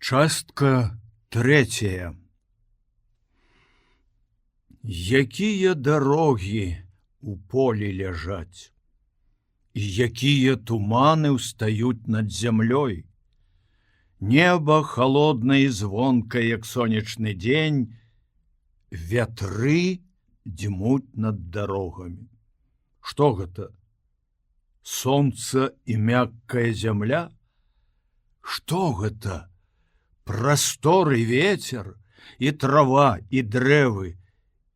Частка третья. Якія дарогі у полі ляжаць, і якія туманы ўстаюць над зямлёй. Неба холоднае і звонкае, як сонечны дзень, вятры дзьмуць над дарогамі. Што гэта? Сонца і мяккая зямля? Што гэта? Прасторы ветер, і трава, і дрэвы,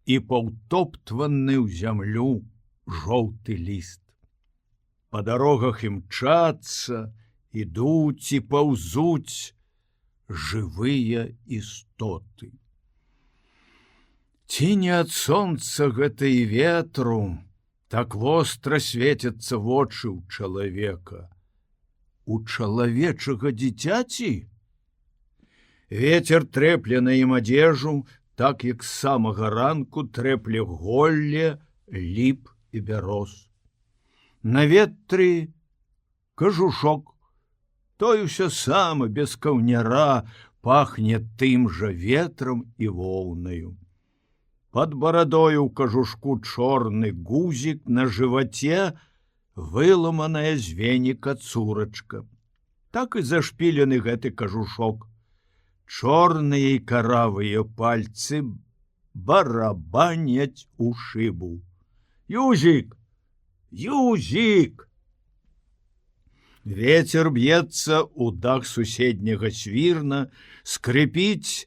і паўтоптваны ў зямлю жоўты ліст. Па дарогах імчацца, ідуць і паўзуць жывыя істоты. Ці не ад сонца гэта і ветру так востра свецяцца вочы ў чалавека, у чалавечага дзіцяці? Ветер трэпле на ім адзежу, так як з самага ранку трэпле голле, ліп і бяроз. На ветры кажушок, той усё сама без каўняра пахне тым жа ветрам і воўнаю. Пад барадою ў кажушку чорны гузік, на жываце выламаная з веніка цурачка. Так і зашпілены гэты кажушок. Чорныя і каравыя пальцы барабаняць у шыбу. Юзік! Юзік! Вецер б'ецца ў дах суседняга свірна, скрыпіць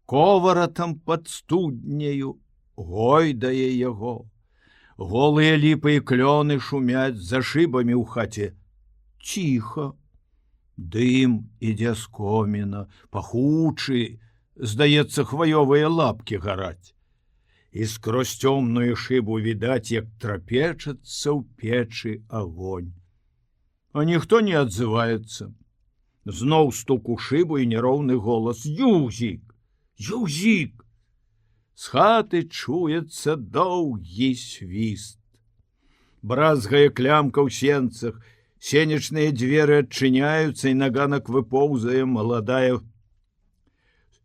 коваратам пад студняю, гойдае яго. Голыя ліпы і клёны шумяць за шыбамі ў хаце. Ціха. Дым ідзе з коміна, пахучы, здаецца, хваёвыя лапкі гараць. І скрозь цёмную шыбу відаць, як трапечацца ў печы агонь. А ніхто не адзываецца. Зноў стук у шыбу і няроўны голас: Юзік! Юзік! З хаты чуецца доўгі свіст. Бразгае клямка ў сенцах, сенечныя дзверы адчыняюцца, і на ганак выпоўзае маладая.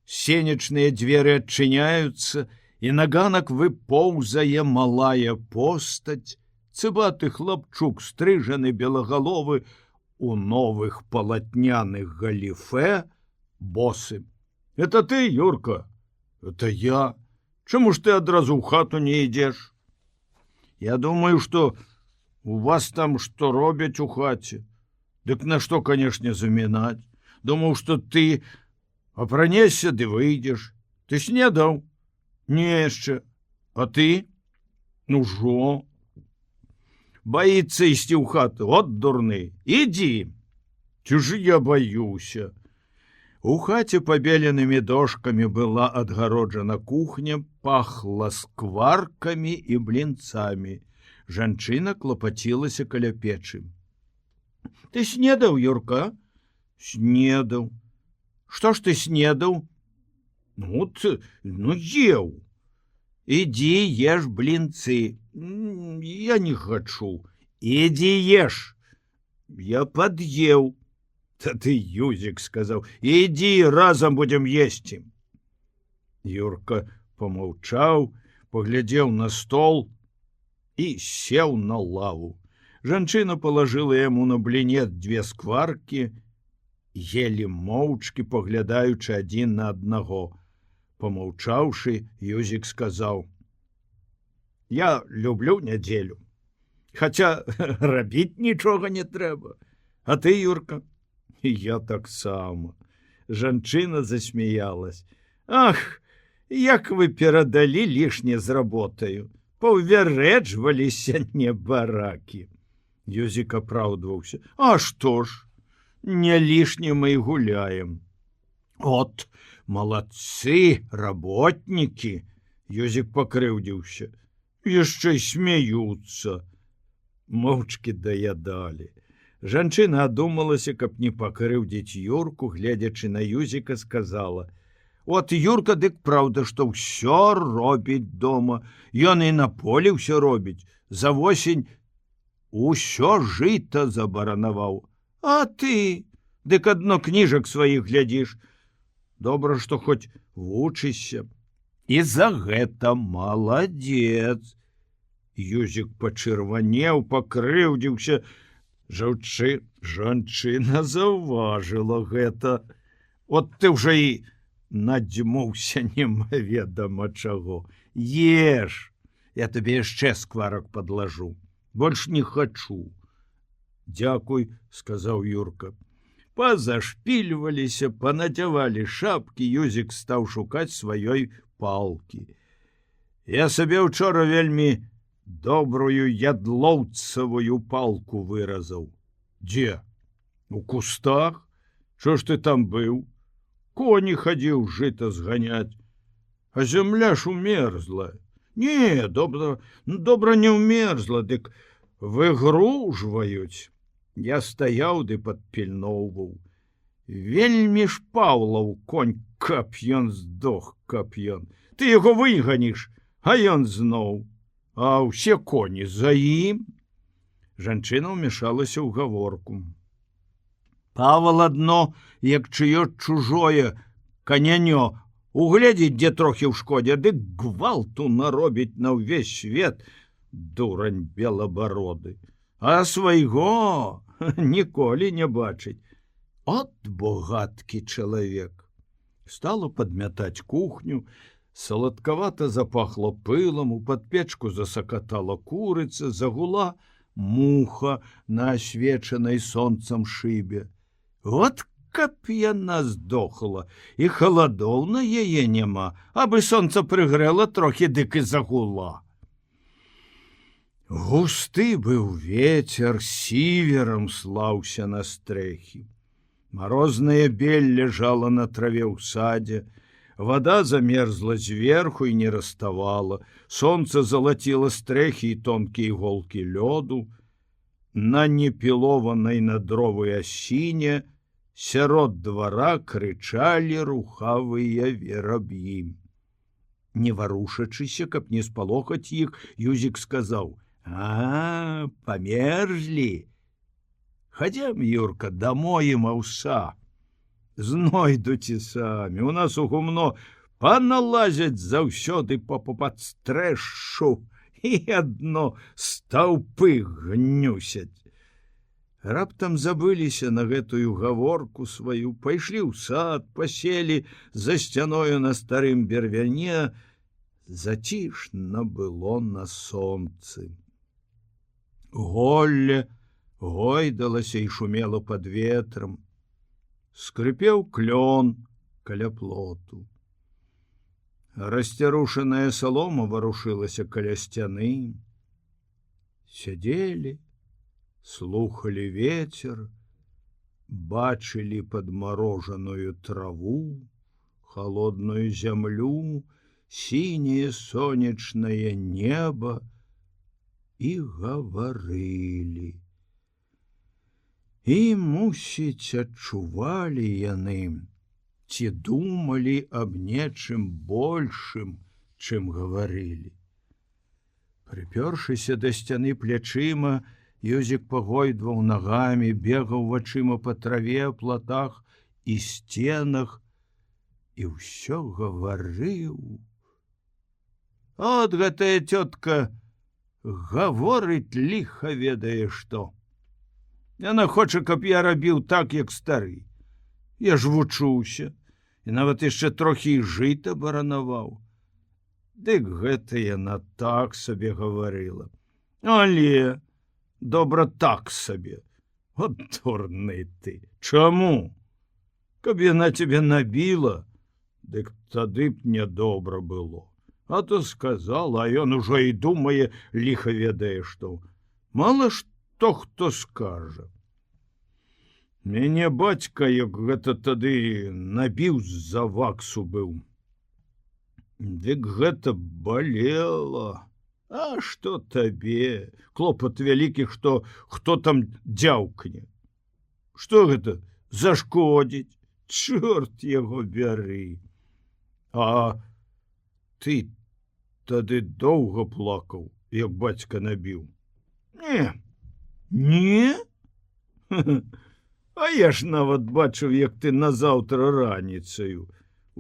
Сенечныя дзверы адчыняюцца, і на ганак выпоўзае малая постаць, цыбаты хлапчук, стрыжаны белагаловы у новых палатняных галіфе, босы. Это ты, Юрка? Это я. Чаму ж ты адразу ў хату не ідзеш? Я думаю, што у вас там што робяць у хаце? Дык на што, канешне, замінаць? Думаў, што ты апранешся ды выйдзеш. Ты снедаў? Не яшчэ. А ты? Ну жо. Баіцца ісці ў хату. От дурны. Ідзі. Ці ж я баюся. У хаце пабеленымі дошкамі была адгароджана кухня, пахла скваркамі і блінцамі. Жанчына клапацілася каля печы. Ты снедаў, Юрка? Снедаў. Што ж ты снедаў? Ну, еў. Ідзі еш блінцы. Я не хачу. Ідзі еш. Я пад'еў. Та ты, Юзік, сказаў, ідзі, разам будзем есці. Юрка помаўчаў, паглядзеў на стол і сеў на лаву. Жанчына палажыла яму на блінет 2 скваркі, елі моўчкі, паглядаючы адзін на аднаго. Помаўчаўшы, Юзік сказаў: Я люблю нядзелю, хаця рабіць нічога не трэба. А ты, Юрка? Я таксама. Жанчына засмяялась. Ах, як вы перадалі лішне з работаю. Паўвярэджваліся небаракі. Юзік апраўдваўся. А што ж? Не лішне мы і гуляем. От, малацы, работнікі. Юзік пакрыўдзіўся. Яшчэ смяюцца. Моўчкі даядалі. Жанчына адумалася, каб не пакрыўдзіць Юрку, гледзячы на Юзіка, сказала: От Юрка, дык праўда, што ўсё робіць дома. Ён і на полі ўсё робіць. За восень усё жыта забаранаваў. А ты? Дык адно кніжак сваіх глядзіш. Добра, што хоць вучышся. І за гэта маладзец. Юзік пачырванеў, пакрыўдзіўся. Жанчына заўважыла гэта. От ты ўжо і надзьмуўся немаведама чаго. Еш, я табе яшчэ скварак падлажу. Больш не хачу. Дзякуй, сказаў Юрка. Пазашпільваліся, панадзявалі шапкі, Юзік стаў шукаць сваёй палкі. Я сабе учора вельмі добрую ядлоўцавую палку выразаў. Дзе? У кустах? Чо ж ты там быў? Коні хадзіў жыта зганяць. А зямля ж умерзла. Не, добра не ўмерзла, дык выгружваюць. Я стаяў ды падпільноўваў. Вельмі ж Паўлаў конь, каб ён здох, каб ён. Ты яго выганіш, а ён зноў. А ўсе коні за ім. Жанчына ўмяшалася ў гаворку. Павал адно, як чыё чужое канянё, угледзіць, дзе трохі ў шкодзе, дык гвалту наробіць на ўвесь свет, дурань белабароды. А свайго ніколі не бачыць. От богаткі чалавек. Стала падмятаць кухню, саладкавата запахло пылам, у падпечку засакатала курыца, загула муха на асвечанай сонцам шыбе. От каб яна здохла, і халадоў на яе няма, абы сонца прыгрэла трохі, дык і загула. Густы быў вецер, сіверам слаўся на стрэхі. Марознае бель ляжала на траве ў садзе, вада замерзла зверху і не раставала, сонца залаціла стрэхі і тонкія іголкі лёду. На непілованай на дровы асіне сярод двара крычалі рухавыя вераб'і. Не варушачыся, каб не спалохаць іх, Юзік сказаў: «А, памерзлі. Хадзем, Юрка, дамоем аўса. Знойдуць і самі. У нас у гумно паналазяць заўсёды па падстрэшу і адно стаўпы гнюсяць». Раптам забыліся на гэтую гаворку сваю, пайшлі ў сад, паселі за сцяною на старым бервяне. Зацішна было на сонцы. Голле гойдалася і шумела пад ветрам. Скрыпеў клён каля плоту. Расцярушаная салома варушылася каля сцяны. Сядзелі, слухалі ветер, бачылі падмарожаную траву, холодную зямлю, сіняе сонечнае неба і гаварылі. І, мусіць, адчувалі яны, ці думалі аб нечым большым, чым гаварылі. Прыпёршыся да сцяны плячыма, Юзік пагойдваў нагамі, бегаў вачыма па траве, платах і сценах, і ўсё гаварыў. От гэтая цётка гаворыць ліха ведае што. Яна хоча, каб я рабіў так, як стары. Я ж вучуўся, і нават яшчэ трохі і жыта баранаваў. Дык гэта яна так сабе гаварыла. Але добра так сабе. От дурны ты. Чаму? Каб яна тебе набіла, дык тады б нядобра было. А то сказала, а ён ужо і думае, ліха ведае што. Мала што хто скажа. Мяне бацька, як гэта тады набіў, з-за ваксу быў. Дык гэта балела. А што табе? Клопат вялікі, што хто там дзяўкне. Што гэта? Зашкодзіць? Чорт яго бяры. А ты тады доўга плакаў, як бацька набіў? Не. Не? А я ж нават бачыў, як ты назаўтра раніцаю.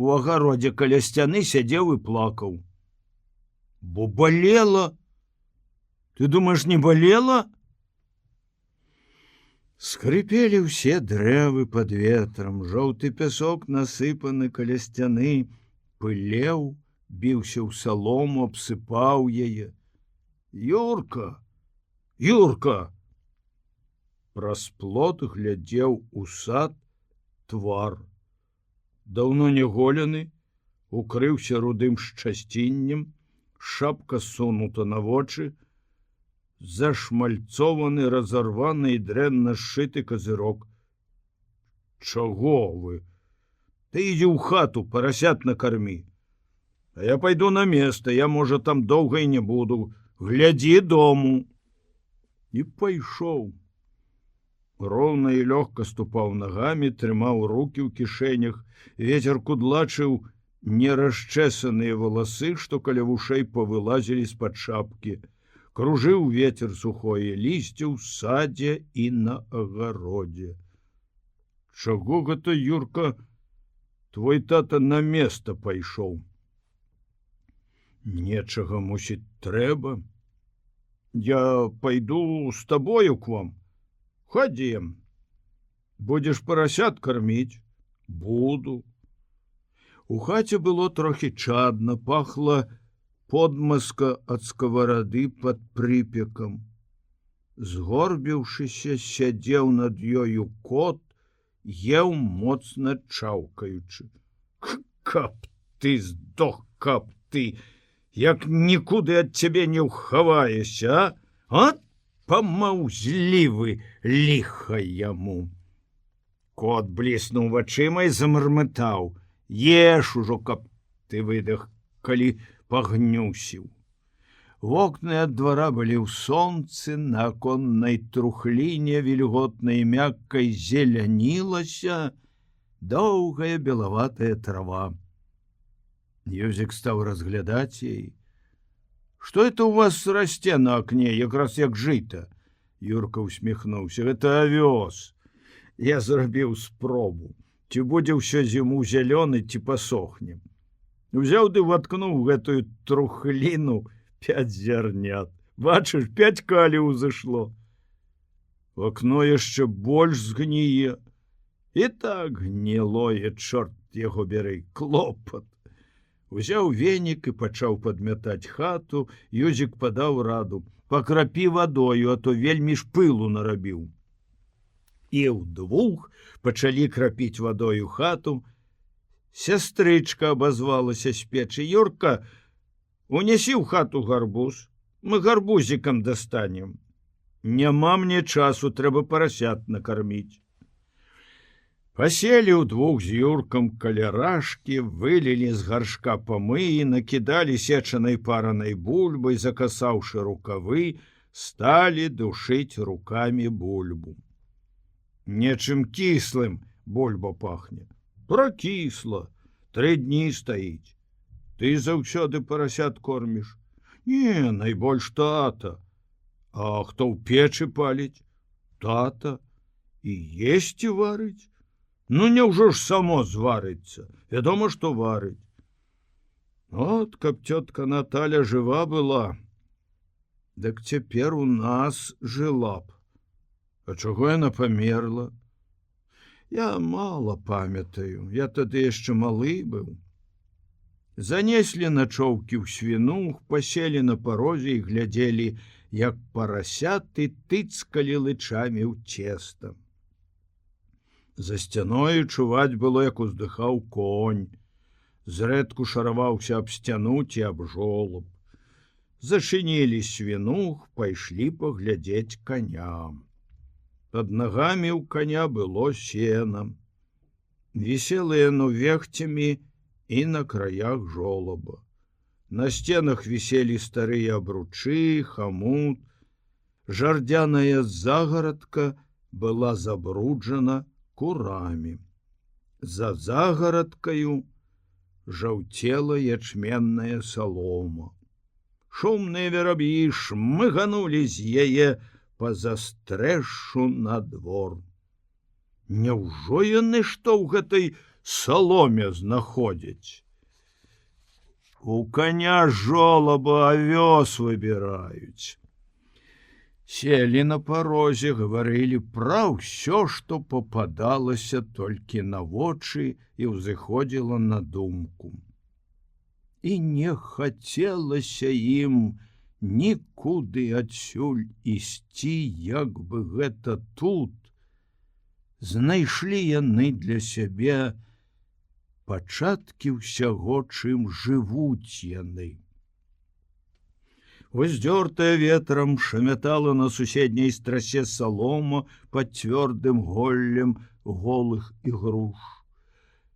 у агародзе каля сцяны сядзеў і плакаў. Бо балела. Ты думаеш, не балела? Скрыпелі ўсе дрэвы под ветрам, жоўты пясок насыпаны каля сцяны, пылеў, біўся ў салому, абсыпаў яе. Юрка, Юрка! Праз плот глядзеў у сад твар. Даўно не голены, укрыўся рудым шчасціннем, шапка сунута на вочы, зашмальцованы, разарваны і дрэнна сшыты казырок. Чаго вы? Ты ідзі ў хату, парасят накармі. А я пайду на место, я, можа, там доўга і не буду. Глядзі дому. І пайшоў. Роўна і лёгка ступаў нагамі, трымаў рукі ў кішэнях, ветер кудлачыў нерасчэсаныя валасы, што каля вушэй павылазілі з-пад шапкі. Кружыў ветер сухое лісце ў садзе і на агародзе. Чаго гэта, Юрка, твой тата на место пайшоў? Нечага, мусіць, трэба. Я пайду з табою к вам. Ходзем. Будзеш парасят карміць? Буду. У хаце было трохі чадна, пахла подмазка ад скаварады пад прыпекам. Згорбіўшыся, сядзеў над ёю кот, еў моцна чаўкаючы. Каб ты здох, каб ты, як нікуды ад цябе не ўхаваешся, а? Памаўзлівы, ліха яму. Кот бліснуў вачыма і замармытаў. Еш ужо, каб ты выдах, калі пагнюсіў. Вокны ад двара былі ў сонцы, на аконнай трухліне вільготнай мяккай зелянілася доўгая белаватая трава. Юзік стаў разглядаць яе. Што это у вас расце на акне, якраз як жыта? Юрка усміхнуўся. Гэта авёс. Я зрабіў спробу. Ці будзе ўсё зіму зялёны, ці пасохне. Узяў ды ваткнуў гэтую трухліну 5 зярнят. Бачыш, 5 каліў зышло. Акно яшчэ больш згніе. І так гнілое, чорт яго бяры, клопат. Узяў венік і пачаў падмятаць хату, Юзік падаў раду. Пакрапі вадою, а то вельмі ж пылу нарабіў. І ўдвух пачалі крапіць вадою хату. Сястрычка абазвалася з печы. Юрка, унесі ў хату гарбуз. Мы гарбузікам дастанем. Няма мне часу, трэба парасят накарміць. Паселі ўдвух з Юркам каля рашкі, вылілі з гаршка памыі, накідалі сечанай паранай бульбай, закасаўшы рукавы, сталі душыць рукамі бульбу. Нечым кіслым бульба пахне. Пракісла, 3 дні стаіць. Ты заўсёды парасят корміш? Не, найбольш тата. А хто ў печы паліць? Тата. І есці варыць? Ну, няўжо ж само зварыцца? Вядома, што варыць. От, каб цётка Наталя жыва была, дык цяпер у нас жыла б. А чаго яна памерла? Я мала памятаю, я тады яшчэ малы быў. Занеслі начоўкі ў свінух, паселі на парозе і глядзелі, як парасяты тыцкалі лычамі ў цеста. За сцяною чуваць было, як уздыхаў конь. Зрэдку шараваўся аб сцяну ці аб жолаб. Зачынілі свінух, пайшлі паглядзець каням. Пад нагамі ў коня было сена. Вісело яно вехцямі і на краях жолаба. На сценах віселі старыя абручы, хамут. Жардзяная загарадка была забруджана курамі. За загарадкаю жаўцела ячменная салома. Шумныя вераб'і шмыганулі з яе па застрэшу на двор. Няўжо яны што ў гэтай саломе знаходзяць. У коня жолаба авёс выбіраюць. Селі на парозе, гаварылі пра ўсё, што попадалася толькі на вочы і ўзыходзіла на думку. І не хацелася ім нікуды адсюль ісці, як бы гэта тут. Знайшлі яны для сябе пачаткі ўсяго, чым жывуць яны. Уздёртая ветрам шамятала на суседняй страсе салома пад цвёрдым голлем голых ігруш.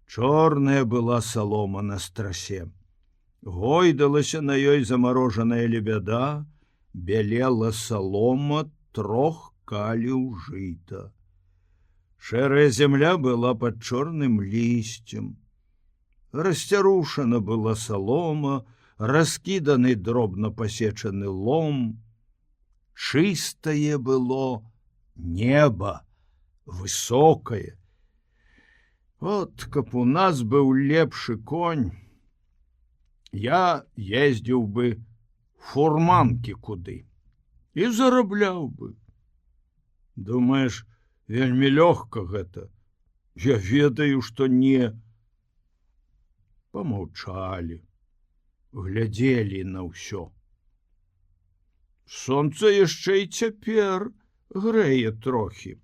Чорная была салома на страсе. Гойдалася на ёй замарожаная лебяда, бялела салома трох каліў жыта. Шэрая зямля была пад чорным лісцем. Расцярушана была салома, раскіданы дробна пасечаны лом. Чыстае было неба, высокае. От, каб у нас быў лепшы конь, я ездзіў бы фурманкі куды і зарабляў бы. Думаеш, вельмі лёгка гэта? Я ведаю, што не. Памаўчалі, глядзелі на ўсё. Сонца яшчэ і цяпер грэе трохі.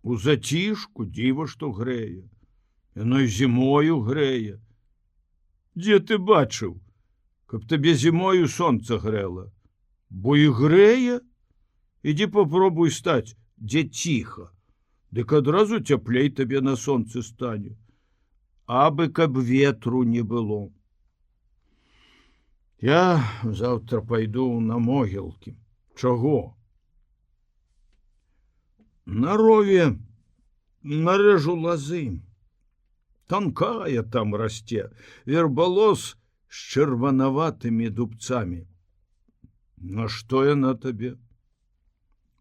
У зацішку дзіва, што грэе. Яно і зімою грэе. Дзе ты бачыў, каб табе зімою сонца грэла? Бо і грэе? Ідзі попробуй стаць, дзе ціха. Дык адразу цяплей табе на сонцы стане. Абы каб ветру не было. Я заўтра пайду на могілкі. Чаго? На рове нарэжу лазы. Танкая там расце, вербалос з чырванаватымі дубцамі. На што яна табе?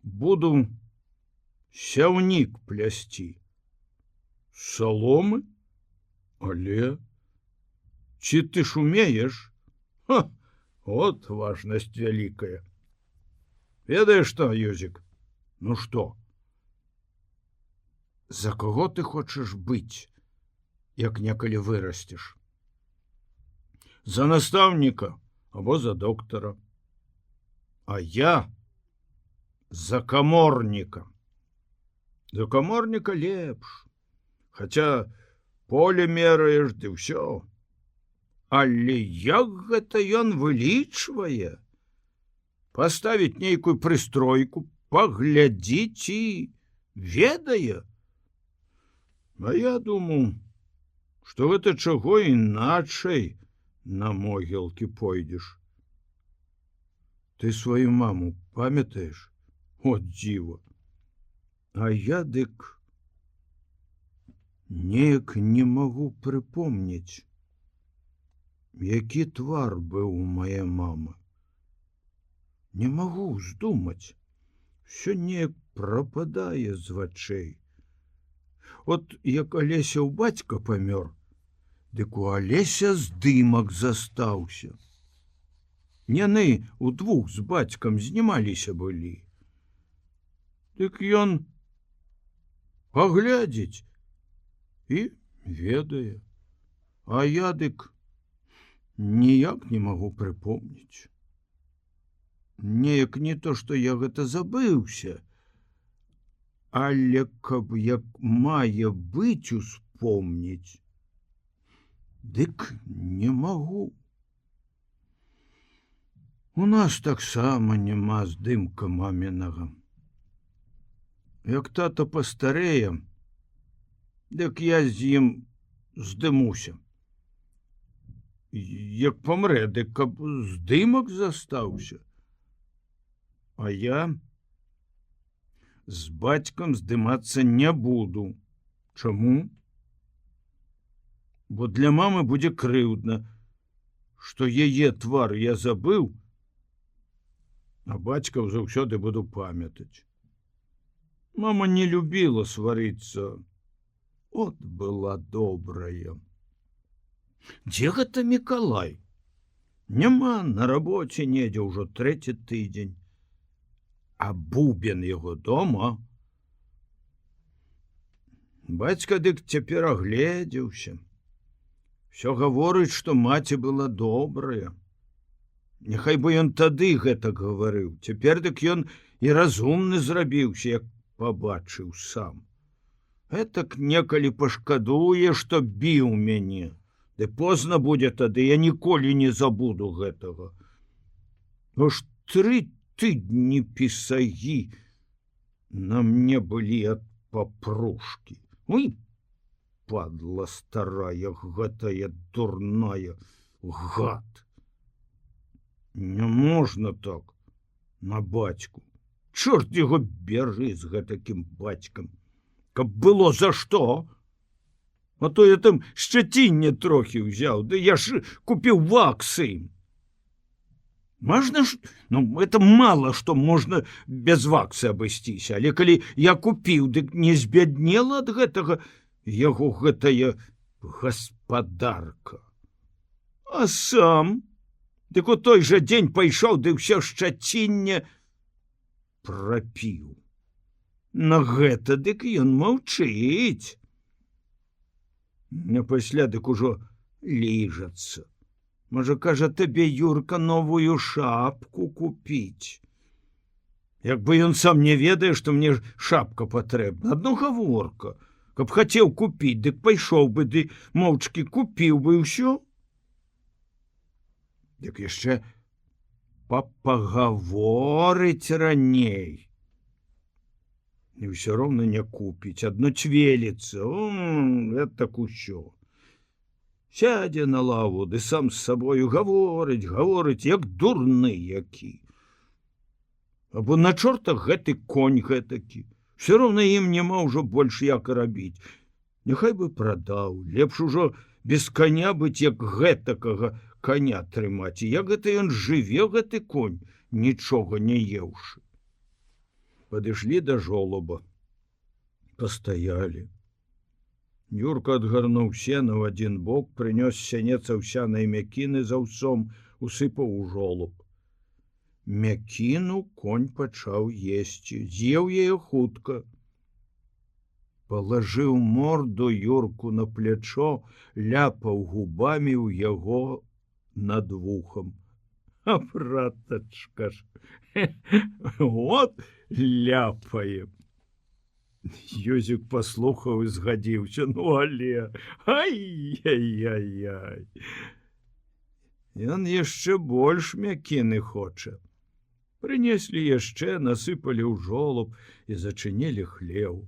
Буду сяўнік плясці. Саломы? Але? Ці ты ж умееш? Ха! От важнасць вялікая. Ведаеш што, Юзік? Ну што? За каго ты хочаш быць, як некалі вырасцеш? За настаўніка або за доктара. А я за каморніка. За каморніка лепш. Хаця поле мераеш, ды ўсё. Але як гэта ён вылічвае? Паставіць нейкую прыстройку, паглядзіць і ведае. А я думаю, што гэта чаго іначай на могілкі пойдзеш. Ты сваю маму памятаеш? От дзіва. А я дык неяк не магу прыпомніць, які твар быў у мае мамы. Не магу здумаць. Всё неяк прападае з вачэй. От як Алеся ў бацька памёр, дык у Алеся здымак застаўся. Яны удвух з бацькам знімаліся былі. Дык ён паглядзіць і ведае. А я дык ніяк не магу прыпомніць. Неяк не то, што я гэта забыўся, але каб як мае быць успомніць, дык не магу. У нас таксама няма здымка мамінага. Як тата пастарэе, дык я з ім здымуся. Як памрэ, дык каб здымак застаўся. А я з бацькам здымацца не буду. Чаму? Бо для мамы будзе крыўдна, што яе твар я забыў, а бацькаў заўсёды буду памятаць. Мама не любіла сварыцца. От была добрая. Дзе гэта Мікалай? Няма на рабоце недзе ўжо 3-й тыдзень. А Бубен яго дома? Бацька дык цяпер агледзеўся. Всё гаворыць, што маці была добрая. Няхай бы ён тады гэтак гаварыў. Цяпер дык ён і разумны зрабіўся, як пабачыў сам. Гэтак некалі пашкадуе, што біў мяне. Ды позна будзе тады, я ніколі не забуду гэтага. Аж 3 тыдні пісагі на мне былі ад папрушкі. Ой, падла старая, гэтая дурная, гад. Не можна так на бацьку. Чорт яго бяры з гэтакім бацькам. Каб было за што? А то я там шчацінне трохі ўзяў, да я ж купіў ваксы. Можна ж, это мало што можна без ваксы абысціся, але калі я купіў, дык не збяднела ад гэтага яго гэтая гаспадарка. А сам, дык у той жа дзень пайшоў, ды ўсё шчацінне прапіў. На гэта дык ён маўчыць. А пасля дык ужо ліжацца. Можа, кажа, табе, Юрка, новую шапку купіць. Як бы ён сам не ведае, што мне шапка патрэбна. Адно гаворка. Каб хацеў купіць, дык пайшоў бы, ды моўчкі купіў бы ўсё. Дык яшчэ пагаворыць раней. І ўсё роўна не купіць, адно цвеліцца. Так усё. Сядзе на лаву, ды сам з сабою гаворыць, як дурны які. Або на чортах гэты конь гэтакі. Всё роўна ім няма ўжо больш як рабіць. Няхай бы прадаў, лепш ужо без коня быць, як гэтакага коня трымаць. І як гэта ён жыве, гэты конь, нічога не еўшы. Падышлі да жолаба. Пастаялі. Юрка адгарнуў сена ў адзін бок, прынёс сянец аўсянай мякіны з аўсом, усыпаў у жолаб. Мякіну конь пачаў есці, з'еў яе хутка. Палажыў морду Юрку на плячо, ляпаў губамі ў яго над вухам. А братачка ж, вот ляпае. Ёзік паслухаў і згадзіўся. Але, ай-яй-яй-яй. Ён яшчэ больш мякіны хоча. Прынеслі яшчэ, насыпалі ў жолаб і зачынілі хлеў.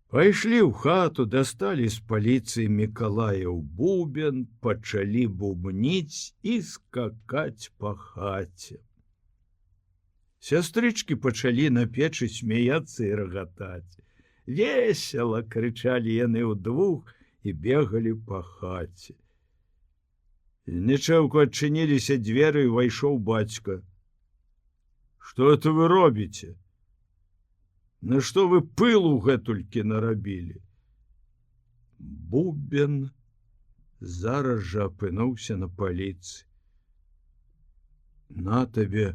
Пайшлі ў хату, дасталі з паліцыі Мікалаяў бубен, пачалі бубніць і скакаць па хаце. Сястрычкі пачалі на печы смяяцца і рагатаць. Весела крычалі яны ўдвух і бегалі па хаце. Нечаўку адчыніліся дзверы і ўвайшоў бацька. Што это вы робіце? На што вы пылу гэтулькі нарабілі? Бубен зараз жа апынуўся на паліцыі. На табе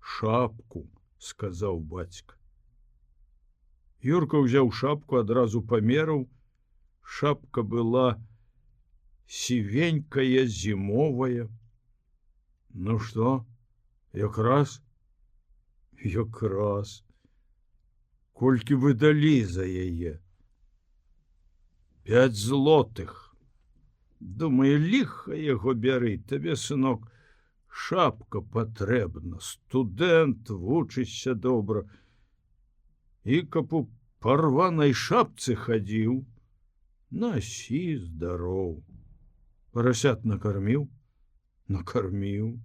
шапку, сказаў бацька. Юрка ўзяў шапку, адразу памераў. Шапка была сівенькая, зімовая. Ну што, якраз? Якраз. Колькі вы далі за яе? 5 злотых. Думаю, ліха яго бяры, табе, сынок, шапка патрэбна, студэнт, вучышся добра. І каб у парванай шапцы хадзіў, насі здароў. Парасят накарміў? Накарміў.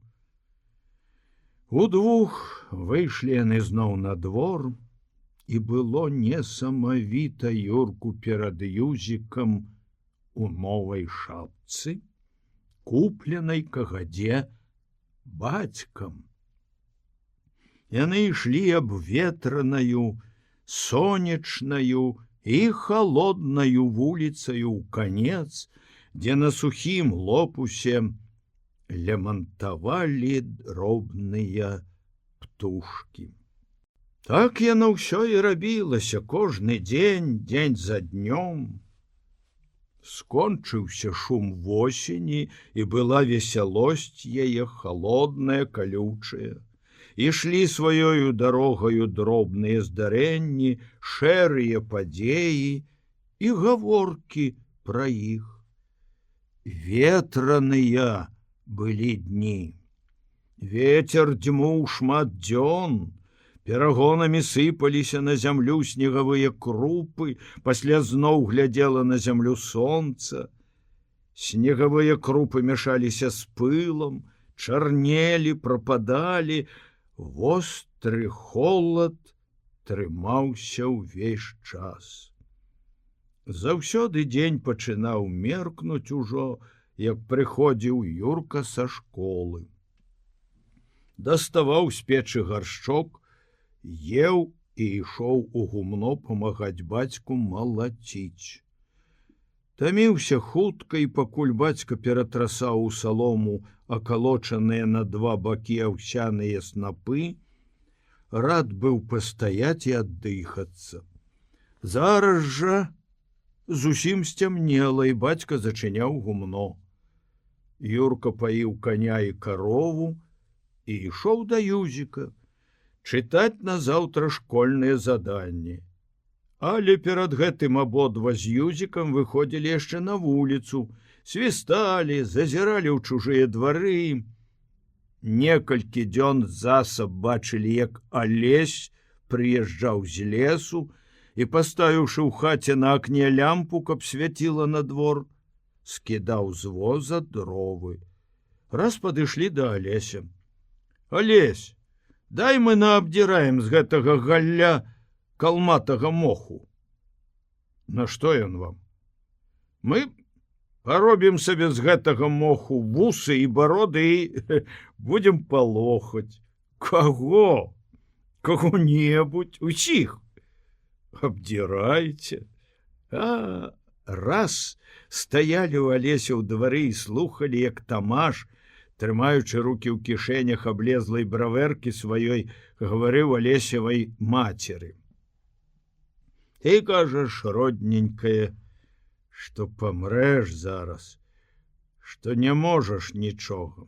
Удвух выйшлі яны зноў на двор, і было несамавіта Юрку перад Юзікам у новай шапцы, купленай кагадзе бацькам. Яны ішлі абветранаю, сонечнаю і халоднаю вуліцаю ў канец, дзе на сухім лопусе лямантавалі дробныя птушкі. Так яно ўсё і рабілася кожны дзень, дзень за днём. Скончыўся шум восені, і была весялосць яе халодная, калючая. Ішлі сваёю дарогаю дробныя здарэнні, шэрыя падзеі і гаворкі пра іх. Ветраныя былі дні. Вецер дзьмуў шмат дзён, перагонамі сыпаліся на зямлю снегавыя крупы, пасля зноў глядзела на зямлю сонца. Снегавыя крупы мяшаліся з пылам, чарнелі, прападалі, востры холад трымаўся ўвесь час. Заўсёды дзень пачынаў меркнуць ужо, як прыходзіў Юрка са школы. Даставаў з печы гаршчок, еў і ішоў у гумно памагаць бацьку малаціць. Таміўся хутка, і пакуль бацька ператрасаў у салому акалочаныя на два бакі аўсяныя снапы, рад быў пастаяць і аддыхацца. Зараз жа зусім сцямнела, і бацька зачыняў гумно. Юрка паіў коня і карову і ішоў да Юзіка чытаць назаўтра школьныя заданні. Але перад гэтым абодва з Юзікам выходзілі яшчэ на вуліцу, свісталі, зазіралі ў чужыя двары. Некалькі дзён засаб бачылі, як Алесь прыязджаў з лесу і, паставіўшы ў хаце на акне лямпу, каб свяціла на двор, скідаў з воза дровы. Раз падышлі да Алеся. Алесь, дай мы наабдзіраем з гэтага галля калматага моху. На што ён вам? Мы паробім сабе з гэтага моху вусы і бароды і будзем палохаць. Каго? Каго-небудзь, усіх. Абдзірайце. Раз стаялі ў Алеся ў двары і слухалі, як Тамаш, трымаючы рукі ў кішэнях аблезлай бравэркі сваёй, гаварыў Алесевай мацеры. Ты кажаш, родненькая, што памрэш зараз, што не можаш нічога.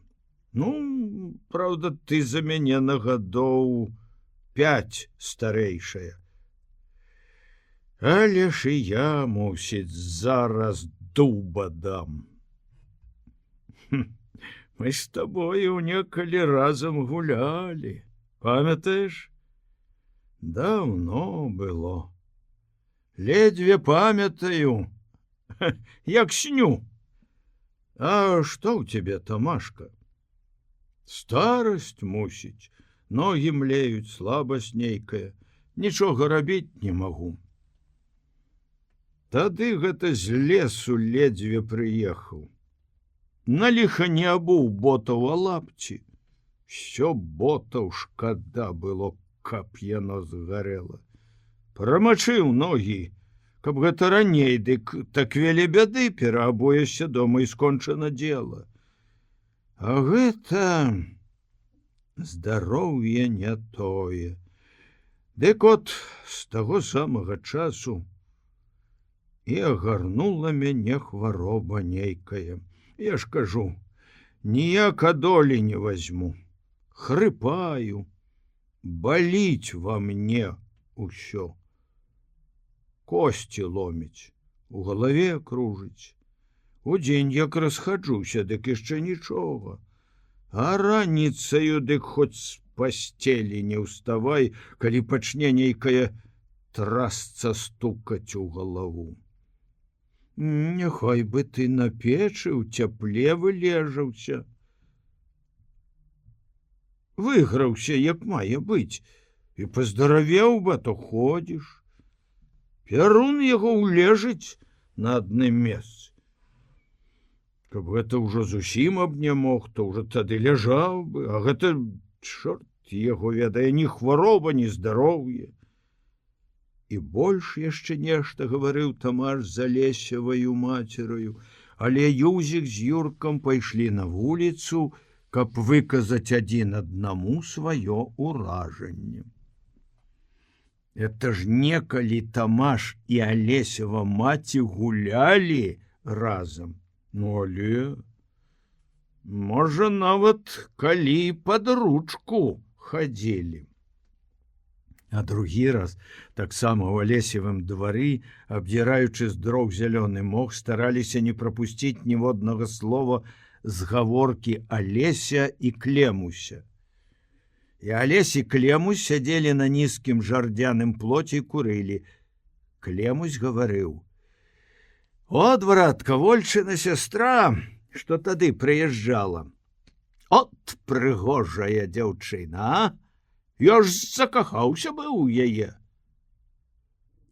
Ну, праўда, ты за мяне на гадоў 5 старэйшая. Але ж і я, мусіць, зараз дуба дам. Мы з табою некалі разам гулялі, памятаеш? Даўно было. Ледзьве памятаю, як сню. А што ў цябе, Тамашка? Старасць, мусіць, ногі млеюць, слабасць нейкая, нічога рабіць не магу. Тады гэта з лесу ледзьве прыехаў. На ліха не абуў ботаў, а лапці. Всё ботаў шкада было, каб яно згарэла. Прамачыў ногі, каб гэта раней, дык так вялі бяды, пераабоешся дома і скончана дзела. А гэта здароўе не тое. Дык от з таго самага часу і агарнула мяне хвароба нейкая. Я ж кажу, ніяк адолі не возьму. Хрыпаю, баліць во мне усё. Косці ломіць, у галаве кружыць. Удзень як расхаджуся, дык яшчэ нічога. А раніцаю, дык хоць з пасцелі не ўставай, калі пачне нейкая трасца стукаць у галаву. Няхай бы ты на печы ў цяпле вылежаўся. Выграўся, як мае быць, і паздаравеў бы, то ходзіш. Перун яго улежыць на адным месцы. Каб гэта ўжо зусім абнямог, то ўжо тады ляжаў бы, а гэта, чорт яго ведае, ні хвароба, ні здароўе. І больш яшчэ нешта гаварыў Тамаш з Алесеваю мацераю, але Юзік з Юркам пайшлі на вуліцу, каб выказаць адзін аднаму сваё ўражанне. Это ж некалі Тамаш і Алесева маці гулялі разам. Ну, але, можа, нават калі пад ручку хадзілі. А другі раз, таксама ў Алесевым двары, абдзіраючы з дроў зялёны мох, стараліся не прапусціць ніводнага слова з гаворкі Алеся і Клемуся. І Алесь і Клемусь сядзелі на нізкім жардзяным плоце і курылі. Клемусь гаварыў: «От, братка, Вольчына сястра, што тады прыязджала. От прыгожая дзяўчына, а? Я ж закахаўся быў у яе».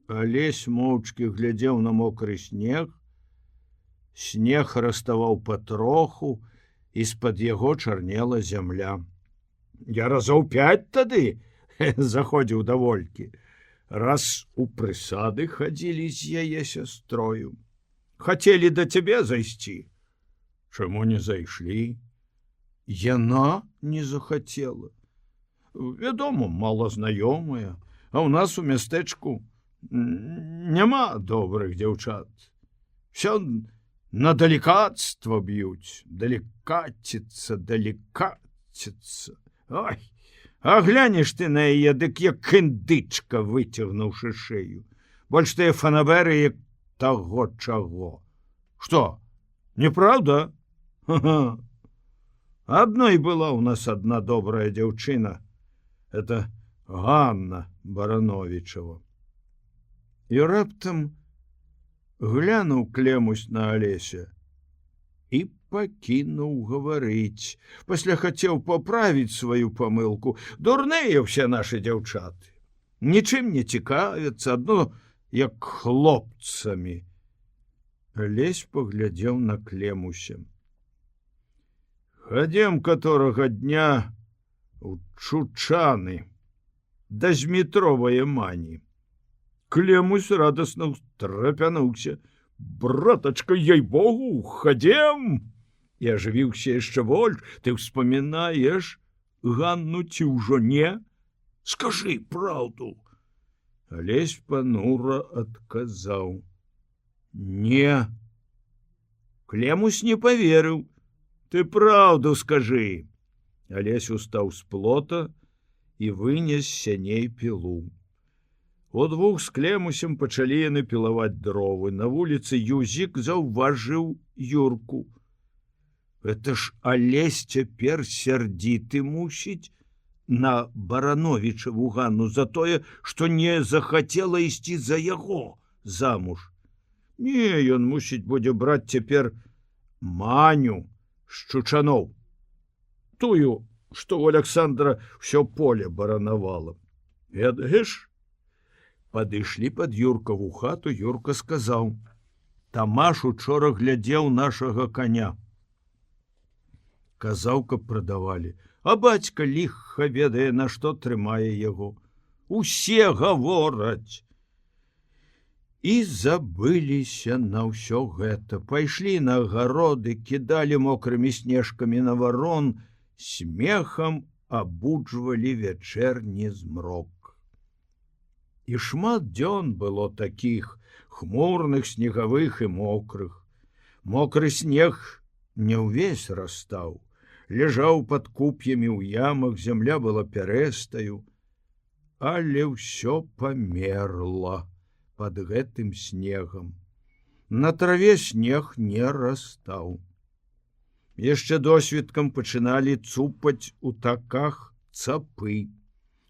Алесь моўчкі глядзеў на мокры снег. Снег раставаў патроху, і з-пад яго чарнела зямля. Я разоў 5 тады заходзіў да Волькі. Раз у прысады хадзілі з яе сястрою. Хацелі да цябе зайсці. Чаму не зайшлі? Яна не захацела. Вядома, малазнаёмая, а ў нас у мястэчку няма добрых дзяўчат. Всё на далікацтва б'юць, далікаціцца. Ой, а глянеш ты на яе, дык як індычка, выцягнуўшы шыю. Больш тыя фанаберы, як таго чаго. Што, неправда? Ха-ха. Адной была ў нас адна добрая дзяўчына. Это Ганна Барановичева. І раптам глянуў Клемусь на Алеся і пакінуў гаварыць. Пасля хацеў паправіць сваю памылку. Дурныя ўсе нашы дзяўчаты. Нічым не цікавяцца, адно як хлопцамі. Алесь паглядзеў на Клемуся. Хадзем каторага дня у Чучаны да Змітровае мані. Клемусь радасна ўстрапянуўся. Братачка, ей-богу, хадзем! І ажывіўся яшчэ больш. Ты ўспамінаеш Ганну ці ўжо не? Скажы праўду. Алесь панура адказаў: не. Клемусь не паверыў. Ты праўду скажы. Алесь устаў з плота і вынес сяней пілу. Удвух з Клемусем пачалі яны пілаваць дровы. На вуліцы Юзік заўважыў Юрку. Это ж Алесь цяпер сярдзіты мусіць на Барановичеву Ганну за тое, што не захацела ісці за яго замуж. Не, ён мусіць будзе браць цяпер Маню з Чучаноў. Тую, што ў Александра ўсё поле баранавала. Ведаеш? Падышлі пад Юркаву хату, Юрка сказаў: Тамаш учора глядзеў нашага коня. Казаў, каб прадавалі, а бацька ліха ведае, на што трымае яго. Усе гавораць. І забыліся на ўсё гэта. Пайшлі на агароды, кідалі мокрымі снежкамі на варон, смехам абуджвалі вячэрні змрок. І шмат дзён было такіх, хмурных, снегавых і мокрых. Мокры снег не ўвесь растаў, ляжаў пад куп'ямі ў ямах, зямля была пярэстаю, але ўсё памерла пад гэтым снегам. На траве снег не растаў. Яшчэ досвіткам пачыналі цупаць у таках цапы.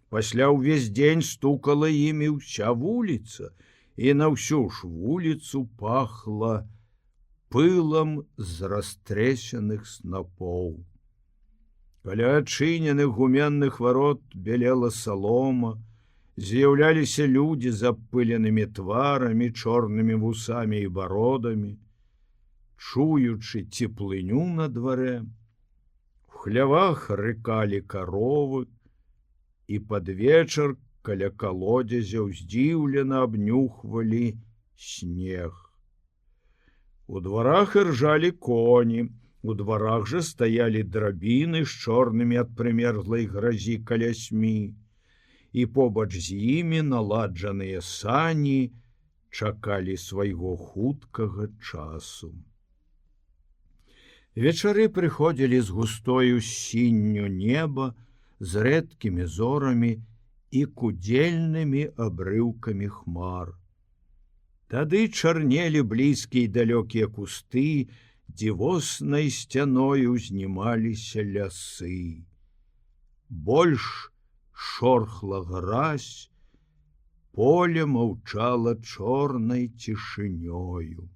Пасля ўвесь дзень стукала імі ўся вуліца, і на ўсю ж вуліцу пахла пылам з растрэсеных снапоў. Каля адчыненых гуменных варот белела салома, з'яўляліся людзі з абпыленымі тварамі, чорнымі вусамі і бародамі. Чуючы цеплыню на дварэ, в хлявах рыкалі каровы, і пад вечар каля калодзязяў здзіўлена абнюхвалі снег. У дварах іржалі коні, у дварах жа стаялі драбіны з чорнымі ад прымерзлай гразі калясьмі, і побач з імі наладжаныя сані чакалі свайго хуткага часу. Вечары прыходзілі з густою сінню неба, з рэдкімі зорамі і кудзельнымі абрыўкамі хмар. Тады чарнелі блізкія і далёкія кусты, дзівоснай сцяною узнімаліся лясы. Больш шорхла гразь, поле маўчала чорнай цішынёю.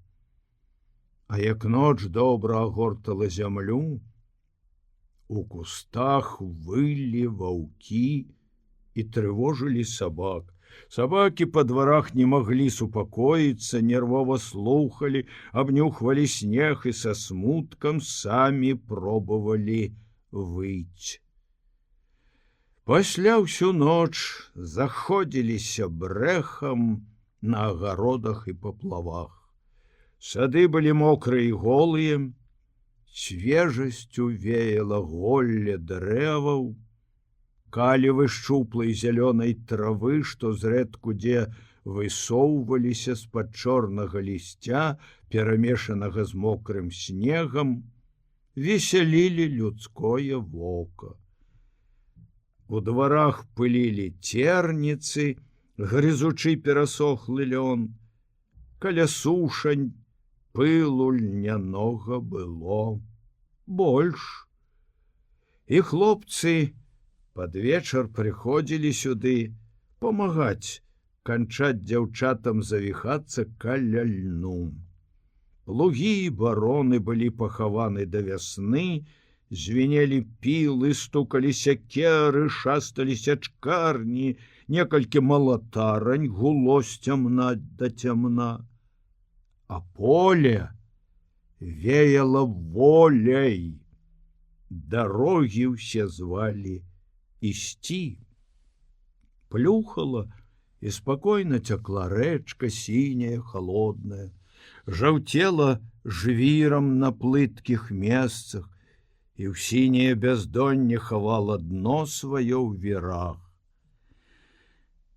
А як ноч добра агортала зямлю, у кустах вылі ваўкі і трывожылі сабак. Сабакі па дварах не маглі супакоіцца, нервова слухалі, абнюхвалі снег і са смуткам самі пробавалі выйць. Пасля ўсю ноч заходзіліся брэхам на агародах і паплавах. Сады былі мокрыя і голыя, свежасцю веяла голле дрэваў, калівы шчуплай зялёнай травы, што зрэдку дзе высоўваліся з-пад чорнага лісця, перамешанага з мокрым снегам, весялілі людское вока. У дварах пылілі церніцы, грызучы перасохлы лён, каля сушань пылу льнянога было больш. І хлопцы пад вечар прыходзілі сюды памагаць, канчаць дзяўчатам завіхацца каля льну. Плугі і бароны былі пахаваны да вясны, звенелі пілы, стукалі сякеры, шасталі сячкарні, некалькі малатарань гуло з цямна да цямна. А поле веяло воляй. Дарогі ўсе звалі ісці. Плюхала і спакойна цякла рэчка сіняя, холодная, жаўцела жвірам на плыткіх месцах, і ў сіняе бяздонне хавала дно сваё ў вірах.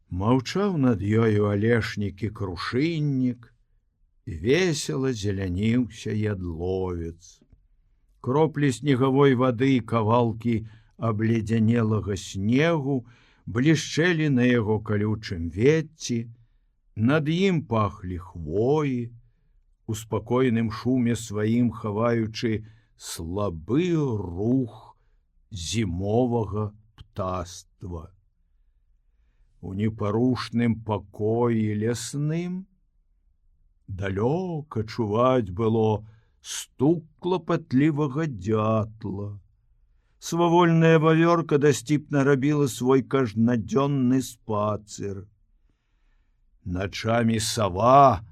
Маўчаў над ёю алешнік і крушыннік, весела зеляніўся ядловец. Кроплі снегавой вады і кавалкі абледзянелага снегу блішчэлі на яго калючым ветці, над ім пахлі хвоі, у спакойным шуме сваім хаваючы слабы рух зімовага птаства. У непарушным пакоі лясным далёка чуваць было стук клапатлівага дятла. Свавольная вавёрка дасціпна рабіла свой кажнадзённы спацыр. Начамі сава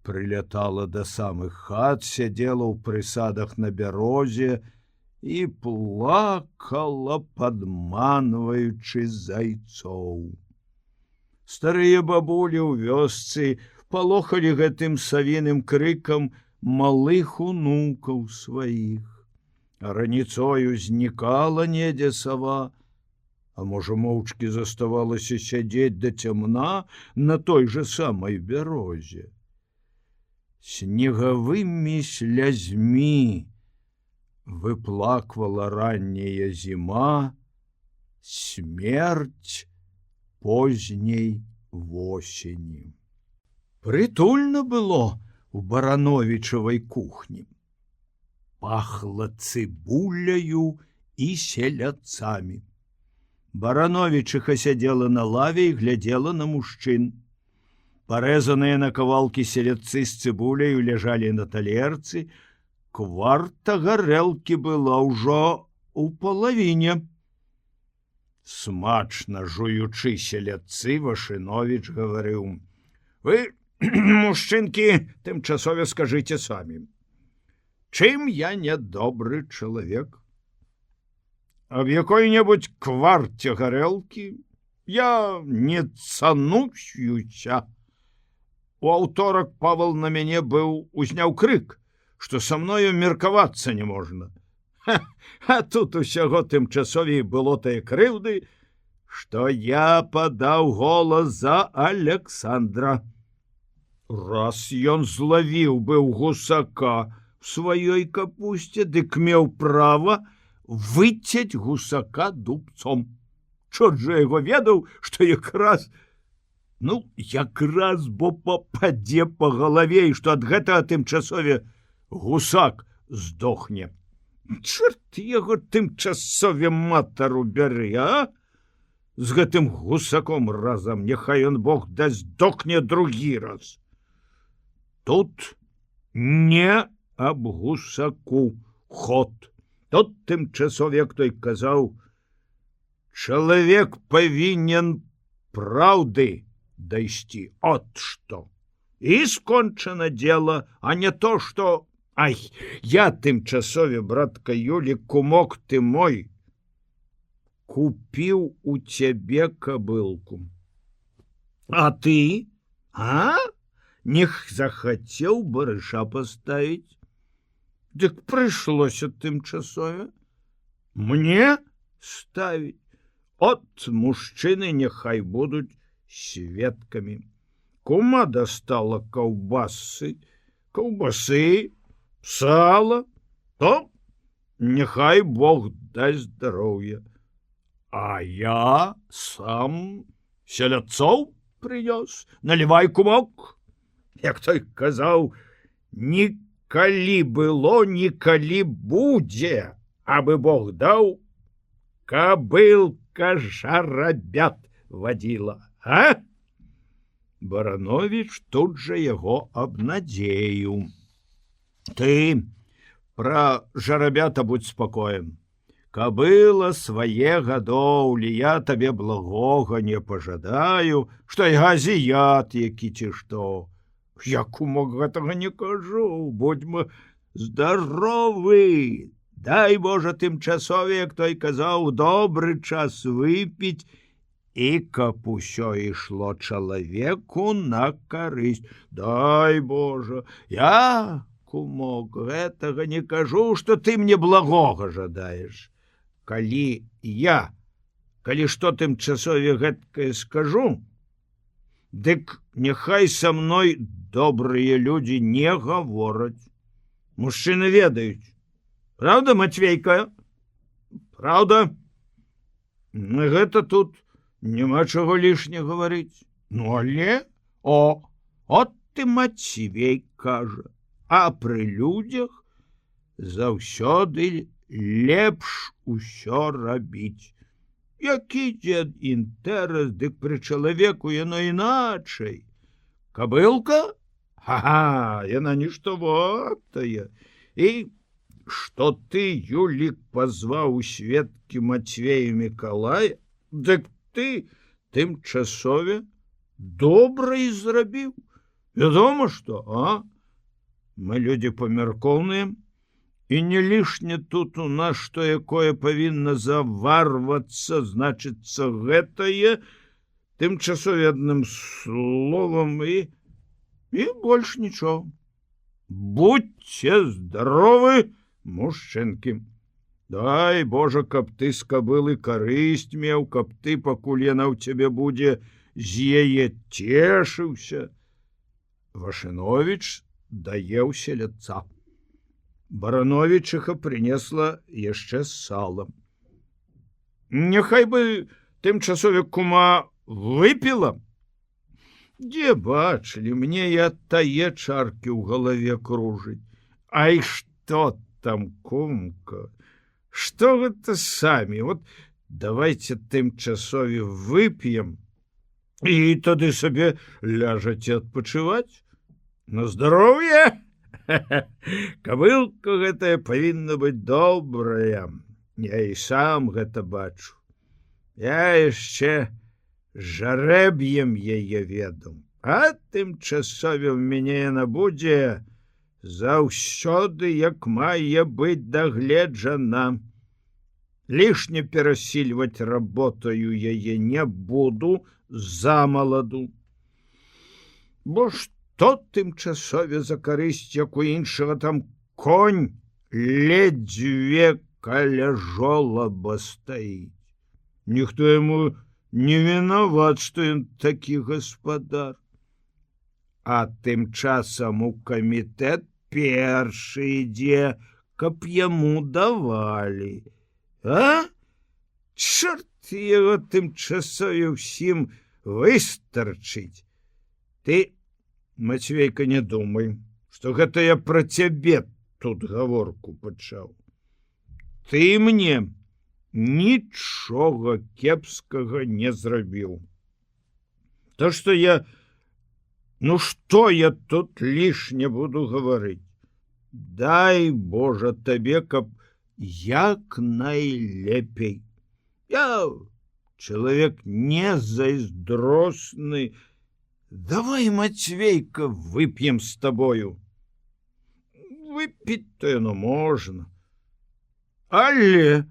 прылятала да самых хат, сядзела ў прысадах на бярозе і плакала, падманваючы зайцоў. Старыя бабулі ў вёсцы палохалі гэтым савіным крыкам малых унукаў сваіх. А раніцою знікала недзе сава, а можа моўчкі заставалася сядзець да цямна на той же самай бярозе. Снегавымі слязьмі выплаквала ранняя зіма смерць позняй восені. Прытульна было у Барановічавай кухні. Пахла цыбуляю і селядцамі. Барановічыха сядзела на лаве і глядзела на мужчын. Парэзаныя на кавалкі селядцы з цыбуляю ляжалі на талерцы, кварта гарэлкі была ўжо у палавіне. Смачна жуючы селядцы, Вашыновіч гаварыў: «Вы, мужчынкі, тымчасове скажыце самі, чым я нядобры чалавек? Аб якой-небудзь кварце гарэлкі Я не цануюся. У аўторак Павел на мяне узняў крык, што са мною меркавацца не можна. А тут усяго тымчасовей было тыя крыўды, што я падаў голас за Александра. Раз ён злавіў быў гусака в сваёй капусце, дык меў права выцяць гусака дубцом. Чорт жа яго ведаў, што якраз бо пападзе па галаве, і што ад гэтага тымчасове гусак здохне. Чорт яго тымчасове матару бяры, а? З гэтым гусаком разам, няхай ён Бог дасць здохне другі раз. Тут не аб гусаку ход. Тут тымчасовек той казаў, чалавек павінен праўды дайсці, от што. І скончана дело, а не то, што... Ай, я тымчасове, братка Юлі, кумок ты мой, купіў у цябе кабылку. А ты? А? Не захацеў барыша паставіць? Дык прыйшлося тымчасове мне ставіць. От мужчыны няхай будуць сведкамі. Кума дастала каўбасы, сала, то няхай Бог дасць здароўя. А я сам селядцоў прынёс. Налівай, кумок. Як той казаў, нікалі было, нікалі будзе, абы Бог даў, кабылка жарабят вадзіла, а? Баранович тут жа яго абнадзеіў. Ты пра жарабята будь спакоен. Кабыла свае гадоўлі, я табе благога не пажадаю, што і газіят які ці што. Я, кумок, гэтага не кажу, будзьма здаровы. Дай Божа тымчасове, як той казаў, добры час выпіць, і каб усё ішло чалавеку на карысць. Дай Божа, я, кумок, гэтага не кажу, што ты мне благога жадаеш. Калі што тымчасове гэткае скажу, дык няхай са мной добрыя людзі не гавораць. Мужчыны ведаюць. Правда, Матвейка? Правда? Гэта тут няма чаго лішне гаварыць. Ну, але, от ты Матвей кажа, а пры людзях заўсёды лепш усё рабіць. Які дзед інтэрас, дык пры чалавеку яно іначай. Кабылка? Ага, яна нішто вартая. І што ты, Юлік, пазваў у сведкі Матвея Мікалая, дык ты тымчасове добра і зрабіў. Вядома, што, а? Мы людзі памяркоўныя, і не лішне тут у нас што якое павінна заварвацца, значыцца гэтае, тымчасове адным словам і больш нічого. Будьце здаровы, мужчынкі. Дай Божа, каб ты з кабылы карысць меў, каб ты, пакуль яна ў цябе будзе, з яе цешыўся. Вашыновіч дае ў селядца. Барановічыха прынесла яшчэ сала. Няхай бы тымчасове кума выпіла. Дзе бачылі, мне і ад тае чаркі ў галаве кружыць. Ай, што там, кумка? Што гэта самі? Вот давайте тымчасове вып'ем і тады сабе ляжаце адпачываць. На здароўе! Кабылка гэтая павінна быць добрая. Я і сам гэта бачу. Я яшчэ жарэб'ем яе ведаў. А тымчасове ў мяне яна будзе заўсёды, як мае быць дагледжана. лішне перасільваць работаю яе не буду замаладу. Бо што тымчасове за карысць, як у іншага там конь ледзьве каля жолаба стаіць. Ніхто яму не вінават, што ён такі гаспадар. А тым часам у камітэт першы ідзе, каб яму давалі. А? Чорт яго тымчасове ўсім выстарчыць. Ты, Мацвейка, не думай, што гэта я пра цябе тут гаворку пачаў. Ты мне нічога кепскага не зрабіў. То, што я... Ну, што я тут лішне буду гаварыць? Дай, Божа, табе, каб як найлепей. Я чалавек не зайздросны. Давай, Мацвейка, вып'ем з табою. Выпіць-то яно можна. Але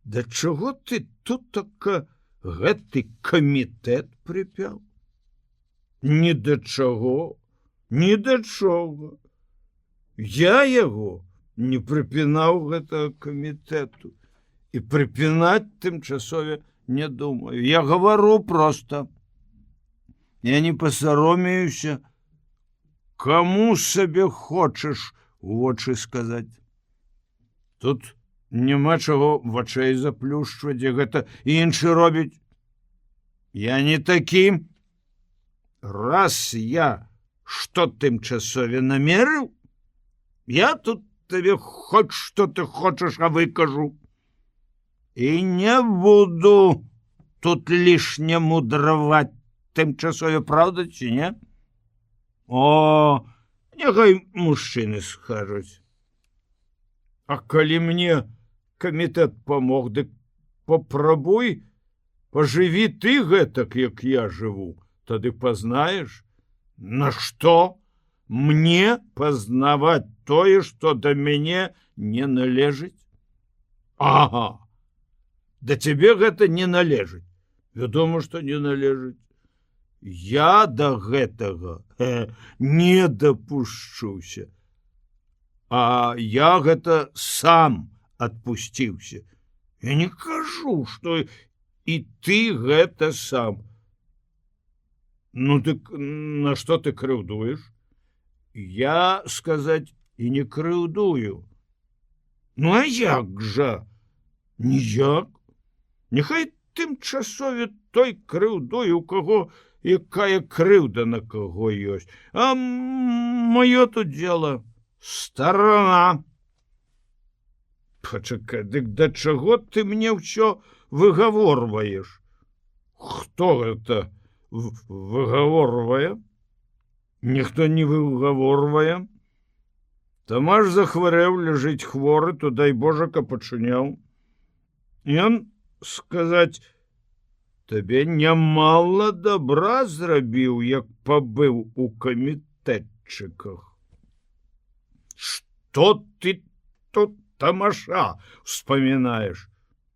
да чаго ты тут така гэты камітэт прыпяў? Ні да чаго, ні да чого. Я яго не прыпінаў гэтага камітэту і прыпінаць тымчасове не думаю. Я гавару проста. Я не пасаромеюся, каму сабе хочаш у вочы сказаць. Тут няма чаго вачэй заплюшчваць, гэта іншы робіць. Я не такі. Раз я што тымчасове намерыў, я тут табе хоць што ты хочаш, а выкажу. І не буду тут лішне мудраваць тымчасове, праўда, ці не? О, няхай мужчыны скажуць. А калі мне камітэт памог, дык папрабуй, пажыві ты гэтак, як я жыву. Тады пазнаеш, на што мне пазнаваць тое, што да мяне не належыць? Ага, да цябе гэта не належыць. Вядома, што не належыць. Я да гэтага не дапушчуся. А я гэта сам адпусціўся. Я не кажу, што і ты гэта сам. Ну, так на што ты крыўдуеш? Я, сказаць, і не крыўдую. Ну, а як жа? Ніяк. Няхай тымчасове той крыўдуе, у каго якая крыўда на каго ёсць. А маё тут дело старана. Пачакай, дык да чаго ты мне ўсё выгаворваеш? Хто гэта выгаворвае? Ніхто не выгаворвае. Тамаш захварэў, ляжыць хворы, то дай Божа, каб пачыняў. Ён, сказаць, табе нямала добра зрабіў, як пабыў у камітэтчыках. Што ты тут, Тамаша, успамінаеш?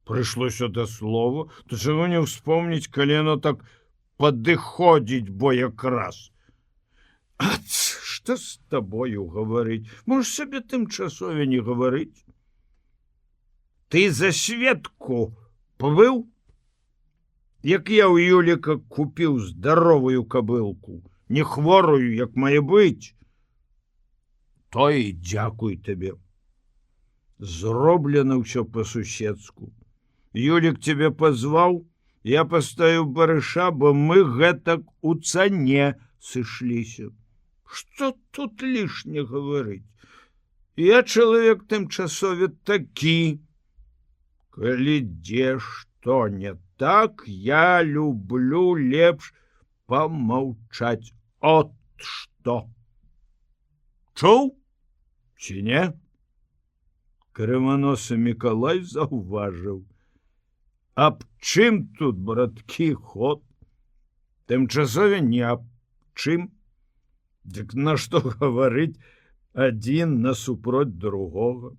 Прыйшлося да слова, то чаго не ўспомніць, калі яно так падыходзіць, бо якраз. Што з табою гаварыць? Можаш сабе тымчасове не гаварыць? Ты за Светку пабыў? Як я ў Юліка купіў здаровую кабылку, не хворую, як мае быць, то і дзякуй табе. Зроблена ўсё па-суседску. Юлік цябе пазваў, я паставіў барыша, бо мы гэтак у цане сышліся. Што тут лішне гаварыць? Я чалавек тымчасове такі. Калі дзе што не так, я люблю лепш памаўчаць. От што. Чуў? Ці не? Крыманосы Мікалай заўважыў. Аб чым тут, браткі, ход? Тымчасове не аб чым. Дык на што гаварыць адзін насупроць другога?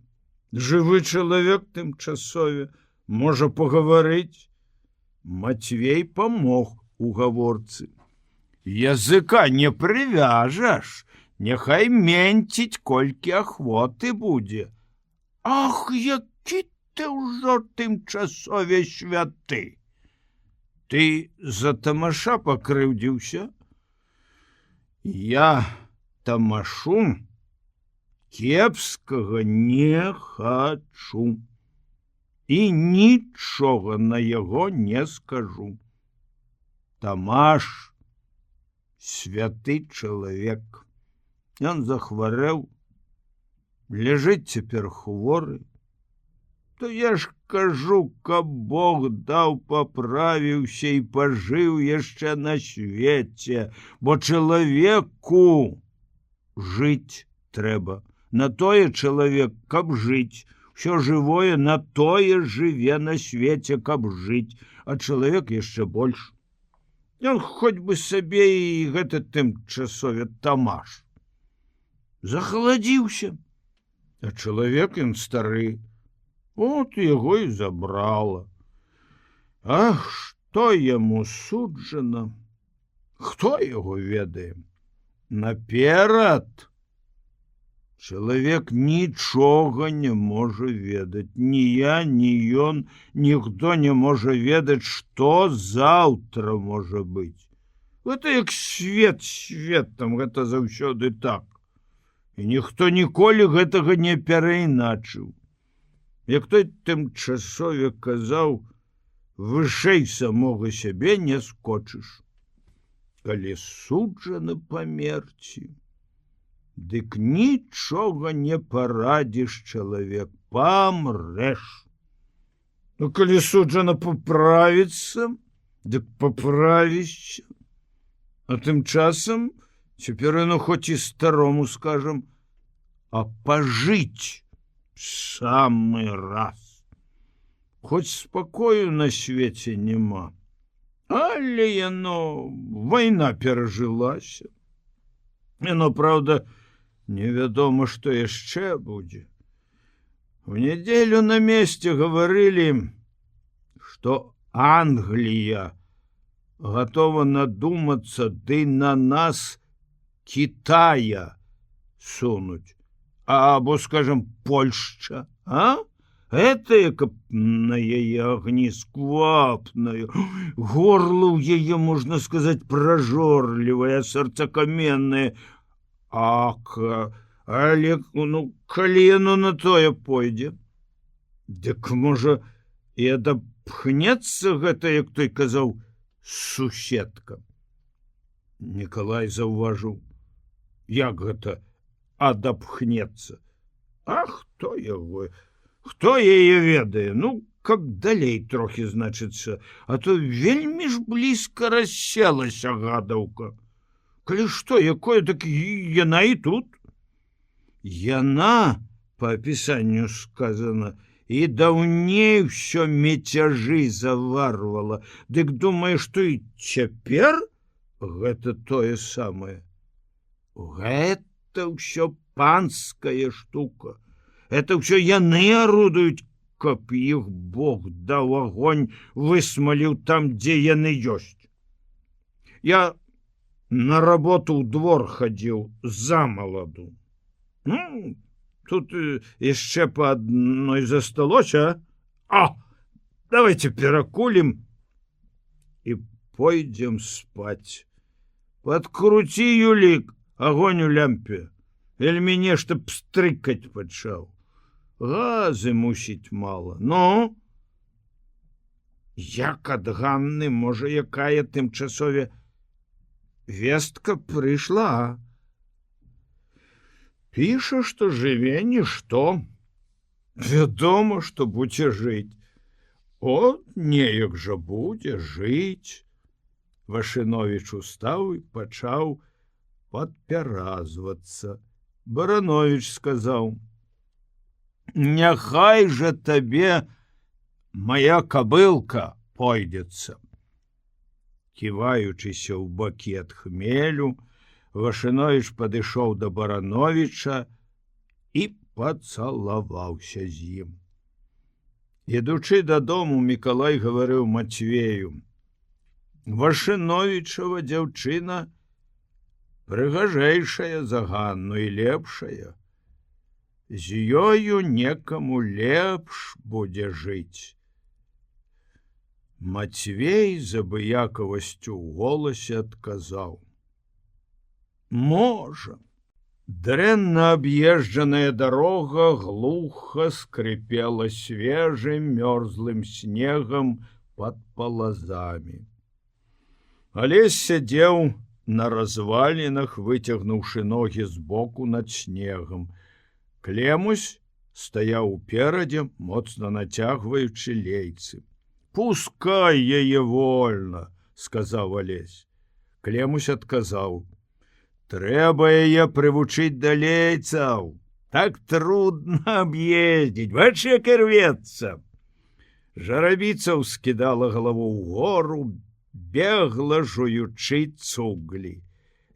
Жывы чалавек тымчасове можа пагаварыць. Мацвей памог у гаворцы. Языка не прывяжаш, няхай менціць, колькі ахвоты будзе. Ах, які ты ўжо тымчасове святы! Ты за тамаша пакрыўдзіўся? Я тамашу кепскага не хачу і нічога на яго не скажу. Тамаш святы чалавек. Ён захварэў, ляжыць цяпер хворы. То я ж кажу, каб Бог даў, паправіўся і пажыў яшчэ на свеце, бо чалавеку жыць трэба. На тое чалавек, каб жыць. Усё жывое на тое жыве на свеце, каб жыць, а чалавек яшчэ больш. Ён хоць бы сабе і гэты тымчасове тамаш. Захаладзіўся, а чалавек ён стары. От яго і забрала. Ах, што яму суджана? Хто яго ведае? Наперад чалавек нічога не можа ведаць. Ні я, ні ён, ніхто не можа ведаць, што заўтра можа быць. Гэта як свет светам, гэта заўсёды так. І ніхто ніколі гэтага не перайначыў. Як той тымчасове казаў, вышэй самога сябе не скочыш. Калі суджаны памерці, дык нічога не парадзіш, чалавек, памрэш. Ну, калі суджана паправіцца, дык паправішся. А тым часам цяпер яно хоць і старому скажам, а пажыць самы раз. Хоць спакою на свеце няма, але яно вайна перажылася. Яно, праўда, невядома, што яшчэ будзе. У нядзелю на месте гаварылі, што Англія гатова надумацца ды на нас Китая сунуць. Або, скажем, Польшча, а? Это, каб на яе агні сквапнаю, горло ў яе, можна сказаць, пражорлівае, сэрцакаменнае. Але, ну, калі яно на тое пойдзе, дык, можа, і адапхнецца гэта, як той казаў, суседка. Николай заўважыў, як гэта адапхнецца. А хто яго? Хто яе ведае? Ну, как далей трохі, значыцца, а то вельмі ж блізка расселася гадаўка. Калі што, якое, так яна і тут. Яна, па апісанню сказана, і даўней ўсё мецяжы заварвала. Дык думае, што і цяпер гэта тое самае. Гэта ўсё панская штука. Это ўсё яны арудуюць, каб іх Бог даў агонь, высмаліў там, дзе яны ёсць. Я на работу ў двор хадзіў замаладу. Ну, тут яшчэ па адной засталося. Давайте перакулім і пойдзем спаць. Падкруці, Юлік, агонь у лямпе. Вельмі нешта пстрыкаць пачаў. Газы, мусіць, мала. Ну, як ад Ганны, можа, якая тымчасове вестка прыйшла? Піша, што жыве нішто. Вядома, што будзе жыць. От неяк жа будзе жыць. Вашыновіч устаў і пачаў падпяразвацца. Баранович сказаў: «Няхай жа табе моя кабылка пойдецца». Ківаючыся ў бакі ад хмелю, Вашыновіч падышоў да Барановича і пацалаваўся з ім. Ідучы дадому, Мікалай гаварыў Мацвею: «Вашыновічава дзяўчына прыгажэйшая за Ганну і лепшая. З ёю некаму лепш будзе жыць». Мацвей з абыякавасцю ў голасе адказаў: «Можа». Дрэнна аб'езджаная дарога глуха скрыпела свежым мёрзлым снегам пад палазамі. Алесь сядзеў на развалінах, выцягнуўшы ногі збоку над снегам. Клемусь стаяў уперадзе, моцна нацягваючы лейцы. «Пускай яе вольна», — сказаў Алесь. Клемусь адказаў: «Трэба яе прывучыць да лейцаў. Так трудно аб'ездзіць, бач, як ірвецца». Жарабіца ўскідала галаву ўгору, бегла, жуючы цуглі.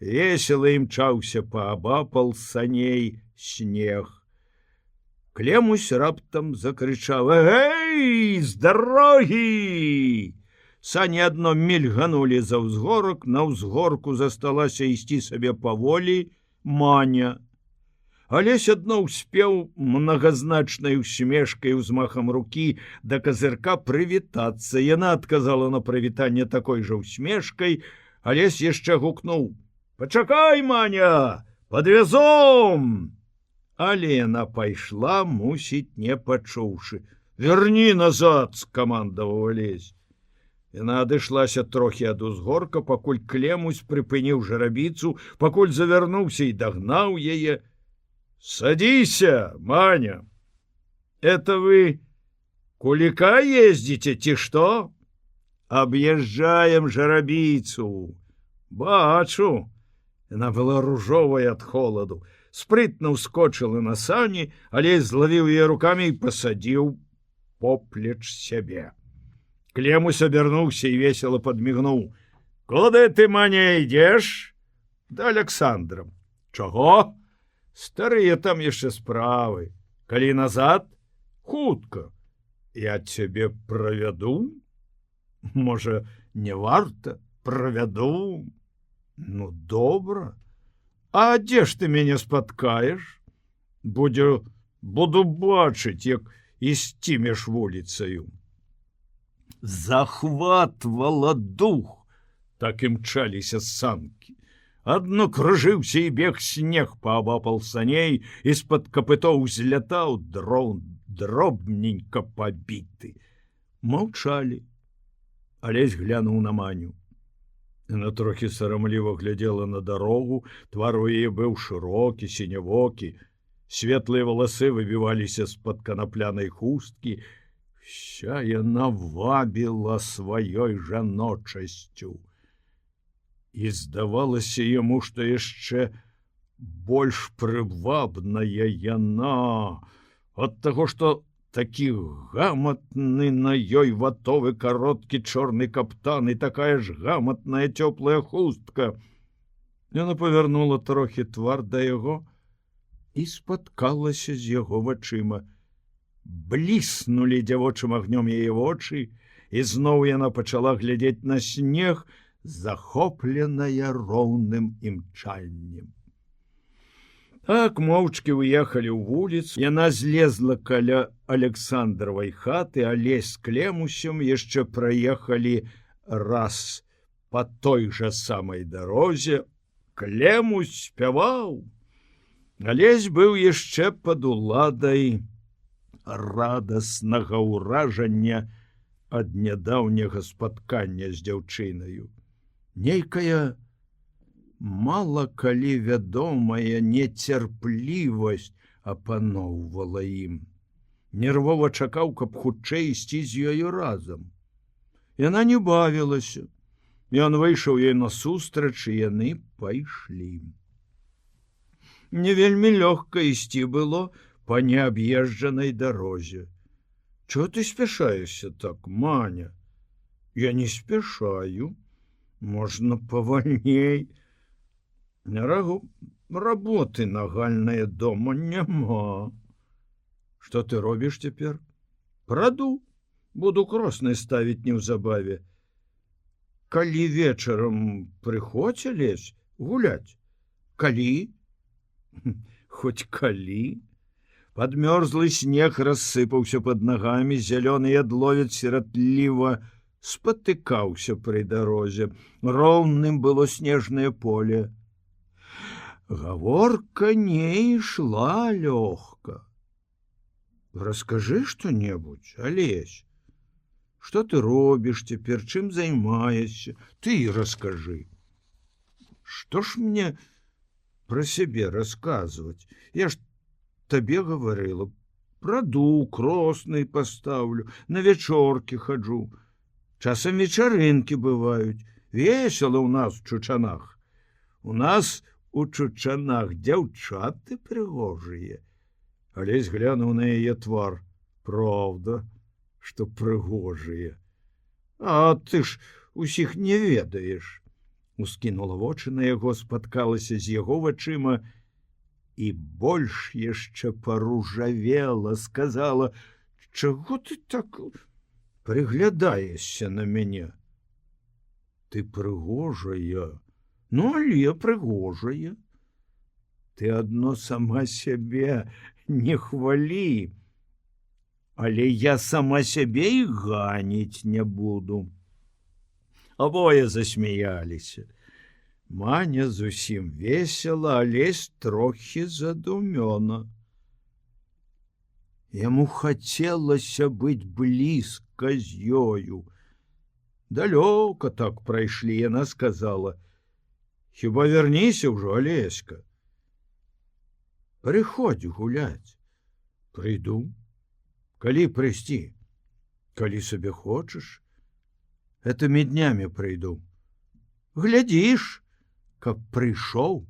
Весела імчаўся паабапал саней снег. Клемусь раптам закрычаў: «Эй, з дарогі!» Сані адно мільганулі за ўзгорак, на ўзгорку засталася ісці сабе паволі Маня. Алесь адно ўспеў мнагазначнай усмешкай узмахам рукі да казырка прывітацца. Яна адказала на прывітанне такой жа усмешкай. Алесь яшчэ гукнуў: «Пачакай, Маня, падвязом!» Але яна пайшла, мусіць, не пачуўшы. «Верні назад!» — скамандаваў Алесь. Яна адышлася трохі ад узгорка, пакуль Клемусь прыпыніў жарабіцу, пакуль завярнуўся і дагнаў яе. «Садися, Маня! Это вы кулика ездите, ці што?» «Объезжаем жарабіцу». «Бачу». Яна была ружовая ад холаду. Спрытна ўскочыла на сані, але злавіў яе рукамі і пасадзіў поплеч сябе. Клемусь абярнуўся і весела падмігнуў: «Куды ты, Маня, ідзеш?» «Да Александра». «Чаго?» «Старыя там яшчэ справы. Калі назад?» «Хутка». «Я цябе правяду?» «Можа, не варта? Правяду». «Ну, добра. А дзе ж ты мяне спаткаеш?» Буду бачыць, як ісці між вуліцаю». Захватвала дух, так імчаліся санкі. Адно кружыўся і бег снег паабапал саней, і з-пад капытоў узлятаў дробненька пабіты. Маўчалі. Алесь глянуў на Маню. Яна трохі сарамліва глядзела на дарогу, твар у яе быў шырокі, сінявокі, светлыя валасы выбіваліся з-пад канаплянай хусткі. Вся яна вабіла сваёй жаночасцю. І здавалася яму, што яшчэ больш прывабная яна ад таго, што такі гаматны на ёй ватовы кароткі чорны каптан і такая ж гаматная цёплая хустка. Яна павярнула трохі твар да яго і спаткалася з яго вачыма. Бліснулі дзявочым агнём яе вочы, і зноў яна пачала глядзець на снег, захопленая роўным імчаннем. Так моўчкі выехалі ў вуліцу. Яна злезла каля Александровай хаты, Алесь з Клемусем яшчэ праехалі раз па той жа самай дарозе. Клемусь спяваў. Алесь быў яшчэ пад уладай радаснага ўражання ад нядаўняга спаткання з дзяўчынаю. Нейкая мала калі вядомая нецярплівасць апаноўвала ім. Нервова чакаў, каб хутчэй ісці з ёю разам. Яна не бавілася. Ён выйшаў ёй насустрач, і яны пайшлі. Не вельмі лёгка ісці было па неаб'езджанай дарозе. «Чого ты спяшаешься так, Маня?» «Я не спяшаю. Можна павальней. Работы нагальнае дома няма». Што ты робіш цяпер? Праду, буду кросны ставіць неўзабаве. Калі вечарам прыходзь, Алесь, гуляць. Калі? Хоць калі? Падмёрзлы снег рассыпаўся пад нагамі, зялёны ядловец сіратліва спатыкаўся пры дарозе. Роўным было снежнае поле. Гаворка не ішла лёгка. Раскажы што-небудзь, Алесь. Што ты робіш цяпер, чым займаешся? Ты раскажы. Што ж мне пра сябе расказваць? Я ж табе гаварыла, праду, кросны пастаўлю, на вячоркі хаджу. Часам вечарынкі бываюць. Весела ў нас у Чучанах. У нас у Чучанах дзяўчаты прыгожыя. Алесь глянуў на яе твар. Правда, што прыгожыя. А ты ж усіх не ведаеш. Ускінула вочы на яго, спаткалася з яго вачыма і больш яшчэ паружавела, сказала: чаго ты так прыглядаешся на мяне? Ты прыгожая, ну але прыгожая. Ты адно сама сябе не хвалі. Але я сама сябе і ганіць не буду. Абое засмяяліся. Маня зусім весела, Алесь трохі задумёна. Яму хацелася быць блізка з ёю. Далёка так прайшлі, яна сказала: хіба вярніся ўжо, Алеська. Прыходзь гуляць. Прыйду. Калі прыйсці? Калі сабе хочаш. Этымі днямі прыйду. Глядзіш, каб прыйшоў.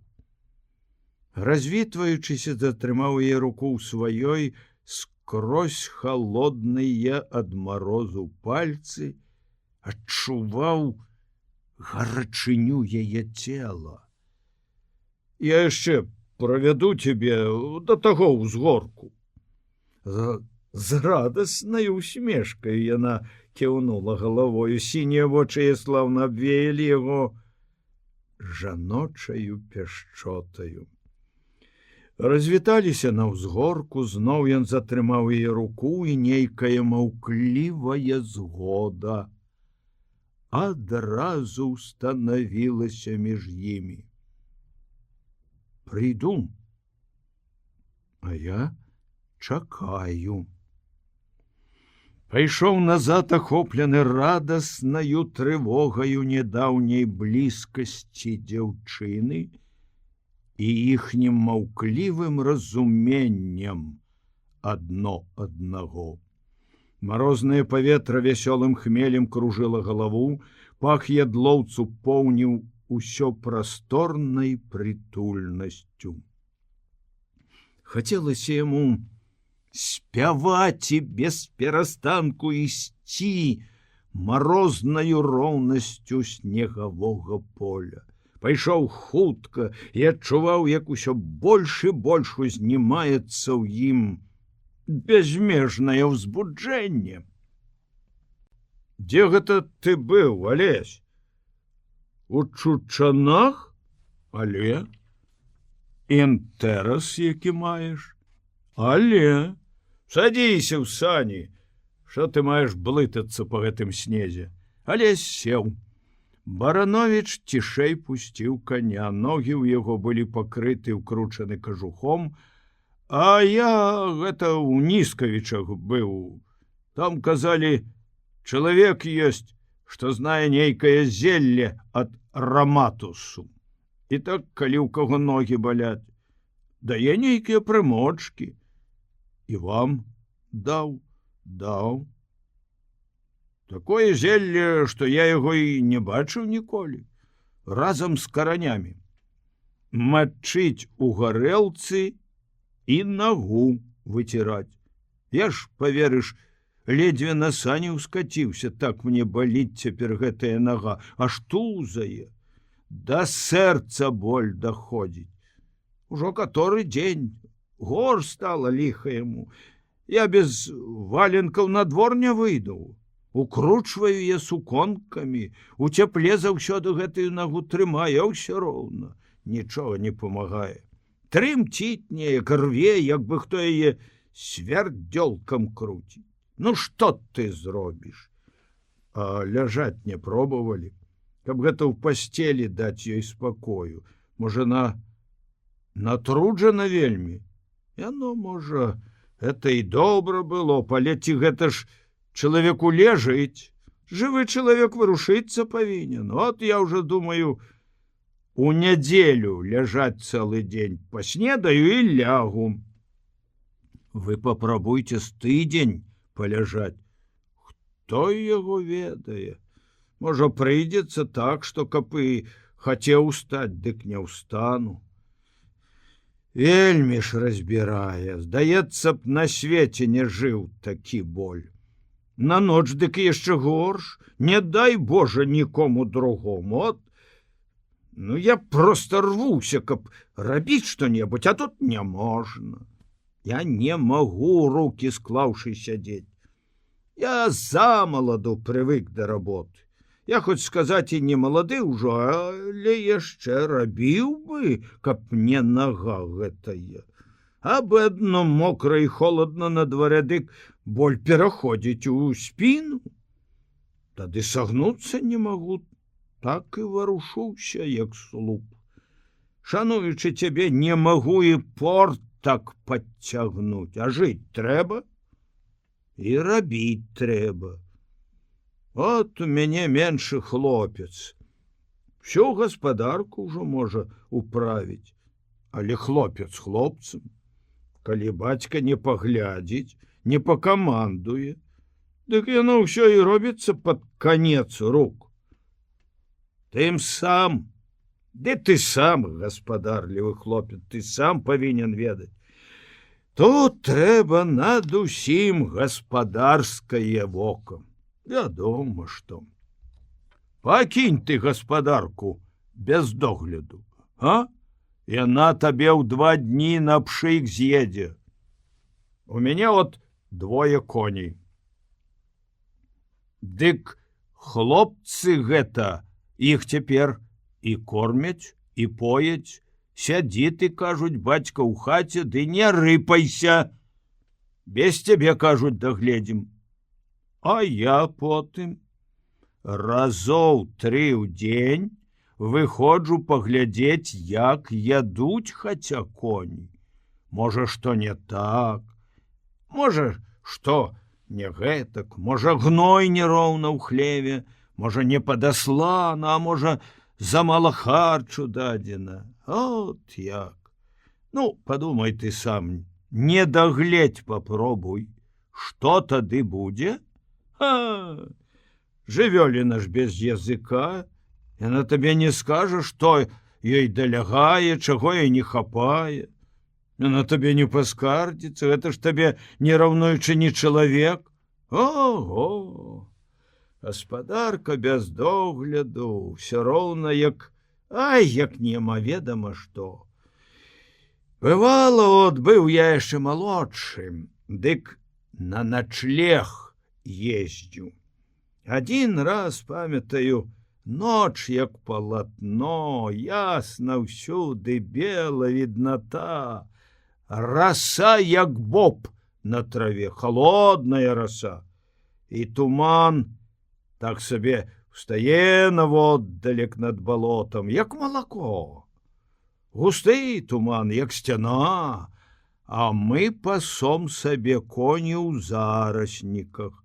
Развітваючыся, затрымаў яе руку ў сваёй, скрозь халодныя ад марозу пальцы, адчуваў гарачыню яе цела. Я яшчэ правяду цябе да таго ўзгорку. З радаснай усмешкай яна кіўнула галавою, сінія вочы яе слаўна абвеялі яго жаночаю пяшчотаю. Развіталіся на ўзгорку, зноў ён затрымаў яе руку, і нейкая маўклівая згода адразу ўстанавілася між імі. Прыйду, а я чакаю. Пайшоў назад, ахоплены радаснаю трывогаю нядаўняй блізкасці дзяўчыны і іхнім маўклівым разуменнем адно аднаго. Марознае паветра вясёлым хмелем кружыла галаву, пах ядлоўцу поўніў усё прасторнай прытульнасцю. Хацелася яму спяваць і без перастанку ісці марознаю роўнасцю снегавога поля. Пайшоў хутка і адчуваў, як усё больш і больш узнімаецца ў ім безмежнае ўзбуджэнне. Дзе гэта ты быў, Алесь? У Чучанах? Але? Інтэрас які маеш? Але? Садзіся ў сані. Што ты маеш блытацца па гэтым снезе? Алесь сеў. Барановіч цішэй пусціў коня. Ногі ў яго былі пакрыты ўкручаны кажухом, а я гэта ў Нізкавічах быў. Там казалі, чалавек ёсць, што знае нейкае зелле ад раматусу. І так, калі ў каго ногі баляць, дае нейкія прымочкі. І вам даў. Такое зелле, што я яго і не бачыў ніколі. Разам з каранямі. Мачыць у гарэлцы і нагу выціраць. Я ж, паверыш, ледзьве на сані ўскаціўся, так мне баліць цяпер гэтая нага, аж тузае. Да сэрца боль даходзіць. Ужо каторы дзень, гор стала ліха яму. Я без валенкаў на двор не выйду. Укручваю я суконкамі, у цяпле заўсёды гэтую нагу трымаю, ўсё роўна, нічога не памагае. Трымціць неяк рве, як бы хто яе свярдзёлкам круціць. Ну што ты зробіш? А ляжаць не пробавалі, каб гэта ў пасцелі даць ёй спакою. Можа, натруджана вельмі. Яно, можа, это і добра было, палеці гэта ж чалавеку лежыць. Жывы чалавек вырушыцца павінен. От я ўжо думаю, у нядзелю ляжаць цэлы дзень, паснедаю і лягу. Вы папрабуйце з тыдзень паляжаць. Хто яго ведае? Можа, прыйдзецца так, што каб і хацеў устаць, дык не ўстану. Вельмі ж разбірае. Здаецца б, на свеце не жыў такі боль. На ноч дык яшчэ горш, не дай Божа нікому другому. От, ну я просто рвуся, каб рабіць што-небудзь, а тут не можна. Я не магу, руки склаўшы, сядзець. Я замаладу прывык да работы. Я хоць сказаць і не малады ўжо, але яшчэ рабіў бы, каб не нага гэтая. Абы адно мокра і холодна на дварэ, дык боль пераходзіць у спіну. Тады сагнуцца не магу, так і варушуся, як слуп. Шануючы цябе, не магу і порт так падцягнуць, а жыць трэба і рабіць трэба. От у мяне меншы хлопец. Всю гаспадарку ўжо можа управіць, але хлопец хлопцам. Калі бацька не паглядзіць, не пакамандуе, дык яно ўсё і робіцца пад канец рук. Тым сам, ды ты сам, гаспадарлівы хлопец, ты сам павінен ведаць. Тут трэба над усім гаспадарскае вока. Вядома, што. Пакінь ты гаспадарку без догляду, а? Яна табе ў 2 дні на пшык з'едзе. У мяне от 2 коней. Дык хлопцы гэта, іх цяпер і кормяць, і пояць. Сядзі ты, кажуць, бацька ў хаце, ды не рыпайся. Без цябе, кажуць, дагледзім. А я потым разоў 3 ў дзень выходжу паглядзець, як ядуць хаця коні. Можа, што не так, можа, што не гэтак, можа, гной нероўна ў хлеве, можа, не падаслана, а можа, замала харчу дадзена. От як. Ну, падумай ты сам, не дагледзь папробуй. Што тады будзе? Жывёліна ж без языка. Яна табе не скажа, што ёй далягае, чаго ёй не хапае. Яна табе не паскардзіцца, гэта ж табе не раўнуючы ні чалавек. Ого! Гаспадарка без догляду, ўсё роўна як, як немаведама што. Бывала, от быў я яшчэ малодшым, дык на начлег ездзю. Адзін раз, памятаю, ноч як палатно, ясна ўсюды, бела відната, раса як боб на траве, холодная раса, і туман так сабе встае наводдалек над балотам, як малако. Густы туман, як сцяна, а мы пасом сабе коні ў зарасніках.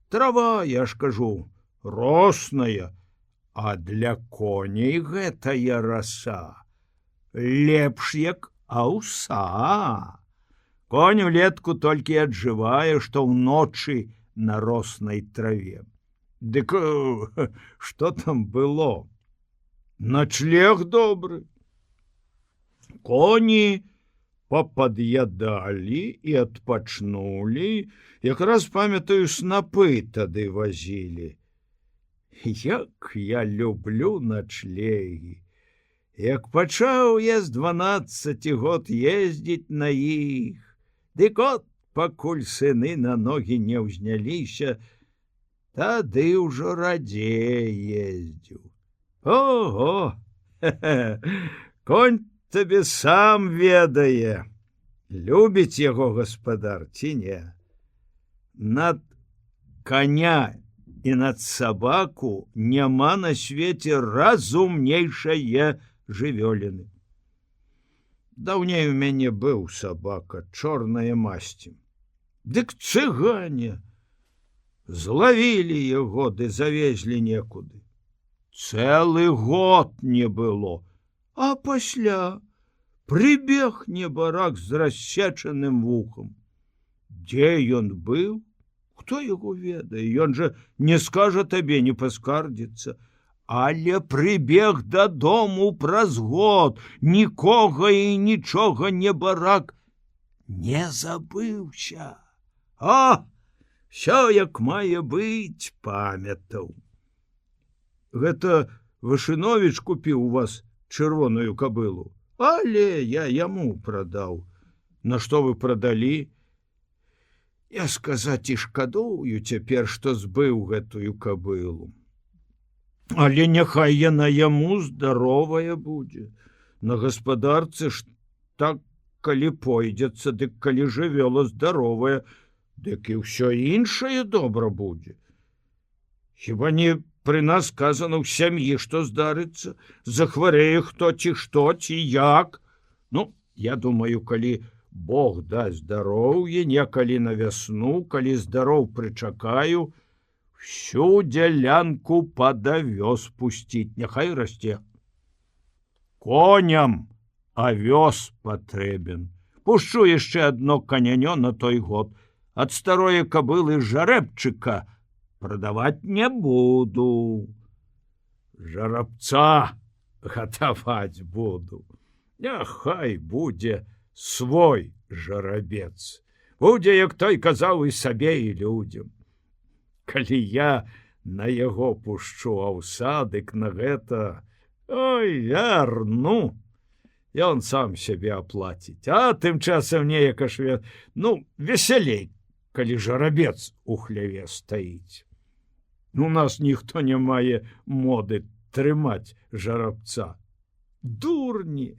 Трава, я ж кажу, росная, а для коней гэтая раса лепш як аўса. Конь улетку толькі аджывае, што ўночы на роснай траве. Дык што там было? Начлег добры. Коні попад'ядалі і адпачнулі, якраз, памятаю, снапы тады вазілі. Як я люблю начлегі. Як пачаў я з 12 год ездзіць на іх, дык от пакуль сыны на ногі не ўзняліся, тады ўжо радзей ездзіў. Ого, конь табе сам ведае, любіць яго гаспадар ці не. Над коня і над сабаку няма на свеце разумнейшае жывёліны. Даўней у мяне быў сабака, чорная масці. Дык цыгане злавілі яго ды завезлі некуды. Цэлы год не было, а пасля прыбег небарак з рассечаным вухам. Дзе ён быў? Хто яго ведае? Ён жа не скажа табе, не паскардзіцца. Але прыбег дадому праз год, нікога і нічога небарак не забыўся. А, всё як мае быць, памятаў. Гэта Вышыновіч купіў у вас чырвоную кабылу, але я яму прадаў. На што вы прадалі? Я сказаць і шкадую цяпер, што збыў гэтую кабылу. Але няхай яна яму здаровая будзе. На гаспадарцы ж так, калі пойдзецца, дык калі жывёла здаровая, дык і ўсё іншае добра будзе. Хіба не пры нас сказано ў сям'і, што здарыцца, захварэе хто ці што, ці як. Ну, я думаю, калі Бог дасць здароўе, некалі на вясну, калі здароў прычакаю, всю дзялянку пад авёс пусціць, няхай расце. Коням авёс патрэбен. Пушчу яшчэ адно канянё на той год. Ад старое кабылы жарэбчыка прадаваць не буду. Жарабца гатаваць буду. Няхай будзе свой жарабец. Будзе, як той казаў, і сабе, і людзям. Калі я на яго пушчу аўса, дык на гэта, ой, вярну, ён сам сябе аплаціць. А тым часам неяк аж, весялей, калі жарабец у хляве стаіць. У нас ніхто не мае моды трымаць жарабца. Дурні!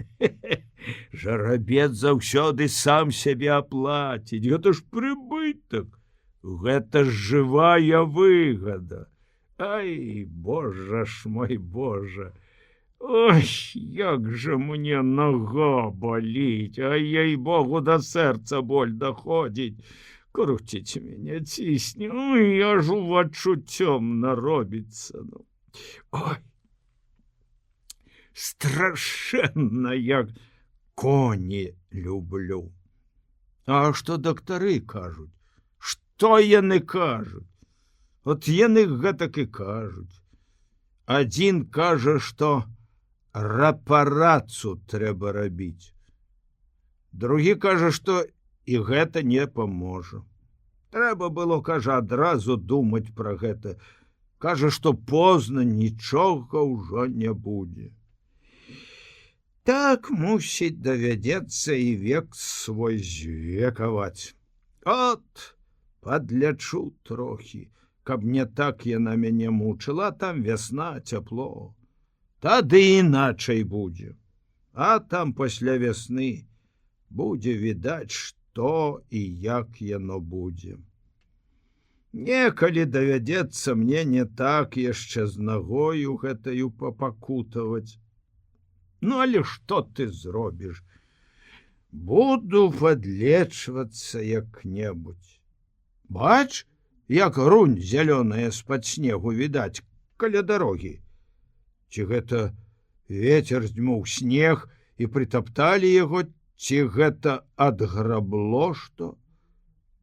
Жарабец заўсёды сам сябе аплаціць. Гэта ж прыбытак. Гэта ж жывая выгада. Ай, Божа ж мой Божа! Ой, як жа мне нога баліць! Ай, ей-богу, да сэрца боль даходзіць. Круціць мяне, цісне. Ой, аж уваччу цёмна робіцца. Ой, страшэнна, як коні люблю. А што дактары кажуць? Што яны кажуць? От яны гэтак і кажуць. Адзін кажа, што рапарацу трэба рабіць. Другі кажа, што і гэта не паможа. Трэба было, кажа, адразу думаць пра гэта. Кажа, што позна, нічога ўжо не будзе. Так, мусіць, давядзецца і век свой звекаваць. От, падлячу трохі, каб не так яна мяне мучыла, там вясна, цяпло. Тады іначай будзе. А там пасля вясны будзе відаць, што і як яно будзе. Некалі давядзецца мне не так яшчэ з нагою гэтаю папакутаваць. Але што ты зробіш? Буду падлечвацца як-небудзь. Бач, як рунь зялёная з-пад снегу відаць каля дарогі. Ці гэта ветер здзьмуў снег і прытапталі яго, ці гэта адграбло што?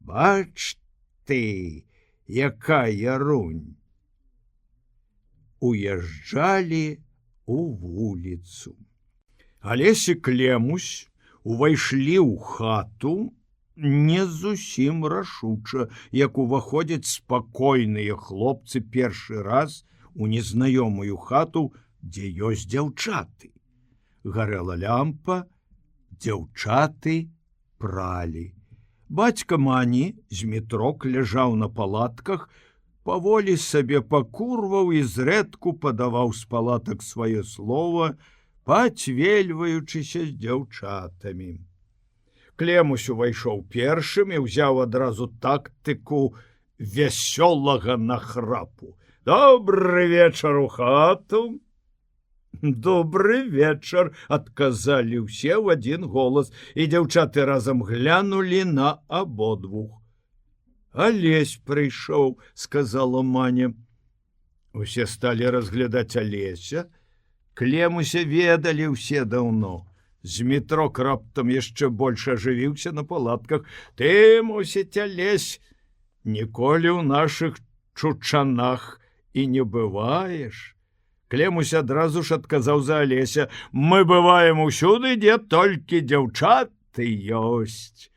Бач ты, якая рунь. Уязджалі у вуліцу. Алесь і Клемусь увайшлі ў хату не зусім рашуча, як уваходзяць спакойныя хлопцы першы раз у незнаёмую хату, дзе ёсць дзяўчаты. Гарэла лямпа, дзяўчаты пралі. Бацька Мані Змітрок ляжаў на палатках, паволі сабе пакурваў і зрэдку падаваў з палатак сваё слова, пацвельваючыся з дзяўчатамі. Клемусь увайшоў першым і ўзяў адразу тактыку вясёлага нахрапу. «Добры вечар у хату!» «Добры вечар!» — адказалі ўсе ў адзін голас, і дзяўчаты разам глянулі на абодвух. «Алесь прыйшоў», — сказала Маня. Усе сталі разглядаць Алеся. Клемуся ведалі ўсе даўно. Змітрок раптам яшчэ больш ажывіўся на палатках. «Ты, мусіць, Алесь, ніколі ў нашых чучанах і не бываеш». Клемусь адразу ж адказаў за Алеся. «Мы бываем усюды, дзе толькі дзяўчаты ёсць».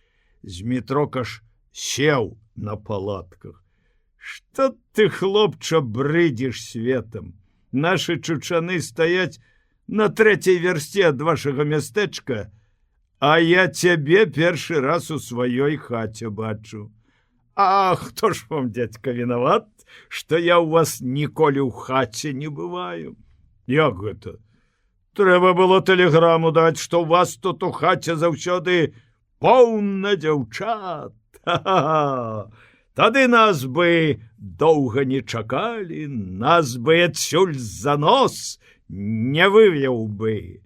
Змітрок аж сеў на палатках. «Што ты, хлопча, брыдзіш светам? Нашы чучаны стаяць на 3-й вярсце ад вашага мястэчка, а я цябе першы раз у сваёй хаце бачу. А хто ж вам, дзядзька, вінават, што я ў вас ніколі ў хаце не бываю?» «Як гэта? Трэба было тэлеграму даць, што ў вас тут у хаце заўсёды поўна дзяўчат. Ха-ха! Тады нас бы доўга не чакалі, нас бы адсюль за нос не вывеў бы.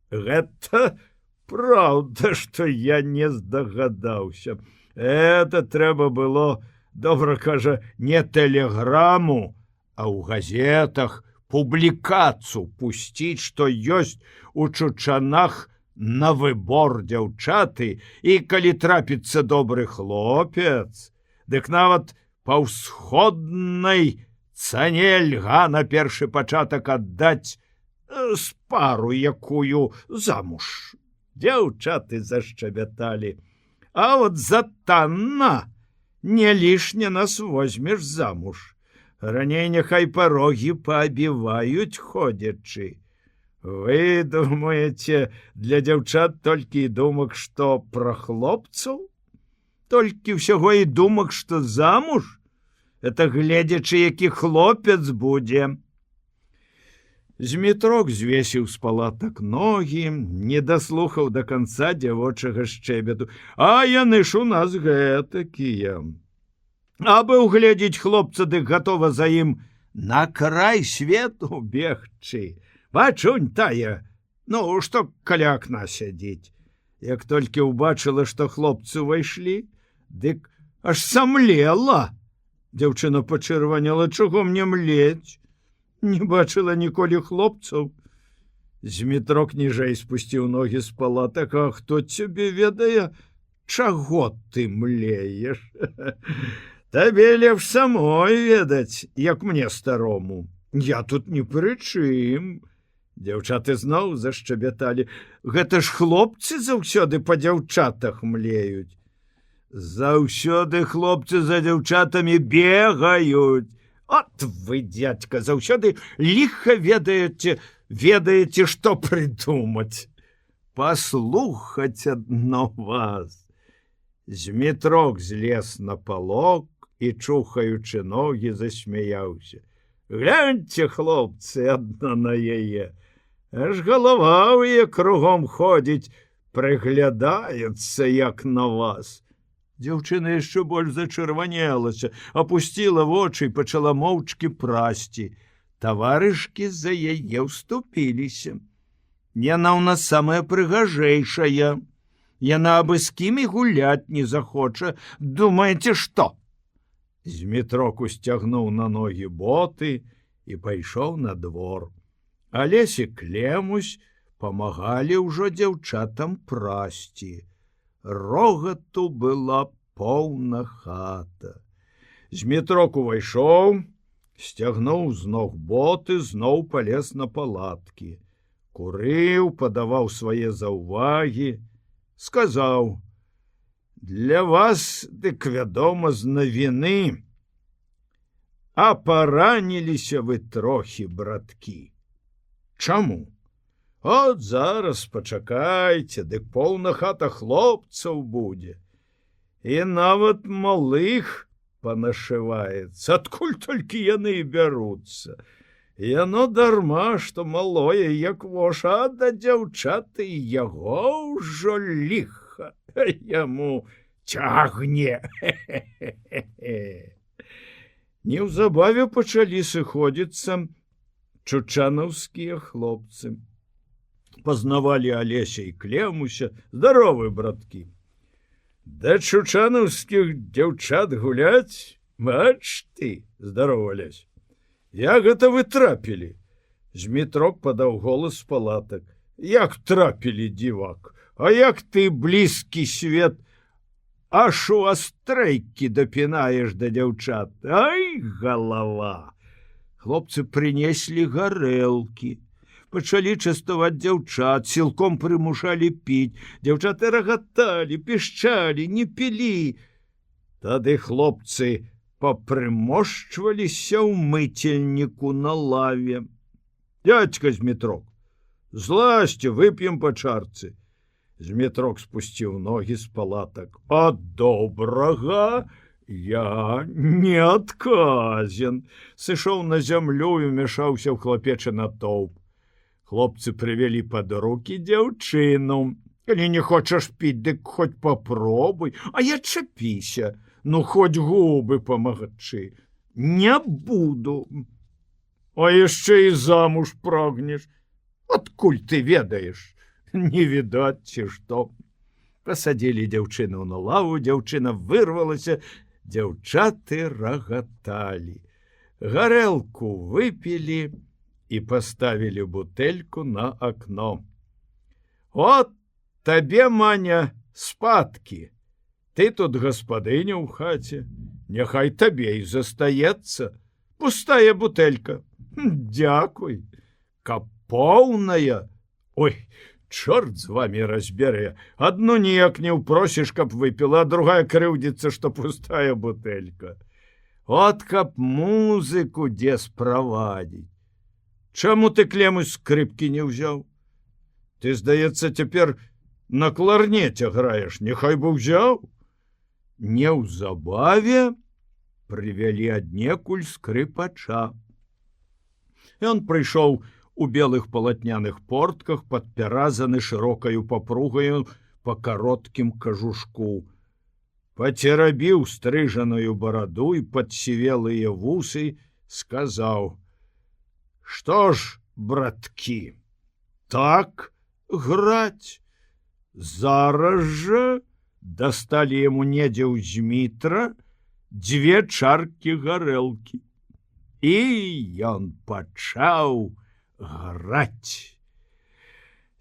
Гэта праўда, што я не здагадаўся. Это трэба было, добра кажа, не тэлеграму, а ў газетах публікацыю пусціць, што ёсць у чучанах на выбор дзяўчаты, і калі трапіцца добры хлопец, дык нават па ўсходнай цане льга на першы пачатак аддаць з пару якую замуж». Дзяўчаты зашчабяталі. «А вот за танна не лішне нас возьмеш замуж. Раней няхай парогі паабіваюць ходзячы. Вы думаеце, для дзяўчат толькі і думак, што пра хлопцаў? Толькі ўсяго і думак, што замуж? Это гледзячы, які хлопец будзе». Змітрок звесіў з палатак ногі, не даслухаў да канца дзявочага шчэбету. «А яны ж у нас гэтакія. Абы угледзець хлопца, дык гатова за ім на край свету бегчы. Бачунь тая, ну, што каля акна сядзіць. Як толькі ўбачыла, што хлопцы ўвайшлі, дык аж самлела». Дзяўчына пачырванела. «Чаго мне млець? Не бачыла ніколі хлопцаў». Змітрок ніжэй спусціў ногі з палатак. «А хто цябе ведае, чаго ты млееш? Табе лепш самой ведаць, як мне старому. Я тут ні пры чым». Дзяўчаты зноў зашчабяталі. «Гэта ж хлопцы заўсёды па дзяўчатах млеюць». «Заўсёды хлопцы за дзяўчатамі бегаюць. От вы, дзядзька, заўсёды ліха ведаеце, што прыдумаць. Паслухаць адно вас». Змітрок злез на палок і, чухаючы ногі, засмяяўся. «Гляньце, хлопцы, адна на яе. Аж галава ў яе кругом ходзіць, прыглядаецца, як на вас». Дзяўчына яшчэ больш зачырванелася, апусціла вочы і пачала моўчкі прасці. Таварышкі за яе ўступіліся. «Яна ў нас самая прыгажэйшая. Яна абы з кім і гуляць не захоча. Думаеце, што?» Змітрок усцягнуў на ногі боты і пайшоў на двор. Алесь і Клемусь памагалі ўжо дзяўчатам прасці. Рогату была поўна хата. Змітрок увайшоў, сцягнуў з ног боты, зноў палез на палаткі. Курыў, падаваў свае заўвагі, сказаў: «Для вас, дык вядома, з навіны. А параніліся вы трохі, браткі». «Чаму?» «От зараз пачакайце, дык поўна хата хлопцаў будзе. і нават малых панашываецца, адкуль толькі яны і бяруцца. Яно дарма, што малое, як воша, да дзяўчаты яго ўжо ліха, яму цягне. Неўзабаве пачалі сыходзіцца чучанаўскія хлопцы. Пазнавалі Алеся і Клемуся, здаровы, браткі. Да чучанаўскіх дзяўчат гуляць, бач ты, здарова, Алесь. Як гэта вы трапілі? Змітрок падаў голас з палатак. Як трапілі, дзівак? А як ты блізкі свет аж у астрэйкі дапінаеш да дзяўчат? Ай, галава! Хлопцы прынеслі гарэлкі. Пачалі частаваць дзяўчат, сілком прымушалі піць. Дзяўчаты рагаталі, пішчалі, не пілі. Тады хлопцы папрымошчваліся ў мыцельніку на лаве. Дядька Змітрок, злазьце, вып'ем па чарцы. Змітрок спусціў ногі з палатак. А добрага я не адказен. Сышоў на зямлю і ўмяшаўся ў хлапечы натоўп. Хлопцы прывялі пад рукі дзяўчыну. Калі не хочаш піць, дык хоць папробуй, а я чапіся. Ну, хоць губы памагчы. Не буду. А яшчэ і замуж прагнеш. Адкуль ты ведаеш? Не відаць, ці што. Пасадзілі дзяўчыну на лаву, дзяўчына вырвалася, дзяўчаты рагаталі. Гарэлку выпілі і паставілі бутэльку на акно. От табе, Маня, спадкі. Ты тут гаспадыня ў хаце, няхай табе і застаецца. Пустая бутэлька. Дзякуй. Каб поўная. Ой, чорт з вамі разбярэ. Адну ніяк не ўпросіш, каб выпіла, а другая крыўдзіцца, што пустая бутэлька. От каб музыку дзе справадзіць. Чаму ты, Клемусь, скрыпкі не ўзяў? Ты, здаецца, цяпер на кларнеце граеш, няхай бы ўзяў. Неўзабаве прывялі аднекуль скрыпача. Ён прыйшоў у белых палатняных портках, падпяразаны шырокаю папругаю па кароткім кажушку. Пацерабіў стрыжаную бараду і падсівелыя вусы, сказаў: «Што ж, браткі, так граць? Зараз жа дасталі яму недзе ў Змітра 2 чаркі гарэлкі. І ён пачаў граць.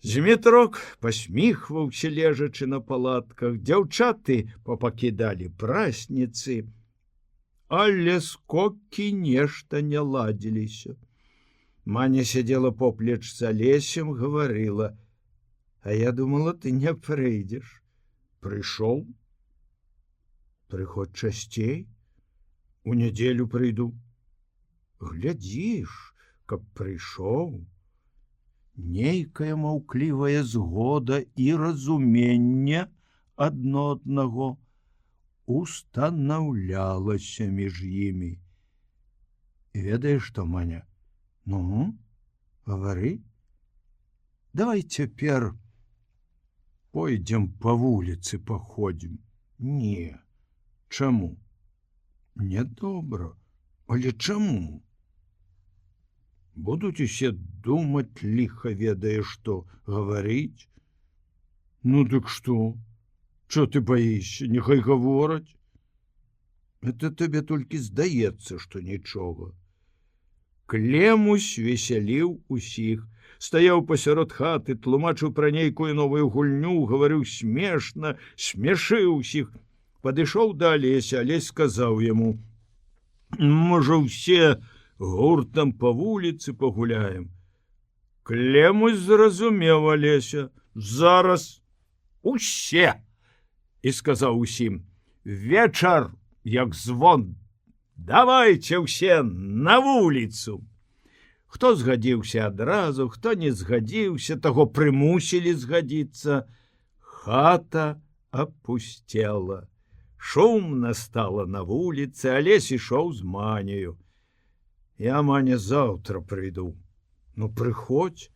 Змітрок пасміхваўся, лежачы на палатках. Дзяўчаты папакідалі прасніцы, але скокі нешта не ладзіліся. Маня сядзела поплеч з Алесем, гаварыла: «А я думала, ты не прыйдзеш». Прыйшоў. Прыходь часцей. У нядзелю прыйду. Глядзіш, каб прыйшоў. Нейкая маўклівая згода і разуменне адно аднаго устанаўлялася між імі. Ведаеш што, Маня? Ну, гавары. Давай цяпер пойдзем па вуліцы паходзім. Не. Чаму? Нядобра. Але чаму? Будуць усе думаць, ліха ведае што, гаварыць. Ну дык што? Чо ты баішся? Няхай гавораць. Это табе толькі здаецца, што нічога. Клемусь весяліў усіх. Стаяў пасярод хаты, тлумачыў пра нейкую новую гульню, гаварыў смешна, смяшыў усіх. Падышоў да Алеся, Алесь сказаў яму: «Можа, ўсе гуртам па вуліцы пагуляем». Клемусь зразумеў Алеся: «Зараз усе!» І сказаў усім: «Вечар, як звон, давайте ўсе на вуліцу». Хто згадзіўся адразу, хто не згадзіўся, таго прымусілі згадзіцца. Хата апусцела. Шумна стала на вуліцы, Алесь ішоў з Маняю. Я, Маня, заўтра прыйду. Ну, прыходзь.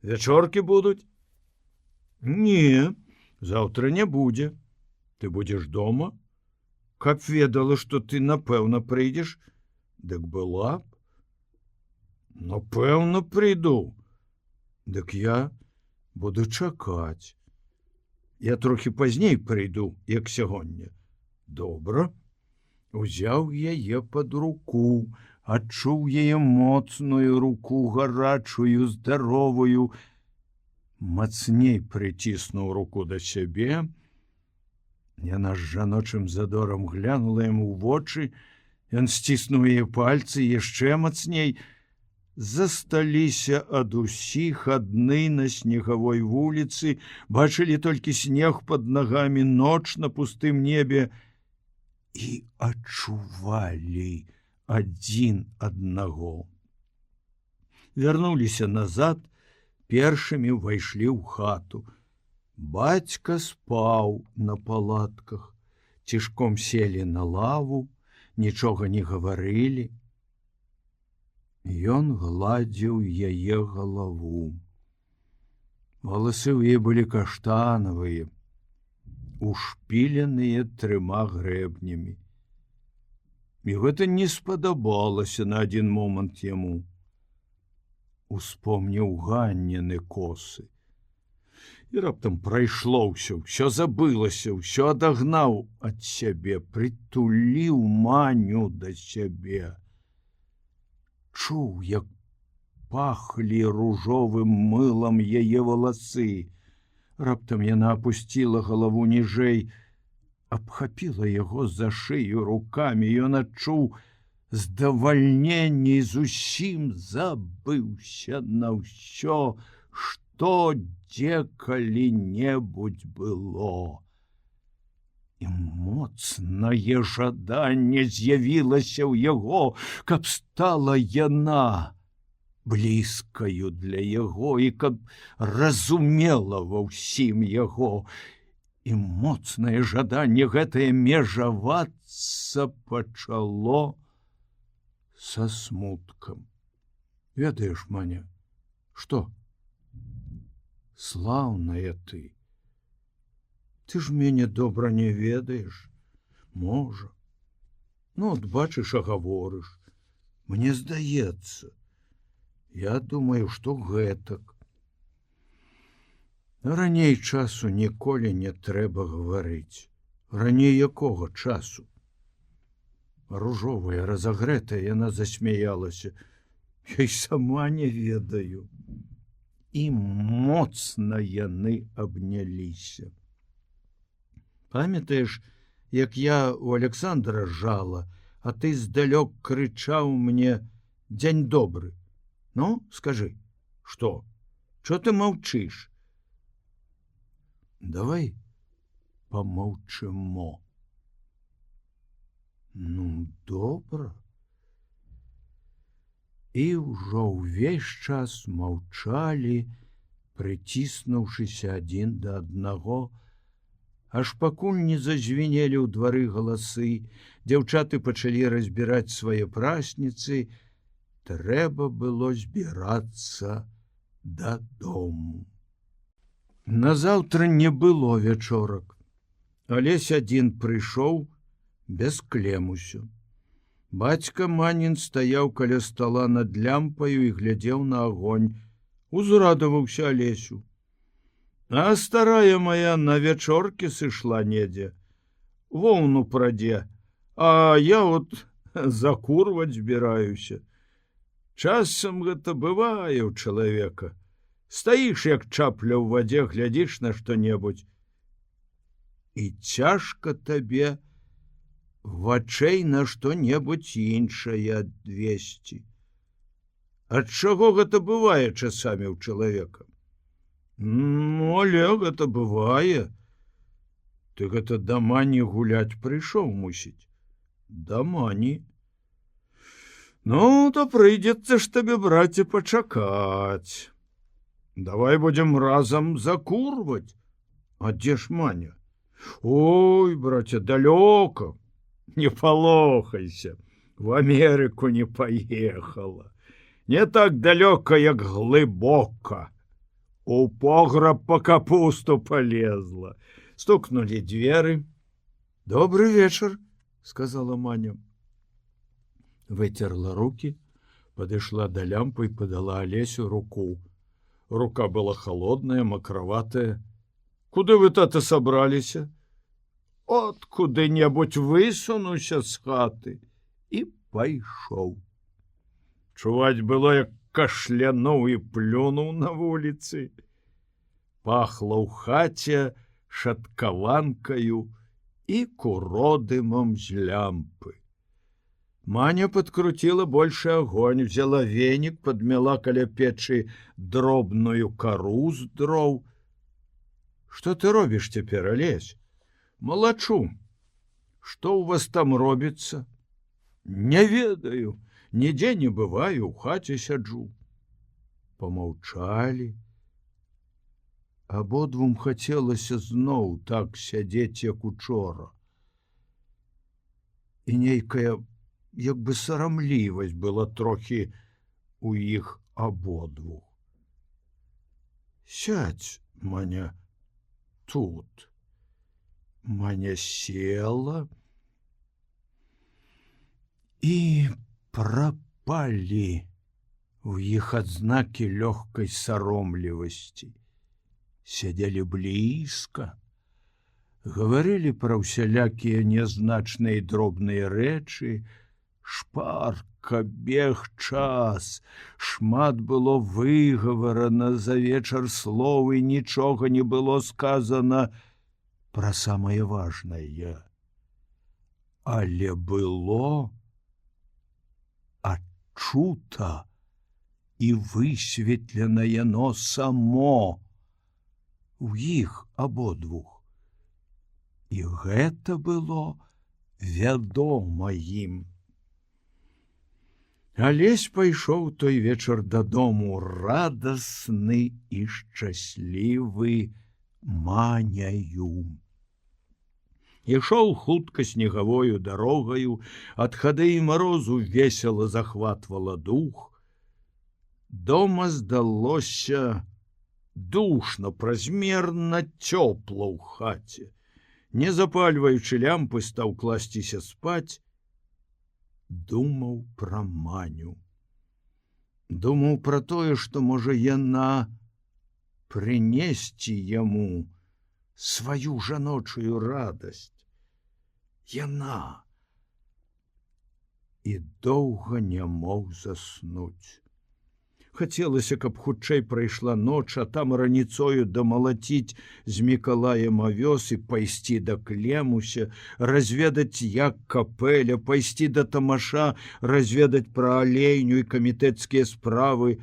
Вячоркі будуць? Не, заўтра не будзе. Ты будзеш дома? Каб ведала, што ты, напэўна, прыйдзеш, дык была б. Напэўна, прыйду. Дык я буду чакаць. Я трохі пазней прыйду, як сягоння. Добра. Узяў яе пад руку, адчуў яе моцную руку, гарачую, здаровую. Мацней прыціснуў руку да сябе. Яна з жаночым задорам глянула яму ў вочы. Ён сціснуў яе пальцы яшчэ мацней. Засталіся ад усіх адны на снегавой вуліцы, бачылі толькі снег пад нагамі, ноч на пустым небе і адчувалі адзін аднаго. Вярнуліся назад, першымі ўвайшлі ў хату. Бацька спаў на палатках, цішком селі на лаву, нічога не гаварылі. Ён гладзіў яе галаву. Валасы ў яе былі каштанавыя, ушпіленыя 3 грэбнямі. І гэта не спадабалася на адзін момант яму. Успомніў Ганніны косы. І раптам прайшло ўсё забылася, ўсё адагнаў ад сябе, прытуліў Маню да сябе. Чуў, як пахлі ружовым мылам яе валасы. Раптам яна апусціла галаву ніжэй, абхапіла яго за шыю рукамі. Ён адчуў здавальненне і зусім забыўся на ўсё, што дзе калі-небудзь было. І моцнае жаданне з'явілася ў яго, каб стала яна блізкаю для яго і каб разумела ва ўсім яго. І моцнае жаданне гэтае межавацца пачало са смуткам. Ведаеш, Маня, што? Слаўная ты. Ты ж мяне добра не ведаеш. Можа. Ну, от бачыш, а гаворыш. Мне здаецца. Я думаю, што гэтак. Раней часу ніколі не трэба гаварыць. Раней якога часу? Ружовая, разагрэтая, яна засмяялася. Я й сама не ведаю. І моцна яны абняліся. Памятаеш, як я у Александра жала, а ты здалёк крычаў мне: «Дзень добры». Ну, скажы, што? Чо ты маўчыш? Давай помаўчымо. Ну, добра. І ўжо ўвесь час маўчалі, прыціснуўшыся адзін да аднаго, аж пакуль не зазвінелі ў двары галасы, дзяўчаты пачалі разбіраць свае прасніцы, трэба было збірацца дадому. Назаўтра не было вячорак. Алесь адзін прыйшоў без клемусю. Бацька Манін стаяў каля стала над лямпаю і глядзеў на агонь. Узрадаваўся Алесю. А старая моя на вячоркі сышла недзе. Воўну прадзе, а я от закурваць збіраюся. Часам гэта бывае ў чалавека. Стаіш, як чапля ў вадзе, глядзіш на што-небудзь. І цяжка табе вачэй на што-небудзь іншае адвесці. Ад чаго гэта бывае часамі ў чалавека? Ну, але гэта бывае. Ты гэта да Мані гуляць прыйшоў, мусіць. Да Мані. Ну, то прыйдзецца ж табе, браце, пачакаць. Давай будзем разам закурваць. А дзе ж Маня? Ой, братья, далёка, не палохайся, в Америку не поехала. Не так далёка, як глыбока. У пограб по капусту полезла. Стукнули дзверы. Добрый вечер, сказала Маня. Вытерла руки, подошла до лямпы и подала Олесю руку. Рука была холодная, мокроватая. Куды вы, тата, собраліся? От куды-небудзь высунуся з хаты і пайшоў. Чуваць было, як кашлянуў і плюнуў на вуліцы. Пахла ў хаце шаткаванкаю і куродымам з лямпы. Маня подкрутила больше огонь, взяла веник, подмела каля печи дробную кору з дров. Что ты робишь теперь, Олесь? Молочу. Что у вас там робится? Не ведаю, нигде не бываю, у хате сяджу. Помолчали. Абодвум хотелося зноў так сядзець, як учора. І нейкая як бы сарамлівасць была трохі у іх абодвух. Сядь, Маня, тут. Маня села і прапалі у іх адзнакі лёгкай саромлівасці. Сядзелі блізка, гаварылі пра ўсялякія нязначныя дробныя рэчы, шпарка бег час, шмат было выгаварана за вечар слоў і нічога не было сказана пра самае важнае. Але было адчута і высветлена яно само у іх абодвух. І гэта было вядома ім. Алесь пайшоў той вечар дадому радасны і шчаслівы Маняю. Ішоў хутка снегавою дарогаю, ад хады і марозу весела захватвала дух. Дома здалося душно, празмерна цёпла ў хаце. Не запальваючы лямпы, стаў класціся спаць, думаў пра Маню. Думаў пра тое, што можа яна прынесці яму сваю жаночую радасць. Яна. І доўга не мог заснуць. Хацелася, каб хутчэй прайшла ноч, а там раніцою дамалаціць з Мікалаем авёс і пайсці да Клемуся, разведаць, як капэля, пайсці да Тамаша, разведаць пра алейню і камітэцкія справы.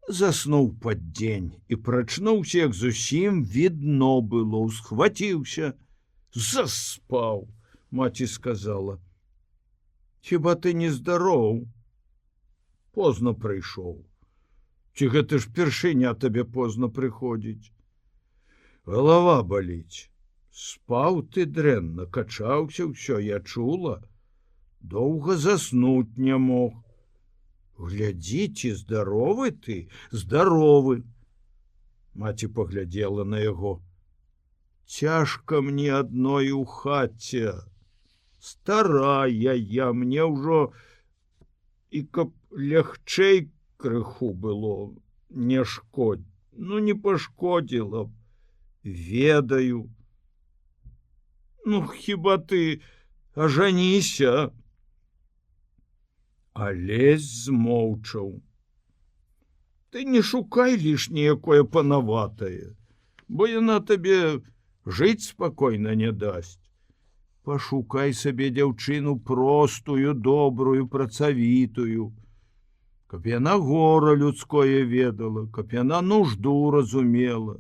Заснуў пад дзень і прачнуўся, як зусім відно было, усхваціўся. Заспаў, маці сказала. Хіба ты не здароў? Позна прыйшоў. Ці гэта ж першыня табе позна прыходзіць? Галава баліць. Спаў ты дрэнна, качаўся ўсё, я чула. Доўга заснуць не мог. Глядзіце, здаровы ты, здаровы. Маці паглядзела на яго. Цяжка мне адной у хаце. Старая я, мне ўжо і каб лягчэй крыху было, не шкодь, ну не пашкодзіла б, ведаю. Ну, хіба ты ажаніся? Алесь змоўчаў. Ты не шукай лішняе якое панаватае, бо яна табе жыць спакойна не дасць. Пашукай сабе дзяўчыну простую, добрую, працавітую, каб яна гора людское ведала, каб яна нужду разумела.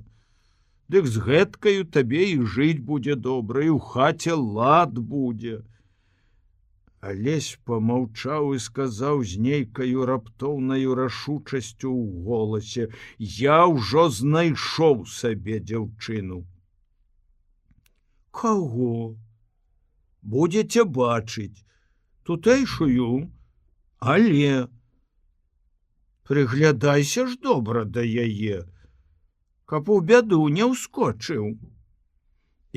Дык з гэткаю табе і жыць будзе добра, і ў хаце лад будзе. Алесь помаўчаў і сказаў з нейкаю раптоўнаю рашучасцю ў голасе: я ўжо знайшоў сабе дзяўчыну. Каго? Будзеце бачыць тутэйшую, але прыглядайся ж добра да яе, каб у бяду не ўскочыў.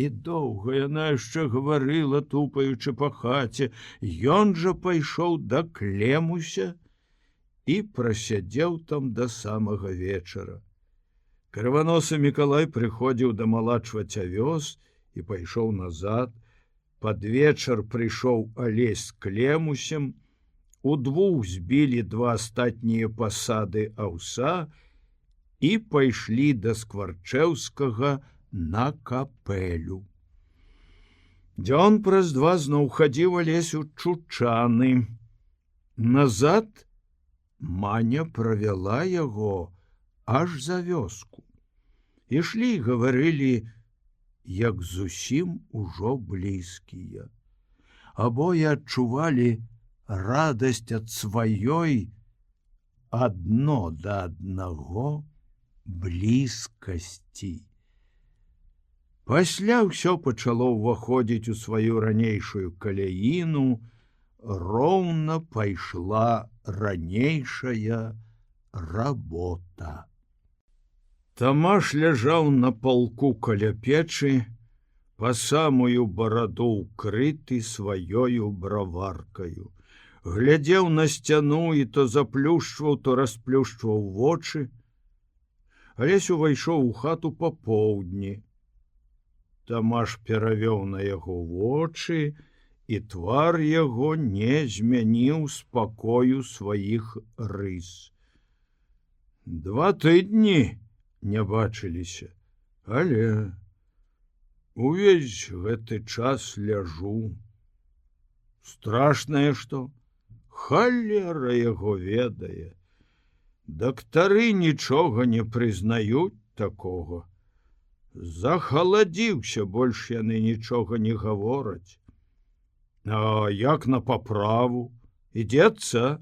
І доўга яна яшчэ гаварыла, тупаючы па хаце. Ён жа пайшоў да Клемуся і прасядзеў там да самага вечара. Крываносы Мікалай прыходзіў дамалачваць авёс і пайшоў назад. Пад вечар прыйшоў Алесь з Клемусем, удвух збілі 2 астатнія пасады аўса і пайшлі да Скварчэўскага на капелю. Дзён праз 2 зноў хадзіў Алесь у Чучаны. Назад Маня правяла яго аж за вёску. Ішлі і гаварылі, як зусім ужо блізкія. Абое адчувалі радасць ад сваёй адно да аднаго блізкасці. Пасля ўсё пачало ўваходзіць у сваю ранейшую каляіну, роўна пайшла ранейшая работа. Тамаш ляжаў на палку каля печы, па самую бараду ўкрыты сваёю браваркаю. Глядзеў на сцяну і то заплюшчваў, то расплюшчваў вочы. Алесь увайшоў у хату папоўдні. Тамаш перавёў на яго вочы, і твар яго не змяніў спакою сваіх рыс. 2 тыдні не бачыліся, але увесь гэты час ляжу. Страшнае што, халера яго ведае. Дактары нічога не прызнаюць такога. Захаладзіўся, больш яны нічога не гавораць. А як на паправу? Ідзецца?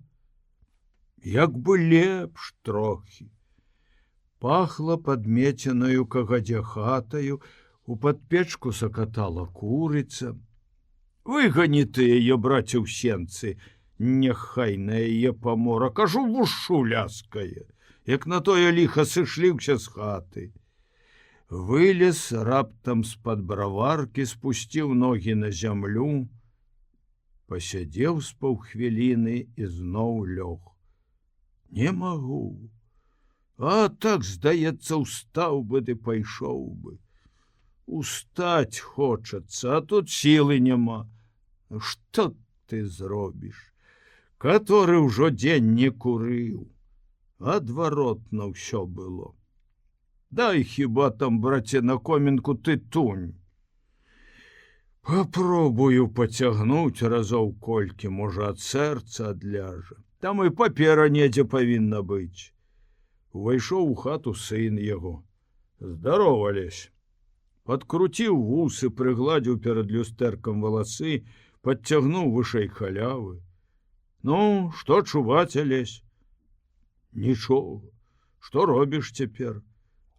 Як бы лепш трохі. Пахла падмеценаю кагадзе хатаю, у падпечку сакатала курыца. Выгані ты яе, браце, ў сенцы, няхай на яе памора, кажу, вушу ляскае, як на тое ліха сышліўся з хаты. Вылез раптам з-пад браваркі, спусціў ногі на зямлю, пасядзеў з паўхвіліны і зноў лёг. Не магу. А так, здаецца, устаў бы ды пайшоў бы. Устаць хочацца, а тут сілы няма. Што ты зробіш? Каторы ўжо дзень не курыў. Адваротна ўсё было. Дай хіба там, браце, на комінку тытунь. Папробую пацягнуць разоў колькі, можа, ад сэрца адляжа. Там і папера недзе павінна быць. Увайшоў у хату сын яго. Здарова, Алесь. Падкруціў вусы, прыгладзіў перад люстэркам валасы, падцягнуў вышэй халявы. Ну, што чуваць, Алесь? Нічога. Што робіш цяпер?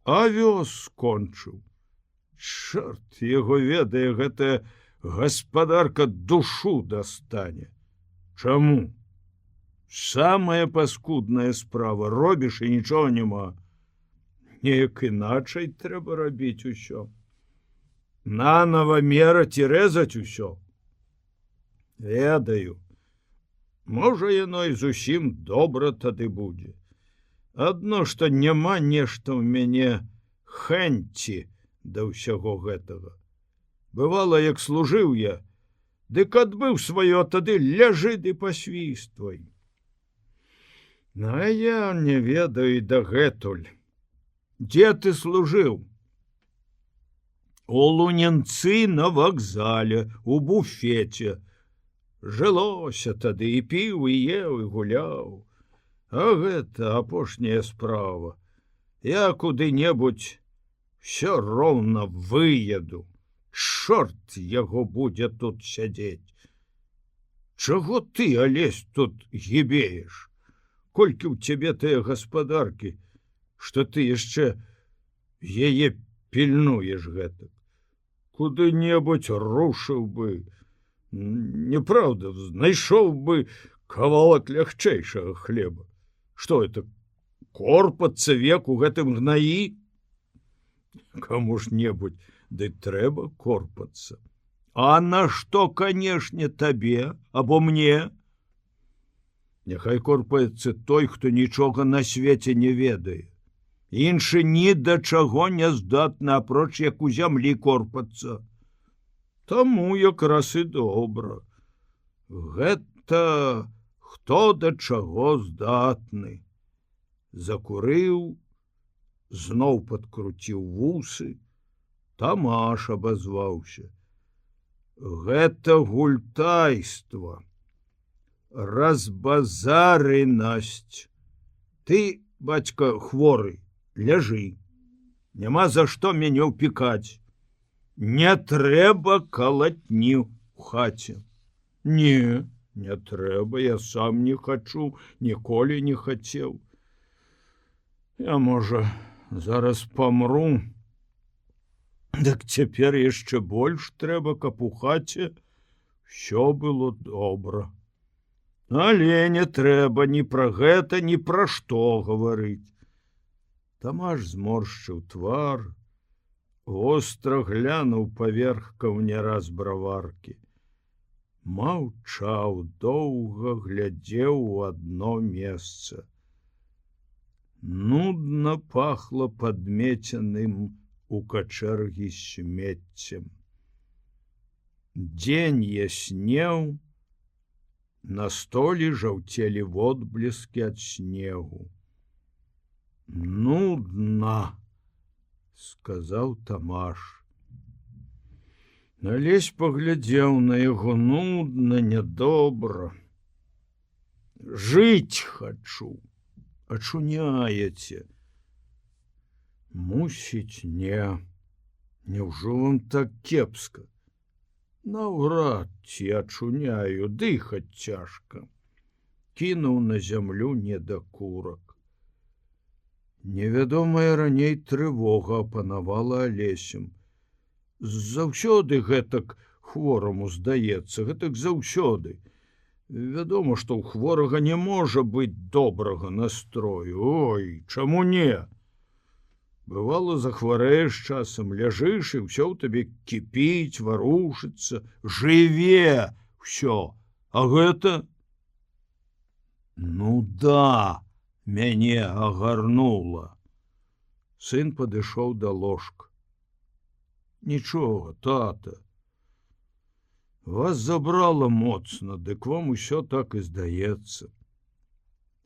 Авёс скончыў. Чорт яго ведае, гэтая гаспадарка душу дастане. Чаму? Самая паскудная справа, робіш і нічога няма. Неяк іначай трэба рабіць усё. Нанова мераць і рэзаць усё. Ведаю. Можа, яно і зусім добра тады будзе. Адно, што няма нешта ў мяне хэнці да ўсяго гэтага. Бывала, як служыў я, дык адбыў сваё, тады ляжы ды пасвіствай. А я не ведаю дагэтуль. Дзе ты служыў? У Луненцы на вакзале, у буфеце. Жылося тады, і піў, і еў, і гуляў. А гэта апошняя справа. Я куды-небудзь все роўна выеду. Чорт яго будзе тут сядзець. Чаго ты, Алесь, тут гібееш? Колькі ў цябе тыя куды-небудзь рушыў бы. Неправда, знайшоў бы кавалак лягчэйшага хлеба. Што это, корпацца век у гэтым гнаі? Каму ж-небудзь ды трэба корпацца. А нашто, канешне, табе або мне? Няхай корпаецца той, хто нічога на свеце не ведае. Іншы ні да чаго не здатны, апроч як у зямлі корпацца. Таму якраз і добра. Гэта хто да чаго здатны. Закурыў, зноў падкруціў вусы. Тамаш абазваўся. Гэта гультайства. Разбазаренасць. Ты, бацька, хворы, ляжы. Няма за што мяне ўпікаць. Не трэба калатні ў хаце. Не, не трэба, я сам не хачу, ніколі не хацеў. Я, можа, зараз памру. Дык цяпер яшчэ больш трэба, каб у хаце ўсё было добра. Але не трэба ні пра гэта, ні пра што гаварыць. Тамаш зморшчыў твар, востра глянуў паверх каўняра з браваркі. Маўчаў, доўга глядзеў у адно месца. Нудна пахла падмеценым у качэргі смеццем. Дзень яснеў, на столі жаўцелі водбліскі ад снегу. Нудна, сказаў Тамаш. Алесь паглядзеў на яго. Нудна, нядобра. Жыць хачу, ачуняеце. Мусіць, не. Няўжо вам так кепска? Наўрад ці ачуняю, дыхаць цяжка. Кінуў на зямлю недакурак. Невядомая раней трывога апанавала Алесем. Заўсёды гэтак хвораму здаецца, гэтак заўсёды. Вядома, што ў хворага не можа быць добрага настрою. Ой, чаму не? Бывало, захварэш часам, ляжыш, і ўсё ў табе кіпіць, варушыцца, жыве ўсё. А гэта? Ну да, мяне агарнула. Сын падышоў да ложка. Нічога, тата. Вас забрала моцна, дык вам усё так і здаецца.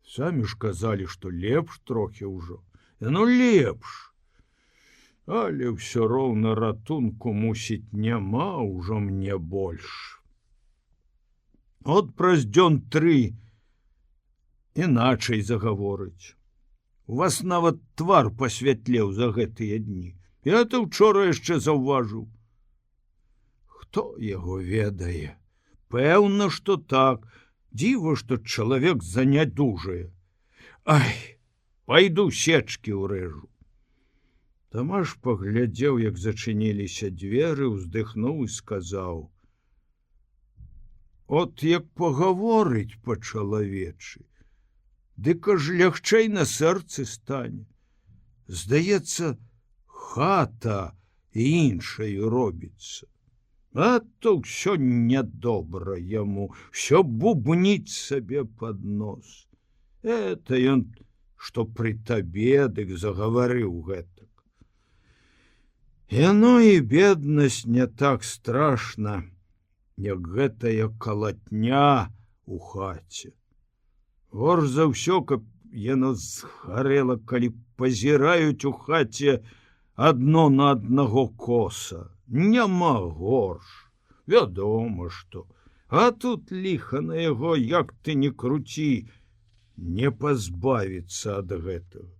Самі ж казалі, што лепш трохі ўжо. Ну лепш. Але ўсё роўна ратунку, мусіць, няма ўжо мне больш. От праз дзён 3 іначай загаворыць. У вас нават твар пасвятлеў за гэтыя дні. Я то ўчора яшчэ заўважыў. Хто яго ведае? Пэўна, што так. Дзіва, што чалавек занядужае. Ай, пайду сечкі ўрэжу. Тамаш паглядзеў, як зачыніліся дзверы, уздыхнуў і сказаў: от як пагаворыць па-чалавечы, дык аж лягчэй на сэрцы стане. Здаецца, хата іншаю робіцца. А то ўсё нядобра яму, ўсё бубніць сабе пад нос. Это ён, што пры табе, дык загаварыў гэтак. Яно і беднасць не так страшна, як гэтая калатня у хаце. Горш за ўсё, каб яно згарэла, калі пазіраюць у хаце адно на аднаго коса. Няма горш. Вядома, што. А тут ліха на яго, як ты не круці, не пазбавіцца ад гэтага.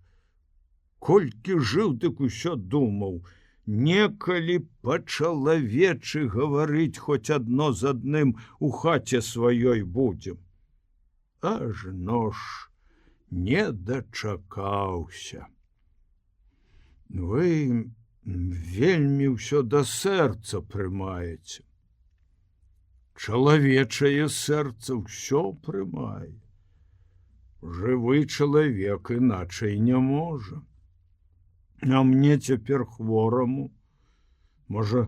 Колькі жыў, дык усё думаў, некалі па-чалавечы гаварыць хоць адно з адным у хаце сваёй будзем. Ажно ж не дачакаўся. Вы вельмі ўсё да сэрца прымаеце. Чалавечае сэрца ўсё прымае. Жывы чалавек іначай не можа. А мне цяпер хвораму, можа,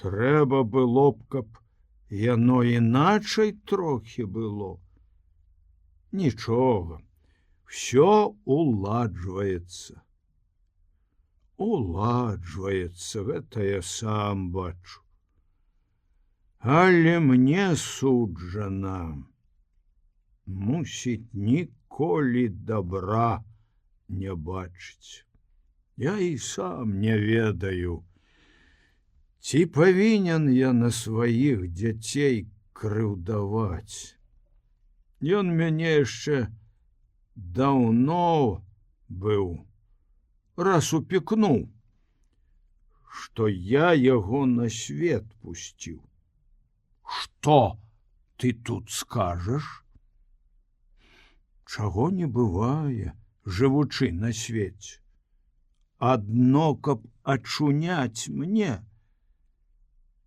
трэба было б, каб яно іначай трохі было. Нічога, всё уладжваецца. Уладжваецца, гэта я сам бачу. Але мне суджана, мусіць, ніколі добра не бачыць. Я і сам не ведаю, ці павінен я на сваіх дзяцей крыўдаваць. Ён мяне яшчэ даўно быў, раз упікнуў, што я яго на свет пусціў. Што ты тут скажаш? Чаго не бывае, жывучы на свеце. Адно, каб ачуняць мне.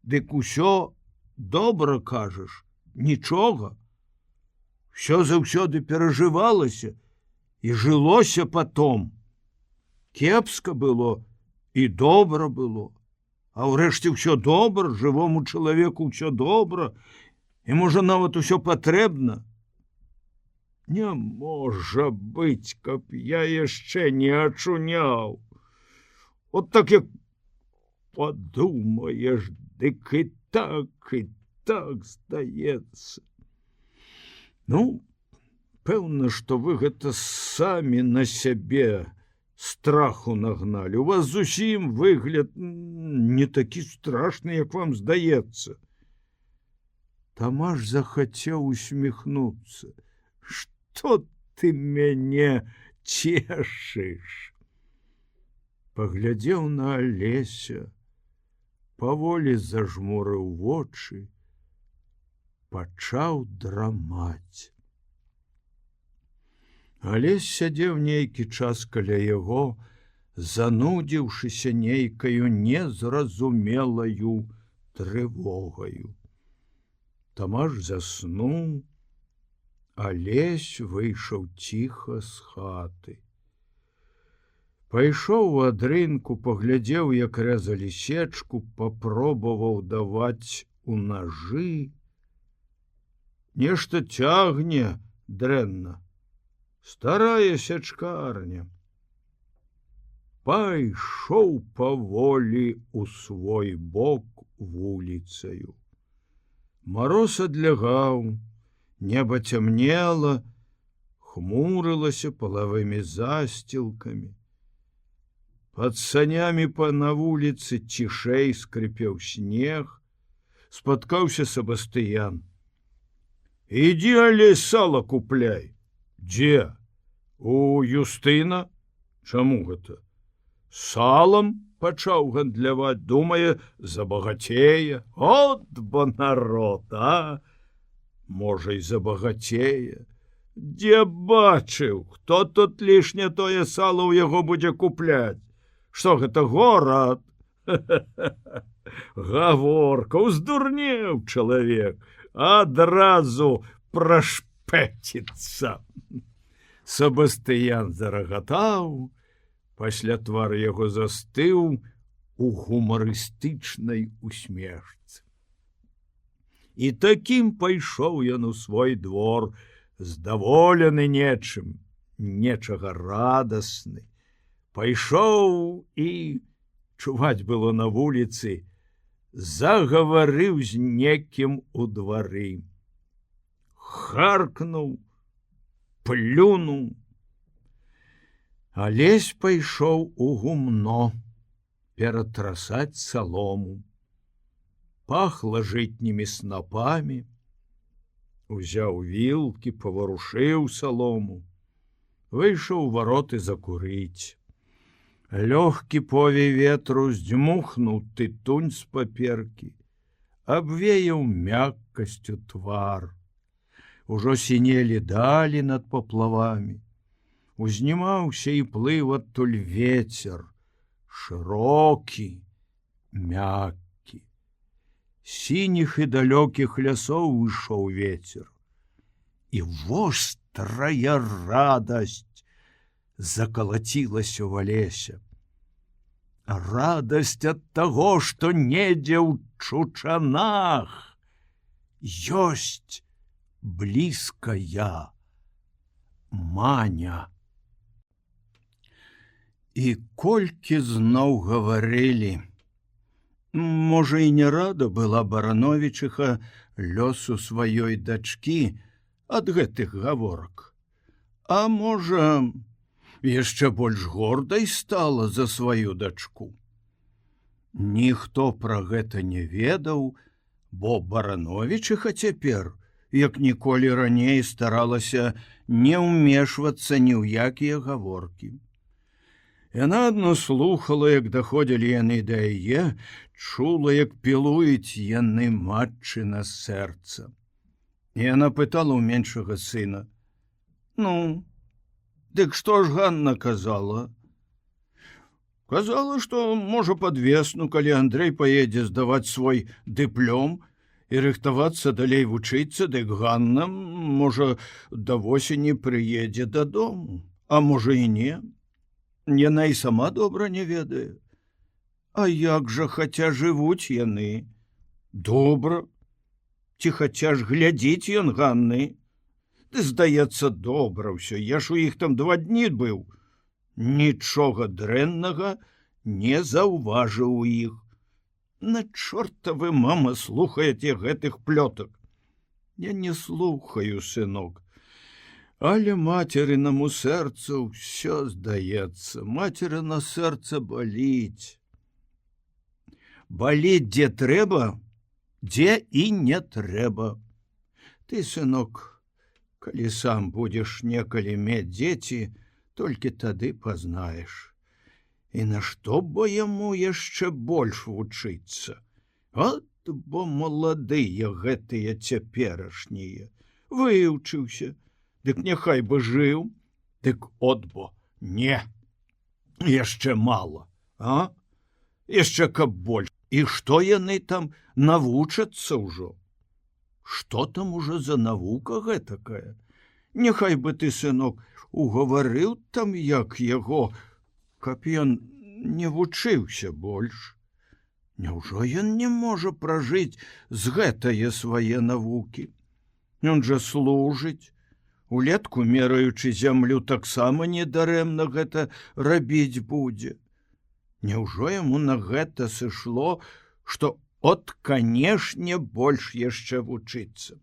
Дык усё добра кажаш, нічога. Всё заўсёды перажывалася і жылося потом. Кепска было і добра было. А ўрэшце ўсё добра, жывому чалавеку ўсё добра, і можа нават усё патрэбна. Не можа быць, каб я яшчэ не ачуняў. От так як падумаеш, дык і так здаецца. Ну, пэўна, што вы гэта самі на сябе страху нагналі. У вас зусім выгляд не такі страшны, як вам здаецца. Тамаш захацеў усміхнуцца. Што ты мяне цешыш? Паглядзеў на Алеся, паволі зажмурыў вочы, пачаў драмаць. Алесь сядзеў нейкі час каля яго, занудзіўшыся нейкаю незразумелаю трывогаю. Тамаш заснуў, Алесь выйшаў ціха з хаты. Пайшоў у адрынку, паглядзеў, як рэзалі сечку, папробаваў даваць у нажы. Нешта цягне дрэнна. Старая сячкарня. Пайшоў паволі у свой бок вуліцаю. Мароз адлягаў, неба цямнела, хмурылася палавымі засцілкамі. Пад санямі на вуліцы цішэй скрыпеў снег, спаткаўся Сабастыян. Ідзі, Алесь, сала купляй. Дзе? У Юстына? Чаму гэта? Салам пачаў гандляваць, думае, забагацее. От бо народ, а? Можа, і забагацее. Дзе бачыў, хто тут лішне тое сала ў яго будзе купляць? Што гэта, горад? Гаворка, уздурнеў чалавек, адразу прашпэціцца. Сабастыян зарагатаў, пасля твар яго застыў у гумарыстычнай усмешцы. І такім пайшоў ён у свой двор, здаволены нечым, нечага радасны. Пайшоў і, чуваць было на вуліцы, загаварыў з некім у двары. Харкнуў, плюнуў. Алесь пайшоў у гумно ператрасаць салому. Пахла жытнімі снапамі. Узяў вілкі, паварушыў салому. Выйшаў у вароты закурыць. Лёгкі повей ветру здзьмухнуў тытунь з паперкі, абвеяў мяккасцю твар. Ужо сінелі далі над паплавамі. Узнімаўся і плыў адтуль вецер, шырокі, мяккі. Сініх і далёкіх лясоў ішоў вецер, і вострая радасць закалацілася ў лесе. Радасць ад таго, што недзе ў чучанах ёсць блізкая Маня. І колькі зноў гаварылі, можа, і не рада была Барановічыха лёсу сваёй дачкі ад гэтых гаворак, а можа, яшчэ больш гордай стала за сваю дачку. Ніхто пра гэта не ведаў, бо Барановічыха цяпер, як ніколі раней, старалася не ўмешвацца ні ў якія гаворкі. Яна адно слухала, як даходзілі яны да яе, чула, як пілуюць яны матчына сэрца. Яна пытала ў меншага сына: «Ну, дык што ж Ганна казала?» «Казала, што, можа, пад весну, калі Андрэй паедзе здаваць свой дыплём і рыхтавацца далей вучыцца, дык Ганна, можа, да восені прыедзе дадому, а можа і не. Яна і сама добра не ведае. А як жа хаця жывуць яны? Добра. Ці хаця ж глядзіць ён Ганны? Ды, здаецца, добра ўсё, я ж у іх там 2 дні быў. Нічога дрэннага не заўважыў у іх. На чорта вы, мама, слухаеце гэтых плётак?» «Я не слухаю, сынок. Але матерынаму сэрцу ўсё здаецца. Матерына сэрца баліць. Баліць дзе трэба, дзе і не трэба. Ты, сынок, калі сам будзеш некалі мець дзеці, толькі тады пазнаеш. І нашто бо яму яшчэ больш вучыцца? От бо маладыя гэтыя цяперашнія. Выўчыўся, дык няхай бы жыў, дык от бо не. Яшчэ мала, а? Яшчэ каб больш. І што яны там навучацца ўжо? Што там уже за навука гэтакая? Няхай бы ты, сынок, угаварыў там як яго, каб ён не вучыўся больш. Няўжо ён не можа пражыць з гэтае свае навукі? Ён жа служыць, улетку мераючы зямлю таксама недарэмна гэта рабіць будзе. Няўжо яму на гэта сышло, што от, канешне, больш яшчэ вучыцца?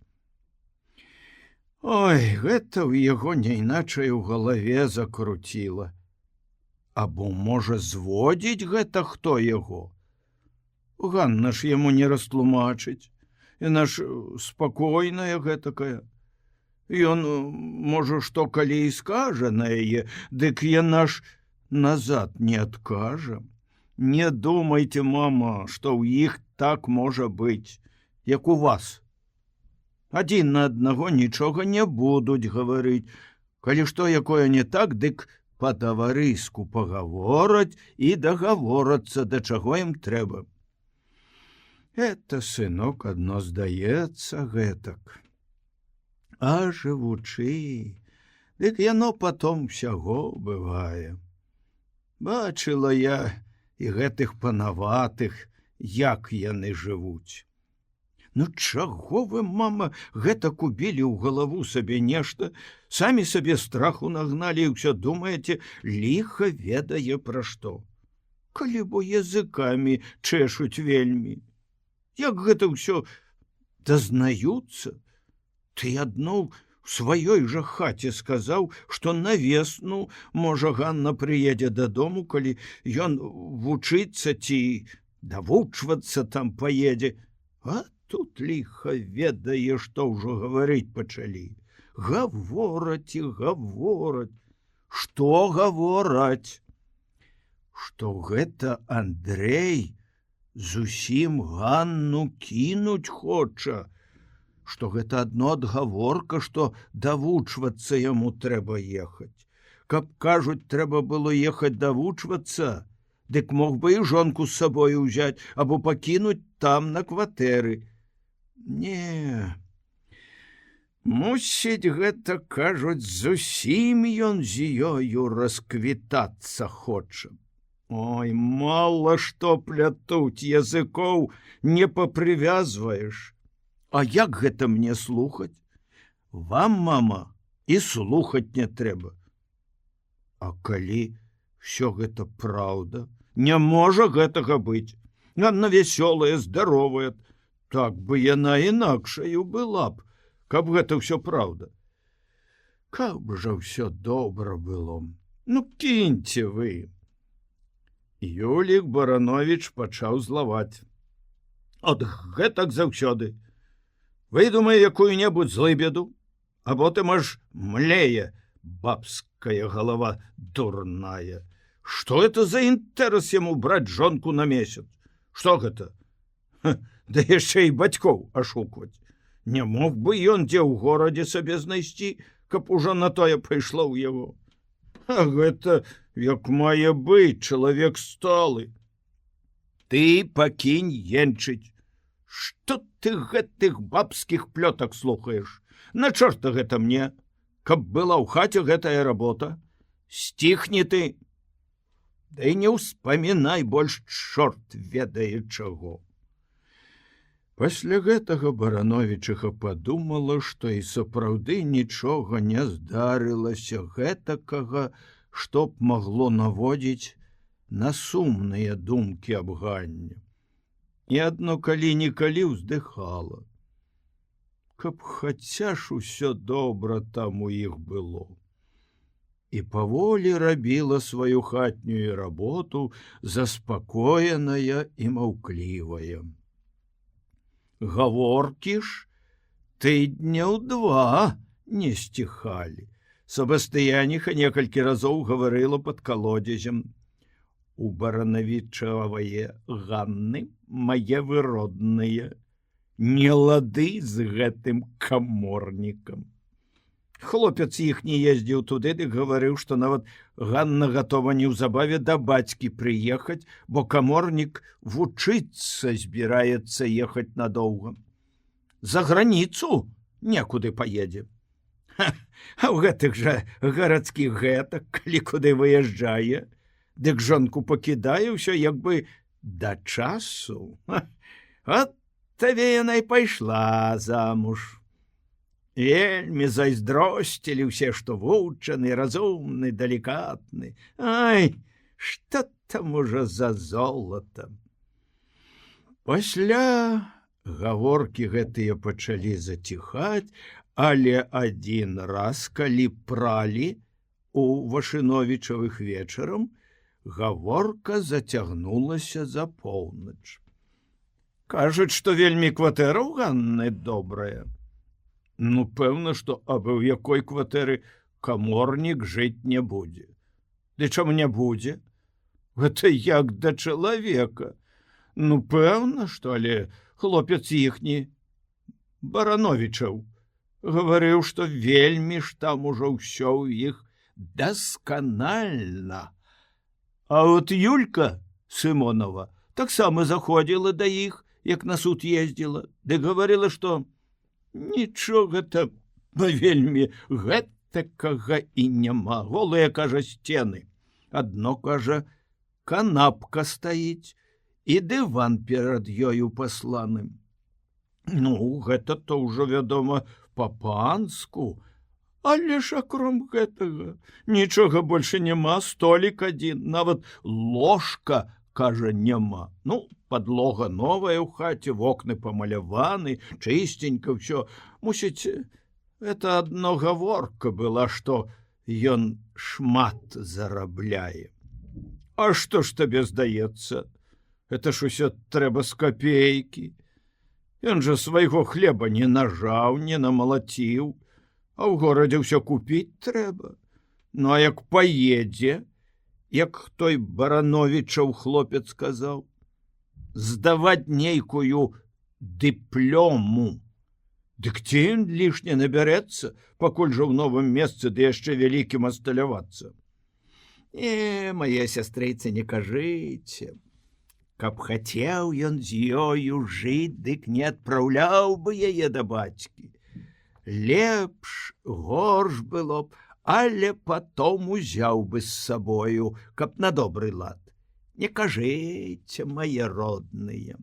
Ой, гэта ў яго няйначай у галаве закруціла. Або, можа, зводзіць гэта хто яго? Ганна ж яму не растлумачыць. Яна ж спакойная гэтакая. Ён, можа, што калі і скажа на яе, дык яна ж назад не адкажа. Не думайце, мама, што ў іх так можа быць, як у вас. Адзін на аднаго нічога не будуць гаварыць. Калі што якое не так, дык па-таварыску пагавораць і дагаворацца, да чаго ім трэба. Это, сынок, адно здаецца гэтак. А жывучы, дык яно потом усяго бывае. Бачыла я і гэтых панаватых, як яны жывуць. Ну чаго вы, мама, гэтак убілі ў галаву сабе нешта, самі сабе страху нагналі і ўсё думаеце, ліха ведае пра што. Калі бо языкамі чэшуць вельмі. Як гэта ўсё дазнаюцца? Ты адно в сваёй жа хаце сказаў, што на весну, можа, Ганна прыедзе дадому, калі ён вучыцца ці давучвацца там паедзе. А тут ліха ведае, што ўжо гаварыць пачалі. Гавораць і гавораць. Што гавораць? Што гэта Андрэй зусім Ганну кінуць хоча, што гэта адно адгаворка, што давучвацца яму трэба ехаць. Каб, кажуць, трэба было ехаць давучвацца, дык мог бы і жонку з сабою ўзяць або пакінуць там на кватэры. Не, мусіць, гэта, кажуць, зусім ён з ёю расквітацца хоча. Ой, мала што плятуць, языкоў не папрывязваеш. А як гэта мне слухаць? Вам, мама, і слухаць не трэба. А калі ўсё гэта праўда, не можа гэтага быць. Яна вясёлая, здаровая, так бы яна інакшаю была б, каб гэта ўсё праўда. Каб жа ўсё добра было. Ну, кіньце вы. Юлік Баранович пачаў злаваць. От гэтак заўсёды. Выдумай якую-небудзь злыбеду, а потым аж млее бабская голова дурная. Што это за інтэрас яму браць жонку на месяц? Што гэта? Да яшчэ і бацькоў ашукваць. Не мог бы ён дзе ў горадзе сабе знайсці, каб ужо на тое пайшло ў яго. А гэта, як мае быць, чалавек сталы. Ты пакінь енчыць. Што ты гэтых бабскіх плётак слухаеш? На чорта гэта мне, каб была ў хаце гэтая работа. Сціхні ты. Да і не ўспамінай больш, чорт ведае чаго. Пасля гэтага Барановічыха падумала, што і сапраўды нічога не здарылася гэтакага, што б магло наводзіць на сумныя думкі аб Ганне. І адно калі-нікалі ўздыхала. Каб хаця ж усё добра там у іх было. І паволі рабіла сваю хатнюю работу, заспакоеная і маўклівая. Гаворкі ж тыдняў 2 не сціхалі. Сабастыяніха некалькі разоў гаварыла пад калодзезем. У Барановічавае Ганны мае выродныя, не лады з гэтым каморнікам. Хлопец іх не ездзіў туды, ды гаварыў, што нават Ганна гатова неўзабаве да бацькі прыехаць, бо каморнік вучыцца збіраецца ехаць надоўга. За граніцу некуды паедзе. А ў гэтых жа гарадскіх гэтак, калі куды выязджае, дык жонку пакідае ўсё як бы да часу. От табе яна і пайшла замуж. Вельмі зайздросцілі ўсе, што вучаны, разумны, далікатны. Ай, што там ужо за золата. Пасля гаворкі гэтыя пачалі заціхаць, але адзін раз, калі пралі у Вашыновічавых вечарам, гаворка зацягнулася за поўнач. Кажуць, што вельмі кватэра ў Ганны добрая. Ну, пэўна, што абы ў якой кватэры каморнік жыць не будзе. Ды чаму не будзе? Гэта як да чалавека. Ну, пэўна, што, але хлопец іхні, Барановічаў, гаварыў, што вельмі ж там ужо ўсё ў іх дасканальна. А от Юлька Сымонова таксама заходзіла да іх, як на суд ездзіла, ды гаварыла, што нічога там вельмі гэтакага і няма. Голыя, кажа, сцены. Адно, кажа, канапка стаіць і дыван перад ёю пасланым. Ну, гэта то ўжо, вядома, па-панску. Але ж акром гэтага нічога больше няма, столік адзін, нават ложка, кажа, няма. Ну, подлога новая ў хаце, вокны памаляваны, чыстенька ўсё. Мусіць, это адно гаворка была, што ён шмат зарабляе. А што ж табе здаецца? Это ж усё трэба з капейкі. Ён жа свайго хлеба не нажаў, не намалаціў, а ў горадзе ўсё купіць трэба. Ну, а як паедзе, як той Барановічаў хлопец сказаў, здаваць нейкую дыплёму. Дык ці ён лішне набярэцца, пакуль жа ў новым месцы ды яшчэ вялікім асталявацца. Мае сястрыцы, не кажыце. Каб хацеў ён з ёю жыць, дык не адпраўляў бы яе да бацькі. Лепш, горш было б, але потом узяў бы з сабою, каб на добры лад. Не кажыце, мае родныя.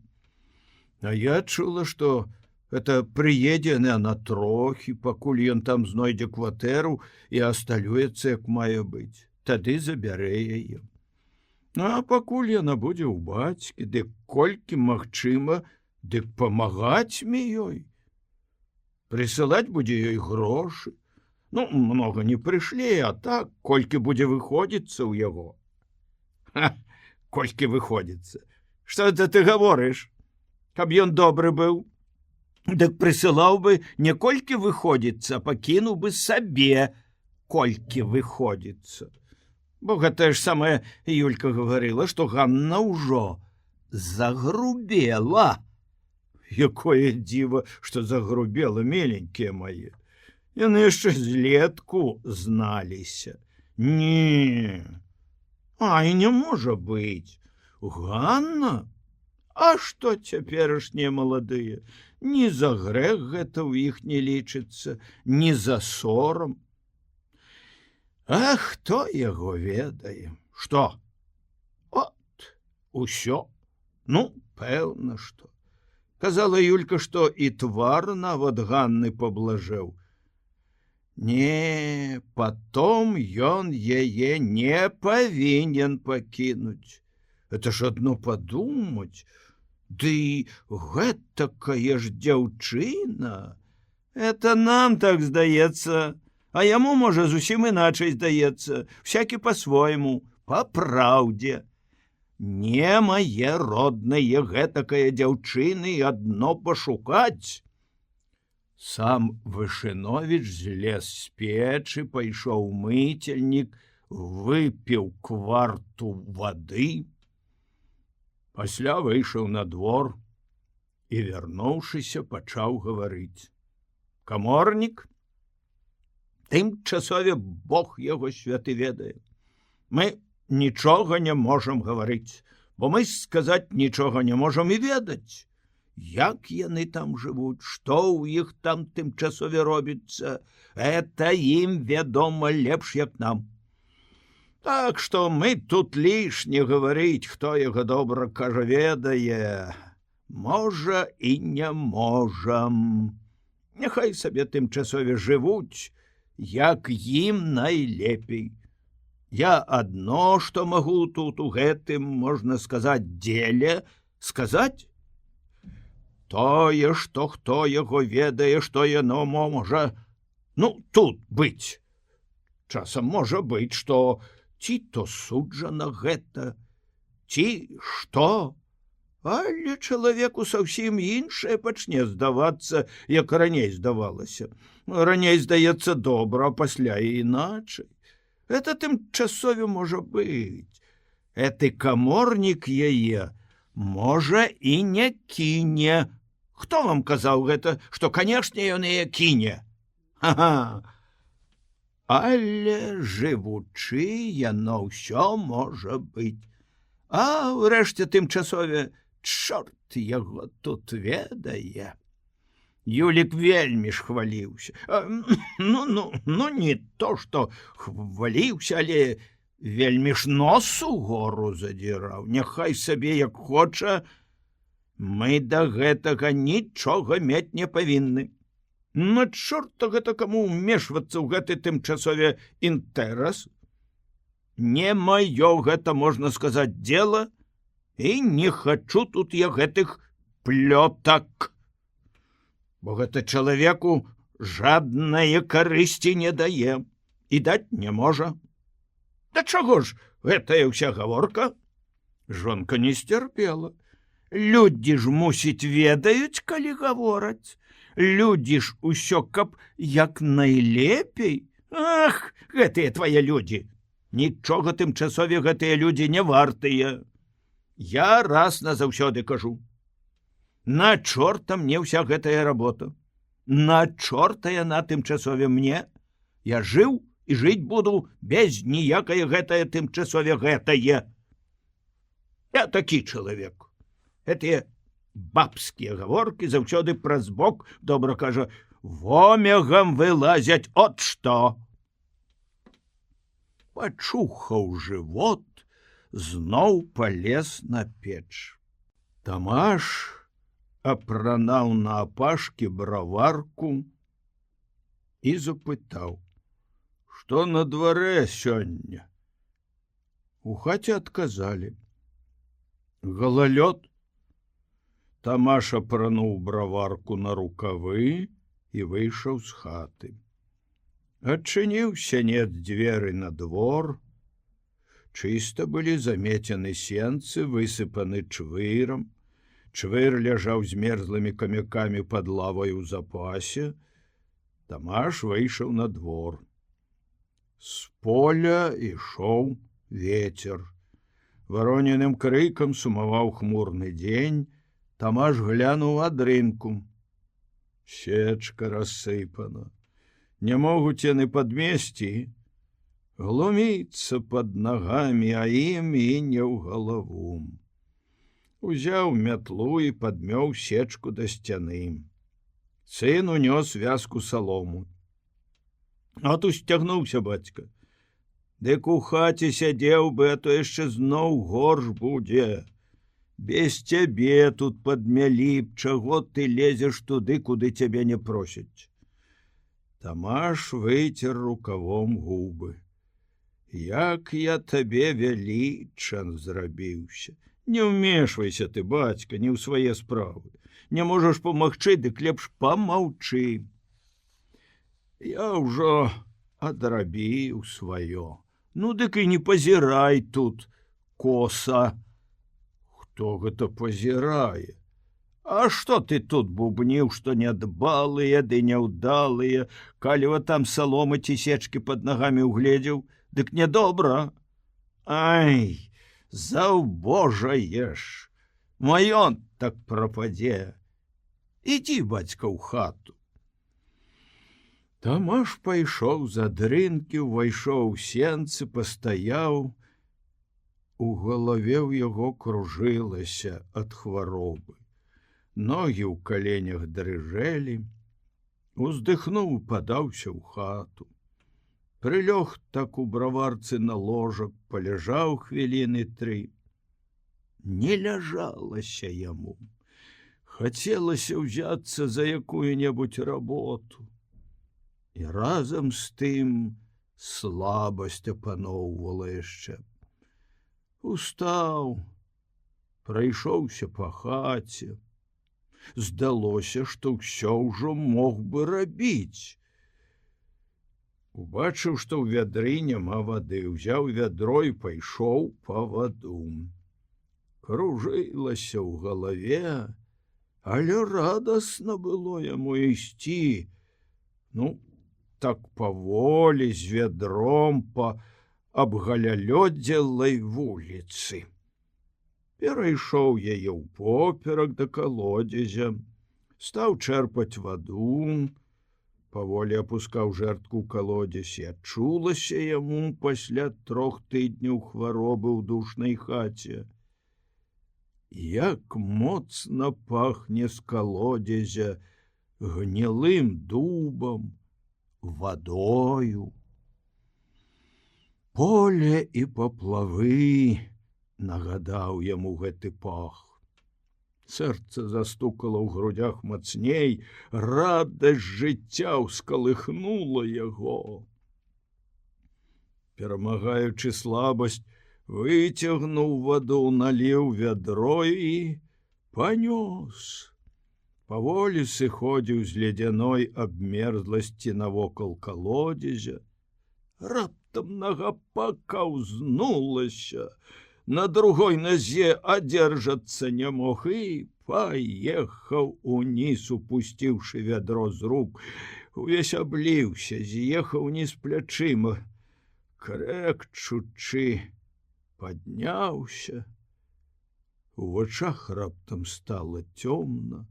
А я чула, што это прыедзе на трохі, пакуль ён там знойдзе кватэру і асталюецца, як мае быць. Тады забярэ яе. А пакуль яна будзе ў бацькі, дык колькі магчыма, дык памагаць мне ёй. Прысылаць будзе ёй грошы. Многа не прышлі, а так, колькі будзе выходзіцца ў яго. Колькі выходзіцца. Што это ты гаворыш? Каб ён добры быў, дык прысылаў бы не колькі выходзіцца, а пакінуў бы сабе, колькі выходзіцца. Бо гэтае ж самае Юлька гаварыла, што Ганна ўжо загрубела. Якое дзіва, што загрубела, меленькія мае. Яны яшчэ злетку зналіся. Не. Ай, не можа быць. Ганна? А што цяперашнія маладыя? Ні за грэх гэта ў іх не лічыцца, ні за сорам. А хто яго ведае? Што? От, усё. Пэўна, што. Казала Юлька, што і твар нават Ганны паблажэў. Не, потом ён яе не павінен пакінуць. Это ж адно падумаць. Ды гэтакая ж дзяўчына. Это нам так здаецца, а яму, можа, зусім іначай здаецца, всякі па-свойму, па праўдзе. Не мае роднае гэтакая дзяўчыны адно пашукаць. Сам Вышыновіч злез з печы, пайшоў у мыцельнік, выпіў кварту вады, пасля выйшаў на двор і, вярнуўшыся, пачаў гаварыць. Каморнік? Тымчасове Бог яго святы ведае. Мы нічога не можам гаварыць, бо мы сказаць нічога не можам і ведаць. Як яны там жывуць, што ў іх там тымчасове робіцца, это ім вядома лепш, як нам. Так што мы тут лішне гаварыць, хто яго добра кажа ведае. Можа і не можам. Няхай сабе тымчасове жывуць, як ім найлепей. Я адно, што магу тут у гэтым, можна сказаць, дзеле сказаць. Тое, што хто яго ведае, што яно можа, тут быць. Часам можа быць, што ці то суджана гэта, ці што. Але чалавеку зусім іншае пачне здавацца, як раней здавалася. Раней здаецца добра, а пасля і іначай. Это тымчасове можа быць. Эты каморнік яе, можа, і не кіне. Хто вам казаў гэта, што, канешне, ён яе кіне? Ага. Але жывучы, яно ўсё можа быць. А ўрэшце тымчасове, чорт яго тут ведае. Юлік вельмі ж хваліўся. Не то, што хваліўся, але вельмі ж нос угору задзіраў. Няхай сабе як хоча, мы да гэтага нічога мець не павінны. На чорта гэта каму ўмешвацца ў гэты тымчасове інтэрас? Не маё гэта, можна сказаць, дзела, і не хачу тут я гэтых плётак. Бо гэта чалавеку жаднае карысці не дае і даць не можа. Да чаго ж гэтая ўся гаворка? Жонка не сцярпела. Людзі ж, мусіць, ведаюць, калі гавораць. Людзі ж усё, каб як найлепей. Ах, гэтыя твае людзі. Нічога тымчасове гэтыя людзі не вартыя. Я раз назаўсёды кажу. На чорта мне ўся гэтая работа. На чорта яна тымчасове мне. Я жыў і жыць буду без ніякае гэтае тымчасове гэтае. Я такі чалавек. Гэтыя бабскія гаворкі заўсёды праз бок, добра кажа, вомегам вылазяць от што. Пачухаў жывот, зноў палез на печ. Тамаш апранаў наапашкі браварку і запытаў: «Што на дварэ сёння?» У хаце адказалі: «Галалёд». Тамаш апрануў браварку на рукавы і выйшаў з хаты. Адчыніў сянец дзверы на двор. Чыста былі замецены сенцы, высыпаны чвырам. Чвыр ляжаў змерзлымі камякамі пад лавай у запасе. Тамаш выйшаў на двор. З поля ішоў вецер. Вароненым крыкам сумаваў хмурны дзень. Тамаш глянуў ад рынку. Сечка рассыпана. Не могуць яны падмесці. Глуміцца пад нагамі, а ім і не ў галаву. Узяў мятлу і падмёў сечку да сцяны. Сын унёс вязку салому. От усцягнуўся бацька. Дык у хаце сядзеў бы, а то яшчэ зноў горш будзе. Без цябе тут падмялі б, чаго ты лезеш туды, куды цябе не просяць. Тамаш выцер рукавом губы. Як я табе вялічан зрабіўся. Не ўмешвайся ты, бацька, не ў свае справы. Не можаш памагчы, дык лепш памаўчы. Я ўжо адрабіў сваё. Ну, дык і не пазірай тут коса. Хто гэта пазірае? А што ты тут бубніў, што нядбалыя ды няўдалыя, калі там саломы ці сечкі пад нагамі угледзеў, дык нядобра. Ай, заўбожаеш, маёнтак прападзе. Ідзі, бацька, ў хату. Тамаш пайшоў за дрынкі, увайшоў у сенцы, пастаяў. У галаве ў яго кружылася ад хваробы. Ногі ў каленях дрыжэлі. Уздыхнуў, падаўся ў хату. Прылёг так у браварцы на ложак, паляжаў хвіліны 3. Не ляжалася яму. Хацелася ўзяцца за якую-небудзь работу. І разам з тым слабасць апаноўвала яшчэ. Устаў, прайшоўся па хаце. Здалося, што ўсё ўжо мог бы рабіць. Убачыў, што ў вядры няма вады, узяў вядро і пайшоў па ваду. Кружылася ў галаве, але радасна было яму ісці. Ну, так паволі, з вядром па абгалялёдзелай вуліцы. Перайшоў яе ўпоперак да калодзезя, стаў чэрпаць ваду, паволі апускаў жэрдку ў калодзез, і адчулася яму пасля 3 тыдняў хваробы ў душнай хаце. Як моцна пахне з калодзезя гнілым дубам, вадою. Поле і паплавы, нагадаў яму гэты пах. Сэрца застукала ў грудях мацней, радасць жыцця ўскалыхнула яго. Перамагаючы слабасць, выцягнуў ваду, наліў вядро і панёс. Паволі сыходзіў з ледзяной абмерзласці навокал калодзезя. Раптам нага пакаўзнулася, на другой назе адзержацца не мог і паехаў уніз, упусціўшы вядро з рук. Увесь абліўся, з'ехаў уніз плячыма. Крэкчучы, падняўся. У вачах раптам стала цёмна,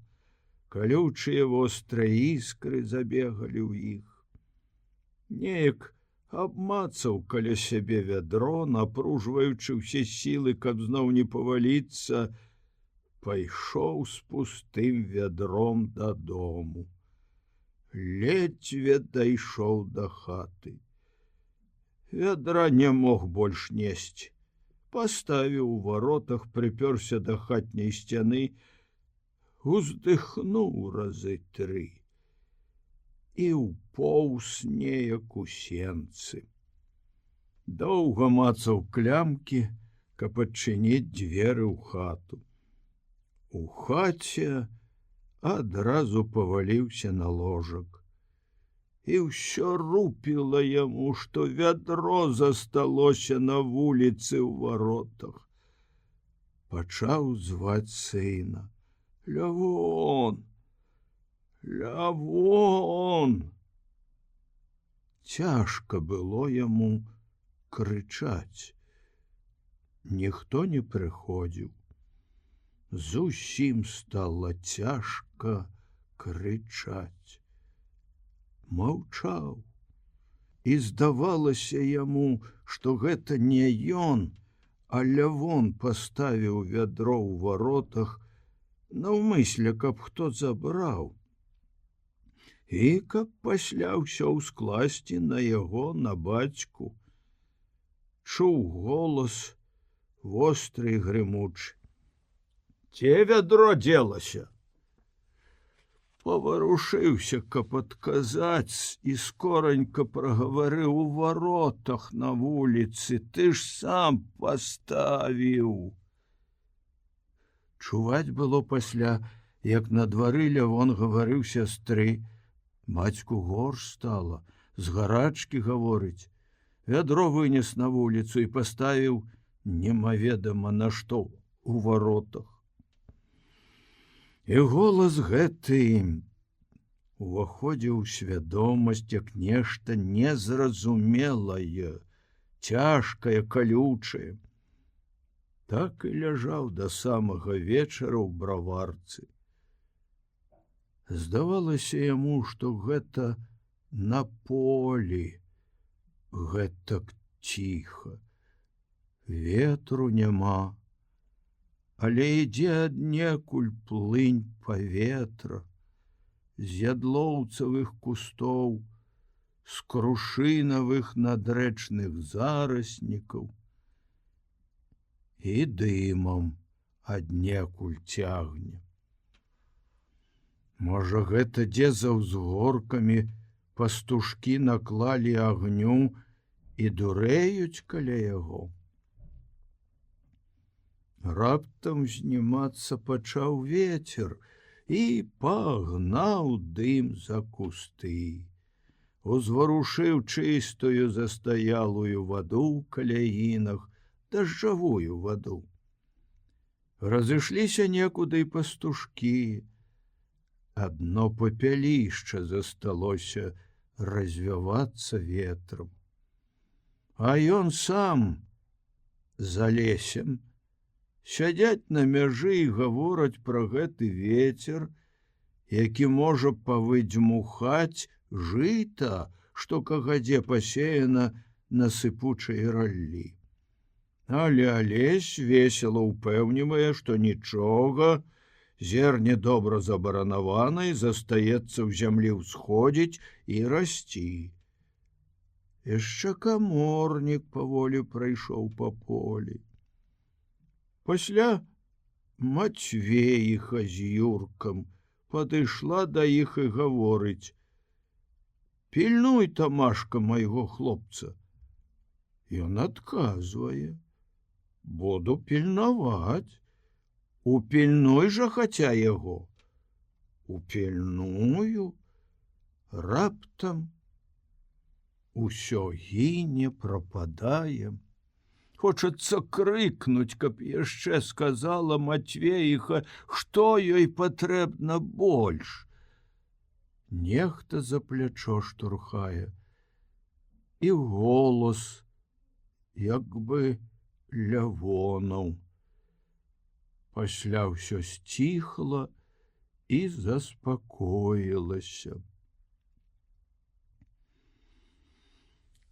калючыя вострыя іскры забегалі ў іх. Неяк абмацаў каля сябе вядро, напружваючы ўсе сілы, каб зноў не паваліцца, пайшоў з пустым вядром дадому. Ледзьве дайшоў да хаты. Вядра не мог больш несці. Паставіў у варотах, прыпёрся да хатняй сцяны, уздыхнуў разы 3 і ўпоўз неяк у сенцы. Доўга мацаў клямкі, каб адчыніць дзверы ў хату. У хаце адразу паваліўся на ложак. І ўсё рупіла яму, што вядро засталося на вуліцы ў варотах. Пачаў зваць сына: «Лявон! Лявон!» Цяжка было яму крычаць. Ніхто не прыходзіў. Зусім стала цяжка крычаць. Маўчаў. І здавалася яму, што гэта не ён, а Лявон паставіў вядро ў варотах наўмысля, каб хто забраў. І каб пасля ўсё ўскласці на яго, на бацьку. Чуў голас востры і грымучы: «Дзе вядро дзелася?» Паварушыўся, каб адказаць, і скоранька прагаварыў: «У варотах на вуліцы, ты ж сам паставіў». Чуваць было пасля, як на двары Лявон гаварыў сястры. Бацьку горш стала, з гарачкі гаворыць. Вядро вынес на вуліцу і паставіў немаведама на што у варотах. І голас гэты уваходзіў у свядомасць як нешта незразумелае, цяжкае, калючае. Так і ляжаў да самага вечара ў браварцы. Здавалася яму, што гэта на полі, гэтак ціха. Ветру няма, але ідзе аднекуль плынь паветра, з ядлоўцавых кустоў, з крушынавых надрэчных зараснікаў, і дымам аднекуль цягне. Можа, гэта дзе за ўзгоркамі пастушкі наклалі агню і дурэюць каля яго. Раптам знімацца пачаў вецер і пагнаў дым за кусты. Узварушыў чыстую застаялую ваду ў каляінах, дажджавую ваду. Разышліся некуды і пастушкі. Адно папялішча засталося развявацца ветрам. А ён сам за лесем сядзяць на мяжы і гавораць пра гэты вецер, які можа павыдзьмухаць жыта, што кагадзе пасеяна на сыпучай раллі. Але Алесь весела ўпэўнівае, што нічога, зерне добра забаранавана і застаецца ў зямлі ўсходзіць і расці. Яшчэ каморнік паволі прайшоў па полі. Пасля Мацвеіха з Юркам падышла да іх і гаворыць: «Пільнуй, Тамашка, майго хлопца». Ён адказвае: «Буду пільнаваць». «Упільнуй жа хаця яго». «Упільную». Раптам усё гіне, прападае. Хочацца крыкнуць, каб яшчэ сказала Мацвеіха, што ёй патрэбна больш. Нехта за плячо штурхае. І голос, як бы Лявонаў. Пасля ўсё сціхла і заспакоілася.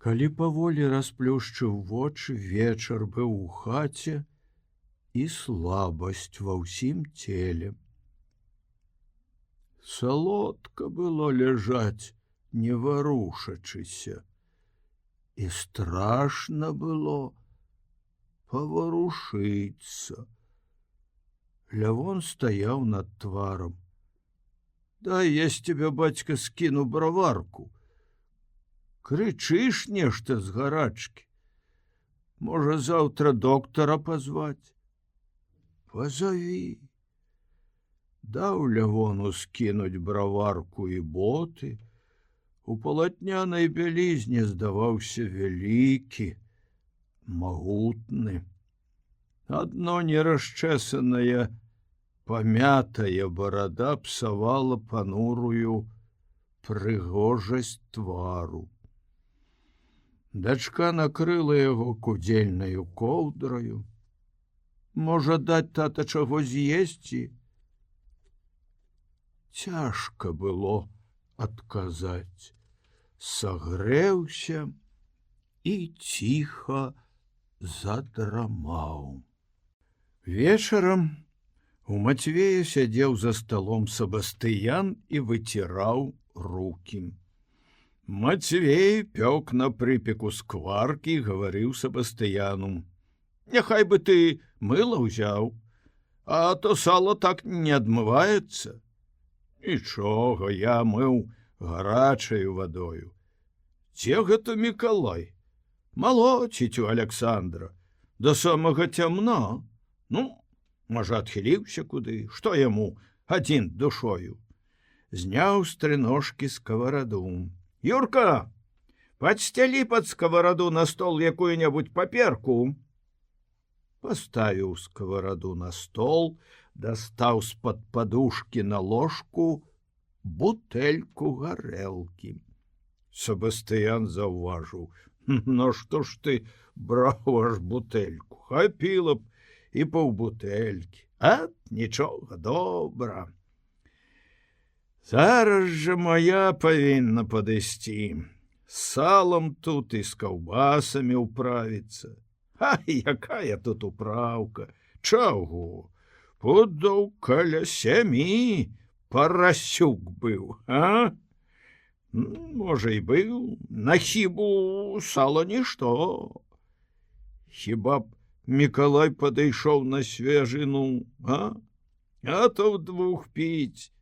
Калі паволі расплюшчыў вочы, вечар быў у хаце і слабасць ва ўсім целе. Салодка было ляжаць, не варушачыся, і страшна было паварушыцца. Лявон стаяў над тварам. «Дай я з цябе, бацька, скіну браварку. Крычыш нешта з гарачкі. Можа, заўтра доктара пазваць? Пазаві». Даў Лявону скінуць браварку і боты. У палатнянай бялізне здаваўся вялікі, магутны. Адно нерасчэсаная, памятая барада псавала панурую прыгожасць твару. Дачка накрыла яго кудзельнаю коўдраю. Можа, даць тата чаго з'есці? Цяжка было адказаць. Сагрэўся і ціха задрамаў. Вечарам у Мацвея сядзеў за сталом Сабастыян і выціраў рукі. Мацвей пёк на прыпеку скваркі і гаварыў Сабастыяну: «Няхай бы ты мыла ўзяў, а то сало так не адмываецца». «Нічога, я мыў гарачаю вадою». «Це гэта Мікалай? Малоціць у Аляксандра. Да самага цямна. Ну, можа, адхіліўся куды, што яму адзін душою». Зняў з трыножкі скавараду. «Юрка, падсцялі пад скавараду на стол якую-небудзь паперку». Паставіў скавараду на стол, дастаў з-пад падушкі на ложку бутэльку гарэлкі. Сабастыян заўважыў: «Ну што ж ты браў аж бутэльку? Хапіла б і паўбутэлькі. Ат, нічога, добра. Зараз жа моя павінна падысці. З салам тут і з каўбасамі ўправіцца». «Ай, якая тут управка? Чаго? Пудоў каля 7 парасюк быў, а? Можа, і быў, на хібу сала нішто. Хіба б Мікалай падышоў на свежыну, а? А то вдвух піць.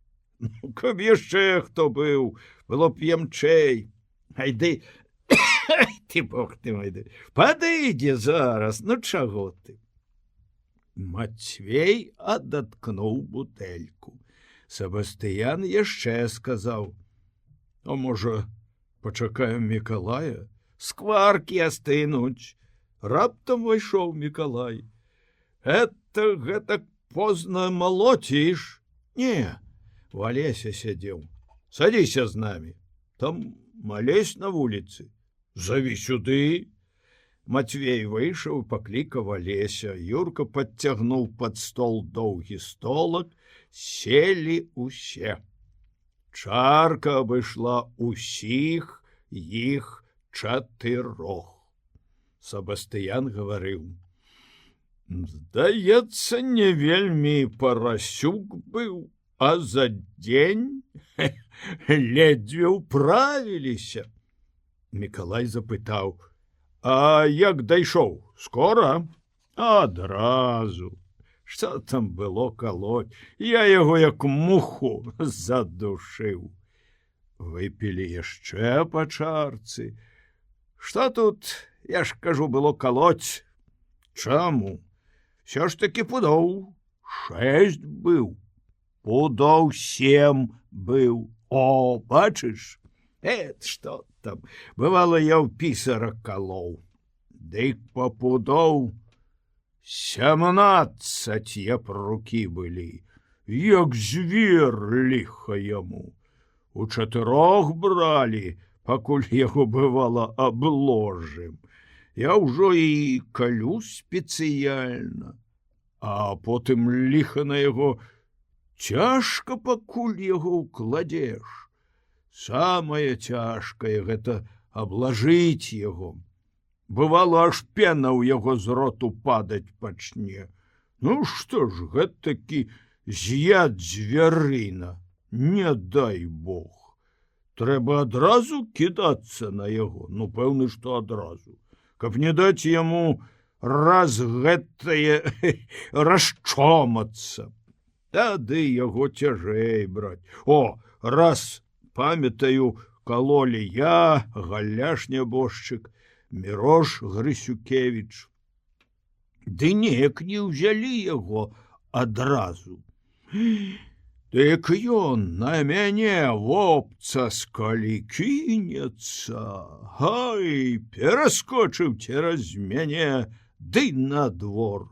Каб яшчэ хто быў, было б ямчэй. Айды, ты бог ты мой, падыдзе зараз, ну чаго ты?» Мацвей адаткнуў бутэльку. Сабастыян яшчэ сказаў: «А можа, пачакаем Мікалая? Скваркі астынуць». Раптам увайшоў Мікалай. Гэтак позна малоціш?» «Не, у Алеся сядзеў». «Садзіся з намі. Там малесь на вуліцы. Заві сюды». Мацвей выйшаў і паклікаў Алеся. Юрка падцягнуў пад стол доўгі столак, селі усе. Чарка абышла усіх іх 4. Сабастыян гаварыў: «Здаецца, не вельмі парасюк быў, а за дзень ледзьве ўправіліся». Мікалай запытаў: «А як дайшоў? Скора?» «Адразу. Што там было калоць? Я яго як муху задушыў». Выпілі яшчэ па чарцы. «Што тут, я ж кажу, было калоць? Чаму? Всё ж таки пудоў 6 быў. Пудоў 7 быў. О, бачыш? Што там, бывала, я ў пісара калоў. Дык па пудоў 17 япрукі былі. Як звер, ліха яму. У 4 бралі, пакуль яго, бывала, абложым. Я ўжо і калю спецыяльна. А потым ліха на яго цяжка, пакуль яго ўкладзеш. Самае цяжкае — гэта аблажыць яго. Бывало, аж пена ў яго з роту падаць пачне. Ну што ж, гэтакі з'яд звярына, не дай Бог. Трэба адразу кідацца на яго, ну, пэўны, што адразу, каб не даць яму раз гэтае расчомацца. Тады яго цяжэй браць. О, раз, памятаю, калолі я, Галяш нябожчык, Мірош Грысюкевіч. Ды неяк не ўзялі яго адразу. Дык ён на мяне вопца скалі кінецца, гай, пераскочыў цераз мяне, ды на двор.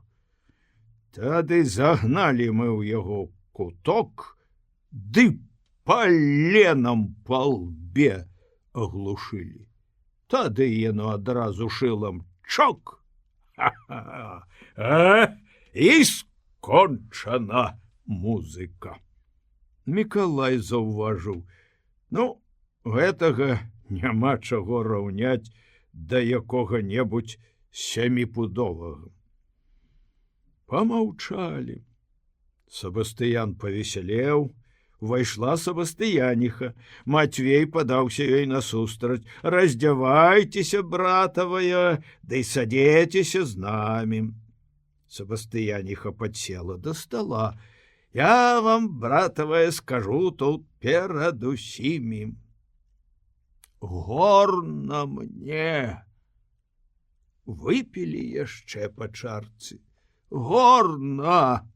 Тады загналі мы ў яго куток, ды паленам па лбе аглушылі. Тады яно адразу шылам чок, і скончана музыка. Мікалай заўважыў: ну, гэтага няма чаго раўняць да якога-небудзь сяміпудовага. Памаўчалі. Сабастыян павесялеў, увайшла Сабастыяніха. Матвей падаўся ёй насустрач: раздзявайцеся, братавая, ды садзецеся з намі. Сабастыяніха падсела да стала. Я вам, братавая, скажу тут перад усімі. Горна мне. Выпілі яшчэ па чарцы. Горна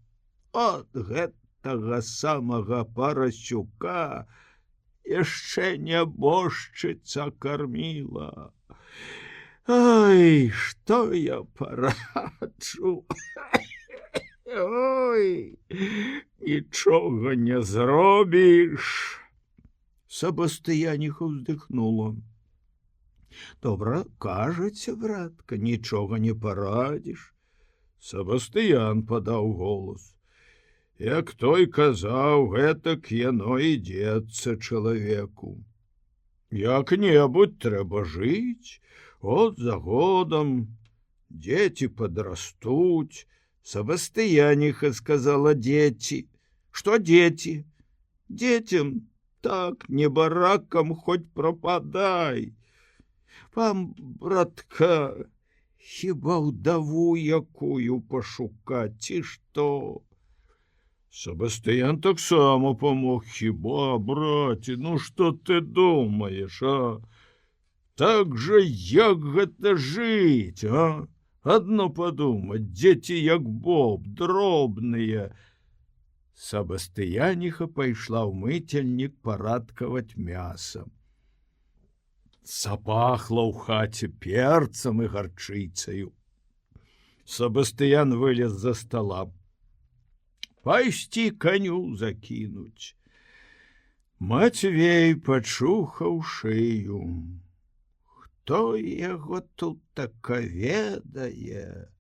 ад гэтага самага Парасюка яшчэ нябожчыца карміла. Ай, што я параджу? Ой, нічога не зробіш. Сабастыяніха ўздыхнула. Добра кажаце, братка, нічога не парадзіш. Сабастыян падаў голас. Як той казаў, гэтак яно ідзецца чалавеку. Як-небудзь трэба жыць, год за годам, дзеці падрастуць. Сабастыяніха сказала: дзеці. Што дзеці? Дзецям так, небаракам хоць прападай. Вам, братка, хіба ўдаву якую пашукаць, ці што? Сабастыян таксама памог. Хіба, браце, ну што ты думаеш, а? Так жа як гэта жыць, а? Адно падумаць, дзеці як боб, дробныя. Сабастыяніха пайшла ў мыцельнік парадкаваць мяса. Запахла ў хаце перцам і гарчыцаю. Сабастыян вылез за стала. Пайсці каню закінуць. Матвей пачухаў шыю. Хто яго тут така ведае?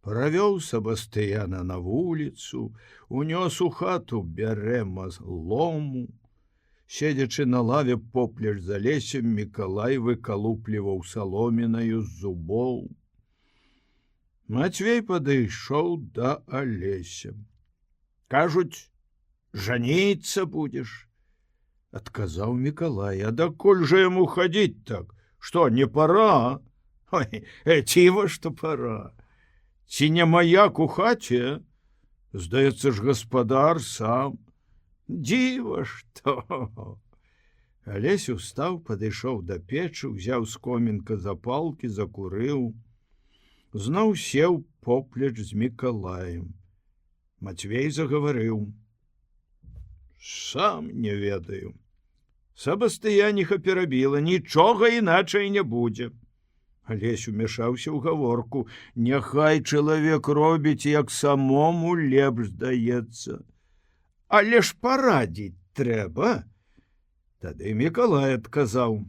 Правёў Сабастыяна на вуліцу, унёс у хату бярэма лому. Седзячы на лаве поплеч за лесем, Мікалай выкалупліваў саломінаю з зубоў. Матвей падышоў да Алеся. Кажуць, жаніцца будзеш? Адказаў Мікалай. А дакуль жа яму хадзіць так? Што, не пора? Ой, ціва, што пора. Ці не маяк у хаце? Здаецца ж, гаспадар сам. Дзіва што. Алесь устаў, падышоў да печы, узяў з комінка запалкі, закурыў. Зноў сеў поплеч з Мікалаем. Матвей загаварыў. Сам не ведаю. Сабастыяніха перабіла, нічога іначай не будзе. Алесь умяшаўся ў гаворку. Няхай чалавек робіць, як самому лепш здаецца. Але ж парадзіць трэба. Тады Мікалай адказаў.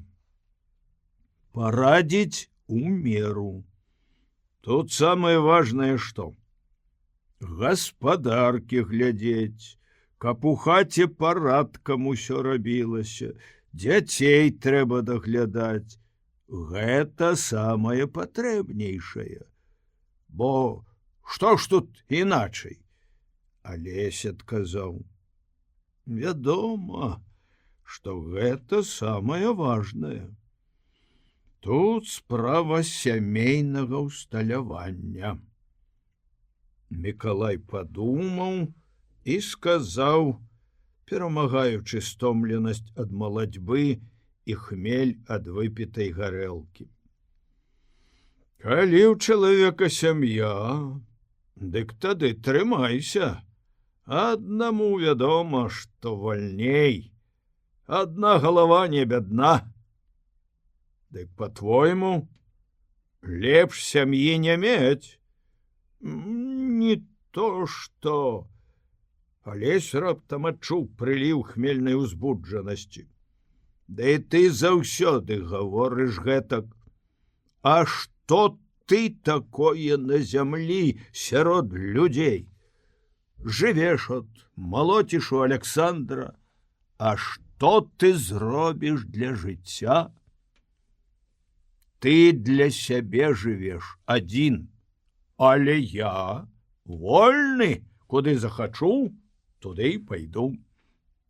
Парадзіць у меру. Тут самае важнае што? Гаспадаркі глядзець, каб у хаце парадкам усё рабілася, дзяцей трэба даглядаць, гэта самае патрэбнейшае. Бо што ж тут іначай? Алесь адказаў: вядома, што гэта самае важнае. Тут справа сямейнага ўсталявання. Мікалай падумаў і сказаў, перамагаючы стомленасць ад малацьбы і хмель ад выпітай гарэлкі: калі ў чалавека сям'я, дык тады трымайся. Аднаму вядома, што вальней. Адна галава не бядна. Дык, па-твойму, лепш сям'і не мець? Не то што... Алесь раптам адчуў прыліў хмельнай узбуджанасці. Да і ты заўсёды гаворыш гэтак. А што ты такое на зямлі сярод людзей? Жывеш от, малоціш у Александра, а што ты зробіш для жыцця? Ты для сябе жывеш адзін, але я вольны, куды захачу, туды і пайду.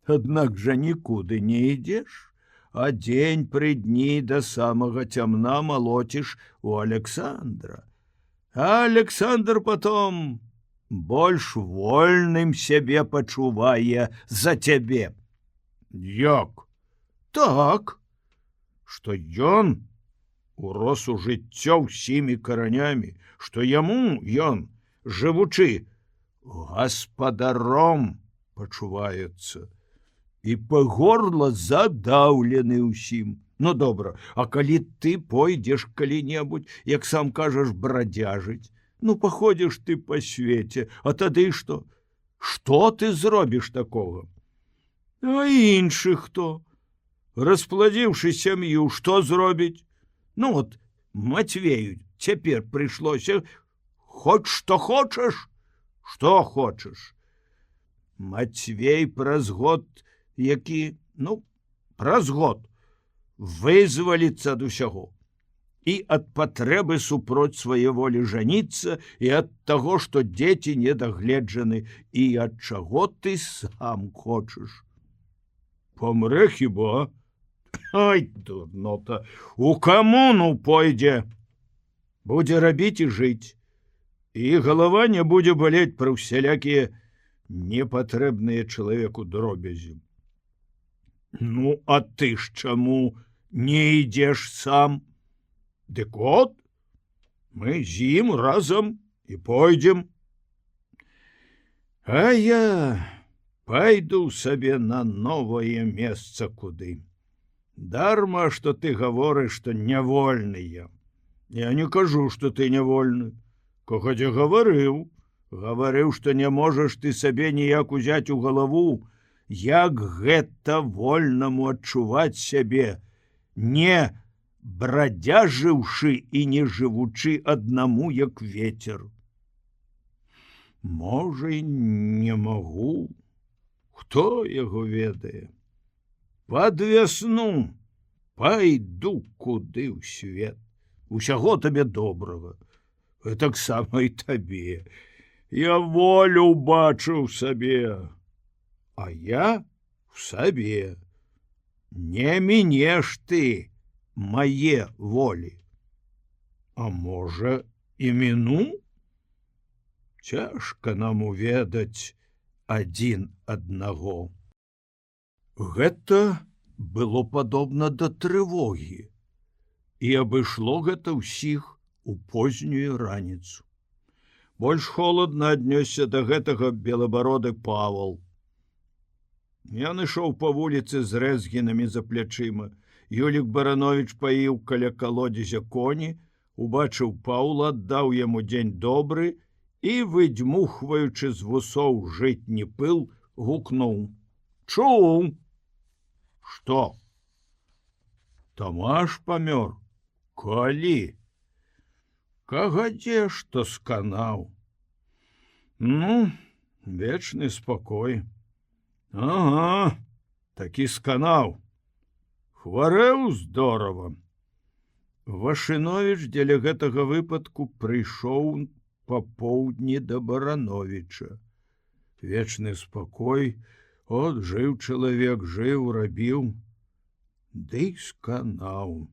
Аднак жа нікуды не ідзеш, а дзень пры дні да самага цямна малоціш у Александра. А Александр потом больш вольным сябе пачувае за цябе. Як? Так, што ён урос у жыццё ўсімі каранямі, што яму ён, жывучы, гаспадаром пачуваецца і па горла задаўлены ўсім. Ну добра, а калі ты пойдзеш калі-небудзь, як сам кажаш, брадзяжыць, ну паходзіш ты па свеце, а тады што? Што ты зробіш такога? А іншы хто? Распладзіўшы сям'ю, што зробіць? Ну от, Матвею цяпер прыйшлося, хоць што хочаш? Што хочаш? Матвей праз год, праз год вызваліцца ад усяго. І ад патрэбы супроць свае волі жаніцца, і ад таго, што дзеці недагледжаны, і ад чаго ты сам хочаш. Помрэ хіба? Ай, дурнота, у камуну пойдзе. Будзе рабіць і жыць. І галава не будзе балець пра ўсялякія непатрэбныя чалавеку дробязі. Ну, а ты ж чаму не ідзеш сам? Дык от, мы з ім разам і пойдзем. А я пайду сабе на новае месца куды. Дарма, што ты гаворыш, што нявольны я. Я не кажу, што ты нявольны. Кохаця гаварыў, што не можаш ты сабе ніяк узяць у галаву, як гэта вольнаму адчуваць сябе, не брадзяжыўшы і не жывучы аднаму, як ветер. Можа, і не магу, хто яго ведае. Пад вясну пайду куды ў свет. Усяго табе добрага, таксама і табе. Я волю бачу ў сабе, а я в сабе. Не мінеш ты мае волі. А можа, і міну? Цяжка нам уведаць адзін аднаго. Гэта было падобна да трывогі, і абышло гэта ўсіх у познюю раніцу. Больш холадна аднёсся да гэтага белабароды Павал. Ён ішоў па вуліцы з рэзгінамі за плячыма. Юлік Барановіч паіў каля калодзезя коні, убачыў Паўла, аддаў яму дзень добры і, выдзьмухваючы з вусоў жытні пыл, гукнуў: «Чуў!» «Што?» «Тамаш памёр». «Калі?» «Кагадзе, што сканаў». «Ну, вечны спакой». «Ага, такі сканаў. Хварэў здорава». Вашыновіч дзеля гэтага выпадку прыйшоў папоўдні да Барановіча. Вечны спакой, от жыў чалавек, жыў, рабіў, ды сканаў.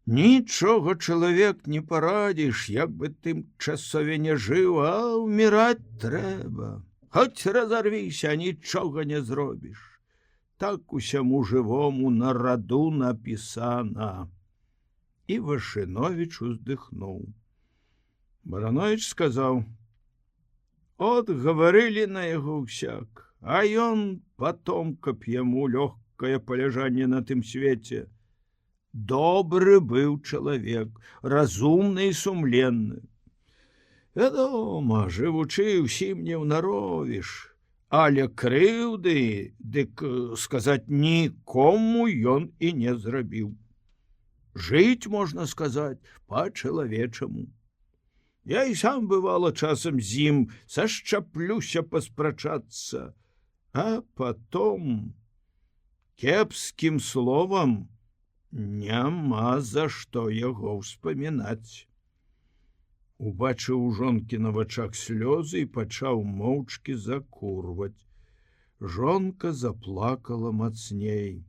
Нічога чалавек не парадзіш, як бы тым часове не жыў, а ўміраць трэба. Хоць разарвіся, нічога не зробіш. Так усяму жывому на раду напісана. І Вашыновіч уздыхнуў. Барановіч сказаў: от гаварылі на яго ўсяк, а ён потом, каб яму лёгкае паляжанне на тым свеце. Добры быў чалавек, разумны і сумленны. Вядома, жывучы ўсім не ўнаровіш, але крыўды, дык сказаць, нікому ён і не зрабіў. Жыць, можна сказаць, па-чалавечаму. Я і сам бывала часам з ім сашчаплюся паспрачацца, а потом кепскім словам няма за што яго ўспамінаць. Убачыў у жонкі на вачах слёзы і пачаў моўчкі закурваць. Жонка заплакала мацней.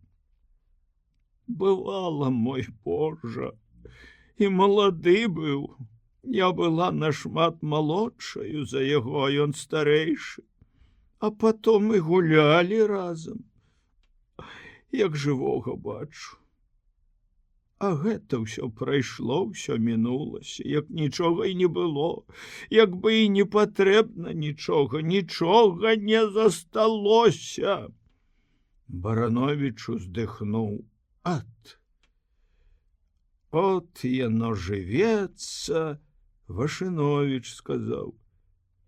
Бывала, мой Божа, і малады быў. Я была нашмат малодшаю за яго, а ён старэйшы. А потом і гулялі разам. Як жывога бачу. А гэта ўсё прайшло, ўсё мінулася, як нічога і не было, як бы і не патрэбна нічога, нічога не засталося. Барановіч уздыхнуў. От яно жывецца, Вашыновіч сказаў.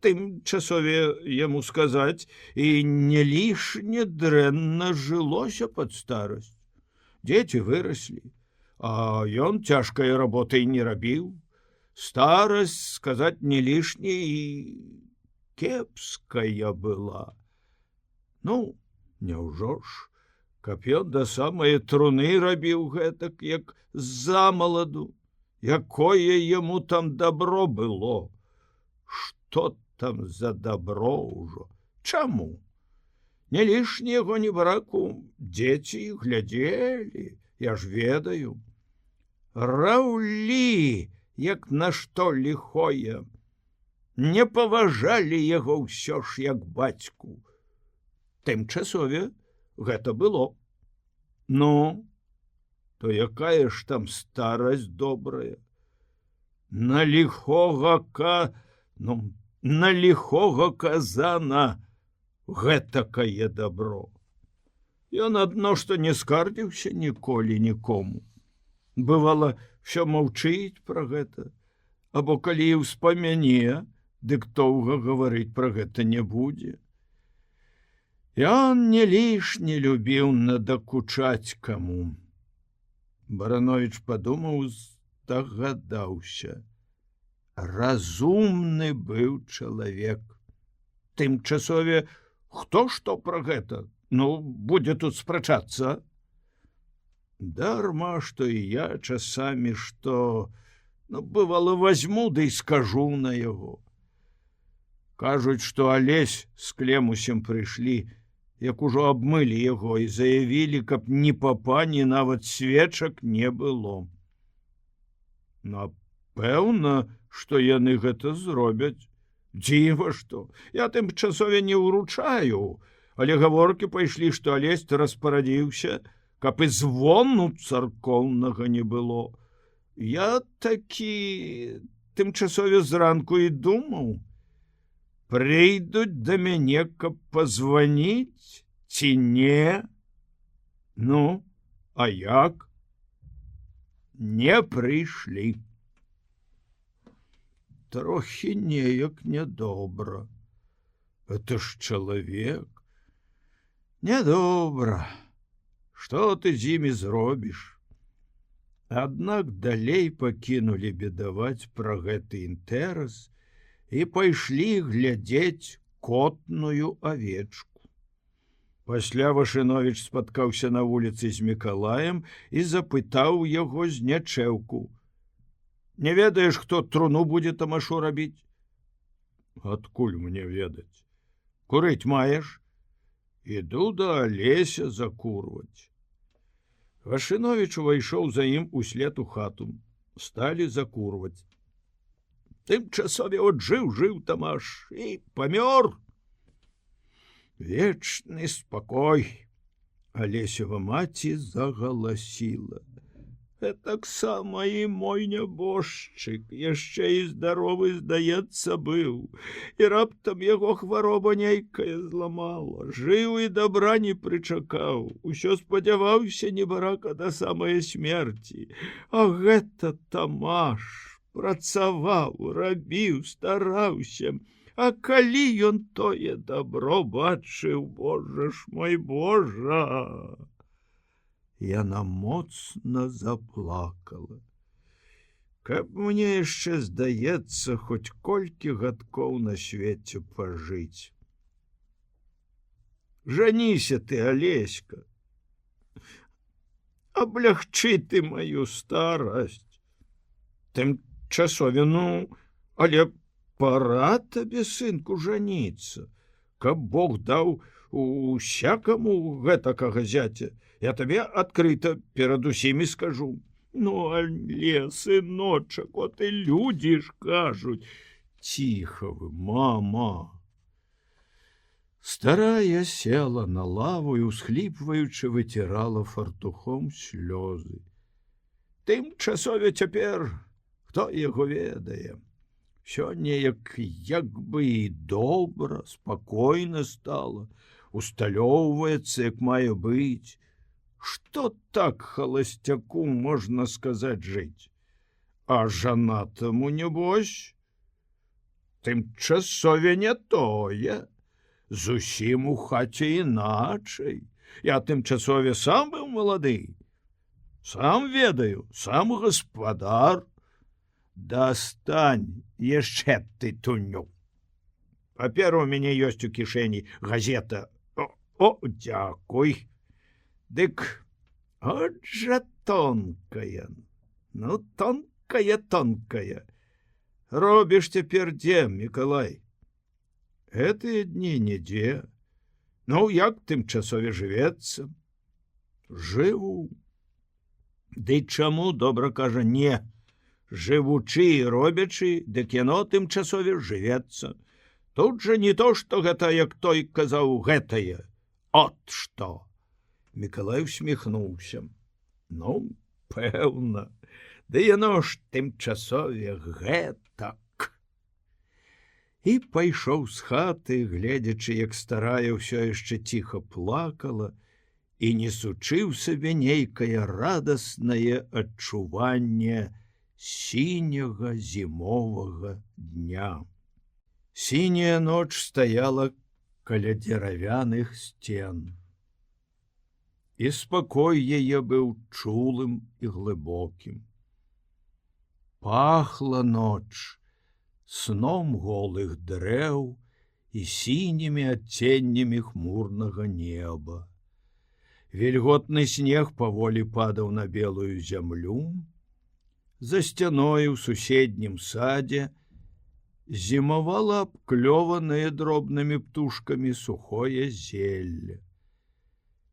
Тым часове яму сказаць, і не лішне дрэнна жылося пад старасць. Дзеці выраслі, а ён цяжкай работай не рабіў. Старасць, сказаць, не лішне і кепская была. Ну, няўжо ж, каб ён да самае труны рабіў гэтак, як замаладу, якое яму там добро было. Што там за добро ўжо? Чаму? Не лішне яго не браку, дзеці глядзелі, я ж ведаю. Раўлі, як на што ліхое. Не паважалі яго ўсё ж як бацьку. Тым часове гэта было. Ну, то якая ж там старасць добрая. На ліхога казана гэтакае добро. Ён адно, што не скардзіўся ніколі нікому. Бывала, всё маўчыць пра гэта, або калі і ўспамяне, дык доўга гаварыць пра гэта не будзе. Ён не лішне любіў надакучаць каму. Барановіч падумаў, здагадаўся. Разумны быў чалавек. Тым часове, хто што пра гэта? Ну, будзе тут спрачацца. Дарма, што і я часамі што, бывала, возьму, ды і скажу на яго. Кажуць, што Алесь з Клемусем прыйшлі, як ужо абмылі яго і заявілі, каб ні папа, ні нават свечак не было. Напэўна, што яны гэта зробяць. Дзіва што, я тым часове не ўручаю, але гаворкі пайшлі, што Алесь распарадзіўся, каб і звону царкоўнага не было. Я такі тым часове зранку і думаў, прыйдуць да мяне, каб пазваніць, ці не? Ну, а як? Не прыйшлі. Трохі неяк нядобра. Это ж чалавек. Нядобра. Што ты з імі зробіш? Аднак далей пакінулі бедаваць пра гэты інтэрас і пайшлі глядзець котную авечку. Пасля Вашыновіч спаткаўся на вуліцы з Мікалаем і запытаў яго з нячэўку: «Не ведаеш, хто труну будзе тамашу рабіць?» «Адкуль мне ведаць? Курыць маеш?» «Іду да Алеся закурваць». Вашыновіч увайшоў за ім услед у хату. Сталі закурваць. Тым часове от жыў тамаш і памёр. Вечны спакой. Алесева маці загаласіла: «Гэтаксама і мой нябожчык, яшчэ і здаровы, здаецца, быў, і раптам яго хвароба нейкая зламала, жыў і дабра не прычакаў, усё спадзяваўся небарака да самай смерці. А гэта Тамаш працаваў, рабіў, стараўся, а калі ён тое дабро бачыў, Божа ж мой, Божа!» Яна моцна заплакала. «Каб мне яшчэ, здаецца, хоць колькі гадкоў на свеце пажыць. Жаніся ты, Алеська, аблягчы ты маю старасць. Тымчасове, але пора табе, сынку, жаніцца. Каб Бог даў усякаму гэтакага зяця, я табе адкрыта перад усімі скажу. Але, сыночак, от і людзі ж кажуць». «Ціха вы, мама!» Старая села на лаву і, усхліпваючы, выцірала фартухом слёзы. Тымчасове цяпер, хто яго ведае, сёння як бы і добра, спакойна стала, усталёўваецца, як мае быць. Што так халасцяку, можна сказаць, жыць? А жанатаму, небось, тымчасове не тое. Зусім у хаце іначай. Я тымчасове сам быў малады. Сам ведаю, сам гаспадар. Дастань яшчэ тытуню. Папера ў мяне ёсць у кішэні, газета. О, дзякуй. Дык, от жа тонкая. Тонкая. Робіш цяпер дзе, Мікалай? Гэтыя дні нідзе. Як тымчасове жывецца? Жыву. Ды чаму, добра кажа, не. Жывучы і робячы, дык яно тымчасове жывецца. Тут жа не то, што гэта, як той казаў, гэтае. От што. Мікалай усміхнуўся. Пэўна. Ды яно ж тымчасове гэтак. І пайшоў з хаты, гледзячы, як старая ўсё яшчэ ціха плакала і несучы ў сабе нейкае радаснае адчуванне сіняга зімовага дня. Сіняя ноч стаяла каля дзеравяных сцен. І спакой яе быў чулым і глыбокім. Пахла ноч сном голых дрэў і сінімі адценнямі хмурнага неба. Вільготны снег паволі падаў на белую зямлю. За сцяною ў суседнім садзе зімавала абклёванае дробнымі птушкамі сухое зелле.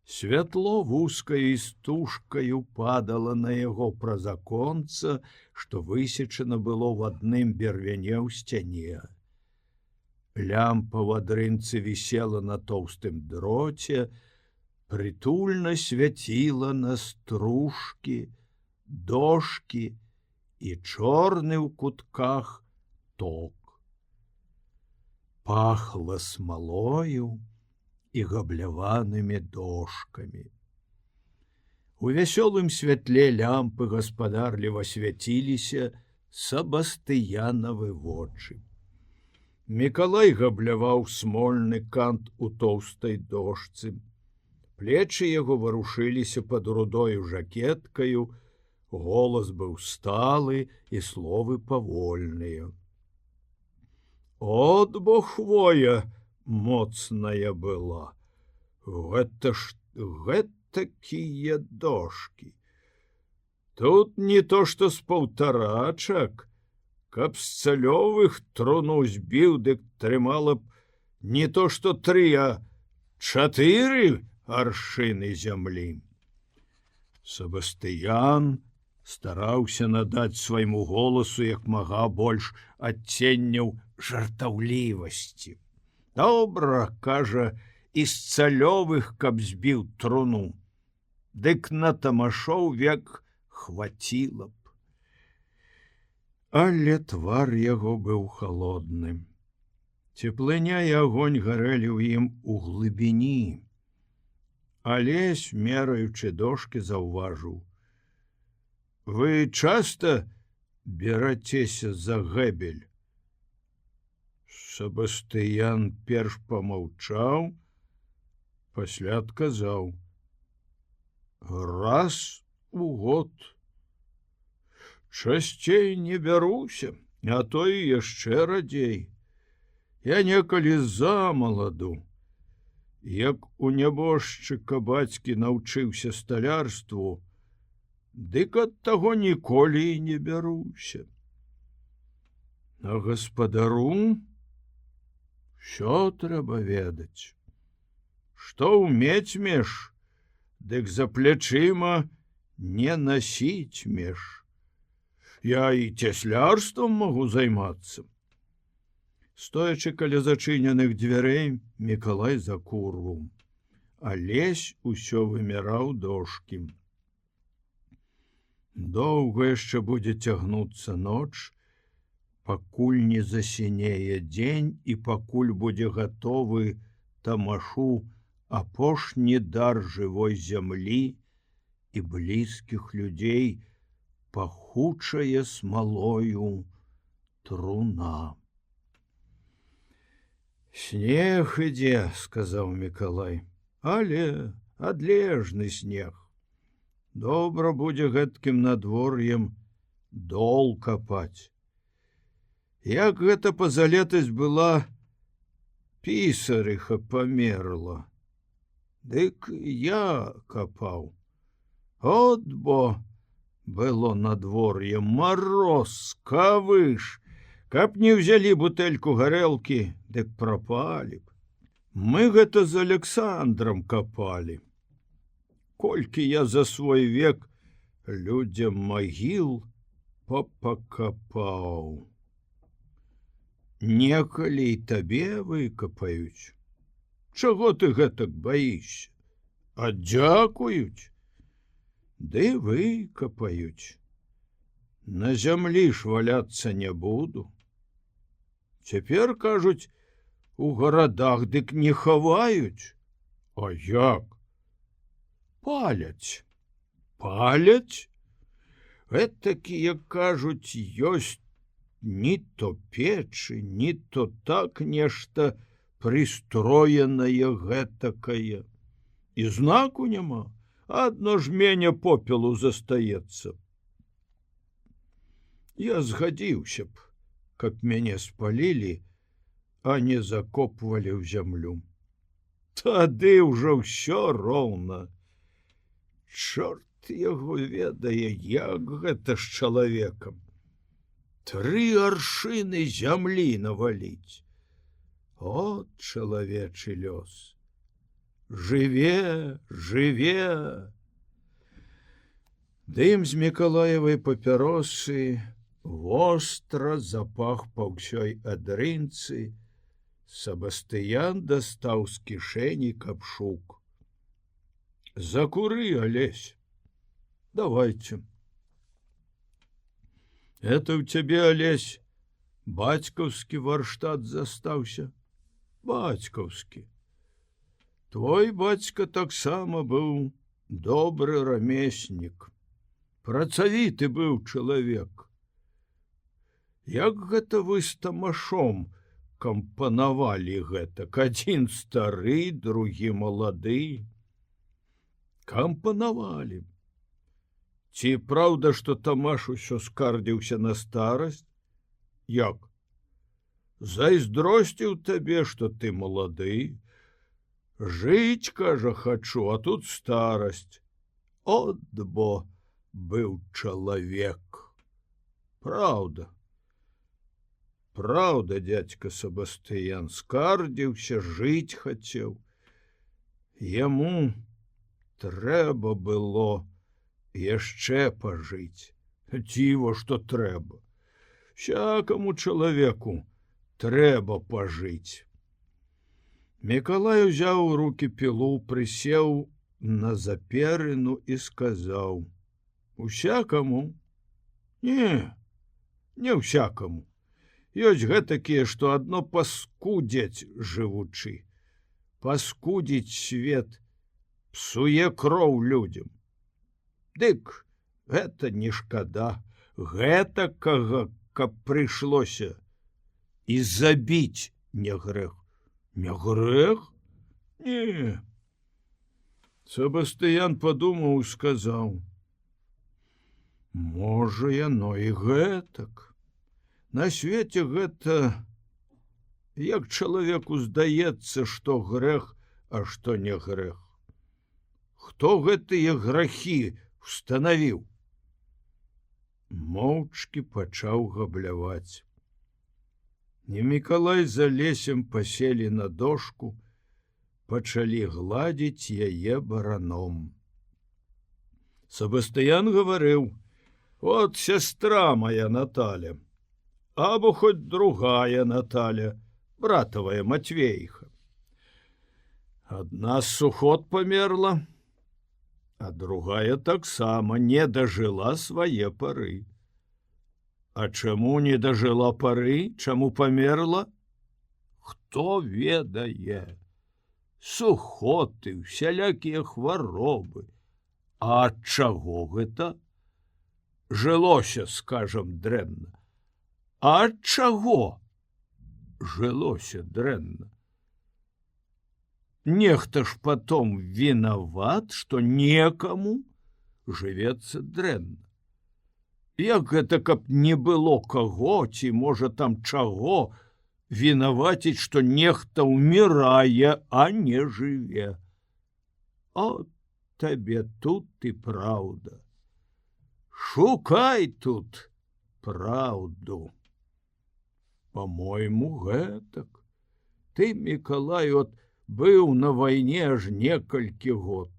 Святло вузкаю істужкаю падала на яго праз аконца, што высечана было в адным бервяне ў сцяне. Лямпа в адрынцы вісела на тоўстым дроце, прытульна свяціла на стружкі, дошкі і чорны ў кутках ток. Пахла смалою і габляванымі дошкамі. У вясёлым святле лямпы гаспадарліва свяціліся Сабастыянавы вочы. Мікалай габляваў смольны кант у тоўстай дошцы. Плечы яго варушыліся пад рудою жакеткаю, голас быў сталы і словы павольныя. От бо хвоя моцная была. Гэта ж гэтакія дошкі. Тут не то што з паўтарачак, каб з цалёвых труну збіў, дык трымала б не то што 3, а 4 аршыны зямлі. Себастыян стараўся надаць свайму голасу як мага больш адценняў жартаўлівасці. Добра, кажа, і з цалёвых, каб збіў труну, дык на тамашоў век хваціла б. Але твар яго быў халодным. Цеплыня і агонь гарэлі ў ім у глыбіні. Алесь, мераючы дошкі, заўважыў: вы часта берацеся за гэбель? Себастыян перш помаўчаў, пасля адказаў: раз у год. Часцей не бяруся, а то і яшчэ радзей. Я некалі замаладу, як у нябожчыка бацькі навчыўся сталярству, дык ад таго ніколі і не бяруся. А гаспадару ўсё трэба ведаць. Што ўмець меш, дык за плячыма не насіць меж. Я і цяслярствам магу займацца. Стоячы каля зачыненых дзвярэй, Мікалай закурваў. Алесь усё вымяраў дошкі. Доўга яшчэ будзе цягнуцца ноч, пакуль не засінее дзень і пакуль будзе гатовы тамашу апошні дар жывой зямлі і блізкіх людзей, пахучае смалою труна. Снег ідзе, сказаў Мікалай, але адлежны снег. Добра будзе гэткім надвор'ем дол капаць. Як гэта пазалетась была, пісарыха памерла, дык я капаў. От бо было надвор'е, мароз, кавыш, каб не ўзялі бутэльку гарэлкі, дык прапалі б. Мы гэта з Александром капалі. Колькі я за свой век людзям магіл попакапаў. Некалі і табе выкапаюць. Чаго ты гэтак баішся? А дзякуюць? Ды выкапаюць. На зямлі ж валяцца не буду. Цяпер, кажуць, у гарадах дык не хаваюць. А як? Паляць. Паляць? Гэтакія, кажуць, ёсць ні то печы, ні то так нешта прыстроенае гэтакае. І знаку няма. Адно жменя попелу застаецца. Я згадзіўся б, каб мяне спалілі, а не закопвалі ў зямлю. Тады ўжо ўсё роўна. Чорт яго ведае, як гэта з чалавекам. 3 аршыны зямлі наваліць. От чалавечы лёс. Жыве, жыве. Дым з Мікалаевай папяросы востра запах па ўсёй адрынцы. Себастыян дастаў з кішэні капшук. Закуры, Алесь. Давайте. Это у цябе, Алесь, бацькаўскі варштат застаўся? Бацькаўскі. Твой бацька таксама быў добры рамеснік. Працавіты быў чалавек. Як гэта вы з тамашом кампанавалі гэтак? Адзін стары, другі малады. Кампанавалі. Ці праўда, што Тамаш усё скардзіўся на старасць? Як? Зайздросціў табе, што ты малады? Жыць, кажа, хачу, а тут старасць. От бо быў чалавек. Праўда. Праўда, дядька Себастыян скардзіўся, жыць хацеў. Яму трэба было яшчэ пажыць. Дзіва, што трэба. Всякаму чалавеку трэба пажыць. Мікалай узяў у рукі пілу, прысеў на заперыну і сказаў: «Усякаму? Не, не ўсякаму. Ёсць гэтакія, што адно паскудзяць жывучы. Паскудзіць свет псуе кроў людзям. Дык гэта не шкада, гэтакага, каб прыйшлося. І забіць не грэх. Не грэх? Не. Себастыян падумаў і сказаў: «Можа, яно і гэтак. На свеце гэта, як чалавеку здаецца, што грэх, а што не грэх. Хто гэтыя грахі устанавіў?» Моўчкі пачаў габляваць. І Мікалай за Лесем паселі на дошку, пачалі гладзіць яе бараном. Себастыян гаварыў: «Вот сестра моя Наталя, або хоть другая Наталя, братавая Матвейха. Адна з сухот памерла, а другая таксама не дажыла свае пары. А чаму не дажыла пары, чаму памерла? Хто ведае? Сухоты, усялякія хваробы. А ад чаго гэта? Жылося, скажам, дрэнна. А ад чаго жылося дрэнна? Нехта ж потом вінават, што некаму жывецца дрэнна. Як гэта, каб не было каго, ці, можа, там чаго, вінаваціць, што нехта ўмірае, а не жыве. От табе тут і праўда. Шукай тут праўду. По-мойму, гэтак. Ты, Мікалай, от быў на вайне аж некалькі год.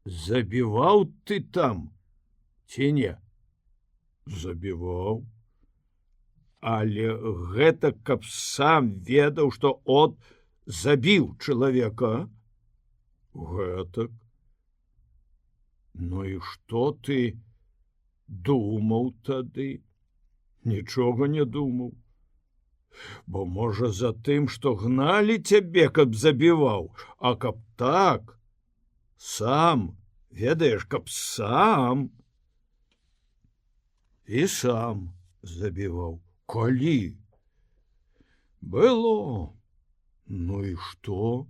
Забіваў ты там, ці не? Забіваў. Але гэта каб сам ведаў, што от забіў чалавека. Гэтак. Ну і што ты думаў тады? Нічога не думаў. Бо, можа, за тым, што гналі цябе, каб забіваў, а каб так, сам, ведаеш, каб сам. І сам забіваў. Калі? Было. Ну і што?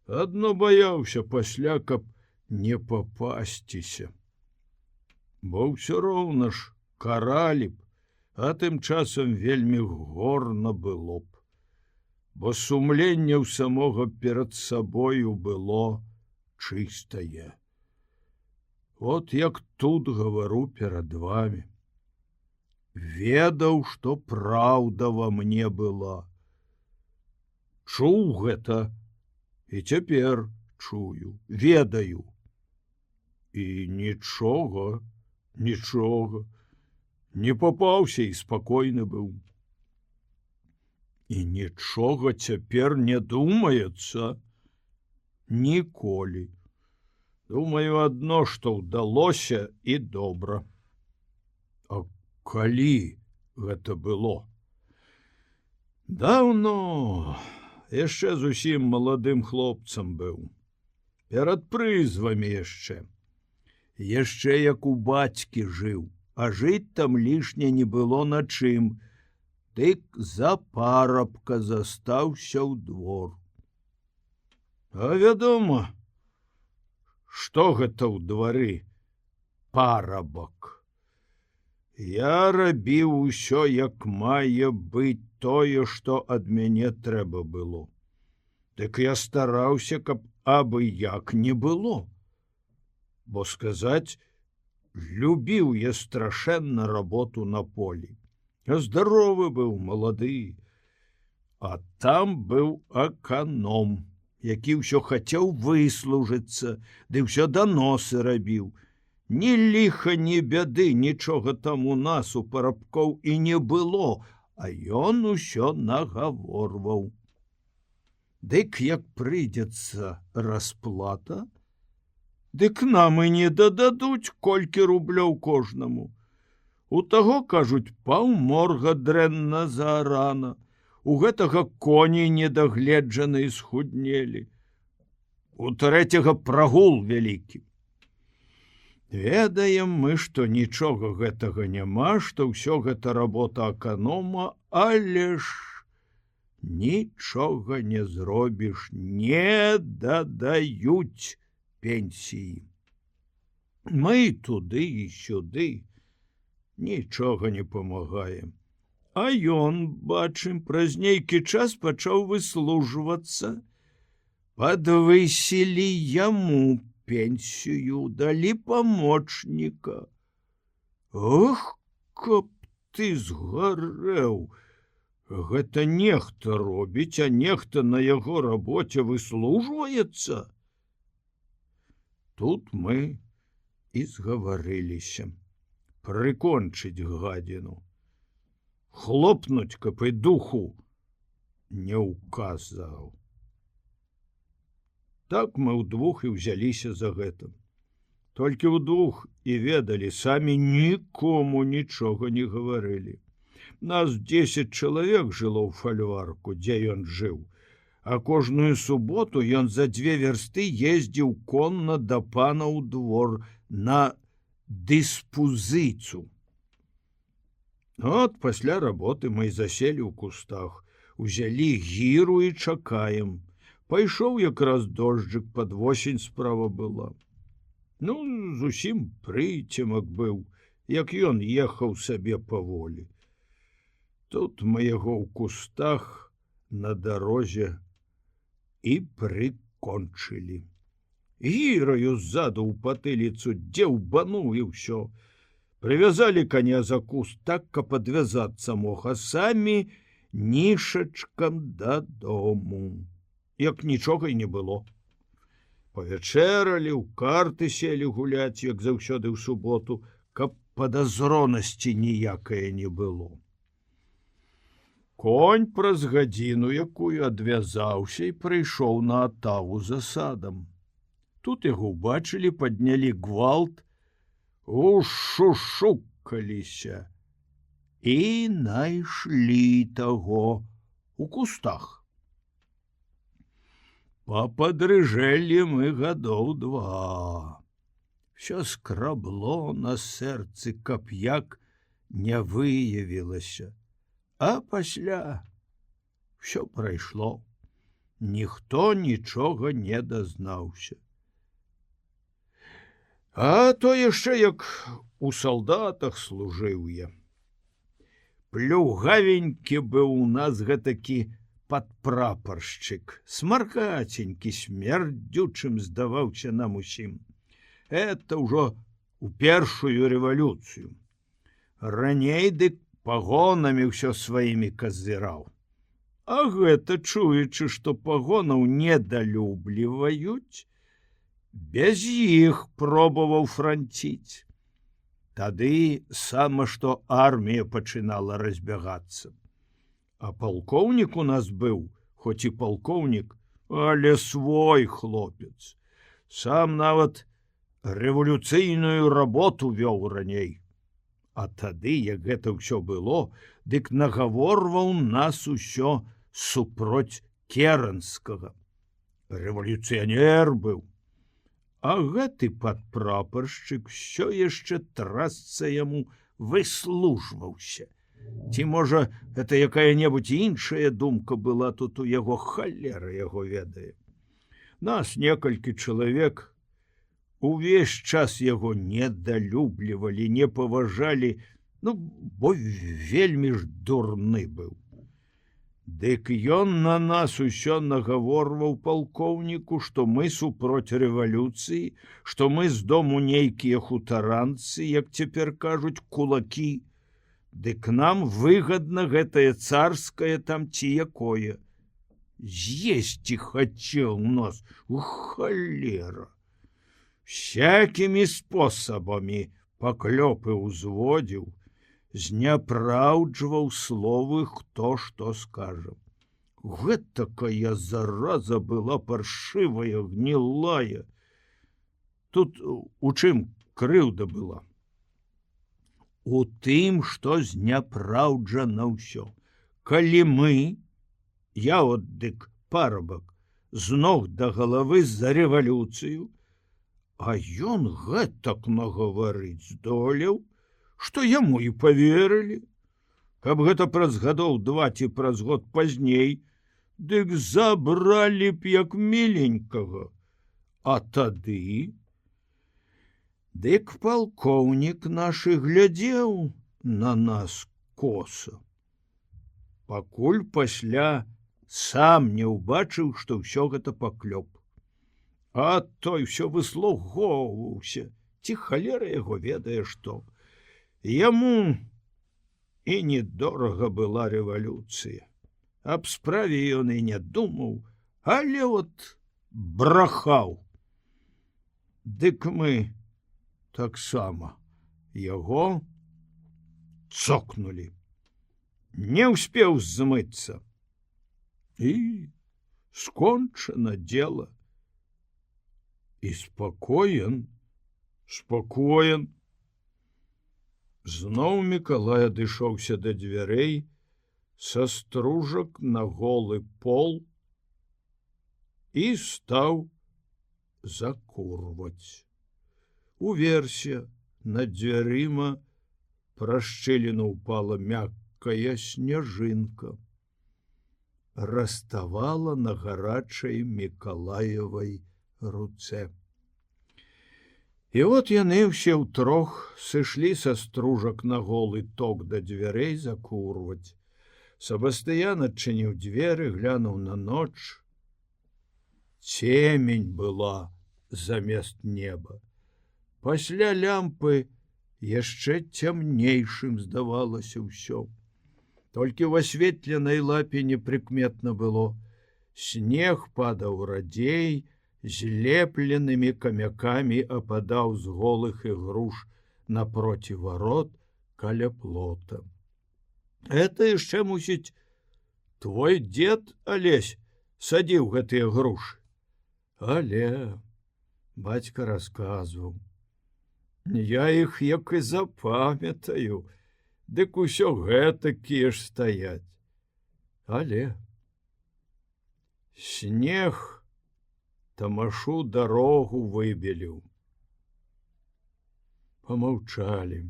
Адно баяўся пасля, каб не папасціся. Бо ўсё роўна ж каралі б, а тым часам вельмі горна было б. Бо сумленне ў самога перад сабою было чыстае. Вот як тут гавару перад вами. Ведаў, што праўда во мне была. Чуў гэта, і цяпер чую, ведаю. І нічога, нічога, не папаўся і спакойны быў. І нічога цяпер не думаецца ніколі. Думаю адно, што ўдалося і добра. А калі гэта было? Даўно, яшчэ зусім маладым хлопцам быў. Перад прызвамі яшчэ. Яшчэ як у бацькі жыў, а жыць там лішне не было на чым. Дык за парабка застаўся ў двор. А вядома, што гэта ў двары парабак. Я рабіў усё, як мае быць тое, што ад мяне трэба было. Дык я стараўся, каб абы як не было. Бо сказаць, любіў я страшэнна работу на полі. Здаровы быў, малады. А там быў аканом, які ўсё хацеў выслужыцца, ды ўсё даносы рабіў. Ні ліха, ні бяды, нічога там у нас у парабкоў і не было, а ён усё нагаворваў. Дык як прыйдзецца расплата, дык нам і не дададуць колькі рублёў кожнаму. У таго, кажуць, паўморга дрэнна заарана, у гэтага коні недагледжаны і схуднелі. У трэцяга прагул вялікі. Ведаем мы, што нічога гэтага няма, што ўсё гэта работа аканома, але ж нічога не зробіш, не дадаюць пенсіі. Мы туды і сюды, нічога не памагаем. А ён, бачым, праз нейкі час пачаў выслужвацца. Падвысілі яму пенсію, далі памочніка. Ох, каб ты згарэў! Гэта нехта робіць, а нехта на яго рабоце выслужваецца. Тут мы і згаварыліся. Прыкончыць гадзіну. Хлопнуць, каб і духу не ўказаў. Так мы ўдвух і ўзяліся за гэта. Толькі ўдвух і ведалі, самі нікому нічога не гаварылі. Нас 10 чалавек жыло ў фальварку, дзе ён жыў, а кожную суботу ён за 2 вярсты ездзіў конна да пана ў двор на дыспузыцу. От пасля работы мы заселі ў кустах, узялі гіру і чакаем. Пайшоў якраз дожджык, пад восень справа была. Ну, зусім прыцемак быў, як ён ехаў сабе паволі. Тут мы яго ў кустах на дарозе і прыкончылі. Гіраю ззаду ў патыліцу дзеўбануў і ўсё. Прывязалі коня за куст так, каб адвязацца мог, а самі нішачкам дадому. Як нічога і не было. Павячэралі, ў карты селі гуляць, як заўсёды ў суботу, каб падазронасці ніякае не было. Конь праз гадзіну, якую адвязаўся і прыйшоў на атаву за садам. Тут яго ўбачылі, паднялі гвалт, ушушукаліся і найшлі таго у кустах. Пападрыжэлі мы гадоў 2. Всё скрабло на сэрцы, каб як не выявілася. А пасля ўсё прайшло. Ніхто нічога не дазнаўся. А то яшчэ як у салдатах служыў я. Плюгавенькі быў у нас гэтакі падпрапаршчык, смаркаценькі, смярдзючым здаваўся нам усім. Это ўжо у першую рэвалюцыю. Раней дык пагонамі ўсё сваімі казыраў. А гэта, чуючы, што пагонаў недалюбліваюць, без іх пробаваў франціць. Тады сама, што армія пачынала разбягацца. А палкоўнік у нас быў, хоць і палкоўнік, але свой хлопец. Сам нават рэвалюцыйную работу вёў раней. А тады, як гэта ўсё было, дык нагаворваў нас усё супроць Керенскага. Рэвалюцыянер быў. А гэты падпрапаршчык усё яшчэ трасца яму выслужваўся. Ці, можа, гэта якая-небудзь іншая думка была тут у яго, халера яго ведае. Нас некалькі чалавек увесь час яго недалюблівалі, не паважалі, бо вельмі ж дурны быў. Дык ён на нас усё нагаворваў палкоўніку, што мы супроць рэвалюцыі, што мы з дому нейкія хутаранцы, як цяпер кажуць, кулакі. Дык нам выгадна гэтае царскае там ці якое. З'есці хацеў нас, халера. Всякімі спосабамі паклёпы ўзводзіў, зняпраўджваў словы, хто што скажа. Гэтакая зараза была паршывая, гнілая. Тут у чым крыўда была? У тым, што зняпраўджана ўсё. Калі мы, я от дык парабак, з ног да галавы за рэвалюцыю, а ён гэтак нагаварыць здолеў, што яму і поверылі. Каб гэта праз гадоў 2 ці праз год пазней, дык забралі б як міленькага. А тады... Дык палкоўнік наш і глядзеў на нас коса. Пакуль пасля сам не ўбачыў, што ўсё гэта паклёп. А той усё выслугоўваўся, ці халера яго ведае што. Яму і недорага была рэвалюцыя. Аб справе ён і не думаў, але от брахаў. Дык мы таксама яго цокнулі. Не ўспеў змыцца. І скончана дело. І спакоен. Зноў Мікалай адышоўся да дзвярэй, са стружак на голы пол і стаў закурваць. Уверсе над дзвярыма праз шчыліну ўпала мяккая сняжынка. Раставала на гарачай Мікалаевай руцэ. І от яны ўсе ўтрох сышлі са стружак на голы ток да дзвярэй закурваць. Сабастыян адчыніў дзверы, глянуў на ноч. Цемень была замест неба. Пасля лямпы яшчэ цямнейшым здавалася ўсё. Толькі ў асветленай лапе непрыкметна было. Снег падаў радзей, злепленымі камякамі ападаў з голых ігруш напроці варот каля плота. Это яшчэ, мусіць, твой дзед, Алесь, садзіў гэтыя грушы. Але бацька расказваў. Я іх як і запамятаю, дык усё гэтакія ж стаяць. Але снег тамашу дарогу выбеліў. Помаўчалі.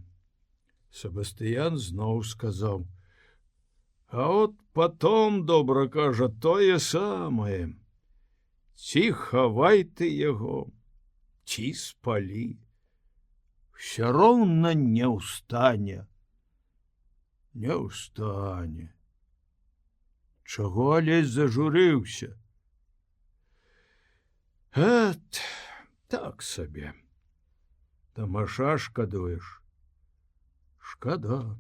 Сабастыян зноў сказаў: а от потом, добра кажа, тое самае. Ці хавай ты яго, ці спалі. Всё роўна не ўстане. Не ўстане. Чаго Алесь зажурыўся? Так сабе. Тамаша шкадуеш? Шкада.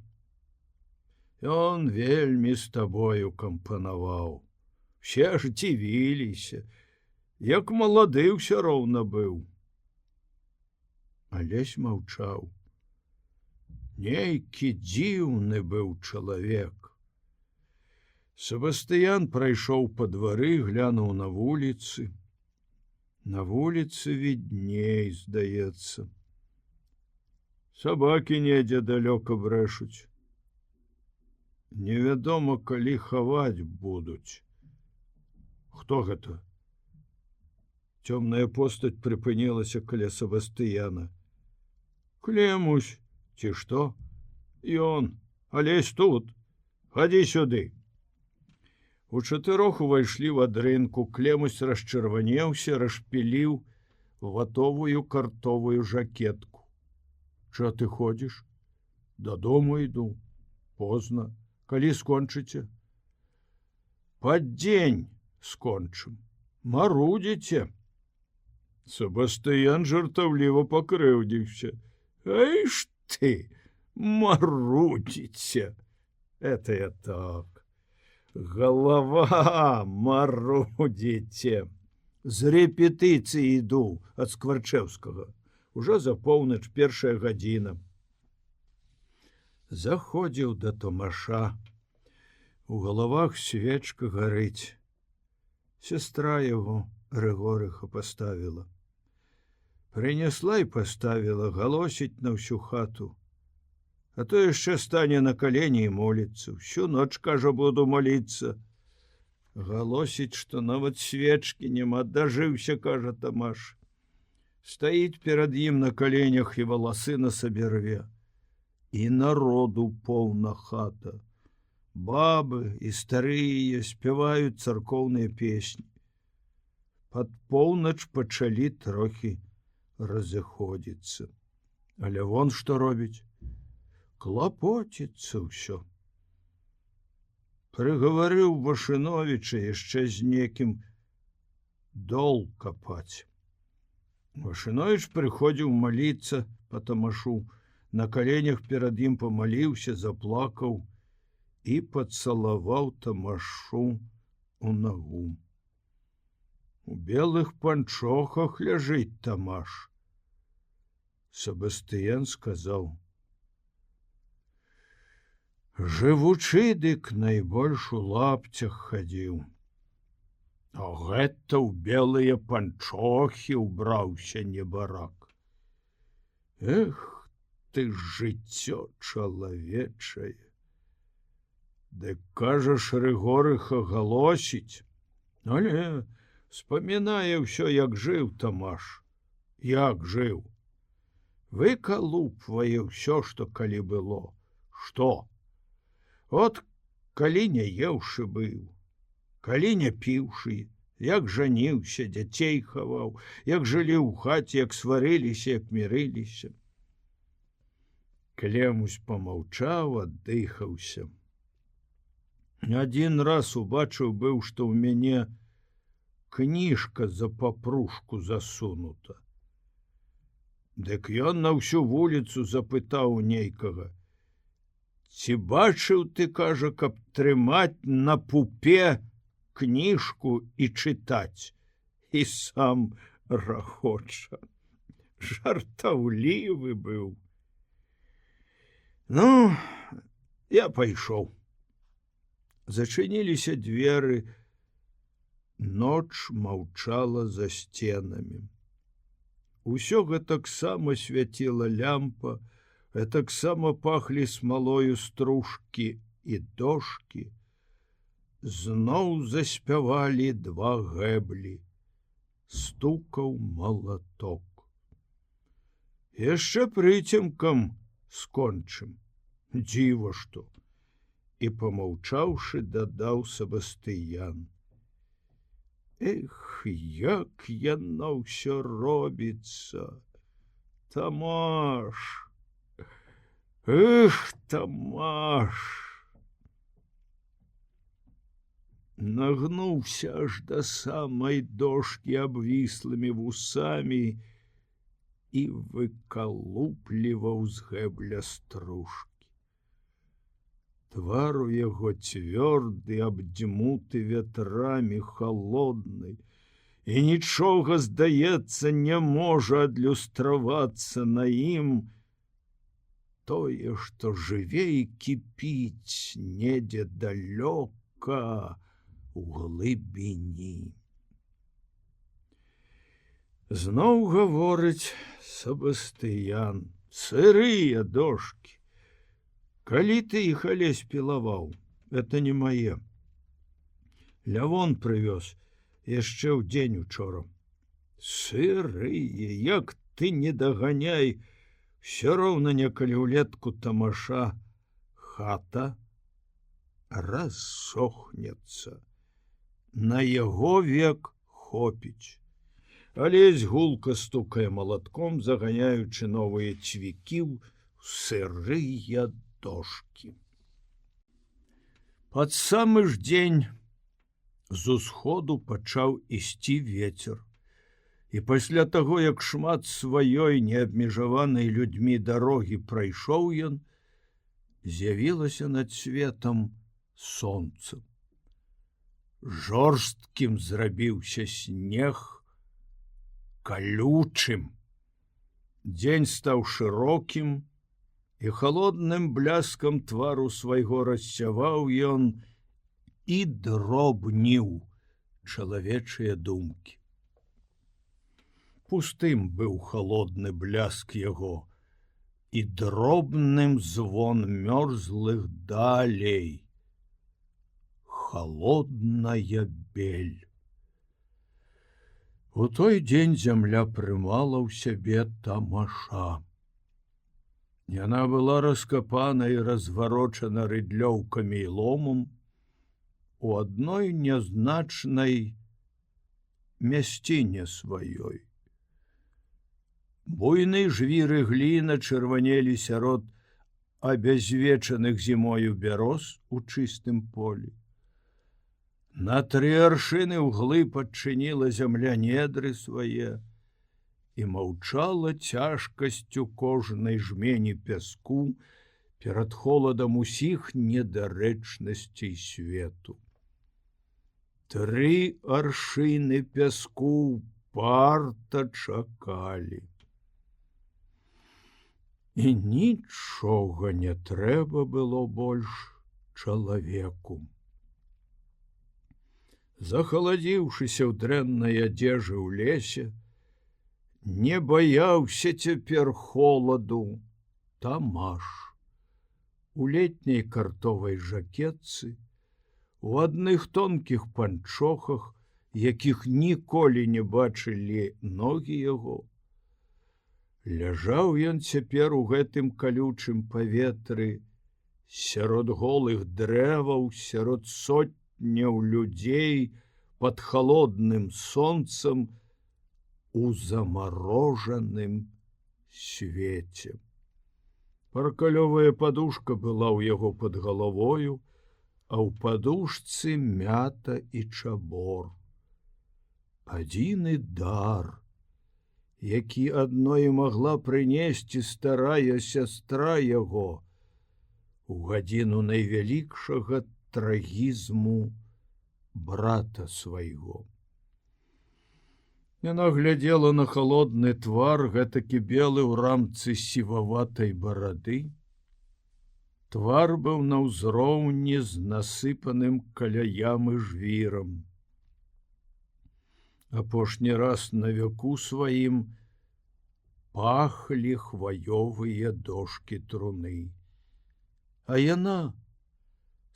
Ён вельмі з табою кампанаваў. Все ж дзівіліся, як малады ўсё роўна быў. Алесь маўчаў. Нейкі дзіўны быў чалавек. Сабастыян прайшоў па двары, глянуў на вуліцы. На вуліцы відней, здаецца. Сабакі недзе далёка брэшуць. Невядома, калі хаваць будуць. Хто гэта? Цёмная постаць прыпынілася каля Сабастыяна. Клемусь, ці што? Ён, Алесь тут, хадзі сюды. У чатырох увайшлі ў адрынку, Клемусь расчырванеўся, расшпіліў ватовую картовую жакетку. Ча ты ходзіш? Дадому іду. Позна. Калі скончыце? пад дзень скончым. Марудзіце. Себастыян жартаўліва пакрыўдзіўся. Ай ж ты, марудзіце. Это я так. Голова марудзіце. З рэпетыцыі іду ад Скварчэўскага. Ужо за поўнач, 1 гадзіна. Заходзіў да Томаша. У галавах свечка гарыць. Сястра яго Рыгорыха паставіла. Прынесла і паставіла, галосіць на ўсю хату. А то яшчэ стане на калені і моліцца. Всю ноч, кажа, буду моліцца. Галосіць, што нават свечкі няма, дажыўся, кажа Тамаш. Стаіць перад ім на каленях і валасы на сабе рве. І народу поўна хата. Бабы і старыя спяваюць царкоўныя песні. Пад поўнач пачалі трохі разыходзіцца. Але вон што робіць? Клапоціцца ўсё. Прыгаварыў Вашыновіча яшчэ з некім дол капаць. Вашыновіч прыходзіў маліцца па Тамашу, на каленях перад ім памаліўся, заплакаў і пацалаваў Тамашу у нагу. У белых панчохах ляжыць Тамаш. Себастыян сказаў: жывучы, дык найбольш у лапцях хадзіў. А гэта ў белыя панчохі ўбраўся небарак. Эх, ты жыццё чалавечае. Дык, кажаш, Рыгорыха галосіць, але вспамінае ўсё, як жыў Тамаш. Як жыў? Выкалупвае ўсё, што калі было. Што? От калі не еўшы быў, калі не піўшы, як жаніўся, дзяцей хаваў, як жылі ў хаце, як сварыліся, як мірыліся. Клемусь помаўчаў, аддыхаўся. Адзін раз убачыў быў, што ў мяне кніжка за папружку засунута. Дык ён на ўсю вуліцу запытаў у нейкага: ці бачыў ты, кажа, каб трымаць на пупе кніжку і чытаць? І сам рахоча. Жартаўлівы быў. Ну, я пайшоў. Зачыніліся дзверы. Ноч маўчала за сценамі. Усё гэтаксама свяціла лямпа, гэтаксама пахлі смалою стружкі і дошкі. Зноў заспявалі 2 гэблі. Стукаў малаток. Яшчэ прыцемкам скончым. Дзіва што. І помаўчаўшы, дадаў Себастыян: эх, як яно ўсё робіцца, Тамаш! Эх, Тамаш! Нагнуўся аж да самай дошкі абвіслымі вусамі і выкалупліваў з гэбля стружкі. Твар у яго цвёрды, абдзьмуты ветрамі, халодны, і нічога, здаецца, не можа адлюстравацца на ім. Тое, што жыве і кіпіць недзе далёка у глыбіні. Зноў гаворыць Себастыян: сырыя дошкі. Калі ты іх, Алесь, пілаваў, это не мае. Лявон прывёз яшчэ ў дзень учора. Сырые, як ты не даганяй, все роўна некалі ўлетку Тамаша хата рассохнецца. На яго век хопіць. Алесь гулка стукае малатком, заганяючы новыя цвікі ў сырыя дошкі. Пад самы ж дзень З усходу пачаў ісці вецер. І пасля таго, як шмат сваёй неабмежаванай людзьмі дарогі прайшоў ён, з'явілася над светам сонца. Жорсткім зрабіўся снег, калючым. Дзень стаў шырокім, і халодным бляскам твару свайго рассяваў ён і дробніў чалавечыя думкі. Пустым быў халодны бляск яго, і дробным звон мёрзлых далей. Холодная бель. У той дзень зямля прымала ў сябе тамаша. Яна была раскапана і разварочана рыдлёўкамі і ломам у адной нязначнай мясціне сваёй. Буйны жвіры гліна чырванелі сярод абязвечаных зімою бяроз у чыстым полі. На 3 аршыны ўглыб адчыніла зямля недры свае і маўчала цяжкасцю кожнай жмені пяску перад холадам усіх недарэчнасцей свету. 3 аршыны пяску парта чакалі. І нічога не трэба было больш чалавеку. Захаладзіўшыся ў дрэннай адзежы ў лесе, не баяўся цяпер холаду Тамаш. У летняй картовай жакетцы, у адных тонкіх панчохах, якіх ніколі не бачылі ногі яго. Ляжаў ён цяпер у гэтым калючым паветры, сярод голых дрэваў, сярод сотняў людзей, пад халодным сонцам, у замарожаным свеце. Паркалёвая падушка была ў яго пад галавою, а ў падушцы мята і чабор. Адзіны дар, які адно і магла прынесці старая сястра яго у гадзіну найвялікшага трагізму брата свайго. Яна глядзела на халодны твар, гэтакі белы ў рамцы сіваватай барады. Твар быў на ўзроўні з насыпаным каля ямы жвірам. Апошні раз на веку сваім пахлі хваёвыя дошкі труны. А яна,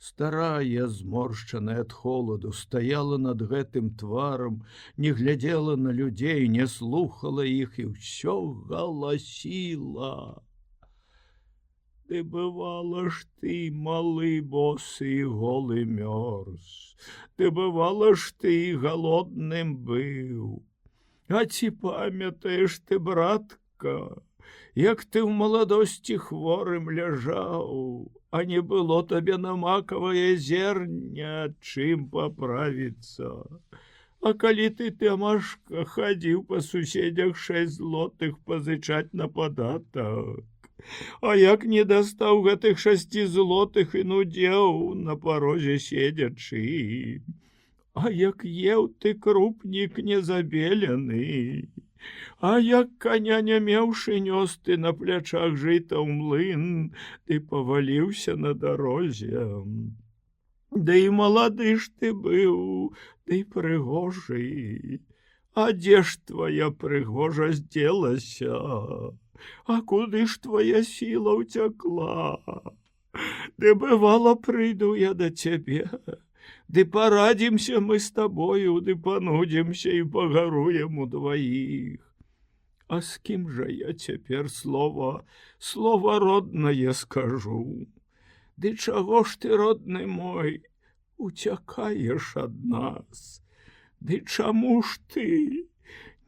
старая, зморшчаная ад холаду, стаяла над гэтым тварам, не глядзела на людзей, не слухала іх і ўсё галасіла. Ты бывала ж ты, малы босы і голы мёрз. Ты бывала ж ты, голодным быў. А ці памятаеш ты, братка, як ты ў маладосці хворым ляжаў, а не было табе на макавае зерня, чым паправіцца. А калі ты, Тамашка, хадзіў па суседзях 6 злотых пазычаць на падатак, а як не дастаў гэтых 6 злотых і нудзеў на парозе седзячы, а як еў ты крупнік незабелены, а як коня не меўшы нёс ты на плячах жыта ў млын, ты паваліўся на дарозе. Да і малады ж ты быў, ты прыгожы. А дзе ж твоя прыгожасць дзелася? А куды ж твоя сіла ўцякла? Ды бывала, прыйду я да цябе, ды парадзімся мы з табою, ды панудзімся і пагаруем удваіх. А з кім жа я цяпер слова роднае скажу? Ды чаго ж ты, родны мой, уцякаеш ад нас? Ды чаму ж ты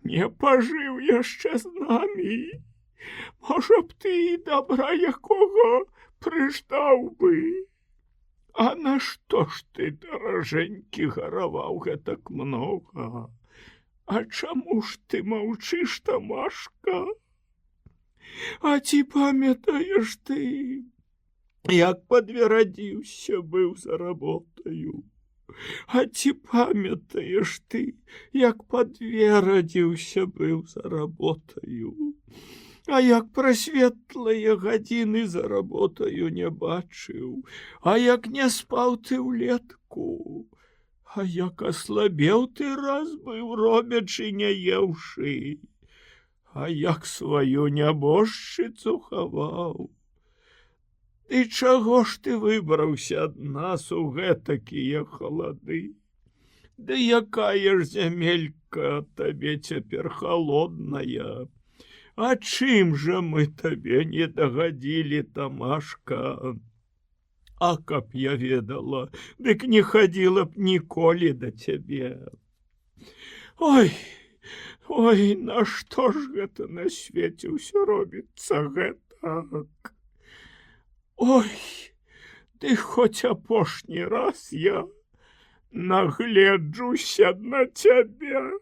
не пажыў яшчэ з намі? Можа б ты і добра якога прыждаў бы? А нашто ж ты, даражэнькі, гараваў гэтак многа? А чаму ж ты маўчыш, Тамашка? А ці памятаеш ты, як падверадзіўся быў за работаю? А ці памятаеш ты, як падверадзіўся быў за работаю? А як пра светлыя гадзіны за работаю не бачыў, а як не спаў ты ўлетку, а як аслабеў ты раз быў, робячы не еўшы, а як сваю нябожчыцу хаваў. Ты чаго ж ты выбраўся ад нас у гэтакія халады? Ды якая ж зямелька табе цяпер халодная? А чым жа мы табе не дагадзілі, Тамашка? А каб я ведала, дык не хадзіла б ніколі да цябе. Ой, ой, нашто ж гэта на свеце ўсё робіцца гэтак? Ой, ты хоць апошні раз я нагледжуся на цябе.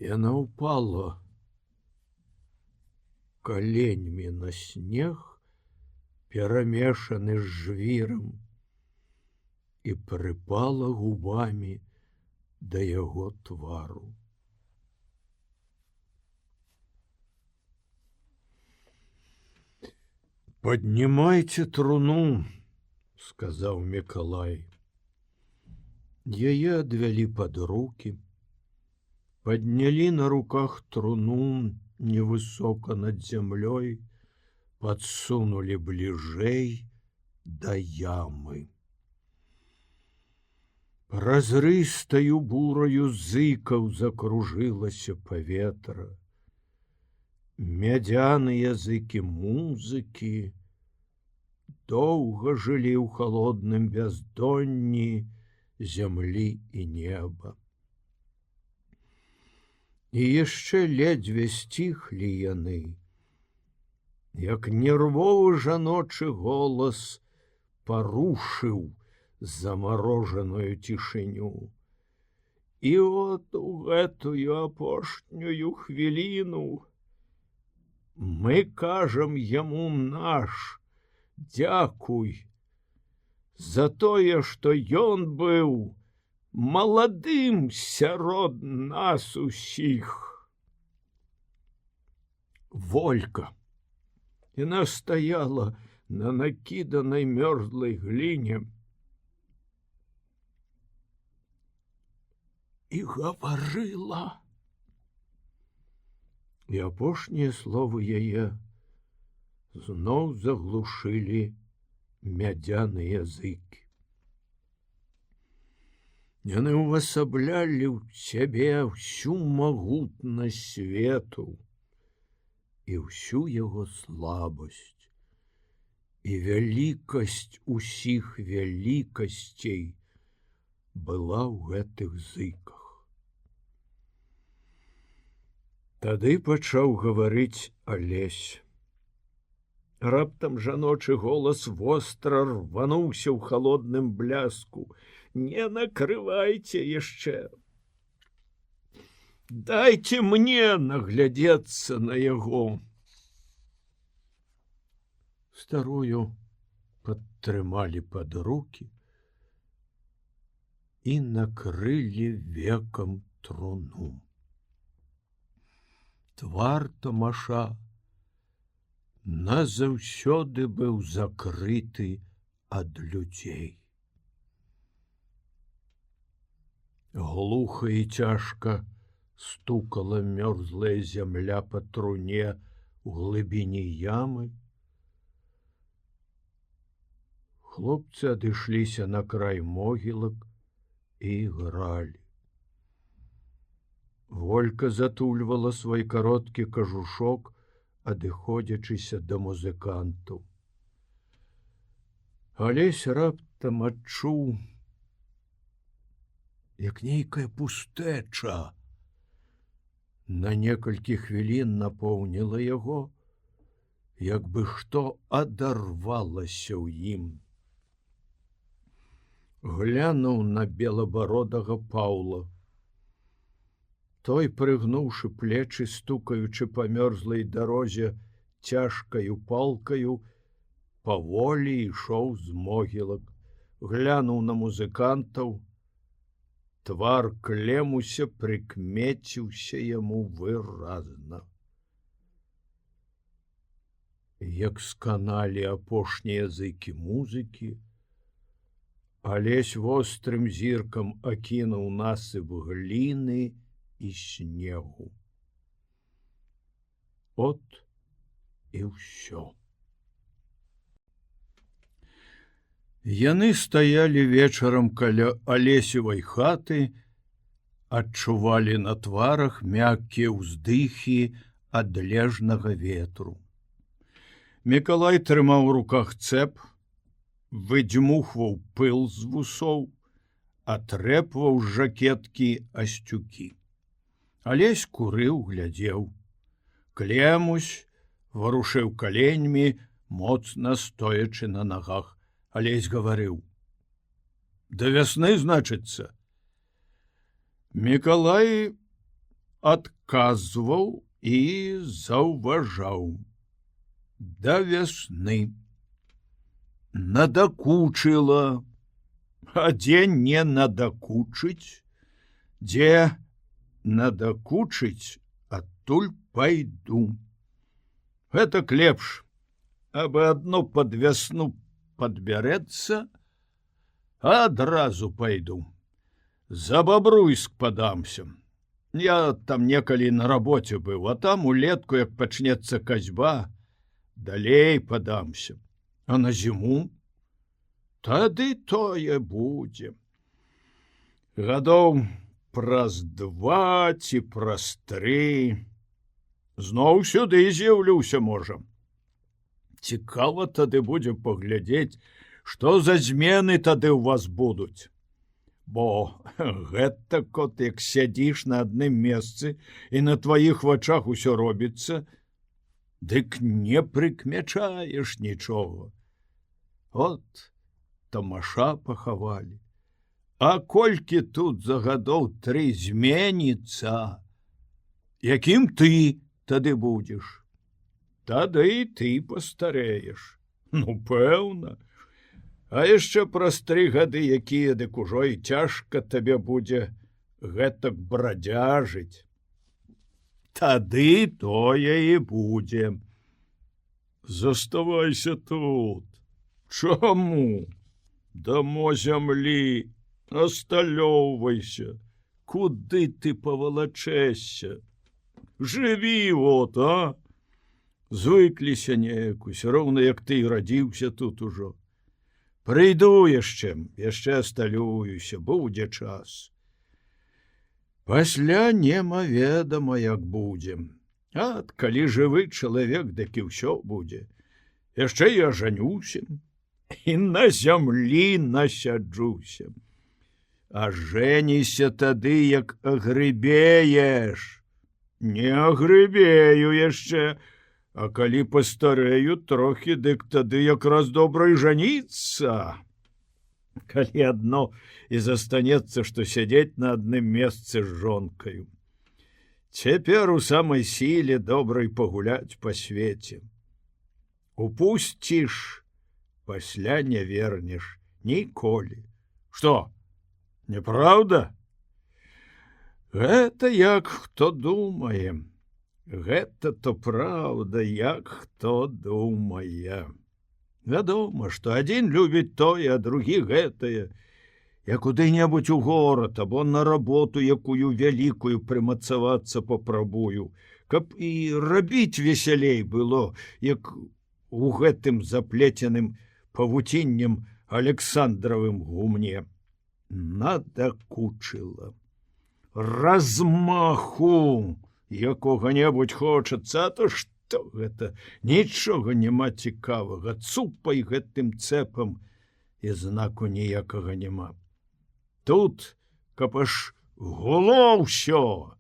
Яна ўпала коленьмі на снег, перамешаны з жвірам, і прыпала губамі да яго твару. «Паднімайце труну», — сказаў Мікалай. Яе адвялі пад рукі, паднялі на руках труну невысока над зямлёй, падсунулі бліжэй да ямы. Празрыстаю бураю зыкаў закружылася паветра. Мядзяныя языкі музыкі доўга жылі ў халодным бяздонні зямлі і неба. І яшчэ ледзьве сціхлі яны, як нервовы жаночы голас парушыў замарожаную цішыню. І от у гэтую апошнюю хвіліну мы кажам яму наш дзякуй за тое, што ён быў маладым сярод нас усіх. Волька. Яна стаяла на накіданай мёрзлай гліне і гаварыла. І апошнія словы яе зноў заглушылі мядзяныя языкі. Яны ўвасаблялі ў сябе ўсю магутнасць свету і ўсю яго слабасць, і вялікасць усіх вялікасцей была ў гэтых зыках. Тады пачаў гаварыць Алесь. Раптам жаночы голас востра рвануўся ў халодным бляску. Не накрывайце яшчэ. Дайце мне наглядзецца на яго. Старую падтрымалі пад рукі і накрылі векам труну. Твар Тамаша назаўсёды быў закрыты ад людзей. Глуха і цяжка стукала мёрзлая зямля па труне ў глыбіні ямы. Хлопцы адышліся на край могілак і ігралі. Волька затульвала свой кароткі кажушок, адыходзячыся да музыкантаў. Алесь раптам адчуў, як нейкая пустэча на некалькі хвілін напоўніла яго, як бы што адарвалася ў ім. Глянуў на белабародага Паўла. Той, прыгнуўшы плечы, стукаючы па мёрзлай дарозе цяжкаю палкаю, паволі ішоў з могілак, глянуў на музыкантаў. Твар Клемуся прыкмеціўся яму выразна. Як сканалі апошнія языкі музыкі, Алесь вострым зіркам акінуў насып гліны і снегу. От і ўсё. Яны стаялі вечарам каля Алесевай хаты, адчувалі на тварах мяккія ўздыхі адлежнага ветру. Мікалай трымаў у руках цэп, выдзьмухваў пыл з вусоў, атрэпваў з жакеткі асцюкі. Алесь курыў, глядзеў. Клемусь варушыў каленьмі, моцна стоячы на нагах. Алесь гаварыў: «Да вясны, значыцца». Мікалай адказваў і заўважаў: «Да вясны». Надакучыла, а дзе не надакучыць, дзе надакучыць, адтуль пайду. Гэтак лепш, абы адно пад вясну падбярэцца, а адразу пайду. За Бабруйск падамся. Я там некалі на рабоце быў, а там улетку, як пачнецца касьба, далей падамся. А на зіму? Тады тое будзе. Гадоў праз 2 ці праз 3 зноў сюды з'яўлюся, можа. Цікава тады будзе паглядзець, што за змены тады ў вас будуць. Бо гэта кот, як сядзіш на адным месцы і на тваіх вачах усё робіцца, дык не прыкмячаеш нічога. От тамаша пахавалі. А колькі тут за гадоў 3 зменіцца, якім ты тады будзеш? Тады і ты пастарэеш. Ну, пэўна. А яшчэ праз 3 гады якія, дык ужо і цяжка табе будзе гэтак брадзяжыць. Тады тое і будзе. Заставайся тут. Чаму? Дамо зямлі, асталёўвайся. Куды ты павалачэшся? Жыві вот, а? Звыкліся неяк, усё роўна, як ты і радзіўся тут ужо. Прыйду яшчэ асталююся, будзе час. Пасля немаведама, як будзе. А калі жывы чалавек, дык і ўсё будзе. Яшчэ я ажанюся і на зямлі насяджуся. А жэніся тады, як агрыбееш. Не агрыбею яшчэ, а калі пастарэю трохі, дык тады якраз добра і жаніцца. Калі адно і застанецца, што сядзець на адным месцы з жонкаю. Цяпер у самай сіле добра і пагуляць па свеце. Упусціш, пасля не вернеш ніколі. Што, неправда? Гэта як хто думае. Гэта то праўда, як хто думае. Вядома, што адзін любіць тое, а другі гэтае. Я куды-небудзь у горад, або на работу, якую вялікую прымацавацца папрабую, каб і рабіць весялей было, як у гэтым заплеценым павуціннем Александравым гумне. Надакучыла. Размаху якога-небудзь хочацца, а то што гэта? Нічога няма цікавага, цупай гэтым цэпам, і знаку ніякага няма. Тут, каб аж гуло ўсё.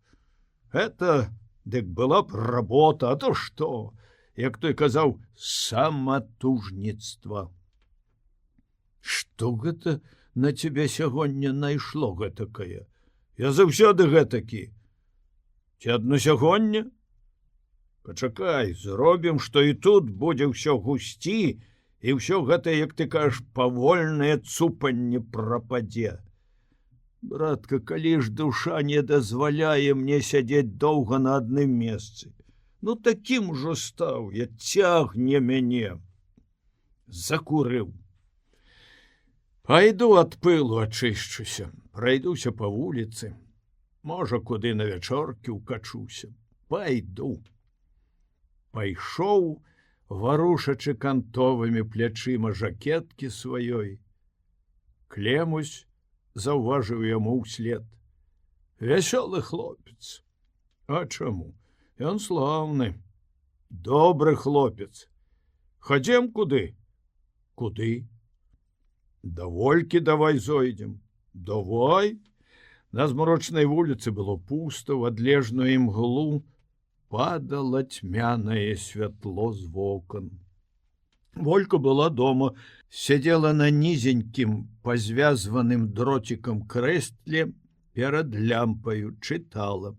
Гэта, дык была б работа, а то што? як той казаў, саматужніцтва. Што гэта на цябе сягоння найшло гэтакае? Я заўсёды гэтакі. Ці адно сягоння? Пачакай, зробім, што і тут будзе ўсё гусці, і ўсё гэта, як ты кажаш, павольнае цупанне прападзе. Братка, калі ж душа не дазваляе мне сядзець доўга на адным месцы, ну такім ужо стаў, я цягне мяне. Закурыў. Пайду ад пылу ачышчуся, прайдуся па вуліцы, можа, куды на вячоркі ўкачуся. Пайду. Пайшоў, варушачы кантовымі плячыма жакеткі сваёй. Клемусь заўважыў яму ўслед. Вясёлы хлопец. А чаму? Ён слаўны, добры хлопец. Хадзем куды? Куды? Да Волькі давай зойдзем. Давай. На змрочнай вуліцы было пуста, у адлежную імглу падала цьмянае святло з вокон. Волька была дома, сядзела на нізенькім, пазвязваным дроцікам крэсле перад лямпаю, чытала.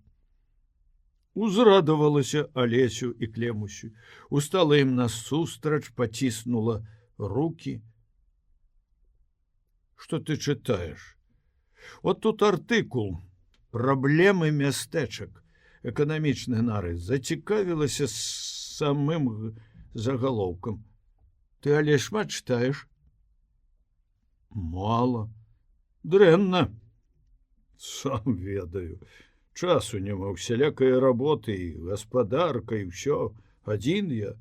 Узрадавалася Алесю і Клемусю, устала ім насустрач, паціснула руки. Што ты чытаеш? Вот тут артыкул «Праблемы мястэчак», эканамічны нарыс, зацікавілася самым загалоўкам. Ты, але шмат чытаеш? Мала. Дрэнна. Сам ведаю. Часу няма, усялякай работы, і гаспадарка, і ўсё. Адзін я.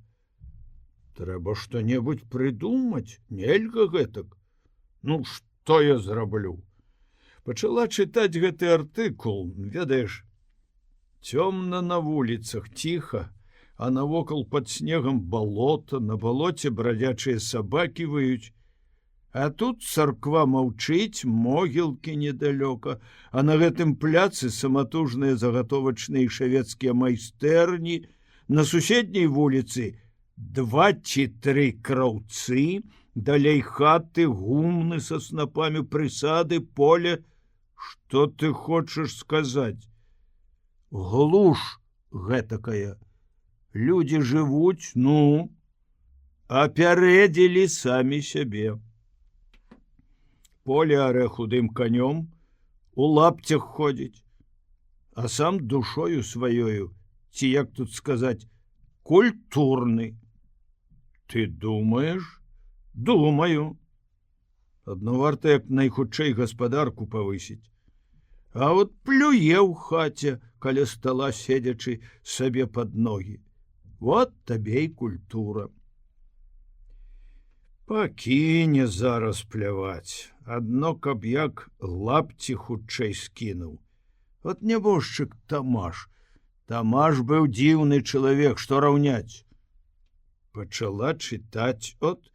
Трэба што-небудзь прыдумаць, нельга гэтак. Ну, што я зраблю? Пачала чытаць гэты артыкул, ведаеш, цёмна на вуліцах, ціха, а навокал пад снегам балота, на балоце брадзячыя сабакі выюць. А тут царква маўчыць, могілкі недалёка, а на гэтым пляцы саматужныя загатовачныя шавецкія майстэрні, на суседняй вуліцы 2 ці 3 краўцы, далей хаты, гумны са снапамі, прысады, поле. Што ты хочаш сказаць? Глуш гэтакая. Людзі жывуць, ну, апярэдзілі самі сябе. Поле арэ худым канём, у лапцях ходзіць, а сам душою сваёю, ці як тут сказаць, культурны. Ты думаеш? Думаю. Адно варта як найхутчэй гаспадарку павысіць. А от плюе ў хаце, каля стала седзячы сабе пад ногі. Вот табе і культура. Пакіне зараз пляваць. Адно, каб як лапці хутчэй скінуў. От нябожчык Тамаш. Тамаш быў дзіўны чалавек, што раўняць. Пачала чытаць, от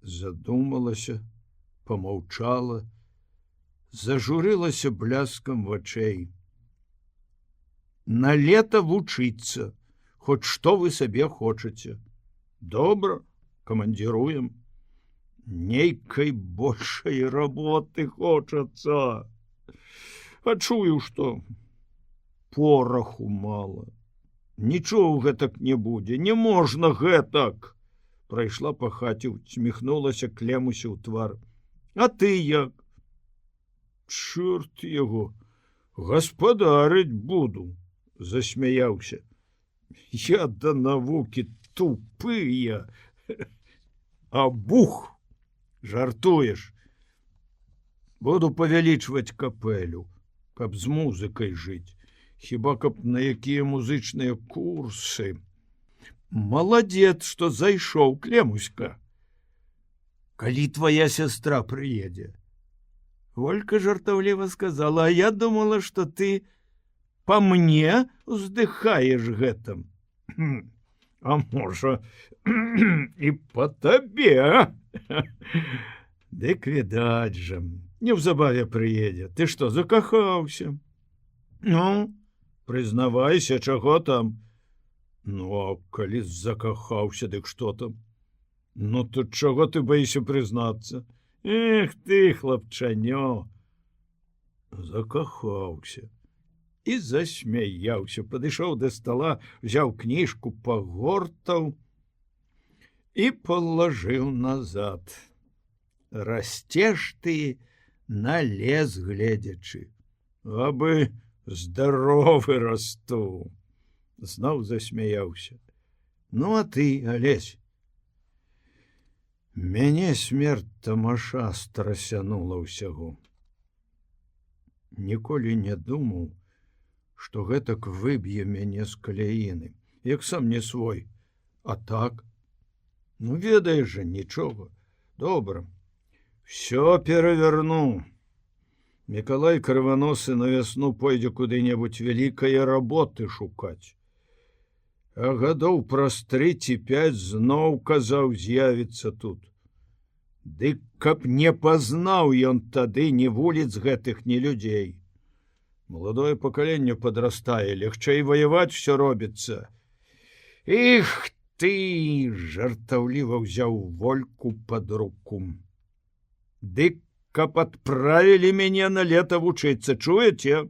задумалася, помаўчала, зажурылася бляскам вачэй. На лета вучыцца, хоць што вы сабе хочаце. Добра, камандзіруем. Нейкай большай работы хочацца. А чую, што пораху мала. Нічога гэтак не будзе, не можна гэтак. Прайшла па хаце, усміхнулася Клемусю ў твар. А ты як? Чорт яго, гаспадарыць буду, засмяяўся. Я да навукі тупыя. А бух, жартуеш. Буду павялічваць капэлю, каб з музыкай жыць. Хіба каб на якія музычныя курсы. Маладзец, што зайшоў, Клемуська. Калі твоя сястра прыедзе? Волька жартаўліва сказала, а я думала, што ты па мне уздыхаеш гэтым. А можа, і па табе. Дык відаць жа, неўзабаве прыедзе. Ты што, закахаўся? Ну, прызнавайся, чаго там? Ну, а калі закахаўся, дык што там? Ну, тут чаго ты баішся прызнацца? Эх ты, хлапчанё! Закахаўся і засмяяўся, падышоў да стала, взяў кніжку, пагортаў і палажыў назад. Расцеш ты на лес гледзячы, абы здаровы расту. Зноў засмяяўся. Ну, а ты, Алесь? Мяне смерць тамаша страсянула ўсяго. Ніколі не думаў, што гэтак выб'е мяне з каляіны, як сам не свой. А так, ну, ведаеш жа, нічога. Добра, всё пераверну. Мікалай Крываносы на вясну пойдзе куды-небудзь вялікае работы шукаць. А гадоў праз 3 ці 5 зноў, казаў, з'явіцца тут. Дык каб не пазнаў ён тады ні вуліц гэтых, ні людзей. Маладое пакаленне падрастае, лягчэй ваяваць всё робіцца. Іх ты, жартаўліва ўзяў Вольку пад руку. Дык каб адправілі мяне на лета вучыцца, чуеце?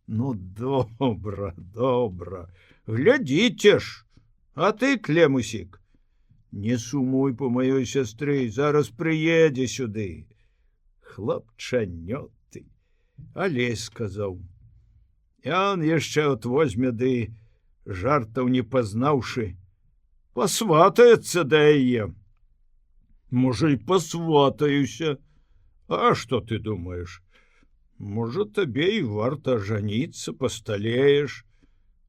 Ну, добра, добра. Глядзіце ж, а ты, Клемусік, не сумуй по маёй сястры, зараз прыедзе сюды. Хлапчанё ты, Алесь сказаў. Ён яшчэ от возьме ды, жартаў не пазнаўшы, пасватаецца да яе. Можа, і пасватаюся. А што ты думаеш? Можа, табе і варта жаніцца, пасталееш.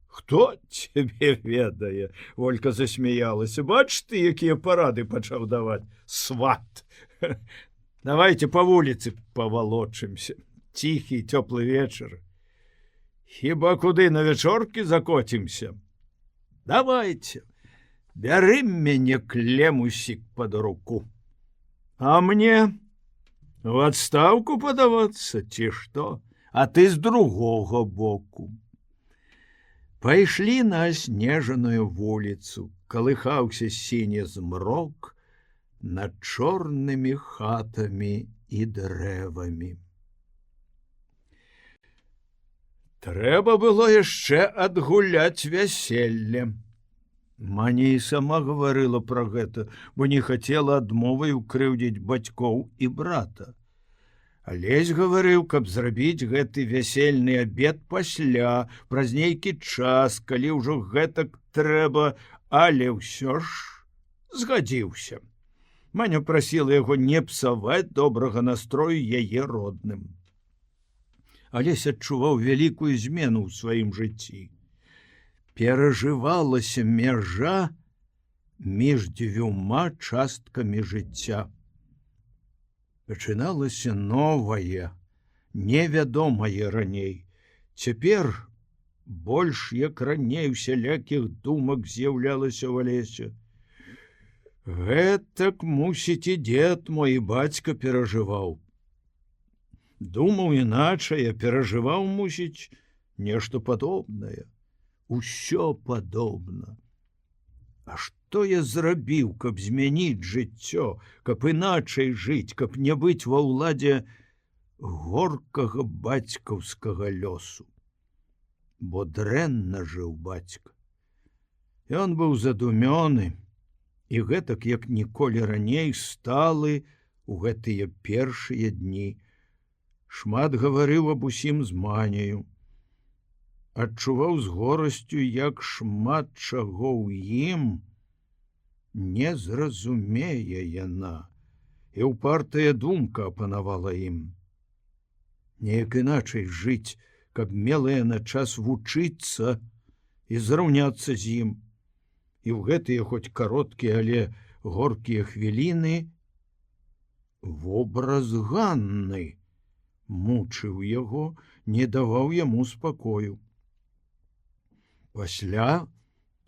Хто цябе ведае? Волька засмяялася. Бач ты, якія парады пачаў даваць. Сват. Давайте по вуліцы павалочымся. Ціхі, цёплы вечар. Хіба куды на вечоркі закоцімся? Давайте. Бяры мяне, Клемусік, пад руку. А мне в адстаўку падавацца, ці што? А ты з другога боку. Пайшлі на аснежаную вуліцу, калыхаўся сіні змрок над чорнымі хатамі і дрэвамі. Трэба было яшчэ адгуляць вяселле. Маня і сама гаварыла пра гэта, бо не хацела адмовай укрыўдзіць бацькоў і брата. Алесь гаварыў, каб зрабіць гэты вясельны абед пасля, праз нейкі час, калі ўжо гэтак трэба, але ўсё ж згадзіўся. Маня прасіла яго не псаваць добрага настрою яе родным. Алесь адчуваў вялікую змену ў сваім жыцці. Перажывалася мяжа між 2 часткамі жыцця. Пачыналася новае, невядомае раней. Цяпер больш як раней усялякіх думак з'яўлялася ў Алеся. Гэтак, мусіць, і дзед мой, і бацька перажываў. Думаў іначай, а перажываў, мусіць, нешта падобнае. Усё падобна. А што я зрабіў, каб змяніць жыццё, каб іначай жыць, каб не быць ва ўладзе горкага бацькаўскага лёсу? Бо дрэнна жыў бацька. Ён быў задумёны, і гэтак, як ніколі раней, сталы у гэтыя першыя дні. Шмат гаварыў аб усім з Маняю. Адчуваў з горасцю, як шмат чаго ў ім не зразумее яна, і ўпартая думка апанавала ім. Неяк іначай жыць, каб мела яна час вучыцца і зраўняцца з ім. І ў гэтыя хоць кароткія, але горкія хвіліны вобраз Ганны мучыў яго, не даваў яму спакою. Пасля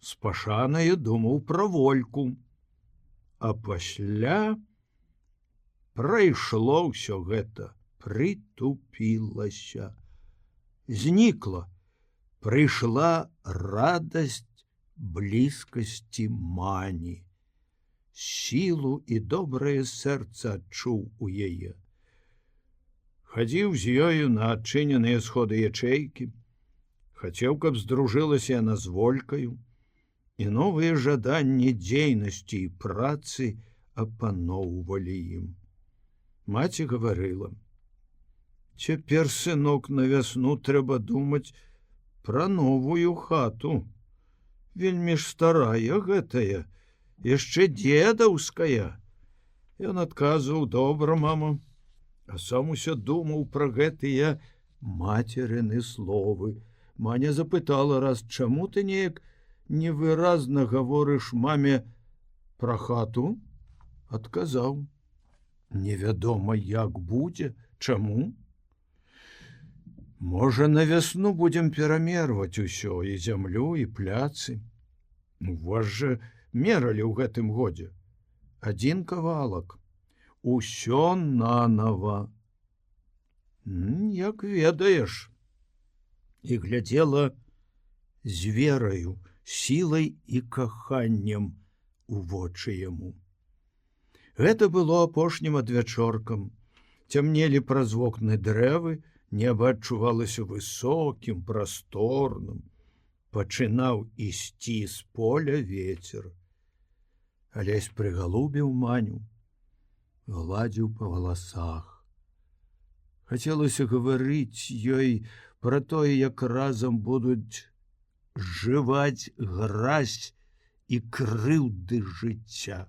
спашанае думаў пра Вольку, а пасля прайшло ўсё гэта, прытупілася. Знікла, прыйшла радасць блізкасці мані. Сілу і добрае сэрца адчуў у яе. Хадзіў з ёю на адчыненыя сходы ячэйкі, хацеў, каб здружылася яна з волькаю, і новыя жаданні дзейнасці і працы апаноўвалі ім. Маці гаварыла: «Цяпер, сынок, на вясну трэба думаць пра новую хату. Вельмі ж старая гэтая, яшчэ дзедаўская». Ён адказваў: «Добра, мама», а сам усё думаў пра гэтыя мацерыны словы. Маня запытала раз: «Чаму ты неяк невыразна гаворыш маме пра хату?» Адказаў: «Невядома, як будзе, чаму? Можа, на вясну будзем перамерваць усё, і зямлю, і пляцы. У вас жа мералі ў гэтым годзе. Адзін кавалак. Усё нанава». Як ведаеш. І глядзела з вераю, сілай і каханнем у вочы яму. Гэта было апошнім адвячоркам. Цямнелі праз вокны дрэвы, неба адчувалася высокім, прасторным. Пачынаў ісці з поля вецер. Алесь прыгалубіў Маню, гладзіў па валасах. Хацелася гаварыць ёй пра тое, як разам будуць жываць гразь і крыўды жыцця.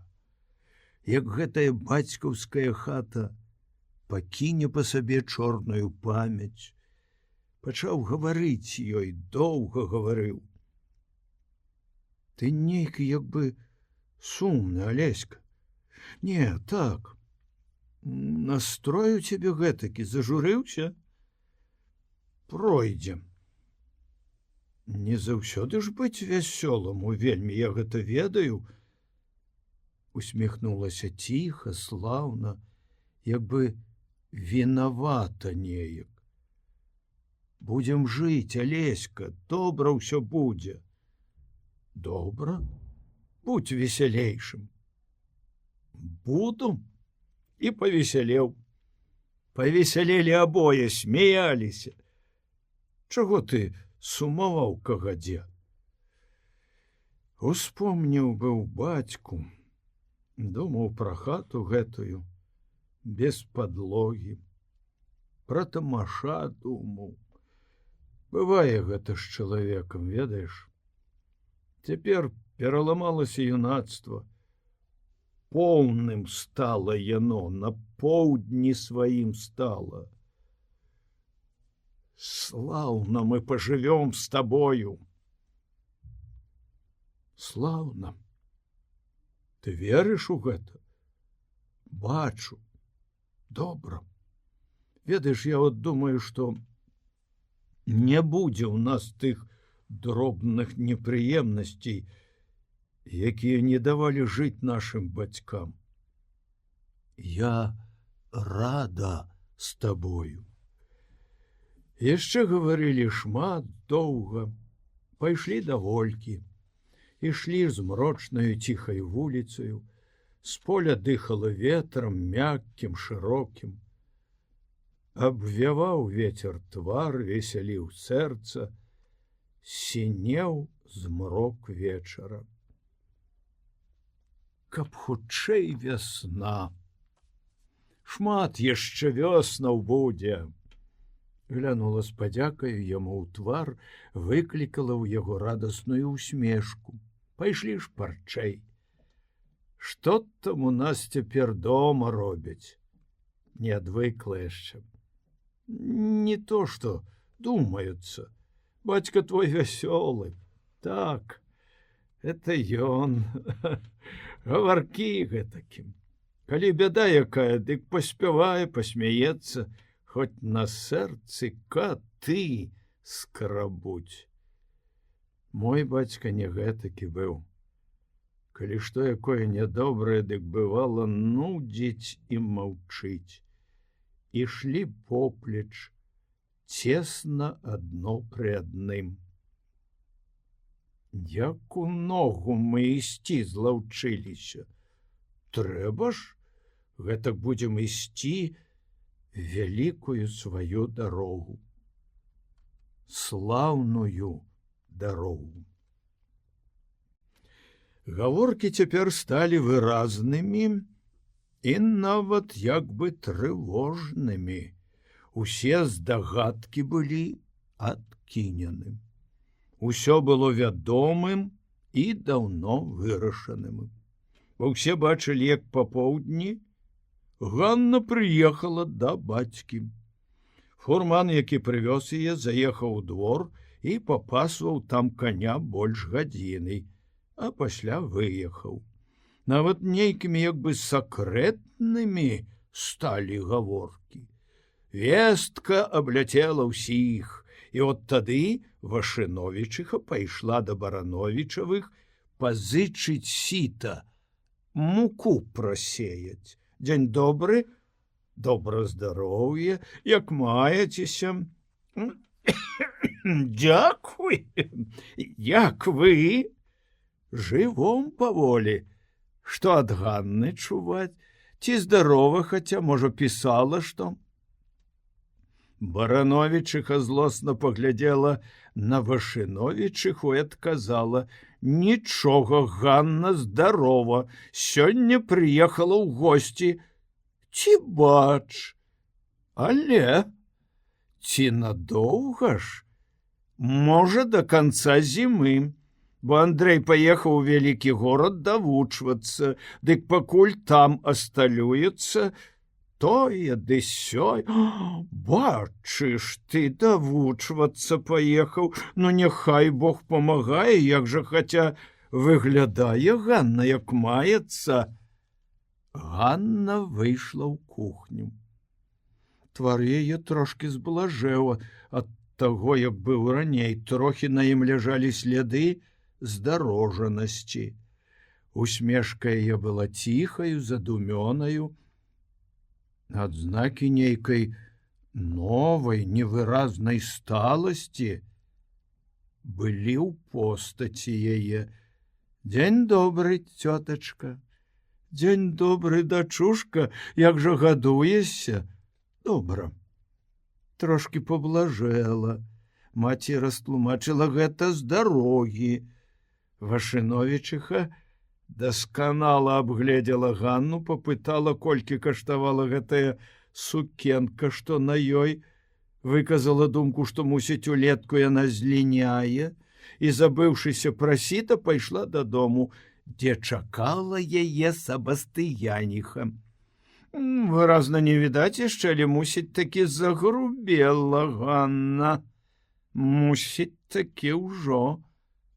Як гэтая бацькаўская хата пакіне па сабе чорную памяць. Пачаў гаварыць ёй, доўга гаварыў. «Ты нейкі як бы сумны, Алеська». «Не, так. Настрой у цябе гэтакі, зажурыўся? Пройдзем. Не заўсёды ж быць вясёламу, вельмі я гэта ведаю». Усміхнулася ціха, слаўна, як бы вінавата неяк. «Будзем жыць, Алеська, добра ўсё будзе». «Добра? Будь весялейшым». «Буду». І павесялеў. Павесялелі абое, смяяліся. «Чаго ты сумаваў, кагадзе?» Успомніў быў бацьку, думаў пра хату гэтую, без падлогі. Пра тамаша думаў. Бывае гэта з чалавекам, ведаеш. Цяпер пераламалася юнацтва. Поўным стала яно, на поўдні сваім стала. Слаўна мы пажывём з табою. Слаўна. Ты верыш у гэта? Бачу. Добра. Ведаеш, я вот думаю, што не будзе ў нас тых дробных непрыемнасцей, якія не давалі жыць нашым бацькам. Я рада з табою. Яшчэ гаварылі шмат, доўга. Пайшлі да волькі. Ішлі змрочнаю ціхай вуліцаю. З поля дыхала ветрам, мяккім, шырокім. Абвяваў вецер твар, весяліў сэрца, сінеў змрок вечара. Каб хутчэй вясна. Шмат яшчэ вёснаў будзе. Глянула з падзякаю яму ў твар, выклікала ў яго радасную усмешку. Пайшлі шпарчэй. Што там у нас цяпер дома робяць? Не адвыкла яшчэ. Не то, што думаюцца. Бацька твой вясёлы. Так, это ён. Гаваркі гэтакім. Калі бяда якая, дык паспявае, пасмяецца, хоць на сэрцы каты скрабуць. Мой бацька не гэтакі быў. Калі што якое нядобрае, дык бывала нудзіць і маўчыць. Ішлі поплеч, цесна адно пры адным. Як у ногу мы ісці злаўчыліся. Трэба ж, гэтак будзем ісці вялікую сваю дарогу. Слаўную дарогу. Гаворкі цяпер сталі выразнымі і нават як бы трывожнымі. Усе здагадкі былі адкінены. Усё было вядомым і даўно вырашаным. Бо ўсе бачылі, як папоўдні Ганна прыехала да бацькі. Фурман, які прывёз яе, заехаў у двор і папасваў там коня больш гадзіны, а пасля выехаў. Нават нейкімі як бы сакрэтнымі сталі гаворкі. Вестка абляцела ўсіх, і от тады Вашыновічыха пайшла да Барановічавых пазычыць сіта, муку прасеяць. Дзень добры, добра здароўе, як маецеся? Дзякуй, як вы? Жывом паволі. Што ад Ганны чуваць? Ці здарова, хаця, можа, пісала што? Барановічыха злосна паглядзела на Вашыновічыху і адказала: «Нічога, Ганна здарова, сёння прыехала ў госці. Ці бач? Але ці надоўга ж? Можа, да канца зімы, бо Андрэй паехаў у вялікі горад давучвацца, дык пакуль там асталюецца, тое ды сёй. Бачыш, ты давучвацца паехаў, ну няхай Бог памагае, як жа, хаця выглядае Ганна, як маецца. Ганна выйшла ў кухню. Твар яе трошкі зблажэў ад таго, як быў раней, трохі на ім ляжалі сляды здарожанасці. Усмешка яе была ціхаю, задумёнаю. Адзнакі нейкай новай, невыразнай сталасці былі ў постаці яе. Дзень добры, цётачка. Дзень добры, дачушка, як жа гадуешся? Добра. Трошкі паблажэла. Маці растлумачыла гэта з дарогі. Вашыновічыха дасканала абгледзела Ганну, папытала, колькі каштавала гэтая сукенка, што на ёй, выказала думку, што, мусіць, улетку яна зліняе, і, забыўшыся пра сіта, пайшла дадому, дзе чакала яе Сабастыяніха. Выразна не відаць яшчэ, але, мусіць, такі загрубела Ганна. Мусіць, такі ўжо.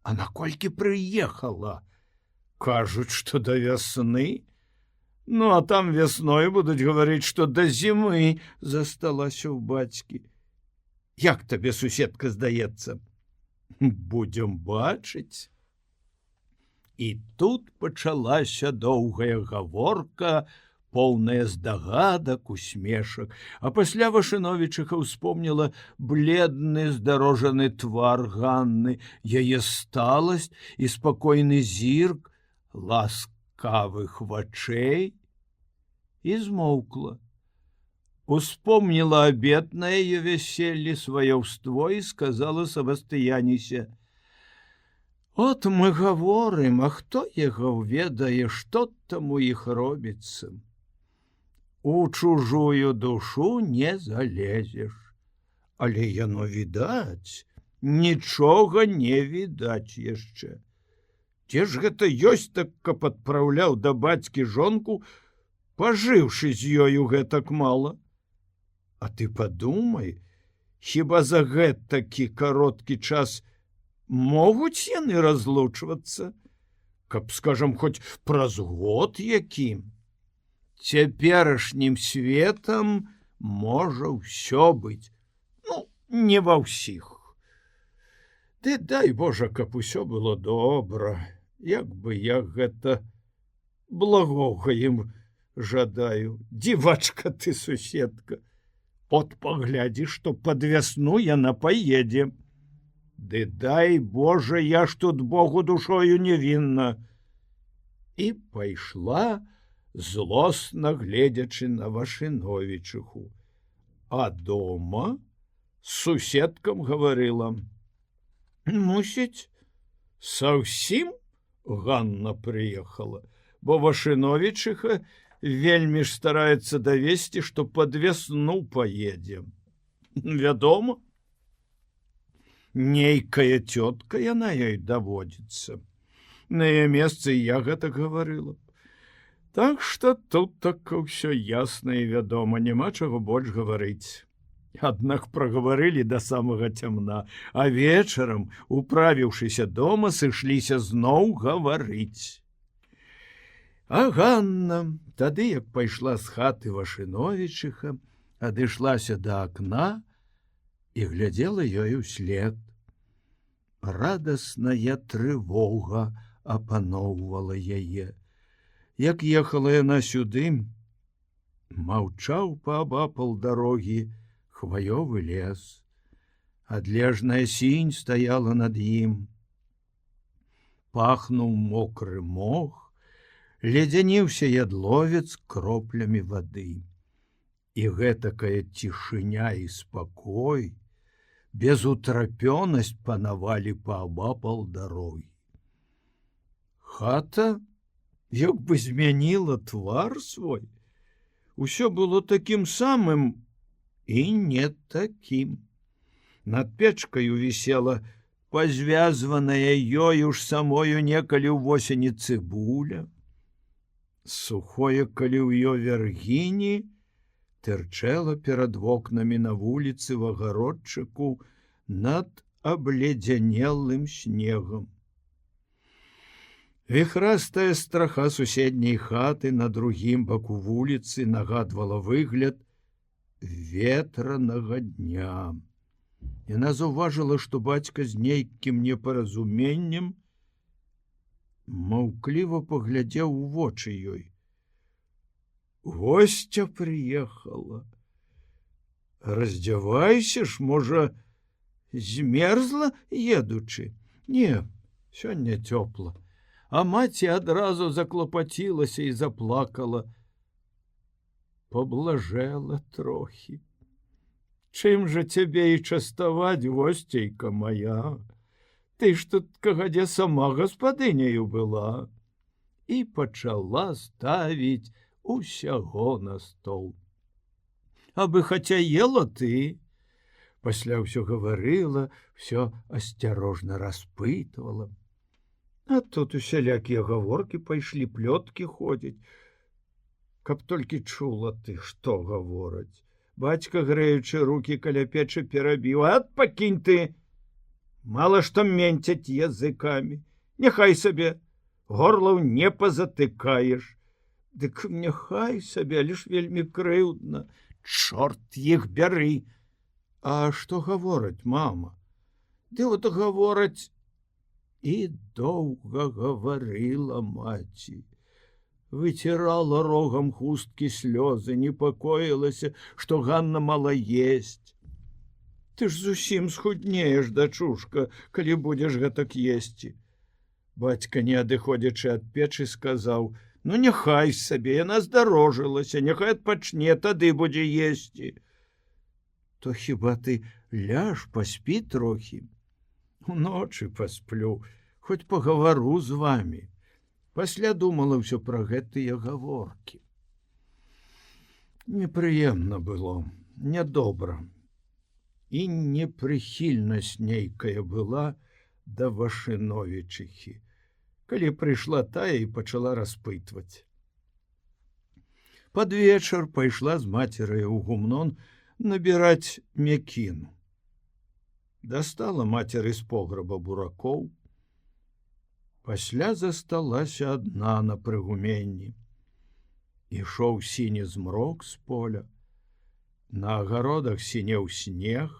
А наколькі прыехала? Кажуць, што да вясны. Ну, а там вясной будуць гаварыць, што да зімы засталася ў бацькі. Як табе, суседка, здаецца? Будзем бачыць. І тут пачалася доўгая гаворка, поўная здагадак, усмешак. А пасля Вашыновічыха ўспомніла бледны, здарожаны твар Ганны, яе сталасць і спакойны зірк ласкавых вачэй і змоўкла. Успомніла абед на яе вяселле, сваяўство і сказала Сабастыянісе: «От мы гаворым, а хто яго ведае, што там у іх робіцца? У чужую душу не залезеш, але яно відаць, нічога не відаць яшчэ. Дзе ж гэта ёсць так, каб адпраўляў да бацькі жонку, пажыўшы з ёю гэтак мала? А ты падумай, хіба за гэтакі кароткі час могуць яны разлучвацца? Каб, скажам, хоць праз год якім? Цяперашнім светам можа ўсё быць. Ну, не ва ўсіх. Ты дай Божа, каб усё было добра. Як бы я гэта благога ім жадаю. Дзівачка ты, суседка. От паглядзі, што пад вясну яна паедзе. Ды дай Божа, я ж тут Богу душою невінна. І пайшла, злосна гледзячы на Вашыновічыху. А дома з суседкам гаварыла: мусіць, совсім Ганна прыехала, бо Вашыновічыха вельмі ж стараецца давесці, што пад вясну паедзе. Вядома, нейкая цётка яна ёй даводзіцца. На яе месцы я гэта гаварыла. Так што тут так ўсё ясна і вядома, няма чаго больш гаварыць. Аднак прагаварылі да самага цямна, а вечарам, управіўшыся дома, сышліся зноў гаварыць. А Ганна, тады, як пайшла з хаты Вашыновічыха, адышлася да акна і глядзела ёй услед. Радасная трывога апаноўвала яе. Як ехала яна сюды, маўчаў паабапал дарогі хваёвы лес. Адлежная сінь стаяла над ім. Пахнуў мокры мох, ледзяніўся ядловец кроплямі вады. І гэтакая цішыня і спакой, безутрапёнасць панавалі паабапал дарогі. Хата як бы змяніла твар свой. Усё было такім самым і не такім. Над печкаю вісела пазвязваная ёю ж самою некалі ўвосені цыбуля. Сухое каліўё вяргіні тырчэла перад вокнамі на вуліцы в агародчыку над абледзянелым снегам. Віхрастая страха суседняй хаты на другім баку вуліцы нагадвала выгляд ветранага дня. Яна заўважыла, што бацька з нейкім непаразуменнем маўкліва паглядзеў у вочы ёй. Гостя приехала. Раздзявайся ж, можа, змерзла едучы? Не, сёння цёпла. А маці адразу заклапацілася і заплакала. Поблажэла трохі. Чым жа цябе і частаваць, госцейка моя? Ты ж тут кагадзе сама гаспадыняю была. І пачала ставіць усяго на стол. Абы хаця ела ты. Пасля ўсё гаварыла, всё асцярожна распытвала. А тут усялякія гаворкі пайшлі, плёткі ходзяць. Каб толькі чула ты, што гавораць. Бацька, грэючы рукі каля печы, перабіў: ат, пакінь ты! Мала што менцяць языкамі. Няхай сабе, горлаў не пазатыкаеш. Дык няхай сабе, лишь вельмі крыўдна. Чорт іх бяры. А што гавораць, мама? Ды от гавораць. І доўга гаварыла маці. Выцірала рогам хусткі слёзы, непакоілася, што Ганна мала есць. Ты ж зусім схуднееш, дачушка, калі будзеш гэтак есці. Бацька, не адыходзячы ад печы, сказаў: ну, няхай сабе, яна здарожылася, няхай адпачне, тады будзе есці. То хіба ты ляж, паспі трохі? Уночы пасплю, хоць пагавару з вамі. Пасля думала ўсё пра гэтыя гаворкі. Непрыемна было, нядобра. І непрыхільнасць нейкая была да Вашыновічыхі, калі прыйшла тая і пачала распытваць. Пад вечар пайшла з мацерай у гумнон набіраць мякіну. Дастала мацеры з пограба буракоў. Пасля засталася адна на прыгуменні. Ішоў сіні змрок з поля. На агародах сінеў снег.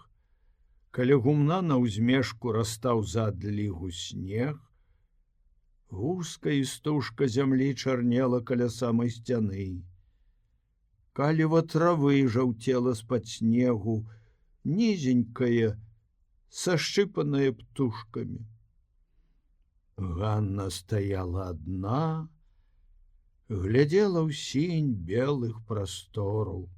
Каля гумна на ўзмешку растаў за адлігу снег. Вузкая істужка зямлі чарнела каля самай сцяны. Каліва травы жаўцела з-пад снегу, нізенькая, сашчыпаныя птушкамі. Ганна стаяла адна, глядзела ў сінь белых прастораў.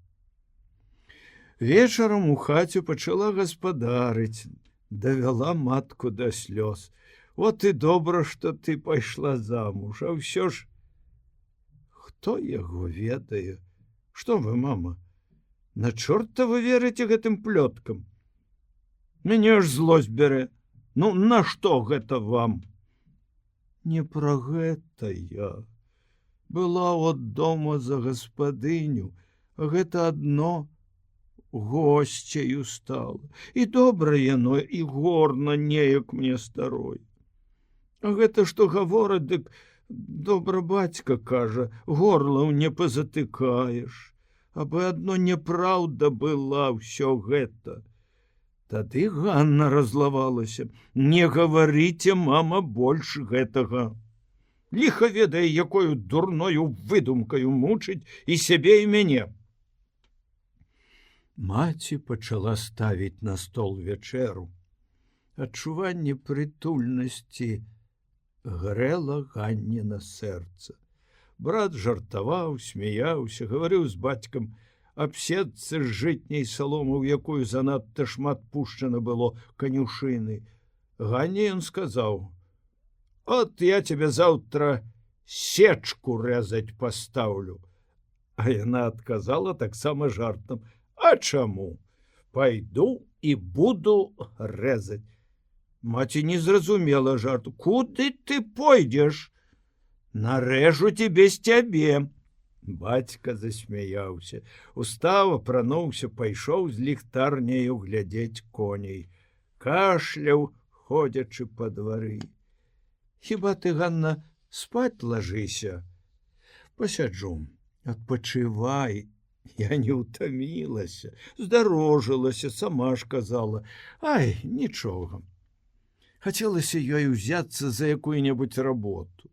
Вечарам у хаце пачала гаспадарыць, давяла матку да слёз. Вот і добра, што ты пайшла замуж, а ўсё ж хто яго ведае? Што вы, мама, на чорта вы верыце гэтым плёткам? Мяне ж злосць бярэ. Ну, нашто гэта вам? Не пра гэта я. Была от дома за гаспадыню, а гэта адно госцею стала. І добра яно, і горна неяк мне старой. А гэта што гавораць, дык добра бацька кажа, горлаў не пазатыкаеш. Абы адно няпраўда была ўсё гэта. Тады Ганна разлавалася. Не гаварыце, мама, больш гэтага. Ліха ведае, якою дурною выдумкаю мучыць і сябе, і мяне. Маці пачала ставіць на стол вячэру. Адчуванне прытульнасці грэла Ганне на сэрца. Брат жартаваў, смяяўся, гаварыў з бацькам аб сетцы з жытняй саломы, у якую занадта шмат пушчана было канюшыны. Ганне ён сказаў: «От я тебе заўтра сечку рэзаць пастаўлю». А яна адказала таксама жартам: «А чаму? Пайду і буду рэзаць». Маці не зразумела жарту. «Куды ты пойдзеш? Нарэжу тебе з цябе». Бацька засмяяўся. Устаў, апрануўся, пайшоў з ліхтарняю глядзець коней. Кашляў, ходзячы па двары. «Хіба ты, Ганна, спаць лажыся?» «Пасяджу, адпачывай. Я не ўтамілася, здарожылася, сама ж казала. Ай, нічога». Хацелася ёй узяцца за якую-небудзь работу.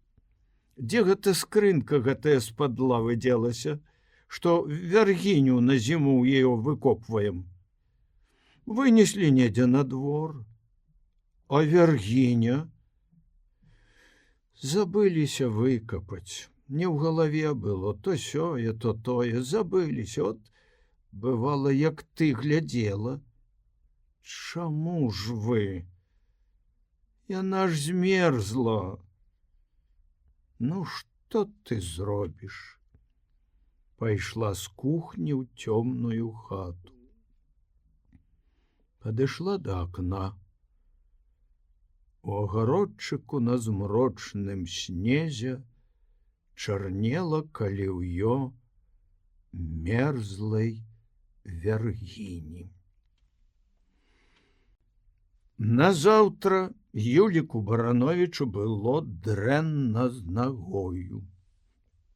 Дзе гэта скрынка гэтая з-пад лавы дзелася, што вяргіню на зіму яе выкопваем? Вынеслі недзе на двор. А вяргіня? Забыліся выкапаць. Не ў галаве было, то сёе, то тое, забыліся. От, бывала, як ты глядзела. Чаму ж вы? Яна ж змерзла. Ну, што ты зробіш? Пайшла з кухні ў цёмную хату. Падышла да акна. У агародчыку на змрочным снезе чарнела каліўё мерзлай вяргіні. Назаўтра Юліку Барановічу было дрэнна з нагою.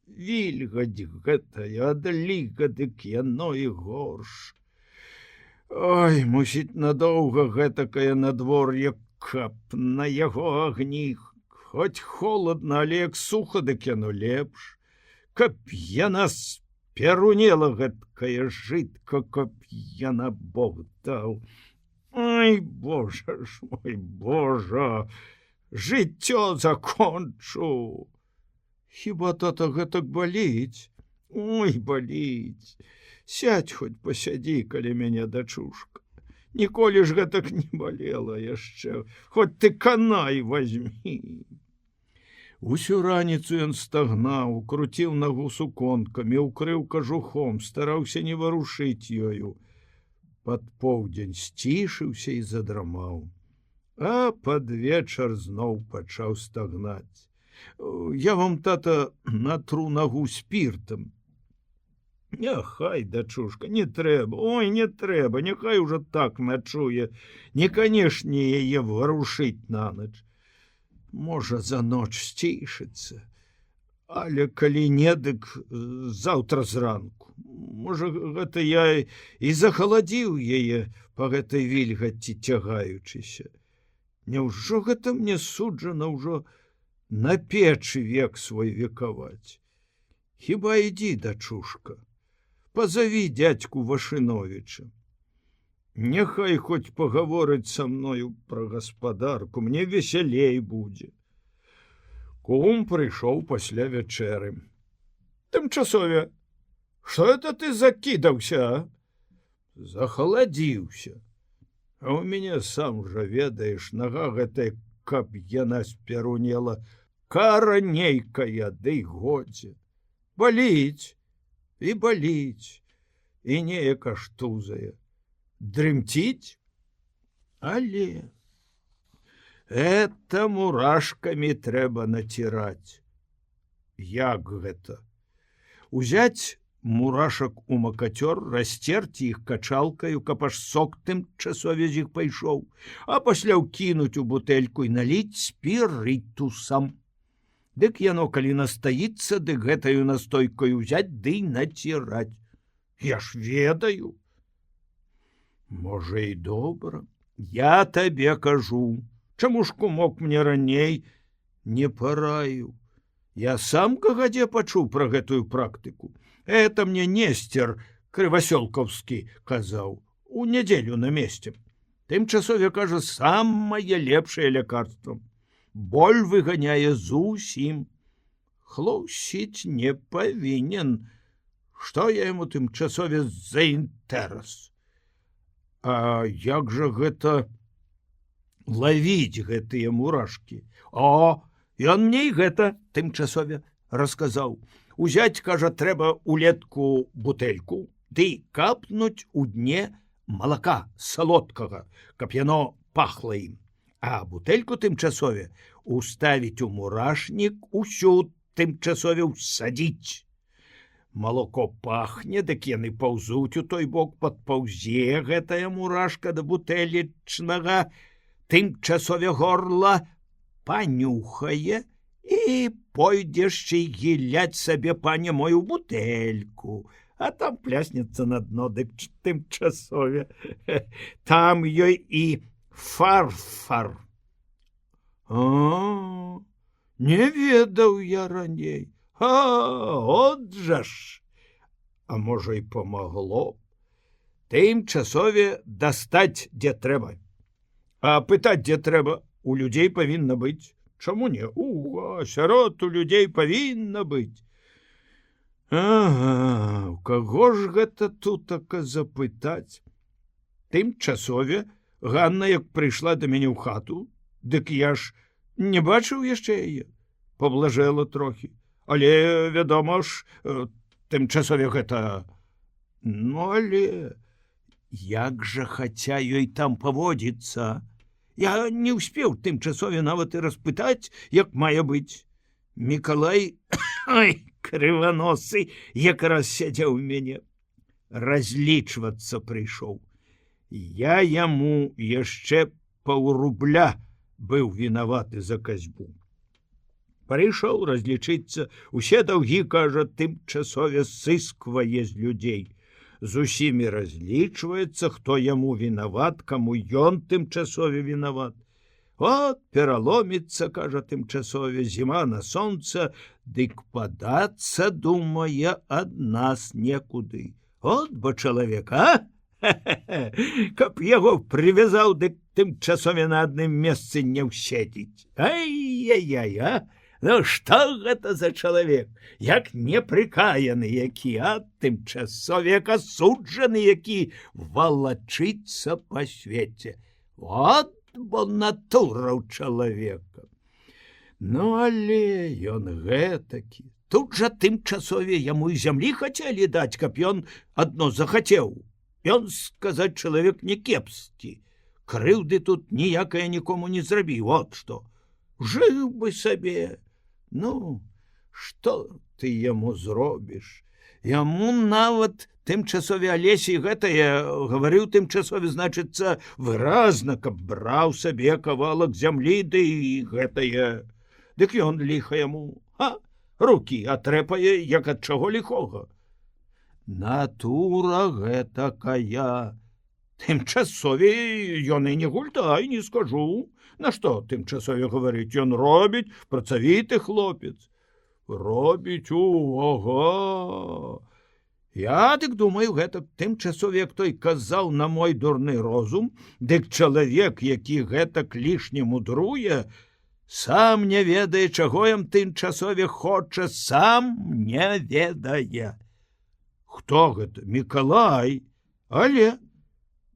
Вільгаць гэтая, адліга, дык яно і горш. Ой, мусіць, надоўга гэтакае надвор'е, каб на яго агні. Хоць холодна, але як суха, дык яно лепш. Каб яна сперунела гэткая жытка, каб яна Бог даў. Ой, Божа ж мой, Божа, жыццё закончу. Хіба, тата, гэтак баліць? Ой, баліць. Сядь хоць пасядзі каля мяне, дачушка. Ніколі ж гэтак не балела яшчэ. Хоць ты канай вазьмі. Усю раніцу ён стагнаў, круціў нагу суконкамі, укрыў кажухом, стараўся не варушыць ёю. Пад поўдзень сцішыўся і задрамаў. А пад вечар зноў пачаў стагнаць. Я вам, тата, натру нагу спіртам. Няхай, дачушка, не трэба, ой, не трэба, няхай ужо так начуе. Не, канешне, яе варушыць нанач. Можа, за ноч сцішыцца. Але калі не, дык заўтра зранку. Можа, гэта я і захаладзіў яе па гэтай вільгаці цягаючыся. Няўжо гэта мне суджана ўжо на печы век свой векаваць? Хіба ідзі, дачушка, пазаві дядьку Вашыновіча. Няхай хоць пагаворыць са мною пра гаспадарку, мне весялей будзе. Кум прыйшоў пасля вячэры. Тымчасове, што это ты закідаўся? Захаладзіўся. А ў мяне сам жа ведаеш, нага гэтая, каб яна спярунела, кара нейкая, ды годзе. Баліць і баліць, і неяк аж тузае. Дрымціць? Але это мурашкамі трэба націраць. Як гэта? Узяць мурашак у макацёр, расцерці іх качалкаю, каб аж сок тымчасове з іх пайшоў, а пасля ўкінуць у бутэльку і наліць спірытусам. Дык яно, калі настаіцца, дык гэтаю настойкаю ўзяць ды націраць. Я ж ведаю. Можа, і добра. Я табе кажу, чаму ж кумок мне раней не параіў? Я сам кагадзе пачуў пра гэтую практыку. Это мне Нестер Крывасёлкаўскі казаў у нядзелю на месте. Тымчасове, кажа, самае лепшае лякарства. Боль выганяе зусім. Хлусіць не павінен. Што я яму тымчасове за інтэрас? А як жа гэта лавіць гэтыя мурашкі? О, ён мне і гэта тымчасове расказаў. Узяць, кажа, трэба улетку бутэльку, ды капнуць у дне малака салодкага, каб яно пахла ім. А бутэльку тымчасове уставіць у мурашнік, усю тымчасове ўсадзіць. Малоко пахне, дык яны паўзуць у той бок, падпаўзе гэтая мурашка да бутэлечнага, тымчасове горла панюхае і пойдзеш і гіляць сабе, пане мой, у бутэльку, а там пляснецца на дно, дык тымчасове. Там ёй і фарфар. А, не ведаў я раней. От жа ж! А можа, і памагло. Тымчасове дастаць, дзе трэба. А пытаць, дзе трэба, у людзей павінна быць. Чаму не? Сярод у людзей павінна быць. Ага, у каго ж гэта тутака запытаць? Тымчасове Ганна, як прыйшла да мяне ў хату, дык я ж не бачыў яшчэ яе. Паблажэла трохі. Але, вядома ж, тымчасове гэта... Ну, але як жа хаця ёй там паводзіцца? Я не ўспеў тымчасове нават і распытаць, як мае быць. Мікалай, крываносы, якраз сядзеў у мяне. Разлічвацца прыйшоў. Я яму яшчэ паўрубля быў вінаваты за казьбу. Прыйшоў разлічыцца, усе даўгі, кажа, тымчасове сысквае з людзей. З усімі разлічваецца, хто яму вінават, каму ён тымчасове вінават. От пераломіцца, кажа, тымчасове, зіма на сонца, дык падацца, думае, ад нас некуды. От бо чалавек, а? Каб яго прывязаў, дык тымчасове на адным месцы не ўседзіць. Ай-яй-яй, а? Ну, што гэта за чалавек? Як непрыкаяны які, а тымчасове як асуджаны які валачыцца па свеце. Вот бо натура ў чалавека. Ну, але ён гэтакі. Тут жа тымчасове яму і зямлі хацелі даць, каб ён адно захацеў. Ён, сказаць, чалавек не кепскі. Крыўды тут ніякая нікому не зрабіў. Вот што. Жыў бы сабе. Ну, што ты яму зробіш? Яму нават тымчасове Алесі гэтае гаварыў тымчасове, значыцца, выразна, каб браў сабе кавалак зямлі, ды і гэтае. Дык ён ліха яму, рукі атрэпае, як ад чаго ліхога. Натура гэтакая. Тымчасове ён і не гультай, не скажу. На што тымчасове гаварыць? Ён робіць, працавіты хлопец. Робіць, ага. Я дык думаю, гэта тымчасове, як той казаў на мой дурны розум, дык чалавек, які гэтак лішне мудруе, сам не ведае, чаго ім тымчасове хоча, сам не ведае. Хто гэта? Мікалай, але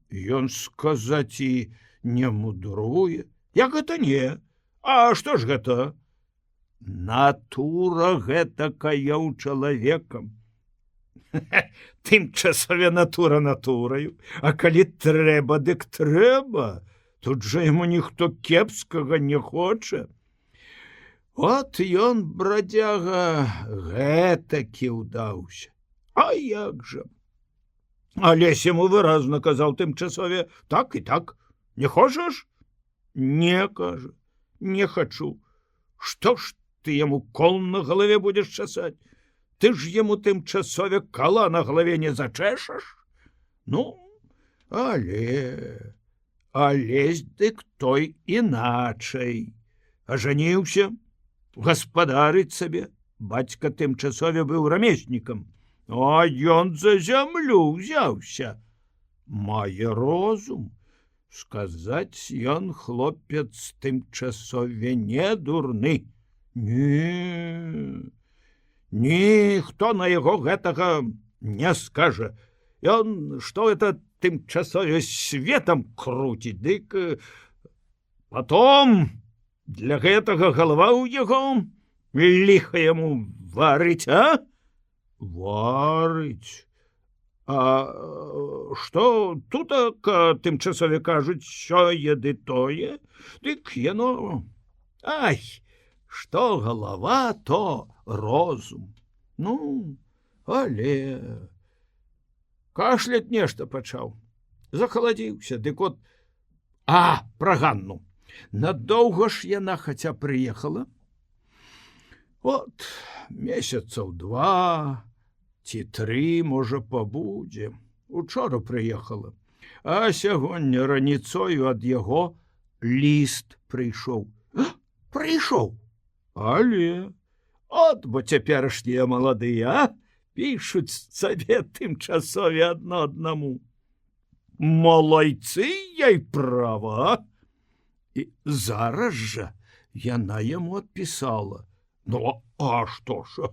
ён сказаць і не мудруе. Як гэта не? А што ж гэта? Натура гэтакая ў чалавекам. Тымчасове натура натураю, а калі трэба, дык трэба. Тут жа яму ніхто кепскага не хоча. От ён, брадзяга, гэтакі ўдаўся. А як жа? Алесь яму выразна казаў тымчасове: так і так, не хочаш? Не, кажа, не хачу. Што ж ты яму кол на галаве будзеш часаць? Ты ж яму тымчасове кала на галаве не зачэшаш? Ну, алесь дык той іначай. Ажаніўся, гаспадарыць сабе. Бацька тымчасове быў рамеснікам, а ён за зямлю ўзяўся. Мае розум. Сказаць, ён хлопец тымчасове не дурны. Ніхто на яго гэтага не скажа. Ён, што это тымчасове светам круціць, дык потом для гэтага галава ў яго ліха яму варыць, а? Варыць. А што тутака тымчасове кажуць, сёе ды тое, дык яно... Ай, што галава, то розум. Ну, але... Кашляць нешта пачаў. Захаладзіўся, дык от... А, пра Ганну. Надоўга ж яна хаця прыехала? От, месяцаў 2 ці 3, можа, пабудзе. Учора прыехала. А сягоння раніцою ад яго ліст прыйшоў. Прыйшоў? Але... От, бо цяперашнія маладыя пішуць сабе тымчасове адно аднаму. Малайцы, яй права. І зараз жа яна яму адпісала. Ну, а што ж,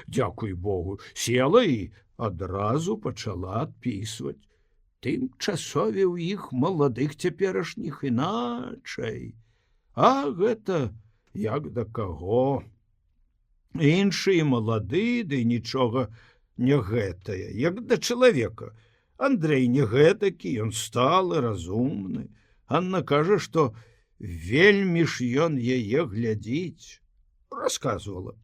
дзякуй Богу, села і адразу пачала адпісваць. Тымчасове ў іх маладых цяперашніх іначай. А гэта як да каго? Іншыя малады, ды нічога не гэтае, як да чалавека. Андрэй не гэтакі, ён сталы, разумны. Анна кажа, што вельмі ж ён яе глядзіць. Расказвала.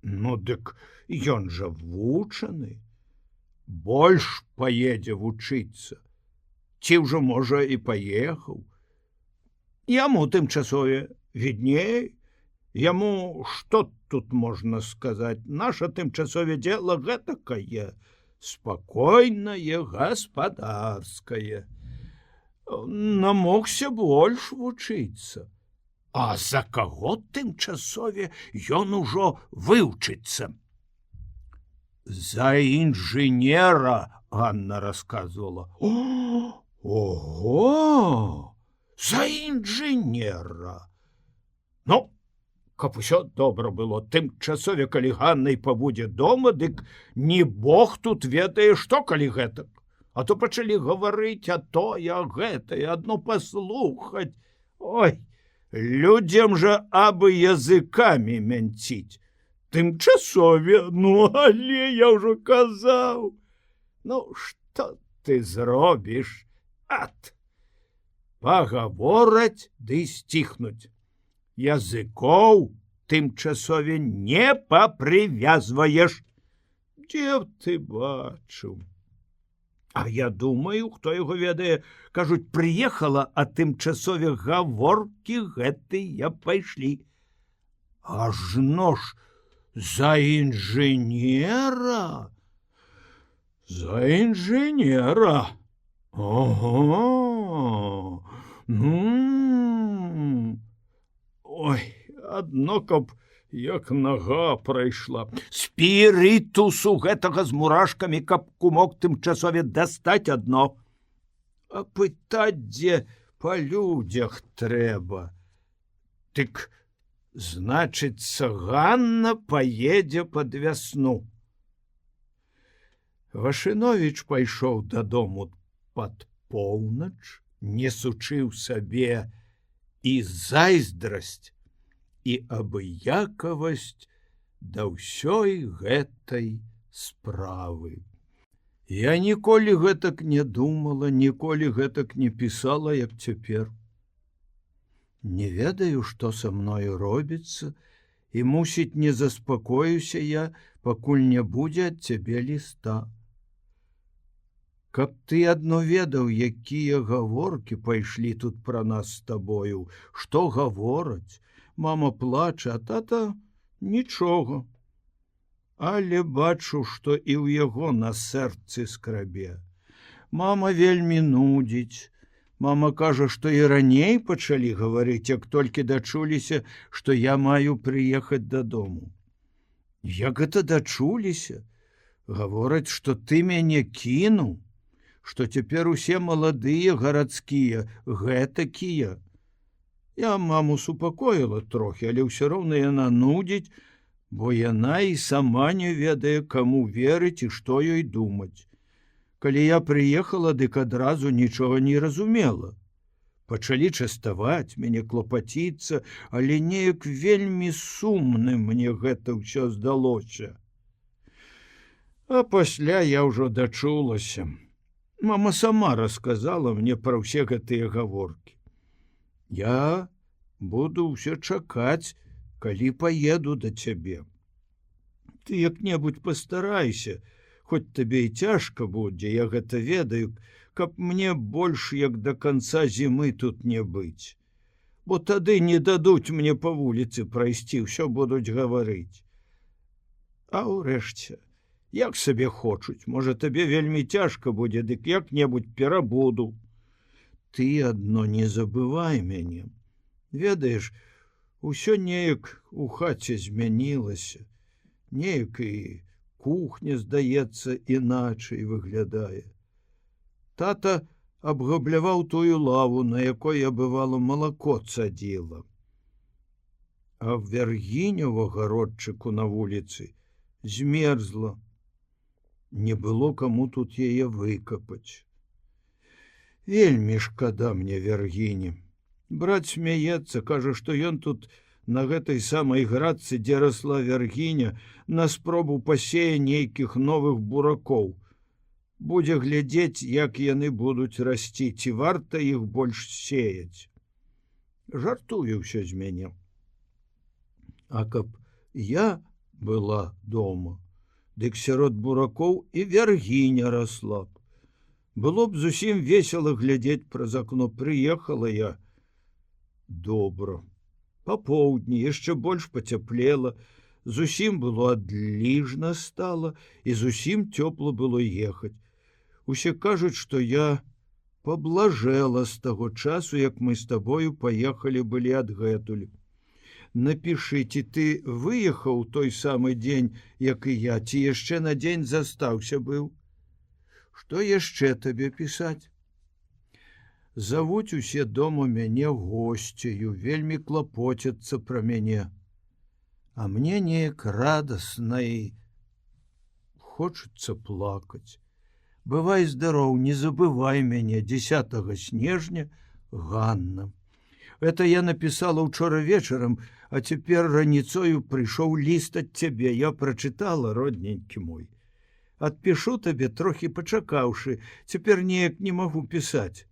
Ну, дык ён жа вучаны. Больш паедзе вучыцца. Ці ўжо, можа, і паехаў. Яму тымчасове відней. Яму што тут можна сказаць? Наша тымчасове дзела гэтакае, спакойнае, гаспадарскае. Намогся больш вучыцца. А за каго тымчасове ён ужо вывучыцца? За інжынера, Ганна расказвала. Ого! За інжынера! Ну, каб усё добра было, тымчасове, калі Ганнай пабудзе дома, дык не Бог тут ведае, што калі гэтак. А то пачалі гаварыць, а тое, а гэтае, адно паслухаць. Ой, людзям жа абы языкамі мянціць. Тымчасове, ну, але я ўжо казаў. Ну, што ты зробіш? Ат! Пагавораць ды сціхнуць. Языкоў тымчасове не папрывязваеш. Дзе б ты бачыў? А я думаю, хто яго ведае, кажуць, прыехала, а тымчасове гаворкі гэтыя пайшлі. Ажно ж за інжынера? За інжынера. Ого! Ну... Ой, адно, каб як нага прайшла. Спірытусу гэтага з мурашкамі, каб кумок тымчасове дастаць адно. А пытаць, дзе па людзях трэба. Дык, значыцца, Ганна паедзе пад вясну. Вашыновіч пайшоў дадому пад поўнач, несучы ў сабе і зайздрасць, і абыякавасць да ўсёй гэтай справы. Я ніколі гэтак не думала, ніколі гэтак не пісала, як цяпер. Не ведаю, што са мною робіцца, і, мусіць, не заспакоюся я, пакуль не будзе ад цябе ліста. Каб ты адно ведаў, якія гаворкі пайшлі тут пра нас з табою, што гавораць. Мама плача, а тата нічога. Але бачу, што і ў яго на сэрцы скрабе. Мама вельмі нудзіць. Мама кажа, што і раней пачалі гаварыць, як толькі дачуліся, што я маю прыехаць дадому. Як гэта дачуліся? Гавораць, што ты мяне кінуў, што цяпер усе маладыя гарадскія гэтакія. Я маму супакоіла трохі, але ўсё роўна яна нудзіць, бо яна і сама не ведае, каму верыць і што ёй думаць. Калі я прыехала, дык адразу нічога не разумела. Пачалі частаваць, мяне клапаціцца, але неяк вельмі сумным мне гэта ўсё здалося. А пасля я ўжо дачулася. Мама сама расказала мне пра ўсе гэтыя гаворкі. Я буду ўсё чакаць, калі паеду да цябе. Ты як-небудзь пастарайся, хоць табе і цяжка будзе, я гэта ведаю, каб мне больш як да канца зімы тут не быць. Бо тады не дадуць мне па вуліцы прайсці, ўсё будуць гаварыць. А ўрэшце, як сабе хочуць, можа, табе вельмі цяжка будзе, дык як-небудзь перабуду. Ты адно не забывай мяне. Ведаеш, усё неяк у хаце змянілася. Неяк і кухня, здаецца, іначай выглядае. Тата абгабляваў тую лаву, на якой я, бывала, малако цадзіла. А Вяргіня ў агародчыку на вуліцы змерзла. Не было каму тут яе выкапаць. Вельмі шкада мне Вяргіні. Брат смяецца, кажа, што ён тут на гэтай самай градцы, дзе расла Вяргіня, на спробу пасея нейкіх новых буракоў. Будзе глядзець, як яны будуць расці, ці варта іх больш сеяць. Жартую ўсё з мяне. А каб я была дома, дык сярод буракоў і Вяргіня расла б. Было б зусім весела глядзець праз акно. Прыехала я. Добра. Па поўдні яшчэ больш пацяплела, зусім было адліжна стала, і зусім цёпла было ехаць. Усе кажуць, што я паблажэла з таго часу, як мы з табою паехалі былі адгэтуль. Напішы, ці ты выехаў той самы дзень, як і я, ці яшчэ на дзень застаўся быў. Што яшчэ табе пісаць? Завуць усе дома мяне госцею, вельмі клапоцяцца пра мяне. А мне неяк радасна і хочацца плакаць. Бывай здароў, не забывай мяне, 10 снежня, Ганна. Это я напісала ўчора вечарам, а цяпер раніцою прыйшоў ліст ад цябе. Я прачытала, родненькі мой. Адпішу табе, трохі пачакаўшы, цяпер неяк не магу пісаць.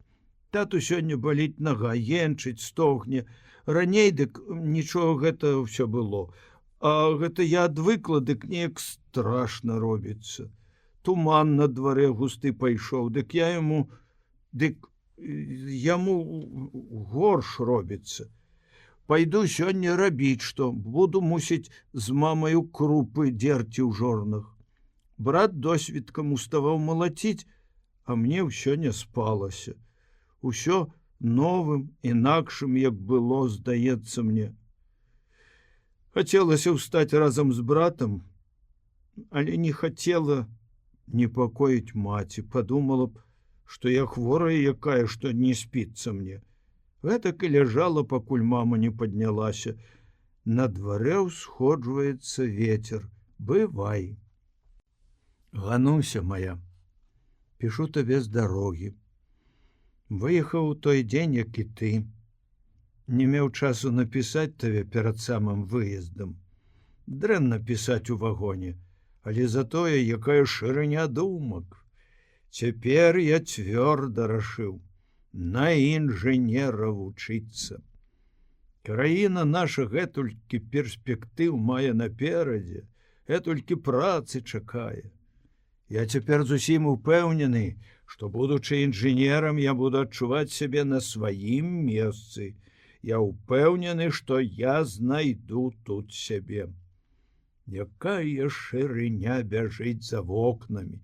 Тату сёння баліць нага, енчыць, стогне. Раней дык нічога гэта ўсё было. А гэта я адвыкла, дык неяк страшна робіцца. Туман на дварэ густы пайшоў, дык яму горш робіцца. Пайду сёння рабіць што, буду, мусіць, з мамаю крупы дзерці ў жорнах. Брат досвідкам уставаў малаціць, а мне ўсё не спалася. Усё новым, інакшым, як было, здаецца мне. Хацелася ўстаць разам з братам, але не хацела непакоіць маці, падумала б, што я хворая якая, што не спіцца мне. Гэтак і ляжала, пакуль мама не паднялася. На дварэ ўсходжваецца вецер. Бывай. Гануся моя, пішу табе з дарогі. Выехаў у той дзень, як і ты. Не меў часу напісаць табе перад самым выездам. Дрэнна пісаць у вагоне, але затое якая шырыня думак. Цяпер я цвёрда рашыў на інжынера вучыцца. Краіна наша гэтулькі перспектыў мае наперадзе, гэтулькі працы чакае. Я цяпер зусім упэўнены, што, будучы інжынерам, я буду адчуваць сябе на сваім месцы. Я ўпэўнены, што я знайду тут сябе. Якая шырыня бяжыць за вокнамі.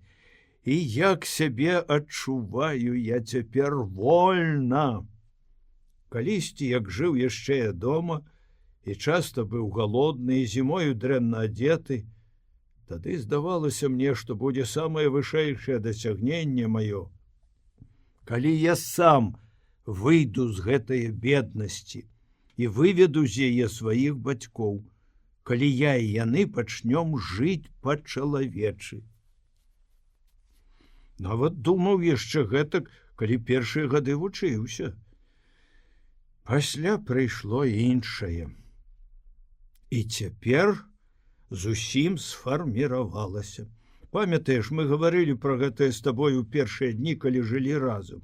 І як сябе адчуваю я цяпер вольна. Калісьці, як жыў яшчэ я дома, і часта быў галодны, і зімою дрэнна адзеты, тады здавалася мне, што будзе самае вышэйшае дасягненне маё. Калі я сам выйду з гэтае беднасці і выведу з яе сваіх бацькоў, калі я і яны пачнём жыць па-чалавечы. Нават думаў яшчэ гэтак, калі першыя гады вучыўся. Пасля прыйшло іншае. І цяпер зусім сфарміравалася. Памятаеш, мы гаварылі пра гэтае з табою ў першыя дні, калі жылі разам.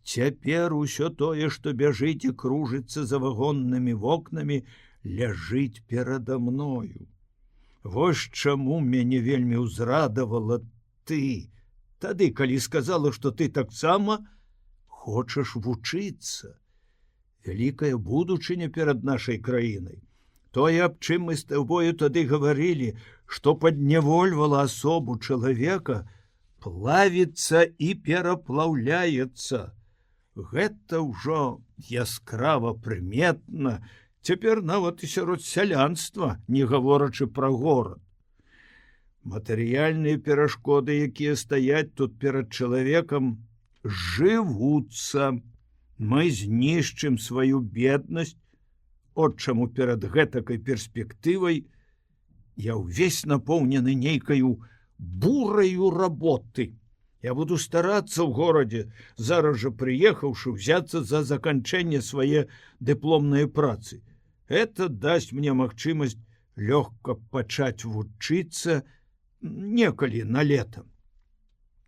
Цяпер усё тое, што бяжыць і кружыцца за вагоннымі вокнамі, ляжыць перада мною. Вось чаму мяне вельмі ўзрадавала ты, тады, калі сказала, што ты таксама хочаш вучыцца. Вялікая будучыня перад нашай краінай. Тое, аб чым мы з табою тады гаварылі, што паднявольвала асобу чалавека, плавіцца і пераплаўляецца. Гэта ўжо яскрава прыметна, цяпер нават і сярод сялянства, не гаворачы пра горад. Матэрыяльныя перашкоды, якія стаяць тут перад чалавекам, жывуцца. Мы знішчым сваю беднасць. От чаму перад гэтакай перспектывай я ўвесь напоўнены нейкаю бураю работы. Я буду старацца ў горадзе, зараз жа прыехаўшы, взяцца за заканчэнне свае дыпломныя працы. Это дасць мне магчымасць лёгка пачаць вучыцца некалі на лета.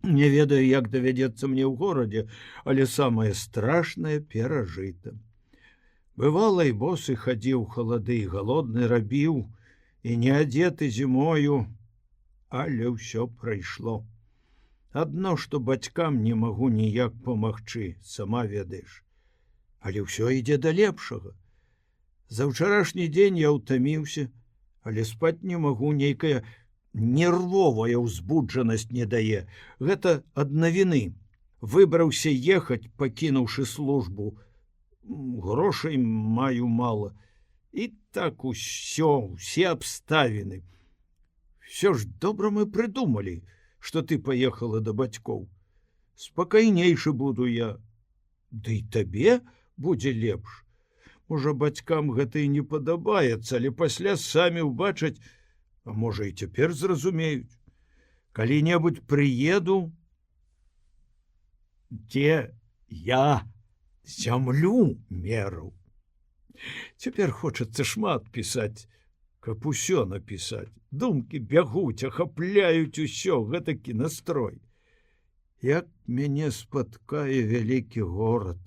Не ведаю, як давядзецца мне ў горадзе, але самае страшнае перажыта. Бывала, і босы хадзіў халады, і галодны рабіў, і не адзеты зімою, але ўсё прайшло. Адно, што бацькам не магу ніяк памагчы, сама ведаеш. Але ўсё ідзе да лепшага. За ўчарашні дзень я ўтаміўся, але спаць не магу, нейкая нервовая ўзбуджанасць не дае. Гэта ад навіны. Выбраўся ехаць, пакінуўшы службу. Грошай маю мала. І так усе абставіны. Всё ж добра мы прыдумалі, што ты паехала да бацькоў. Спакайнейшы буду я. Ды і табе будзе лепш. Можа, бацькам гэта і не падабаецца, але пасля самі ўбачаць, а можа, і цяпер зразумеюць. Калі-небудзь прыеду, дзе я зямлю меру. Цяпер хочацца шмат пісаць, каб усё напісаць. Думкі бягуць, ахапляюць усё, гэтакі настрой. Як мяне спаткае вялікі горад.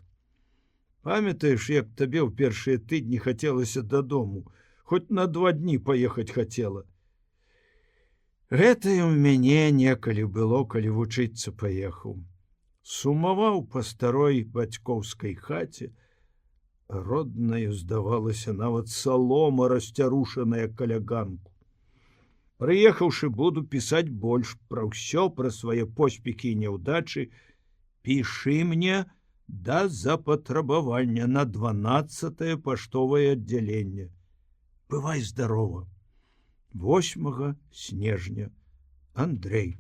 Памятаеш, як табе ў першыя тыдні хацелася дадому, хоць на 2 дні паехаць хацела. Гэта і ў мяне некалі было, калі вучыцца паехаў. Сумаваў па старой бацькоўскай хаце, роднаю здавалася нават салома, расцярушаная каля ганку. Прыехаўшы, буду пісаць больш пра ўсё, пра свае поспехі і няўдачы. Пішы мне да запатрабавання на 12-е паштовае аддзяленне. Бывай здарова. 8 снежня. Андрэй.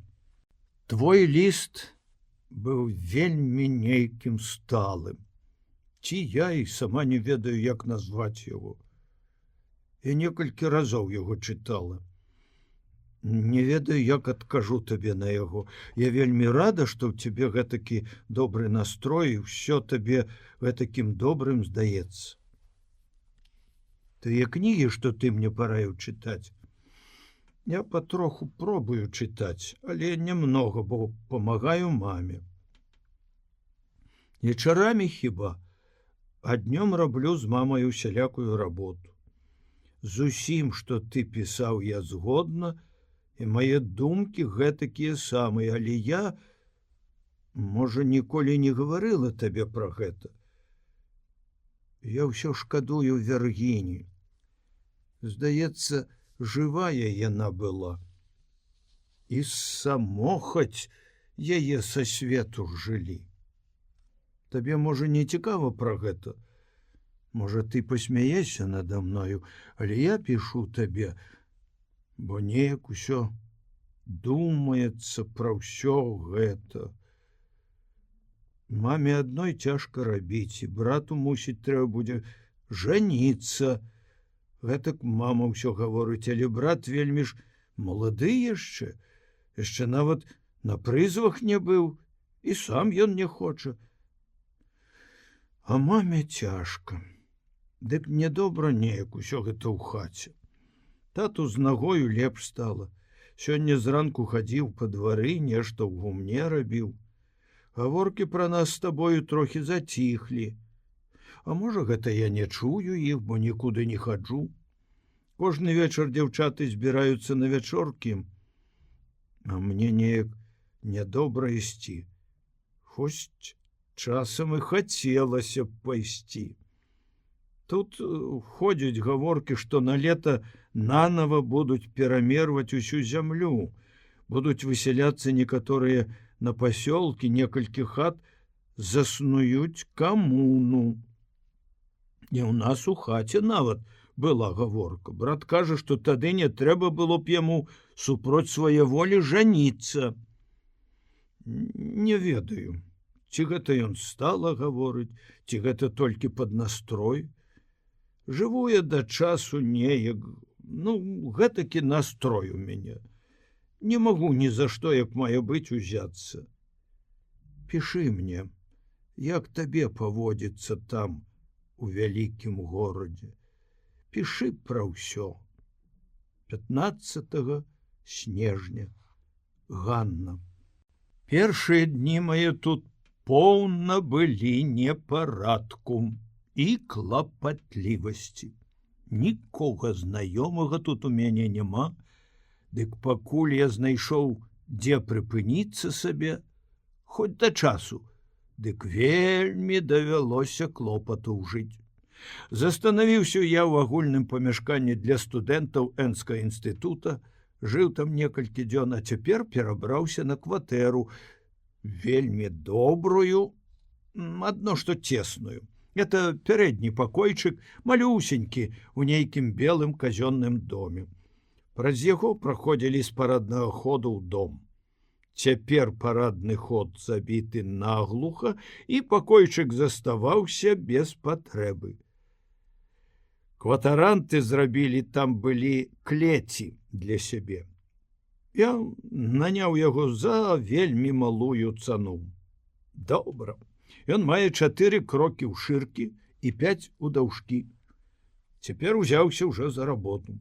Твой ліст быў вельмі нейкім сталым. Ці я і сама не ведаю, як назваць яго. Я некалькі разоў яго чытала. Не ведаю, як адкажу табе на яго. Я вельмі рада, што ў цябе гэтакі добры настрой, і ўсё табе гэтакім добрым здаецца. Тыя кнігі, што ты мне параіў чытаць, я патроху пробую чытаць, але немного, бо памагаю маме. Вечарамі хіба, а днём раблю з мамай усялякую работу. З усім, што ты пісаў, я згодна, і мае думкі гэтакія самыя, але я, можа, ніколі не гаварыла табе пра гэта. Я ўсё шкадую Вергіні. Здаецца, жывая яна была. І самохаць яе са свету жылі. Табе, можа, не цікава пра гэта? Можа, ты пасмяешся надо мною, але я пішу табе, бо неяк усё думаецца пра ўсё гэта. Маме адной цяжка рабіць, і брату, мусіць, трэба будзе жаніцца. Гэтак мама ўсё гаворыць, але брат вельмі ж малады яшчэ нават на прызвах не быў, і сам ён не хоча. А маме цяжка. Дык недобра неяк усё гэта ў хаце. Тату з нагою лепш стала. Сёння зранку хадзіў па двары, нешта ў гумне рабіў. Гаворкі пра нас з табою трохі заціхлі. А можа, гэта я не чую іх, бо нікуды не хаджу. Кожны вечар дзяўчаты збіраюцца на вячоркі, а мне неяк нядобра ісці. Хоць часам і хацелася б пайсці. Тут ходзяць гаворкі, што на лета нанова будуць перамерваць усю зямлю, будуць высяляцца некаторыя на пасёлкі, некалькі хат заснуюць камуну. І ў нас у хаце нават была гаворка. Брат кажа, што тады не трэба было б яму супроць свае волі жаніцца. Не ведаю, ці гэта ён стала гаворыць, ці гэта толькі пад настрой. Жыву я да часу неяк, гэтакі настрой у мяне. Не магу ні за што, як мае быць, узяцца. Пішы мне, як табе паводзіцца там, у вялікім горадзе. Пішы пра ўсё. 15 снежня. Ганна. Першыя дні мае тут поўна былі непарадку і клапатлівасці. Нікога знаёмага тут у мяне няма, дык пакуль я знайшоў, дзе прыпыніцца сабе, хоць да часу, дык вельмі давялося клопату ўжыць. Застанавіўся я ў агульным памяшканні для студэнтаў Энскага інстытута, жыў там некалькі дзён, а цяпер перабраўся на кватэру, вельмі добрую, адно што цесную. Это пярэдні пакойчык, малюсенькі, у нейкім белым казённым доме. Праз яго праходзілі з параднага ходу ў дом. Цяпер парадны ход забіты наглуха, і пакойчык заставаўся без патрэбы. Кватаранты зрабілі там былі клеці для сябе. Я наняў яго за вельмі малую цану. Добра. Ён мае 4 крокі ў шыркі і 5 у даўжкі. Цяпер узяўся ўжо за работу.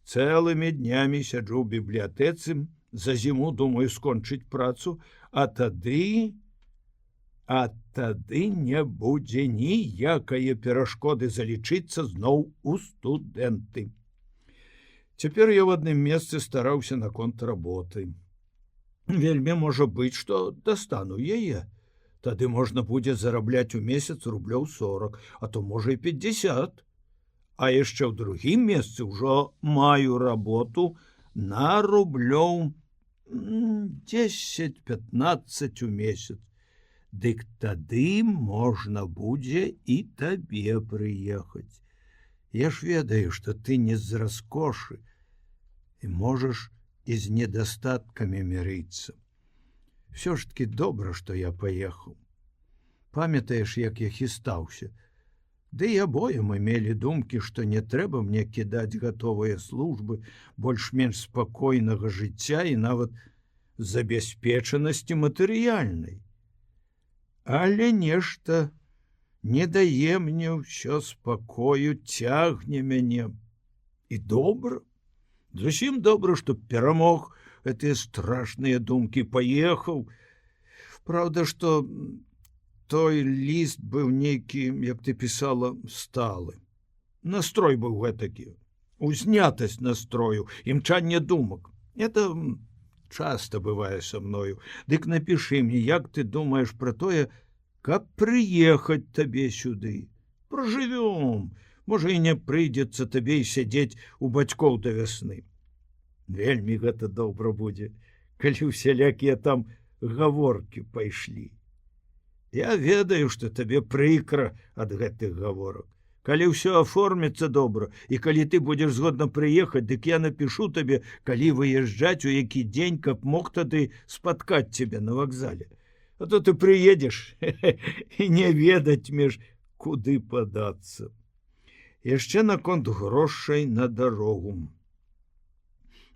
Цэлымі днямі сяджу ў бібліятэцы, за зіму думаю скончыць працу, а тады не будзе ніякае перашкоды залічыцца зноў у студэнты. Цяпер я ў адным месцы стараўся наконт работы. Вельмі можа быць, што дастану яе. Тады можна будзе зарабляць у месяц рублёў 40, а то можа і 50. А яшчэ ў другім месцы ўжо маю работу на рублёў 10-15 у месяц. Дык тады можна будзе і табе прыехаць. Я ж ведаю, што ты не з раскошы і можаш і з недастаткамі мірыцца. Всё ж таки добра, што я паехаў. Памятаеш, як я хістаўся? Ды і абое мы мелі думкі, што не трэба мне кідаць гатовыя службы, больш-менш спакойнага жыцця і нават забяспечанасці матэрыяльнай. Але нешта не дае мне ўсё спакою, цягне мяне. І добра, зусім добра, што перамог гэтыя страшныя думкі, паехаў. Праўда, што той ліст быў нейкі, як ты пісала, сталы. Настрой быў гэтакі, узнятасць настрою, імчанне думак. Это часта бывае са мною. Дык напішы мне, як ты думаеш пра тое, каб прыехаць табе сюды. Пражывём, можа, і не прыйдзецца табе і сядзець у бацькоў да вясны. Вельмі гэта добра будзе, калі усялякія там гаворкі пайшлі. Я ведаю, што табе прыкра ад гэтых гаворак. Калі ўсё аформіцца добра, і калі ты будзеш згодна прыехаць, дык я напішу табе, калі выязджаць, у які дзень, каб мог тады спаткаць цябе на вакзале. А то ты прыедзеш і не ведаць меж куды падацца. Яшчэ наконт грошай на дарогу.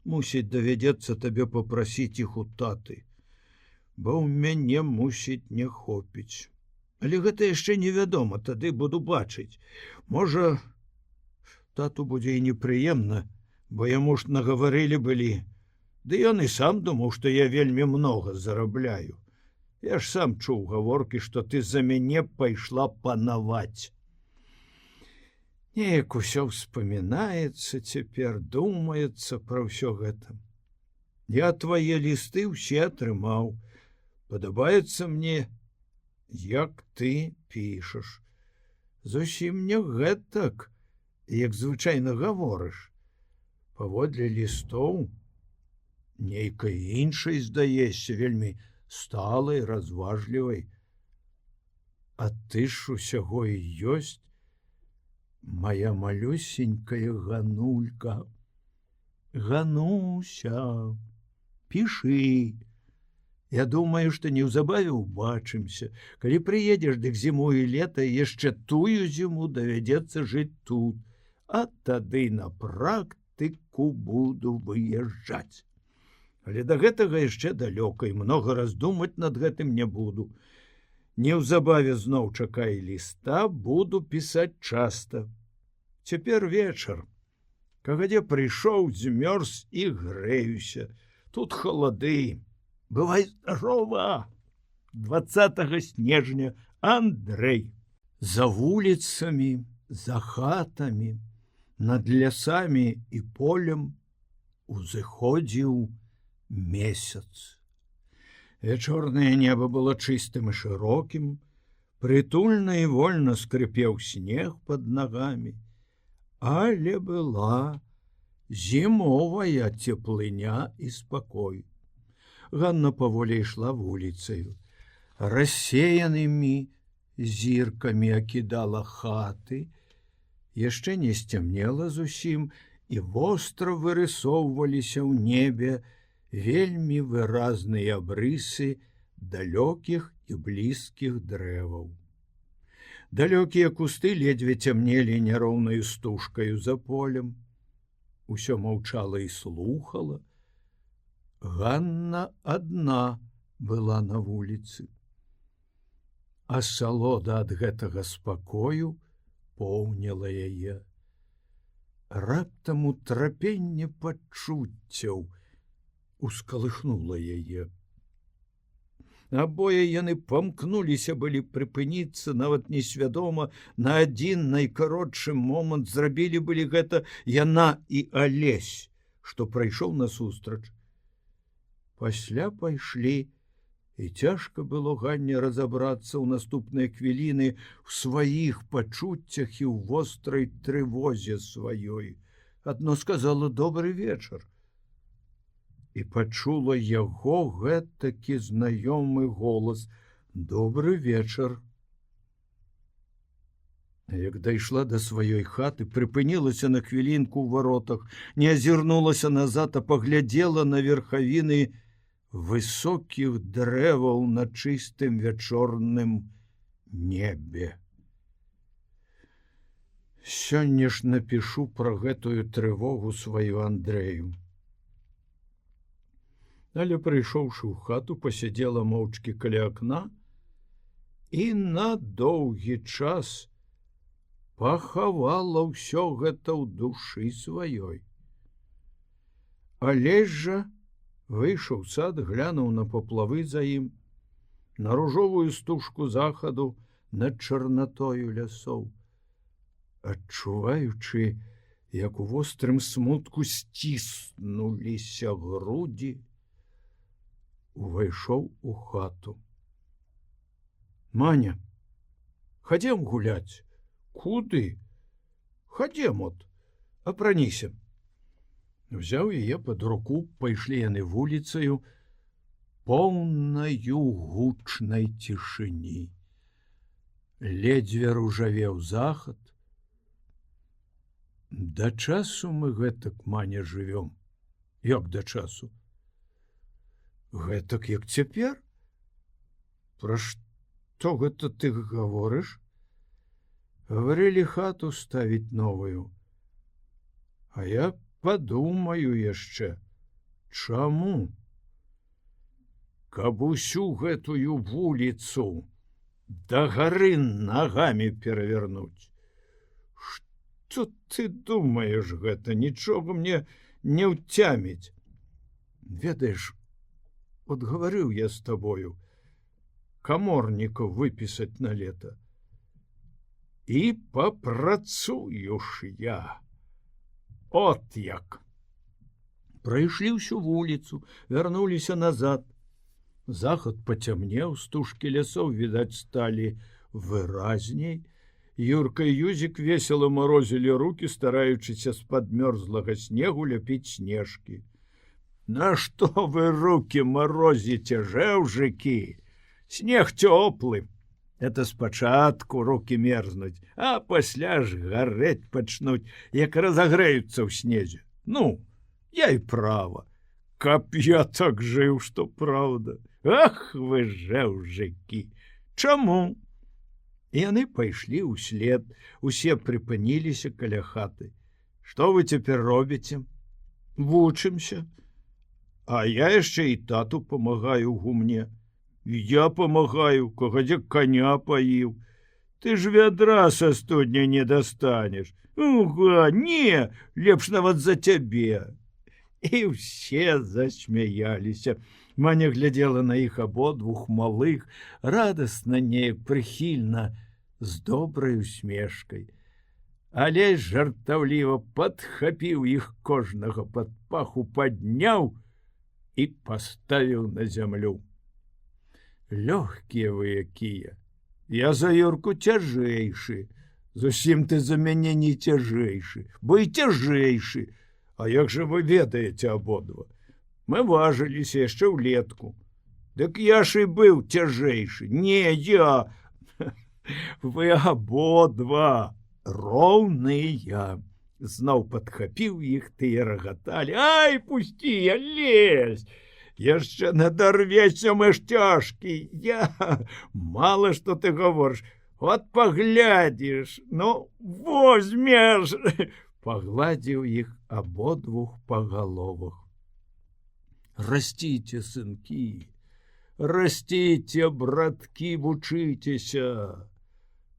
Мусіць, давядзецца табе папрасіць іх у таты, бо ў мяне, мусіць, не хопіць. Але гэта яшчэ невядома, тады буду бачыць. Можа, тату будзе і непрыемна, бо яму ж нагаварылі былі. Ды ён і сам думаў, што я вельмі многа зарабляю. Я ж сам чуў гаворкі, што ты за мяне пайшла панаваць. Неяк усё ўспамінаецца цяпер, думаецца пра ўсё гэта. Я твае лісты ўсе атрымаў. Падабаецца мне, як ты пішаш. Зусім не гэтак, як звычайна гаворыш. Паводле лістоў нейкай іншай здаешся, вельмі сталай, разважлівай. А ты ж усяго і ёсць моя малюсенькая Ганулька. Гануся, пішы. Я думаю, што неўзабаве ўбачымся. Калі прыедзеш, дык зіму і лета, яшчэ тую зіму давядзецца жыць тут. А тады на практыку буду выязджаць. Але да гэтага яшчэ далёка, і многа раздумаць над гэтым не буду. Неўзабаве зноў чакай ліста, буду пісаць часта. Цяпер вечар. Кагадзе прыйшоў, змёрз і грэюся. Тут халады. Бывай здарова! 20 снежня, Андрэй. За вуліцамі, за хатамі, над лясамі і полем узыходзіў месяц. Вечорнае неба было чыстым і шырокім, прытульна і вольна скрыпеў снег пад нагамі, але была зімовая цеплыня і спакой. Ганна паволі ішла вуліцаю, рассеянымі зіркамі акідала хаты, яшчэ не сцямнела зусім, і востра вырысоўваліся ў небе вельмі выразныя абрысы далёкіх і блізкіх дрэваў. Далёкія кусты ледзьве цямнелі няроўнаю стужкаю за полем. Усё маўчала і слухала. Ганна адна была на вуліцы. Асалода ад гэтага спакою поўніла яе. Раптам утрапенне пачуццяў ускалыхнула яе. Абое яны памкнуліся былі прыпыніцца, нават несвядома, на адзін найкаротшы момант зрабілі былі гэта яна і Алесь, што прайшоў насустрач. Пасля пайшлі, і цяжка было Ганне разабрацца ў наступныя хвіліны ў сваіх пачуццях і ў вострай трывозе сваёй. Адно сказала добры вечар. І пачула яго гэтакі знаёмы голас: добры вечар. Як дайшла да сваёй хаты, прыпынілася на хвілінку ў варотах, не азірнулася назад, а паглядзела на верхавіны высокіх дрэваў на чыстым вячорным небе. Сёння ж напішу пра гэтую трывогу сваю Андрэю. Але прыйшоўшы ў хату, пасядзела моўчкі каля акна і на доўгі час пахавала ўсё гэта ў душы сваёй. Алесь жа выйшаў сад, глянуў на паплавы за ім, на ружовую стужку захаду над чарнатою лясоў. Адчуваючы, як у вострым смутку сціснуліся грудзі, увайшоў у хату. Маня, хадзем гуляць. Куды? Хадзем от, апраніся. Взяў яе пад руку, пайшлі яны вуліцаю, поўнаю гучнай цішыні. Ледзьве ружавеў захад. Да часу мы гэтак, Маня, жывём. Як да часу? Гэтак, як цяпер? Пра што гэта ты гаворыш? Гаварылі хату ставіць новую. А я падумаю яшчэ. Чаму? Каб усю гэтую вуліцу да гары нагамі перавярнуць. Што ты думаеш гэта? Нічога мне не ўцяміць. Ведаеш, от гаварыў я з табою каморнікаў выпісаць на лета. І папрацую ж я. От як. Прайшлі ўсю вуліцу, вярнуліся назад. Захад пацямнеў, стужкі лясоў, відаць, сталі выразней. Юрка і Юзік весела марозілі рукі, стараючыся з-пад мёрзлага снегу ляпіць снежкі. Нашто вы рукі марозіце, жэўжыкі? Снег цёплы. Это спачатку рукі мерзнуць, а пасля ж гарэць пачнуць, як разагрэюцца ў снезе. Ну, я і права. Каб я так жыў, што праўда. Ах вы жэўжыкі! Чаму? І яны пайшлі ўслед, усе прыпыніліся каля хаты. Што вы цяпер робіце? Вучымся. А я яшчэ і тату памагаю ў гумне. Я памагаю, кагадзе коня паіў. Ты ж вядра са студня не дастанеш. Уга, не, лепш нават за цябе. І ўсе засмяяліся. Маня глядзела на іх абодвух малых, радасна, неяк прыхільна, з добрай усмешкай. Алесь жартаўліва падхапіў іх кожнага пад паху, падняў і паставіў на зямлю. Лёгкія вы якія. Я за Юрку цяжэйшы. Зусім ты за мяне не цяжэйшы, бо і цяжэйшы. А як жа вы ведаеце абодва? Мы важыліся яшчэ ўлетку. Дык я ж і быў цяжэйшы. Не, я. Вы абодва роўныя. Зноў падхапіў іх, тыя рагаталі. Ай, пусці, я лезь! Яшчэ надарвеся, мы ж цяжкі. Я... Мала што ты гаворыш. От паглядзіш, ну, возьмеш. Пагладзіў іх абодвух па галовах. Расціце, сынкі, расціце, браткі, вучыцеся.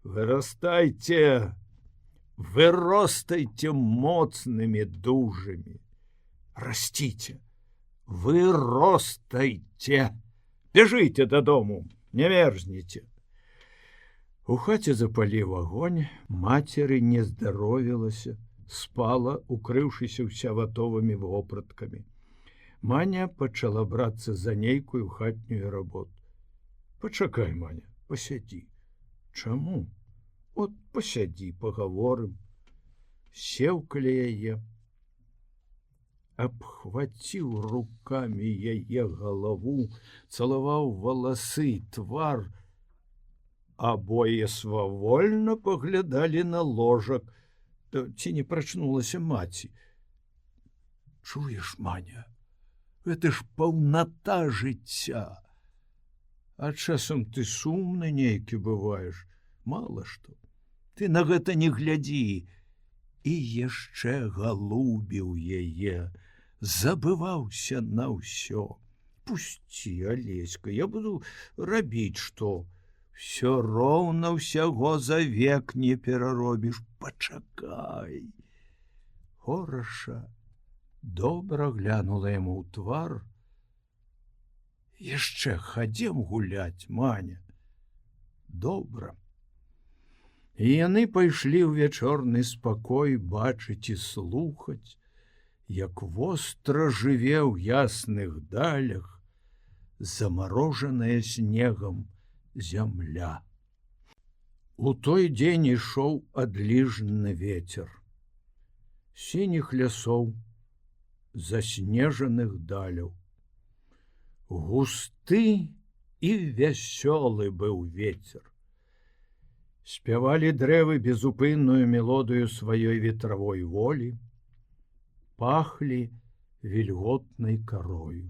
Вырастайце, выростайце моцнымі дужамі. Расціце. Выростайце. Бежыце дадому, не мерзніце. У хаце запаліў агонь, мацеры не здаровілася, спала, укрыўшыся ўся ватовымі вопраткамі. Маня пачала брацца за нейкую хатнюю работу. Пачакай, Маня, пасядзі. Чаму? От пасядзі, пагаворым. Сеў каля яе, абхваціў рукамі яе галаву, цалаваў валасы, твар. Абое свавольна паглядалі на ложак. Ці не прачнулася маці. Чуеш, Маня, гэта ж паўната жыцця. А часам ты сумны нейкі бываеш. Мала што. Ты на гэта не глядзі. І яшчэ галубіў яе, забываўся на ўсё. Пусці, Алеська, я буду рабіць што. Всё роўна ўсяго за век не пераробіш. Пачакай. Хораша добра глянула яму ў твар. Яшчэ хадзем гуляць, Маня. Добра. І яны пайшлі ў вячорны спакой бачыць і слухаць, як востра жыве ў ясных далях замарожаная снегам зямля. У той дзень ішоў адліжны вецер сініх лясоў, заснежаных даляў. Густы і вясёлы быў вецер. Спявалі дрэвы безупынную мелодыю сваёй ветравой волі, пахлі вільготнай карою.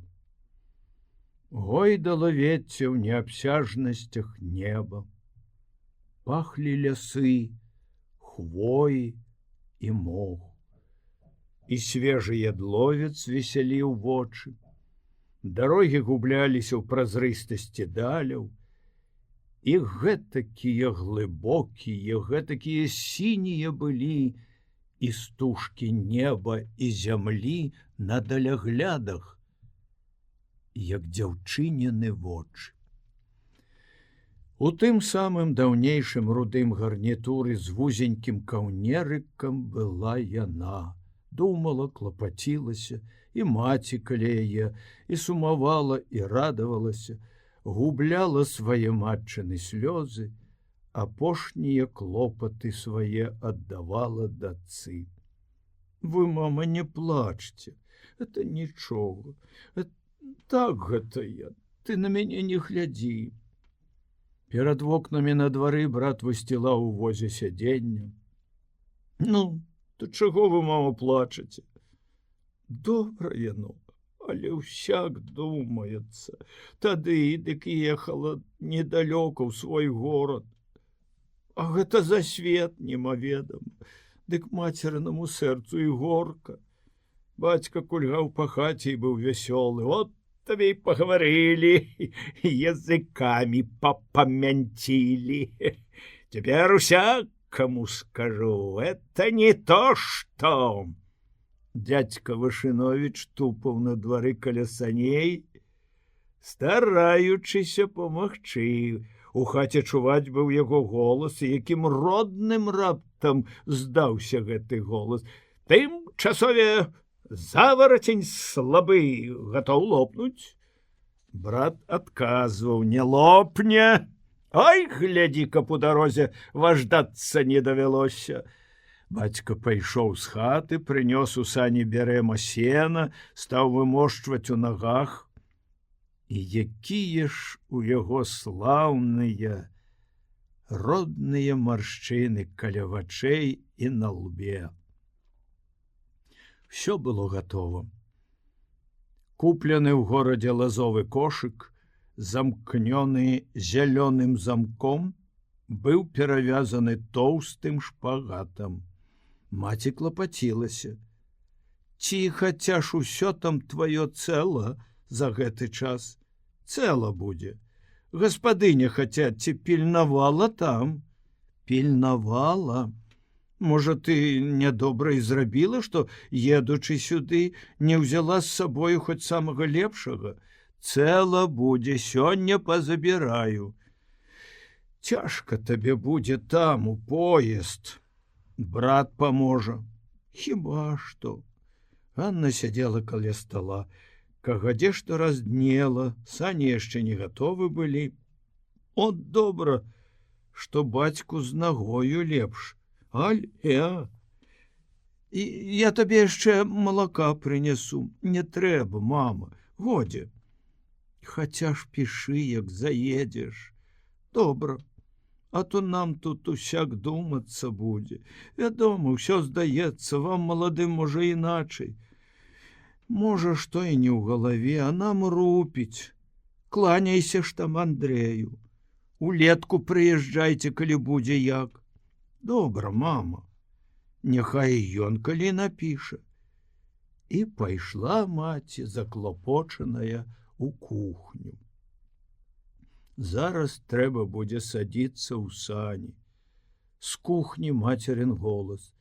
Гойдала вецце ў неабсяжнасцях неба, пахлі лясы, хвоі і мох. І свежы ядловец весяліў вочы. Дарогі губляліся ў празрыстасці даляў, і гэтакія глыбокія, гэтакія сінія былі і стужкі неба і зямлі на даляглядах, як дзяўчыніны вочы. У тым самым даўнейшым рудым гарнітуры з вузенькім каўнерыкам была яна. Думала, клапацілася, і маці каля яе, і сумавала, і радавалася, губляла свае матчыны слёзы, апошнія клопаты свае аддавала дачцы. Вы, мама, не плачце, это нічога. Так гэта я, ты на мяне не глядзі. Перад вокнамі на двары брат высцілаў у возе сядзенне. Ну, то чаго вы, мама, плачаце? Добра яно. Але ўсяк думаецца. Тады дык ехала недалёка ў свой горад. А гэта за свет немаведама. Дык мацернаму сэрцу і горка. Бацька кульгаў па хаце і быў вясёлы. Вот табе і пагаварылі, языкамі папамянцілі. Цяпер усякаму скажу, это не то што... Дядька Вашыновіч тупаў на двары каля саней, стараючыся памагчы. У хаце чуваць быў яго голас, і якім родным раптам здаўся гэты голас. Тым часове заварацень слабы, гатоў лопнуць. Брат адказваў, не лопне. Ой, глядзі, каб у дарозе важдацца не давялося. Бацька пайшоў з хаты, прынёс у сані бярэма сена, стаў вымошчваць у нагах. І якія ж у яго слаўныя, родныя маршчыны каля вачэй і на лбе. Всё было гатова. Куплены ў горадзе лазовы кошык, замкнёны зялёным замком, быў перавязаны тоўстым шпагатам. Маці клапацілася. Ці хаця ж усё там тваё цэла за гэты час? Цэла будзе. Гаспадыня хаця ці пільнавала там? Пільнавала. Можа, ты нядобра і зрабіла, што, едучы сюды, не ўзяла з сабою хоць самага лепшага? Цэла будзе, сёння пазабіраю. Цяжка табе будзе там, у поезд. Брат паможа. Хіба што? Анна сядзела каля стала. Кагадзе што разднела, сані яшчэ не гатовы былі. От добра, што бацьку з нагою лепш. Аль, я табе яшчэ малака прынясу. Не трэба, мама, годзе. Хаця ж пішы, як заедзеш. Добра. А то нам тут усяк думацца будзе. Вядома, ўсё здаецца, вам маладым можа іначай. Можа, што і не ў галаве, а нам рупіць. Кланяйся ж там Андрэю. Улетку прыязджайце, калі будзе як. Добра, мама. Няхай ён калі напіша. І пайшла маці, заклапочаная, у кухню. Зараз трэба будзе садіцца ў сані. З кухні мацерын голас.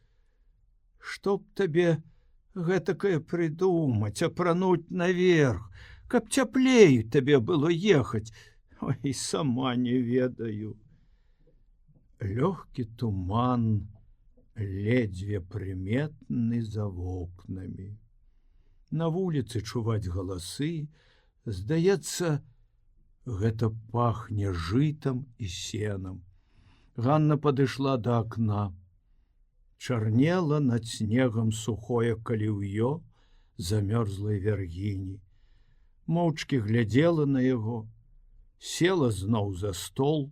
Што б табе гэтакае прыдумаць, апрануць наверх, каб цяплей табе было ехаць. Ой, сама не ведаю. Лёгкі туман, ледзьве прыметны за вокнамі. На вуліцы чуваць галасы, здаецца, гэта пахне жытам і сенам. Ганна падышла да акна. Чарнела над снегам сухое каліўё замёрзлай вяргіні. Моўчкі глядзела на яго, села зноў за стол.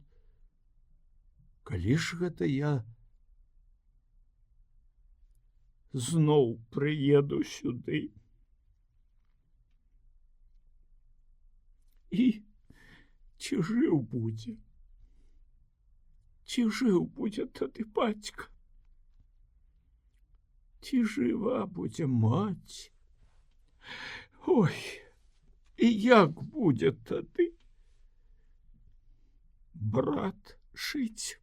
Калі ж гэта я зноў прыеду сюды? І ці жыў будзе? Ці жыў будзе тады бацька? Ці жыва будзе маці? Ой, і як будзе тады брат жыць?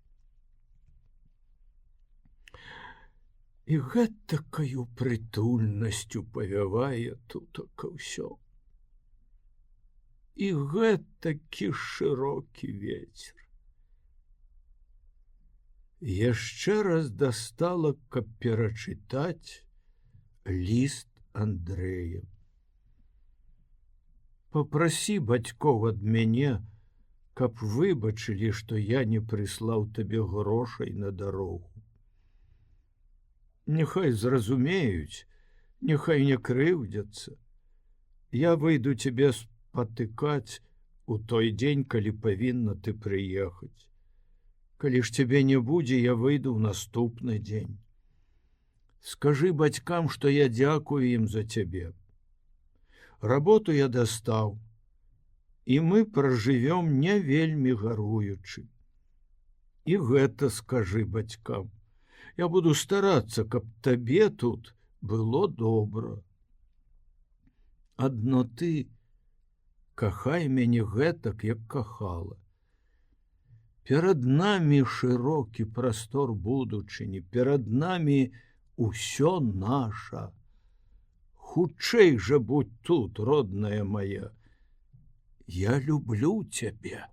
І гэтакаю прытульнасцю павявае тутака ўсё. І гэтакі шырокі вецер. Яшчэ раз дастала, каб перачытаць ліст Андрэя. Папрасі бацькоў ад мяне, каб выбачылі, што я не прыслаў табе грошай на дарогу. Няхай зразумеюць, няхай не крыўдзяцца. Я выйду цябе спатыкаць у той дзень, калі павінна ты прыехаць. Калі ж цябе не будзе, я выйду ў наступны дзень. Скажы бацькам, што я дзякую ім за цябе. Работу я дастаў, і мы пражывём не вельмі гаруючы. І гэта скажы бацькам. Я буду старацца, каб табе тут было добра. Адно ты кахай мяне гэтак, як кахала. Перад намі шырокі прастор будучыні, перад намі усё наша. Хутчэй жа будь тут, родная моя. Я люблю цябе.